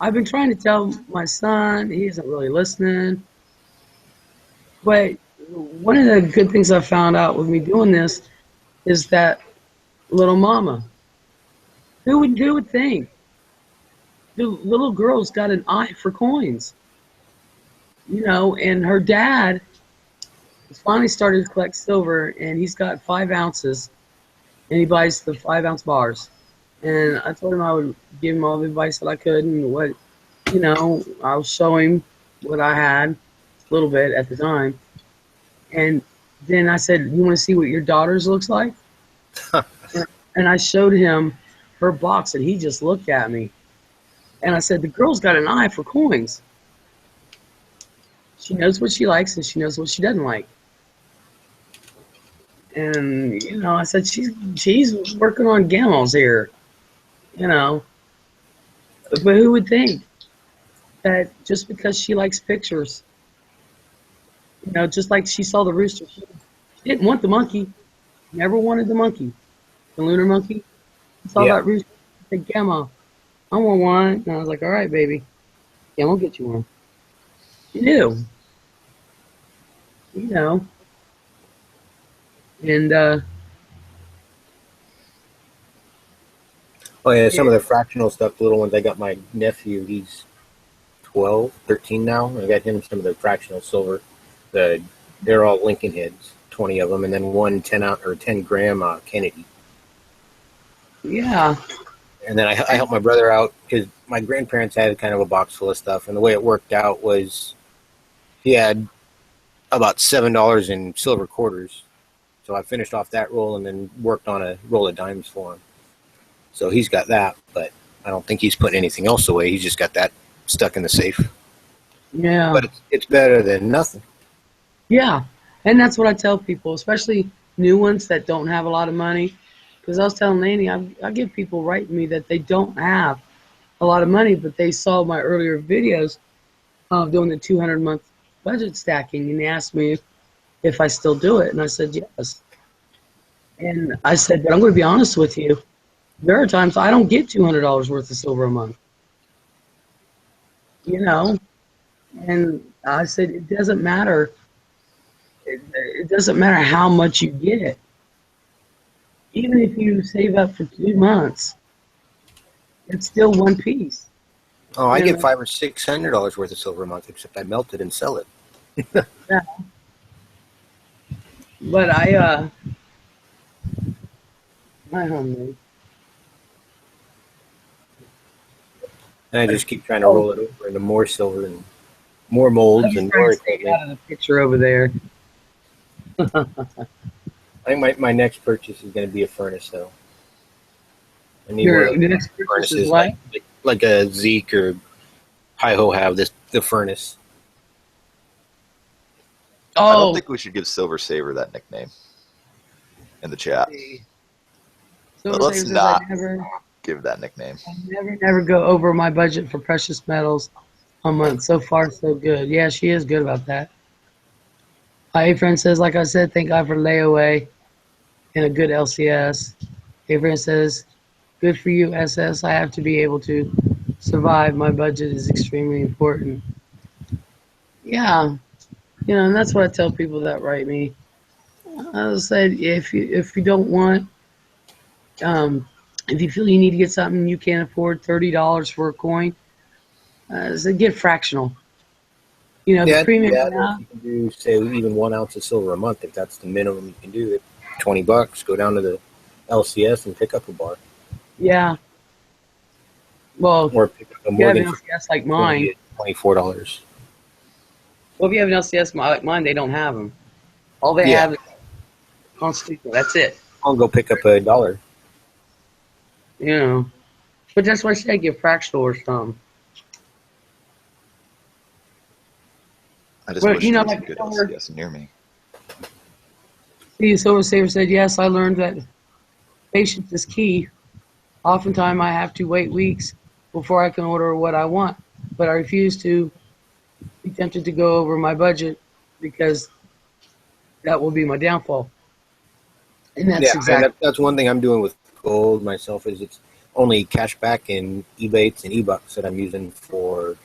I've been trying to tell my son, he isn't really listening. But one of the good things I found out with me doing this is that little mama, who would think? The little girl's got an eye for coins. You know, and her dad has finally started to collect silver, and he's got 5 ounces, and he buys the 5-ounce bars. And I told him I would give him all the advice that I could, and what, you know, I'll show him what I had a little bit at the time. And then I said, you want to see what your daughter's looks like? And I showed him her box, and he just looked at me. And I said, the girl's got an eye for coins. She knows what she likes, and she knows what she doesn't like. And, you know, I said, she's working on gamos here, you know. But who would think that just because she likes pictures, you know, just like she saw the rooster, she didn't want the monkey, never wanted the monkey, the lunar monkey. She saw that rooster, she said, Gamma, I want one. And I was like, all right, baby, yeah, we'll get you one. She knew, you know. And oh yeah, some of the fractional stuff, the little ones, I got my nephew, he's 12, 13 now. I got him some of the fractional silver. They're all Lincoln heads, 20 of them, and then one 10-gram Kennedy. Yeah. And then I helped my brother out because my grandparents had kind of a box full of stuff, and the way it worked out was he had about $7 in silver quarters. So I finished off that roll and then worked on a roll of dimes for him. So he's got that, but I don't think he's putting anything else away. He's just got that stuck in the safe. Yeah. But it's better than nothing. Yeah. And that's what I tell people, especially new ones that don't have a lot of money. Because I was telling Laney, I give people write me that they don't have a lot of money, but they saw my earlier videos of doing the 200-month budget stacking, and they asked me if I still do it, and I said yes. And I said, but I'm going to be honest with you. There are times I don't get $200 worth of silver a month. You know? And I said, it doesn't matter. It doesn't matter how much you get. Even if you save up for 2 months, it's still one piece. Oh, I get $500 or $600 worth of silver a month, except I melt it and sell it. Yeah. But my homemade. And I just keep trying to roll it over into more silver and more molds and more out of the picture over there. I think my next purchase is going to be a furnace, though. I need Your one of those next purchase is furnaces what? like a Zeke or Hi-Ho have the furnace. I don't Oh, think we should give Silver Saver that nickname in the chat. Silver Let's Saver says not I give that nickname. never go over my budget for precious metals a month. So far, so good. Yeah, she is good about that. Hey, friend says, like I said, thank God for layaway and a good LCS. Hey, friend says, good for you, SS. I have to be able to survive. My budget is extremely important. Yeah, and that's what I tell people that write me. I said, if you don't want, if you feel you need to get something you can't afford, $30 for a coin, so get fractional. The premium now. You can do, say, even 1 ounce of silver a month if that's the minimum you can do it. $20. Go down to the LCS and pick up a bar. Yeah. Well, or pick up a if you have an Morgan LCS like mine. $24. Well, if you have an LCS like mine, they don't have them. All they have is Constitutional. That's it. I'll go pick up $1. But that's why I say get fractional or something. I just wish there was a good LCS near me. The Silver Saver said, yes, I learned that patience is key. Oftentimes I have to wait weeks before I can order what I want, but I refuse to be tempted to go over my budget because that will be my downfall. And that's that's one thing I'm doing with gold myself is it's only cashback and Ebates and eBucks that I'm using for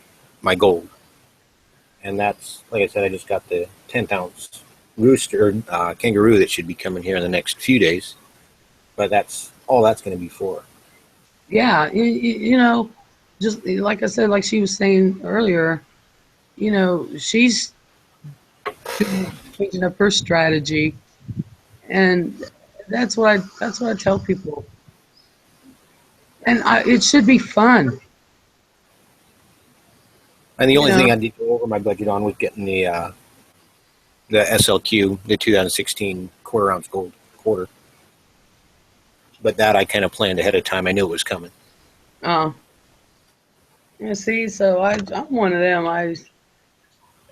my gold. And that's, like I said, I just got the 10th ounce rooster kangaroo that should be coming here in the next few days. But that's all that's going to be for. Yeah, just like I said, like she was saying earlier, she's changing up her strategy, and that's what I tell people. And it should be fun. And the only thing I did go over my budget on was getting the SLQ, the 2016 quarter ounce gold quarter. But that I kind of planned ahead of time. I knew it was coming. Oh. Yeah, see, so I'm one of them.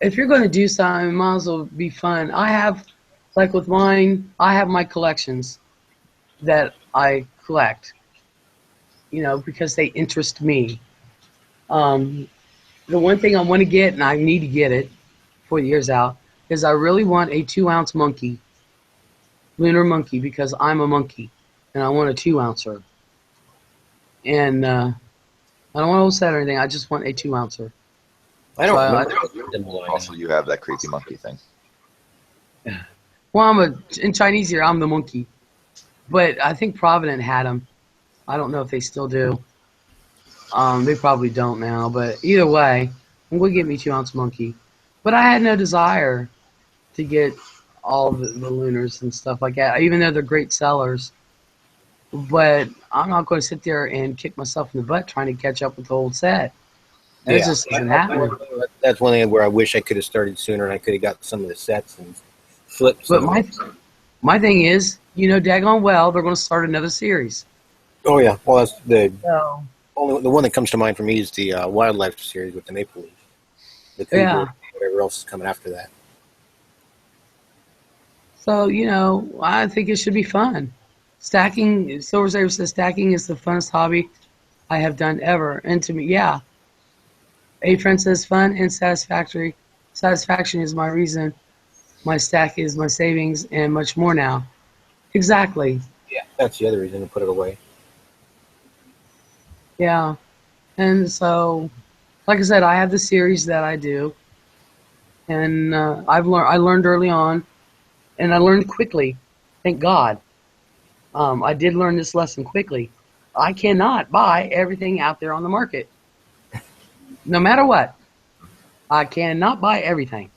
If you're going to do something, it might as well be fun. I have, like with mine, I have my collections that I collect, because they interest me. The one thing I want to get, and I need to get it before the year's out, is I really want a 2-ounce monkey, lunar monkey, because I'm a monkey, and I want a 2-ouncer. And I don't want to old set or anything. I just want a 2-ouncer. I don't also, you have that creepy monkey thing. Well, in Chinese here, I'm the monkey. But I think Provident had them. I don't know if they still do. They probably don't now. But either way, I'm going to get me 2-ounce monkey. But I had no desire to get all the lunars and stuff like that, even though they're great sellers. But I'm not going to sit there and kick myself in the butt trying to catch up with the old set. That just isn't happening. That's one thing where I wish I could have started sooner and I could have got some of the sets and flipped. But my thing is, daggone well, they're going to start another series. Oh, yeah. Well, that's the one that comes to mind for me is the Wildlife series with the Maple Leaf. The Cougar, whatever else is coming after that. So, I think it should be fun. Stacking, Silver Saver says, stacking is the funnest hobby I have done ever. And to me, yeah. A friend says, fun and satisfactory. Satisfaction is my reason. My stack is my savings and much more now. Exactly. Yeah, that's the other reason to put it away. Yeah. And so, like I said, I have the series that I do. And I learned early on, and I learned quickly. Thank God. I did learn this lesson quickly. I cannot buy everything out there on the market. No matter what. I cannot buy everything.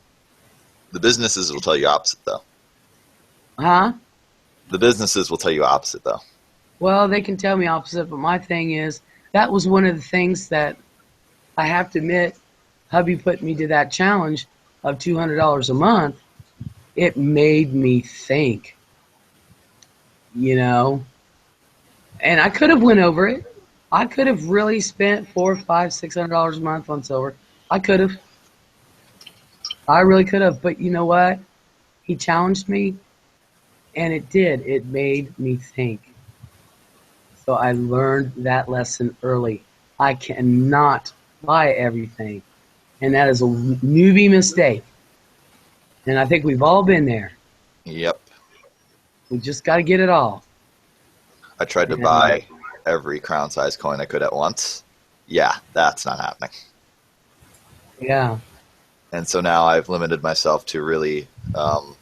The businesses will tell you opposite, though. Huh? The businesses will tell you opposite, though. Well, they can tell me opposite, but my thing is, that was one of the things that I have to admit, hubby put me to that challenge of $200 a month. it made me think, you know, and I could have went over it. I could have really spent $400, $500, $600 a month on silver. I could have. I really could have. But you know what? He challenged me, and it did. It made me think. So I learned that lesson early. I cannot buy everything, and that is a newbie mistake. And I think we've all been there. Yep. We just got to get it all. I tried to buy every crown size coin I could at once. Yeah, that's not happening. Yeah. And so now I've limited myself to really, I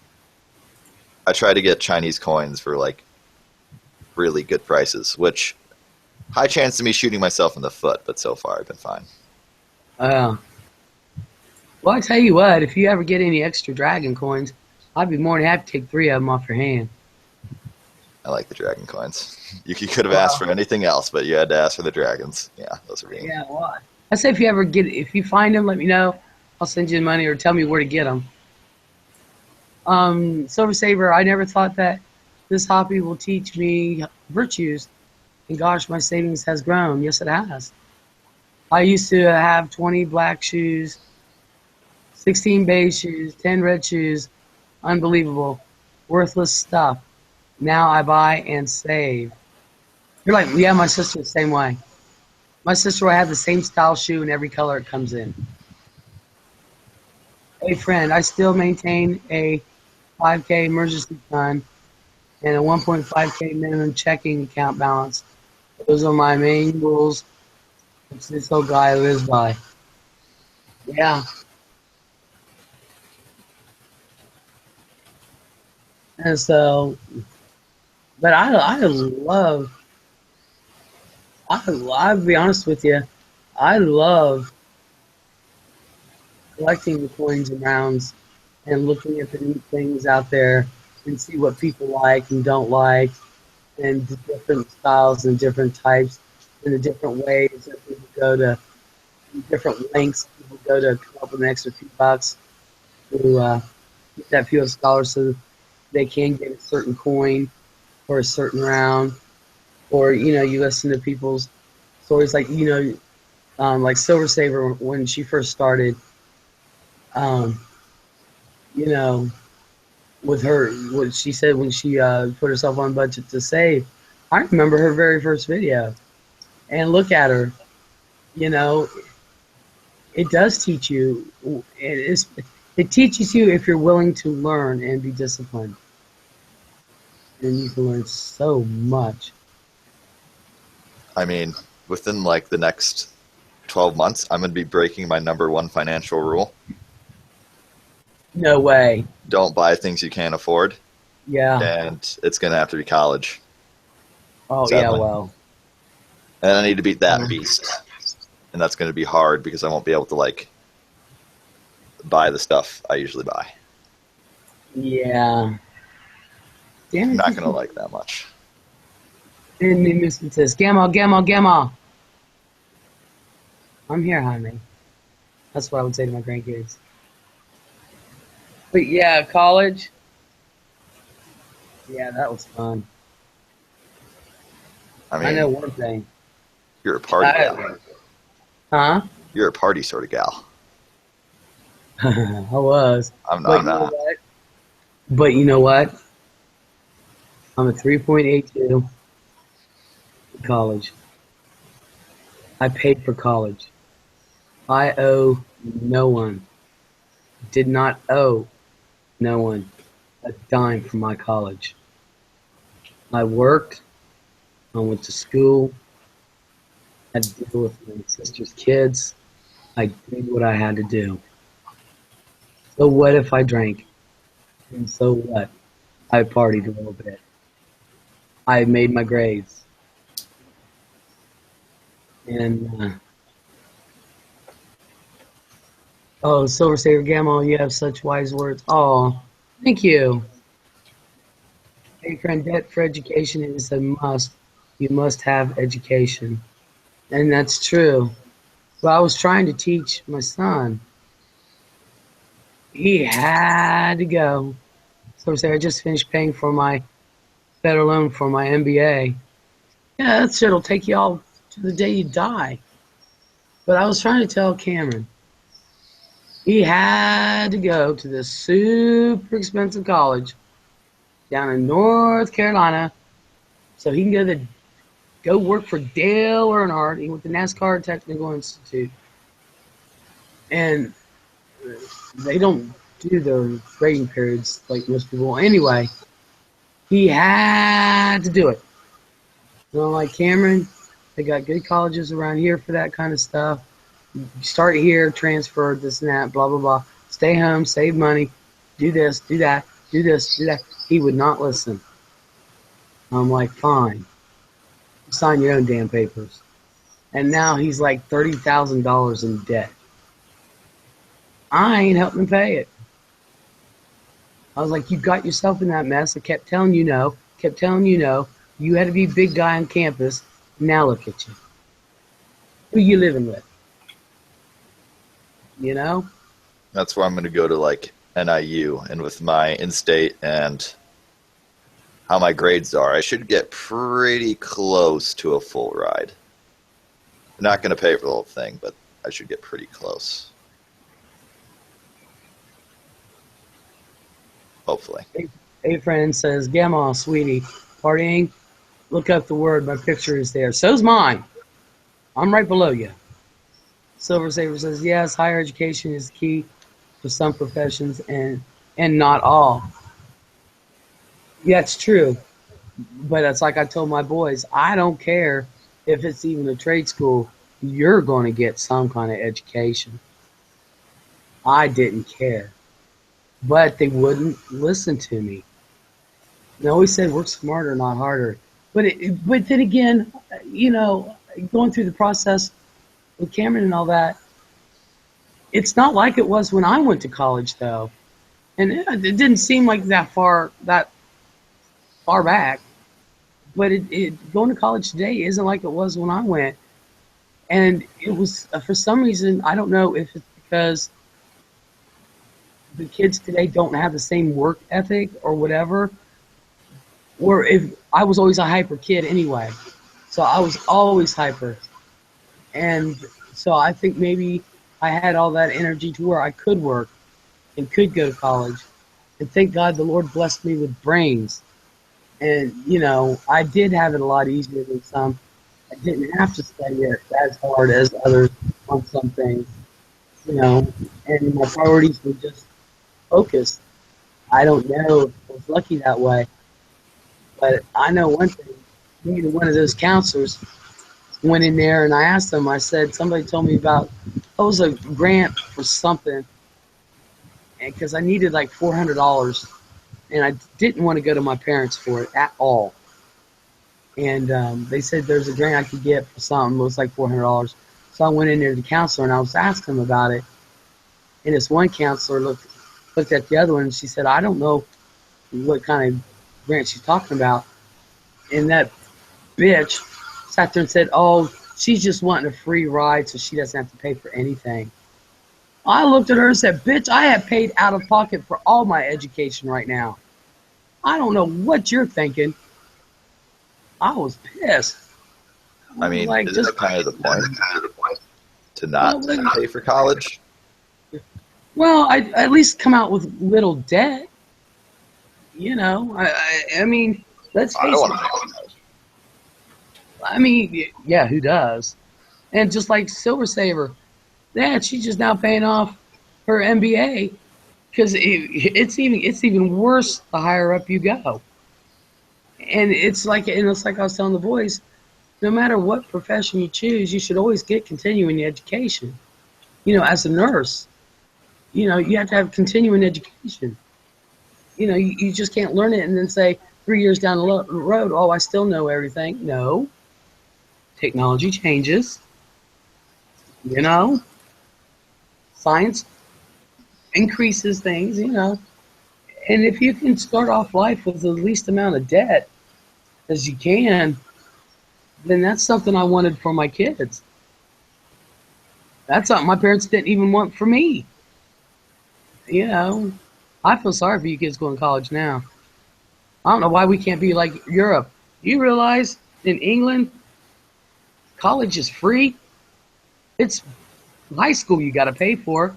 try to get Chinese coins for like really good prices, which high chance of me shooting myself in the foot, but so far I've been fine. Well, I tell you what, if you ever get any extra dragon coins, I'd be more than happy to take 3 of them off your hand. I like the dragon coins. You could have asked for anything else, but you had to ask for the dragons. Yeah, those are being. Yeah, well, I say if you find them, let me know. I'll send you the money or tell me where to get them. Silver Saver, I never thought that this hobby will teach me virtues. And gosh, my savings has grown. Yes, it has. I used to have 20 black shoes, 16 beige shoes, 10 red shoes. Unbelievable. Worthless stuff. Now I buy and save. You're like, yeah, my sister the same way. My sister will have the same style shoe in every color it comes in. Hey, friend, I still maintain a 5K emergency fund and a 1.5K minimum checking account balance. Those are my main rules, which this old guy lives by. Yeah. And so, but I'll be honest with you, I love collecting the coins and rounds and looking at the new things out there and see what people like and don't like and the different styles and different types and the different ways that people go to, different lengths people go to come up with an extra few bucks to get that few dollars so they can get a certain coin or a certain round. Or, you know, you listen to people's stories like, you know, like Silver Saver when she first started, you know, with her, what she said when she put herself on budget to save. I remember her very first video. And look at her, you know, it does teach you. It teaches you if you're willing to learn and be disciplined. And you can learn so much. I mean, within like the next 12 months, I'm going to be breaking my #1 financial rule. No way. Don't buy things you can't afford. Yeah. And it's going to have to be college. Oh, sadly. yeah, well. And I need to beat that beast. And that's going to be hard because I won't be able to, like, buy the stuff I usually buy. Yeah. Damn it. I'm not going to like that much. And me Mr. says, Gamma. I'm here, honey. That's what I would say to my grandkids. But yeah, college. Yeah, that was fun. I mean, I know one thing. You're a party gal. Huh? You're a party sort of gal. I was. I'm But not. But you know what? I'm a 3.82 in college. I paid for college. I owe no one. Did not owe no one a dime for my college. I worked. I went to school. Had to deal with my sister's kids. I did what I had to do. So what if I drank? And so what? I partied a little bit. I made my grades. And, oh, Silver Saver Gamma, you have such wise words. Oh, thank you. Hey, friend, debt for education is a must. You must have education. And that's true. But I was trying to teach my son. He had to go So say I just finished paying for my federal loan for my MBA. Yeah, that shit'll take you all to the day you die. But I was trying to tell Cameron, he had to go to this super expensive college down in North Carolina so he can go work for Dale Earnhardt. He went to NASCAR Technical Institute. And they don't do the grading periods like most people. Anyway, he had to do it. You know, like Cameron, they got good colleges around here for that kind of stuff. You start here, transfer, this and that, blah, blah, blah. Stay home, save money, do this, do that, do this, do that. He would not listen. I'm like, fine. Sign your own damn papers. And now he's like $30,000 in debt. I ain't helping him pay it. I was like, you got yourself in that mess. I kept telling you no, kept telling you no. You had to be a big guy on campus. Now look at you. Who you living with? You know? That's where I'm going to go to like NIU, and with my in-state and how my grades are, I should get pretty close to a full ride. I'm not going to pay for the whole thing, but I should get pretty close. Hopefully. A friend says, Gamma, sweetie, partying. Look up the word. My picture is there. So's mine. I'm right below you. Silver Saber says, yes, higher education is key for some professions and not all. Yeah, it's true. But it's like I told my boys, I don't care if it's even a trade school. You're going to get some kind of education. I didn't care. But they wouldn't listen to me. They always said work smarter, not harder. But then again, you know, going through the process with Cameron and all that, it's not like it was when I went to college, though. And it didn't seem like that far back. But going to college today isn't like it was when I went. And it was, for some reason, I don't know if it's because the kids today don't have the same work ethic or whatever, or if I was always a hyper kid anyway. So I was always hyper. And so I think maybe I had all that energy to where I could work and could go to college. And thank God the Lord blessed me with brains. And, you know, I did have it a lot easier than some. I didn't have to study it as hard as others on some things, you know, and my priorities were just focused. I don't know if I was lucky that way, but I know one thing. Maybe one of those counselors went in there and I asked them, I said, somebody told me about, it was a grant for something, and because I needed like $400, and I didn't want to go to my parents for it at all. And they said there's a grant I could get for something. It was like $400. So I went in there to the counselor and I was asking them about it. And this one counselor looked at the other one and she said, I don't know what kind of grant she's talking about. And that bitch sat there and said, oh, she's just wanting a free ride so she doesn't have to pay for anything. I looked at her and said, bitch, I have paid out of pocket for all my education right now. I don't know what you're thinking. I was pissed. I mean, like, is that kind of the point? To not pay for college? Well, I at least come out with little debt. You know, I mean, let's face it. I mean, yeah, who does? And just like Silver Saver, yeah, she's just now paying off her MBA because it's even worse the higher up you go. And it's like I was telling the boys, no matter what profession you choose, you should always get continuing education. You know, as a nurse, you know, you have to have continuing education. You know, you just can't learn it and then say 3 years down the road, oh, I still know everything. No. Technology changes. You know, science increases things, you know. And if you can start off life with the least amount of debt as you can, then that's something I wanted for my kids. That's something my parents didn't even want for me. You know, I feel sorry for you kids going to college now. I don't know why we can't be like Europe. You realize in England, college is free. It's high school you got to pay for,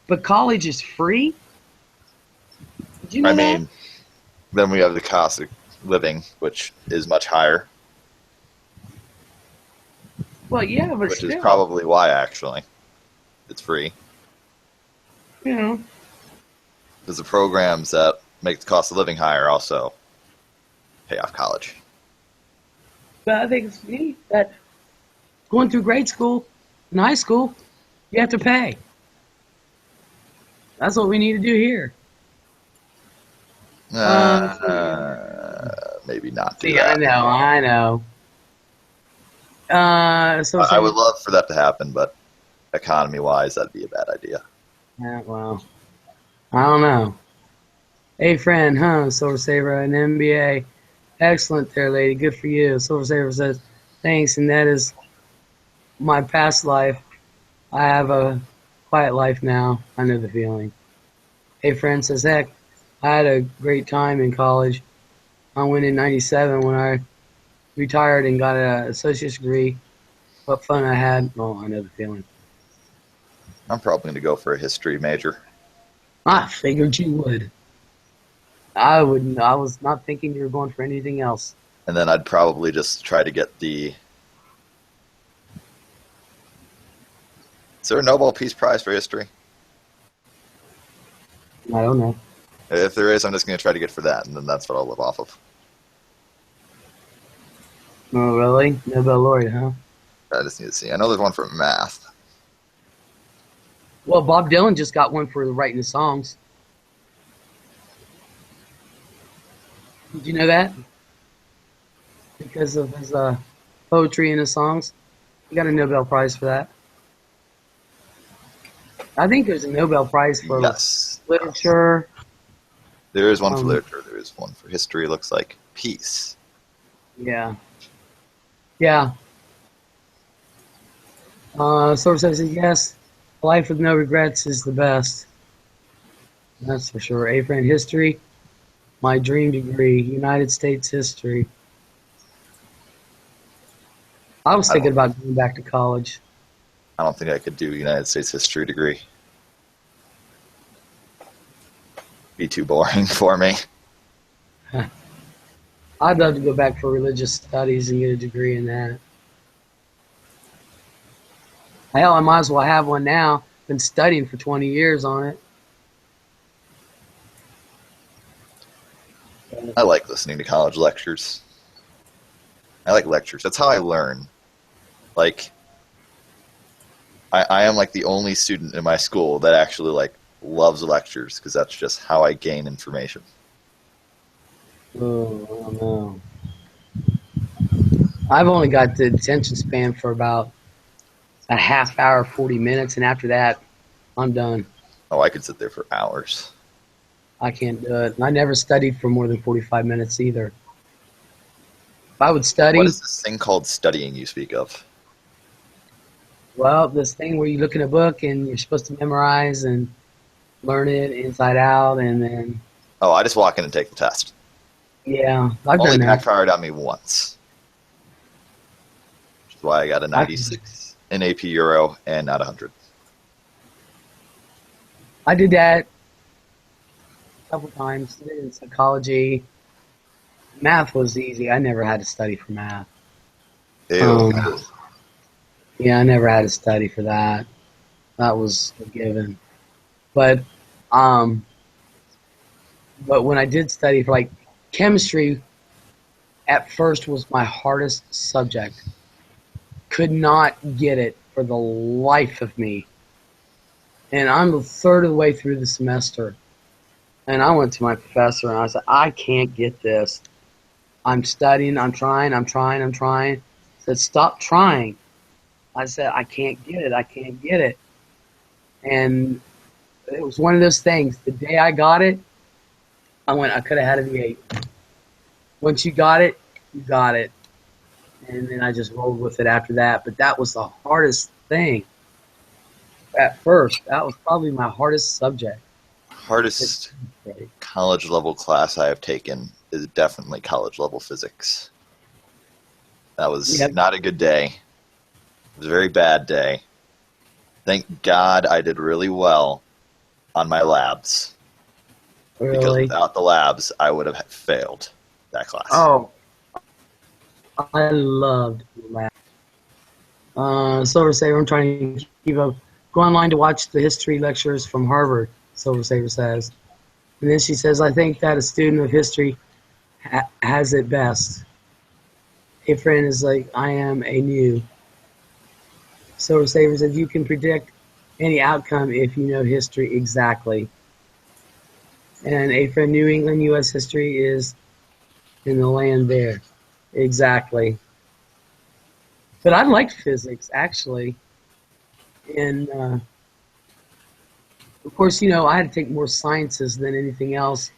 but college is free. Did you know I that? mean, then we have the cost of living, which is much higher, Well, yeah, but which still, is probably why actually it's free. you know. Because the programs that make the cost of living higher also pay off college. But I think it's neat that going through grade school and high school, you have to pay. That's what we need to do here. Maybe not do See, that. I know. I would love for that to happen, but economy-wise, that'd be a bad idea. Yeah, well, I don't know. Hey, friend, huh? Silver Saber, an MBA. Excellent there, lady. Good for you. Silver Saber says, thanks, and that is my past life. I have a quiet life now. I know the feeling. Hey, friend says, heck, I had a great time in college. I went in 97 when I retired and got an associate's degree. What fun I had. Oh, I know the feeling. I'm probably going to go for a history major. I figured you would. I wouldn't. I was not thinking you were going for anything else. And then I'd probably just try to get the... Is there a Nobel Peace Prize for history? I don't know. If there is, I'm just going to try to get for that, and then that's what I'll live off of. Oh, really? Nobel laureate, huh? I just need to see. I know there's one for math. Well, Bob Dylan just got one for writing the songs. Did you know that? Because of his poetry and his songs. He got a Nobel Prize for that. I think there's a Nobel Prize for literature. There is one for literature. There is one for history. It looks like peace. Yeah. Yeah. Source says, yes, life with no regrets is the best. That's for sure. A friend, history, my dream degree, United States history. I was thinking about going back to college. I don't think I could do a United States history degree. Be too boring for me. I'd love to go back for religious studies and get a degree in that. Hell, I might as well have one now. Been studying for 20 years on it. I like listening to college lectures. I like lectures. That's how I learn. Like, I am like the only student in my school that actually like loves lectures because that's just how I gain information. Oh no. I've only got the attention span for about a half hour, 40 minutes, and after that, I'm done. Oh, I could sit there for hours. I can't do it. I never studied for more than 45 minutes either. If I would study... What is this thing called studying you speak of? Well, this thing where you look in a book and you're supposed to memorize and learn it inside out, and then... Oh, I just walk in and take the test. Yeah, I've Only done that. backfired on me once. Which is why I got a 96 in AP Euro and not 100. I did that a couple times. I did it in psychology. Math was easy. I never had to study for math. Ew. Yeah, I never had to study for that. That was a given. But when I did study for like chemistry, at first was my hardest subject. Could not get it for the life of me. And I'm a third of the way through the semester. And I went to my professor and I said, I can't get this. I'm studying, I'm trying. He said, stop trying. I said, I can't get it. And it was one of those things. The day I got it, I could have had a V8. Once you got it, you got it. And then I just rolled with it after that. But that was the hardest thing. At first, that was probably my hardest subject. hardest college level class I have taken is definitely college level physics. That was not a good day. It was a very bad day. Thank God I did really well on my labs. Really? Because without the labs, I would have failed that class. Oh, I loved labs. Silver Saber, I'm trying to keep up. Go online to watch the history lectures from Harvard, Silver Saber says. And then she says, I think that a student of history has it best. A friend is like, I am a new. Silver Saber says, you can predict any outcome if you know history exactly. And a friend, New England, U.S. history is in the land there. Exactly. But I liked physics, actually. And, of course, you know, I had to take more sciences than anything else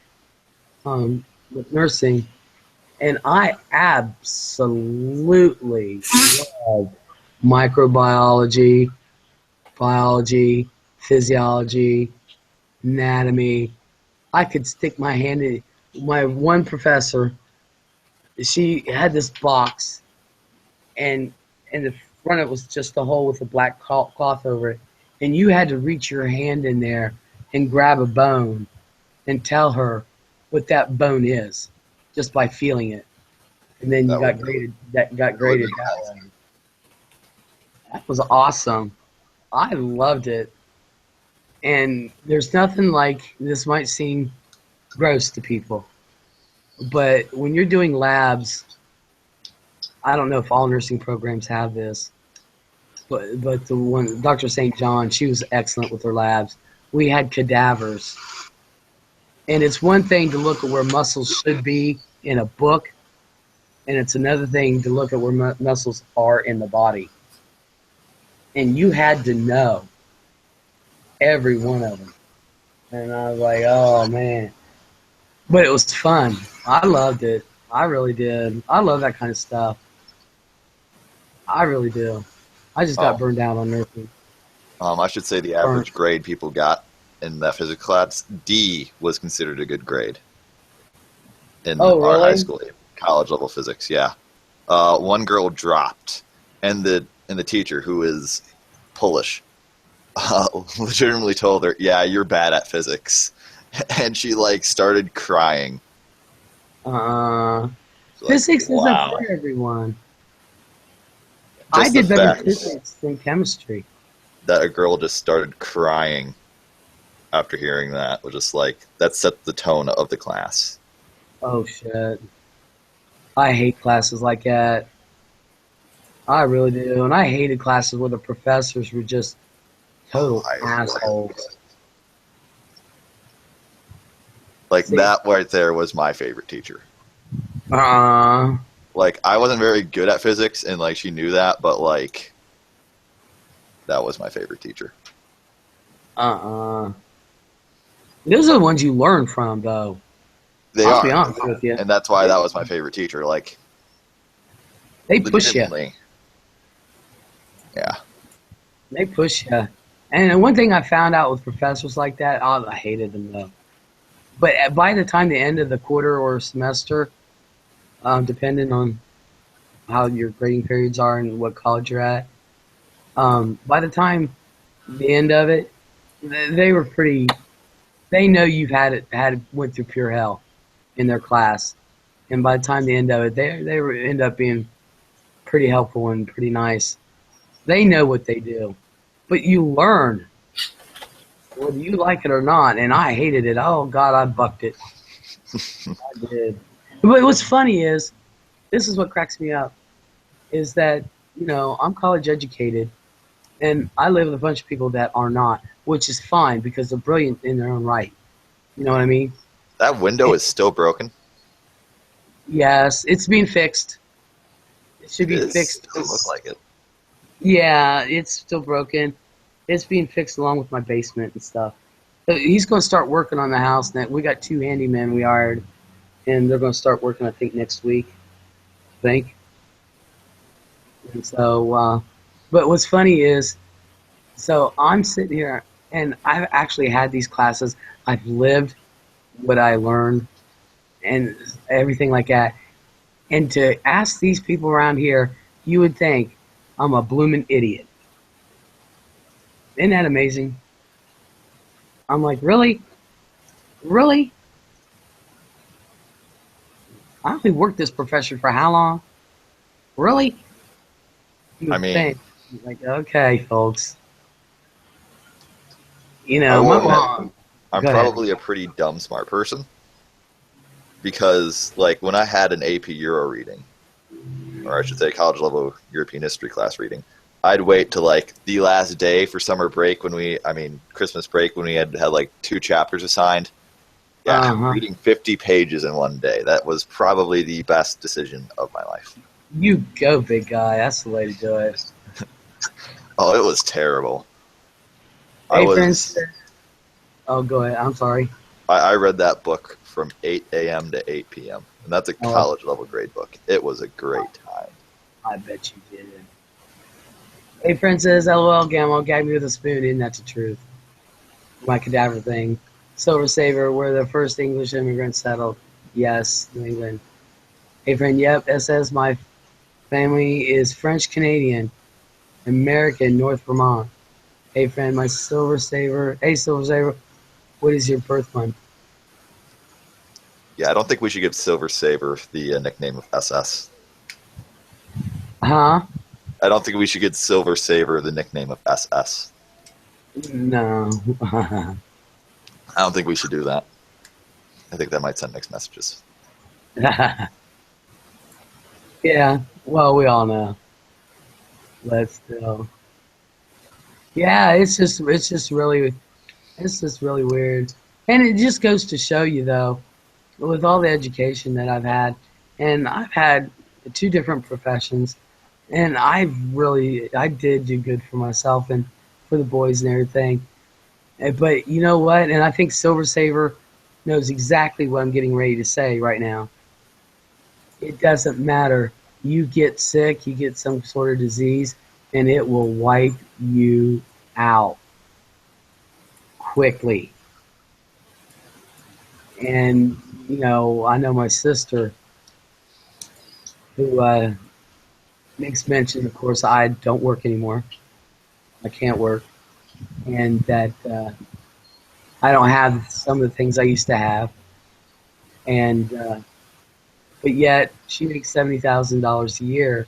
with nursing. And I absolutely loved microbiology, biology, physiology, anatomy. I could stick my hand in. My one professor, she had this box, and in the front it was just a hole with a black cloth over it. And you had to reach your hand in there and grab a bone and tell her what that bone is just by feeling it. And then you got graded. That got graded that way. That was awesome. I loved it. And there's nothing like, this might seem gross to people, but when you're doing labs, I don't know if all nursing programs have this, but the one, Dr. St. John, she was excellent with her labs. We had cadavers. And it's one thing to look at where muscles should be in a book, and it's another thing to look at where muscles are in the body. And you had to know every one of them. And I was like, oh, man. But it was fun. I loved it. I really did. I love that kind of stuff. I really do. I just got burned out on nursing. I should say the average grade people got in that physics class, D was considered a good grade in our high school, college level physics. Yeah, one girl dropped, and the teacher, who is Polish, legitimately told her, "Yeah, you're bad at physics," and she like started crying. Physics isn't for everyone. I did better in physics than chemistry. That a girl just started crying after hearing that was just like, that set the tone of the class. Oh, shit. I hate classes like that. I really do. And I hated classes where the professors were just total assholes. Like, that right there was my favorite teacher. Like, I wasn't very good at physics, and, like, she knew that, but, like, that was my favorite teacher. Those are the ones you learn from, though. I'll be honest with you. And that's why that was my favorite teacher. Like, they push you. Yeah. They push you. And one thing I found out with professors like that, I hated them, though. But by the time the end of the quarter or semester, depending on how your grading periods are and what college you're at, by the time the end of it, they were pretty. They know you've went through pure hell in their class, and by the time the end of it, they end up being pretty helpful and pretty nice. They know what they do, but you learn whether you like it or not. And I hated it. Oh God, I bucked it. I did. But what's funny is, this is what cracks me up, is that, you know, I'm college educated, and I live with a bunch of people that are not, which is fine because they're brilliant in their own right. You know what I mean? That window is still broken? Yes, it's being fixed. It should be fixed. It doesn't look like it. Yeah, it's still broken. It's being fixed along with my basement and stuff. So he's going to start working on the house. Now, we got 2 handymen we hired, and they're going to start working, I think, next week. I think. And so, but what's funny is, so I'm sitting here, And I've actually had these classes. I've lived what I learned and everything like that. And to ask these people around here, you would think I'm a blooming idiot. Isn't that amazing? I'm like, really? Really? I only worked this profession for how long? Really? You would think, like, okay, folks. You know, my mom. I'm Go ahead. probably a pretty dumb smart person because, like, when I had an AP Euro reading, or I should say college level European history class reading, I'd wait till like the last day for summer break Christmas break when we had like 2 chapters assigned. Yeah, reading 50 pages in one day. That was probably the best decision of my life. You go, big guy. That's the way to do it. Oh, it was terrible. Hey, friends. Oh, go ahead. I'm sorry. I read that book from 8 a.m. to 8 p.m. And that's a college level grade book. It was a great time. I bet you did. Hey, Princess, LOL, Gamma, gag me with a spoon. Isn't that the truth? My cadaver thing. Silver Saver, where the first English immigrants settled. Yes, New England. Hey, friend, yep, SS, my family is French-Canadian, American, North Vermont. Hey, friend, my Silver Saver. Hey, Silver Saver, what is your birth month? Yeah, I don't think we should give Silver Saver the nickname of SS. Huh? I don't think we should give Silver Saver the nickname of SS. No. I don't think we should do that. I think that might send mixed messages. Yeah, well, we all know. But still. Yeah, it's just really weird. And it just goes to show you, though, with all the education that I've had, and I've had 2 different professions, and I did do good for myself and for the boys and everything. But you know what? And I think Silver Saver knows exactly what I'm getting ready to say right now. It doesn't matter. You get sick, you get some sort of disease, and it will wipe you out quickly. And, you know, I know my sister who makes mention, of course, I don't work anymore. I can't work. And that I don't have some of the things I used to have. And, but yet she makes $70,000 a year,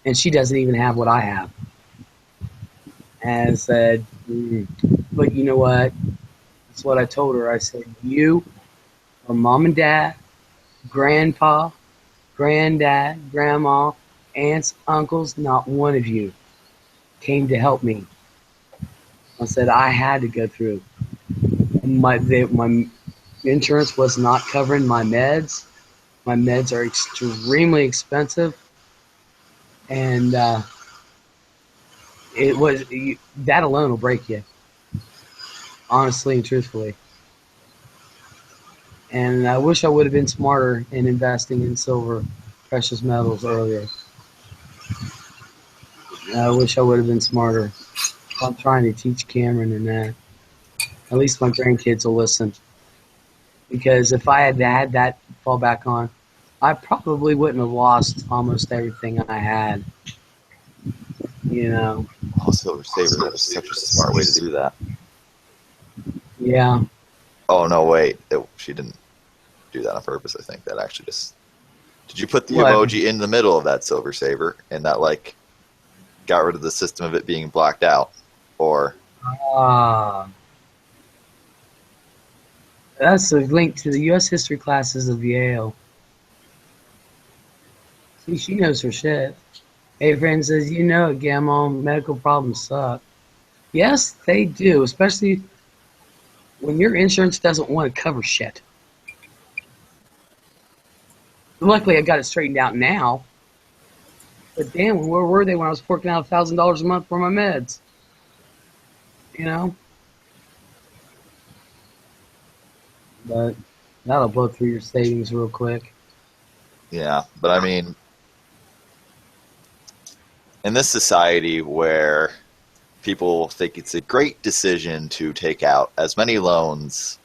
and she doesn't even have what I have. And I said, but you know what? That's what I told her. I said, you or mom and dad, grandpa, granddad, grandma, aunts, uncles, not one of you came to help me. I said I had to go through. My insurance was not covering my meds. My meds are extremely expensive, and that alone will break you, honestly and truthfully. And I wish I would have been smarter in investing in silver, precious metals earlier. I wish I would have been smarter. I'm trying to teach Cameron and that. At least my grandkids will listen. Because if I had had that to fall back on, I probably wouldn't have lost almost everything I had. You know. Oh, Silver Saver, that is such a smart way to do that. Yeah. Oh, no, wait. She didn't do that on purpose, I think. That actually just... Did you put the emoji in the middle of that Silver Saver and that, like, got rid of the system of it being blocked out? Or... That's a link to the U.S. history classes of Yale. See, she knows her shit. Hey, friend says, you know it, Gamma, medical problems suck. Yes, they do, especially when your insurance doesn't want to cover shit. Luckily, I got it straightened out now. But damn, where were they when I was forking out $1,000 a month for my meds? You know? But that'll blow through your savings real quick. Yeah, but I mean, in this society where people think it's a great decision to take out as many loans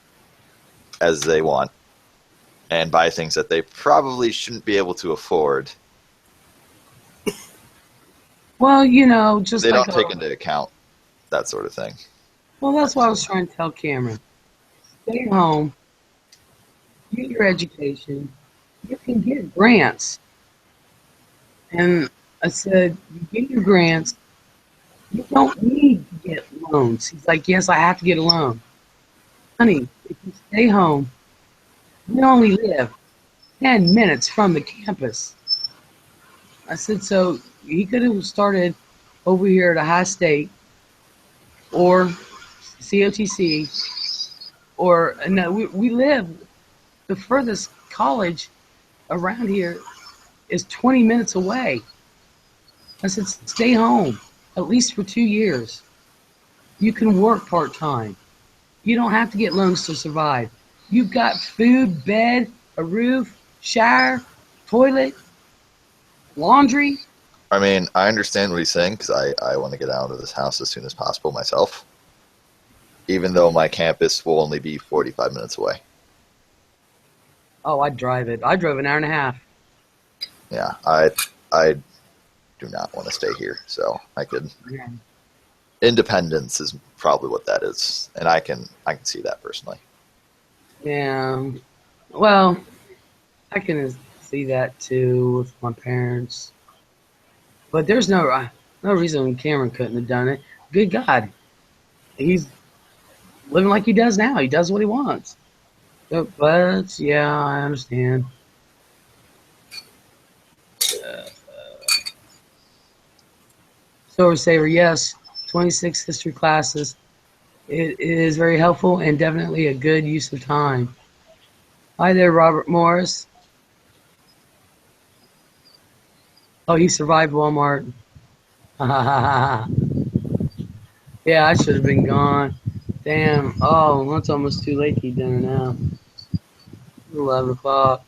as they want and buy things that they probably shouldn't be able to afford. Well, you know, just They like don't take into account that sort of thing. well, that's what I was trying to tell Cameron. Stay home, get your education. You can get grants. And I said, you get your grants. You don't need to get loans. He's like, yes, I have to get a loan. Honey, if you stay home, you only live 10 minutes from the campus. I said, so he could have started over here at a high state or COTC or, no, we live, the furthest college around here is 20 minutes away. I said, stay home, at least for 2 years. You can work part-time. You don't have to get loans to survive. You've got food, bed, a roof, shower, toilet, laundry. I mean, I understand what he's saying because I want to get out of this house as soon as possible myself, even though my campus will only be 45 minutes away. Oh, I'd drive it. I drove an hour and a half. Yeah, I do not want to stay here, so I could. Yeah. Independence is probably what that is, and I can see that personally. Yeah. Well, I can see that too with my parents. But there's no reason Cameron couldn't have done it. Good God. He's living like he does now. He does what he wants. But yeah, I understand. Silver Saver, yes. 26 history classes. It is very helpful and definitely a good use of time. Hi there, Robert Morris. Oh, he survived Walmart. Yeah, I should have been gone. Damn. Oh, it's almost too late to eat dinner now. 11 o'clock.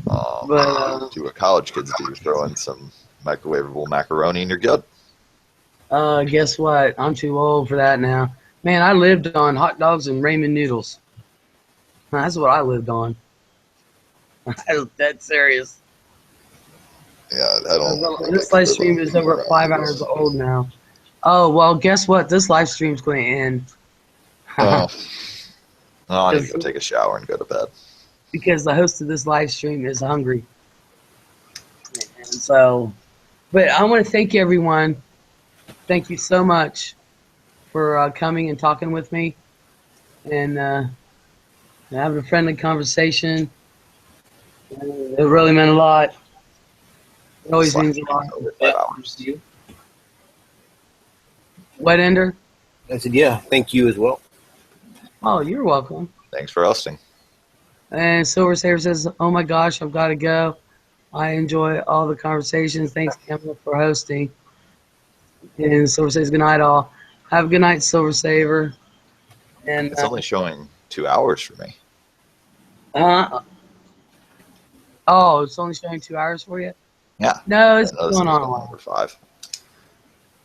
But do what college kids do, throw in some microwavable macaroni and you're good. Guess what? I'm too old for that now. Man, I lived on hot dogs and ramen noodles. That's what I lived on. I was dead serious. Yeah, I don't. This live stream is over 5 hours old now. Oh, well, guess what? This live stream's going to end. Oh, I need to go take a shower and go to bed. Because the host of this live stream is hungry. And so, but I want to thank everyone. Thank you so much for coming and talking with me and having a friendly conversation. It really meant a lot. It always means a lot. What, Ender? I said, yeah, thank you as well. Oh, you're welcome. Thanks for hosting. And Silver Saver says, oh my gosh, I've got to go. I enjoy all the conversations. Thanks, Cameron, for hosting. And Silver says, good night, all. Have a good night, Silver Saver. And it's only showing 2 hours for me. Oh, it's only showing 2 hours for you? Yeah. No, it's been going on a while. Number 5.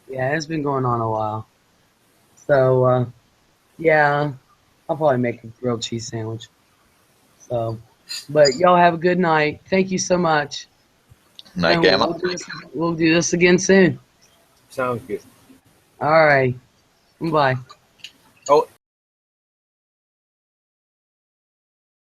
Yeah, it's been going on a while. So, yeah, I'll probably make a grilled cheese sandwich. So, but y'all have a good night. Thank you so much. Night, Gamma. We'll do this again soon. Sounds good. All right. Bye.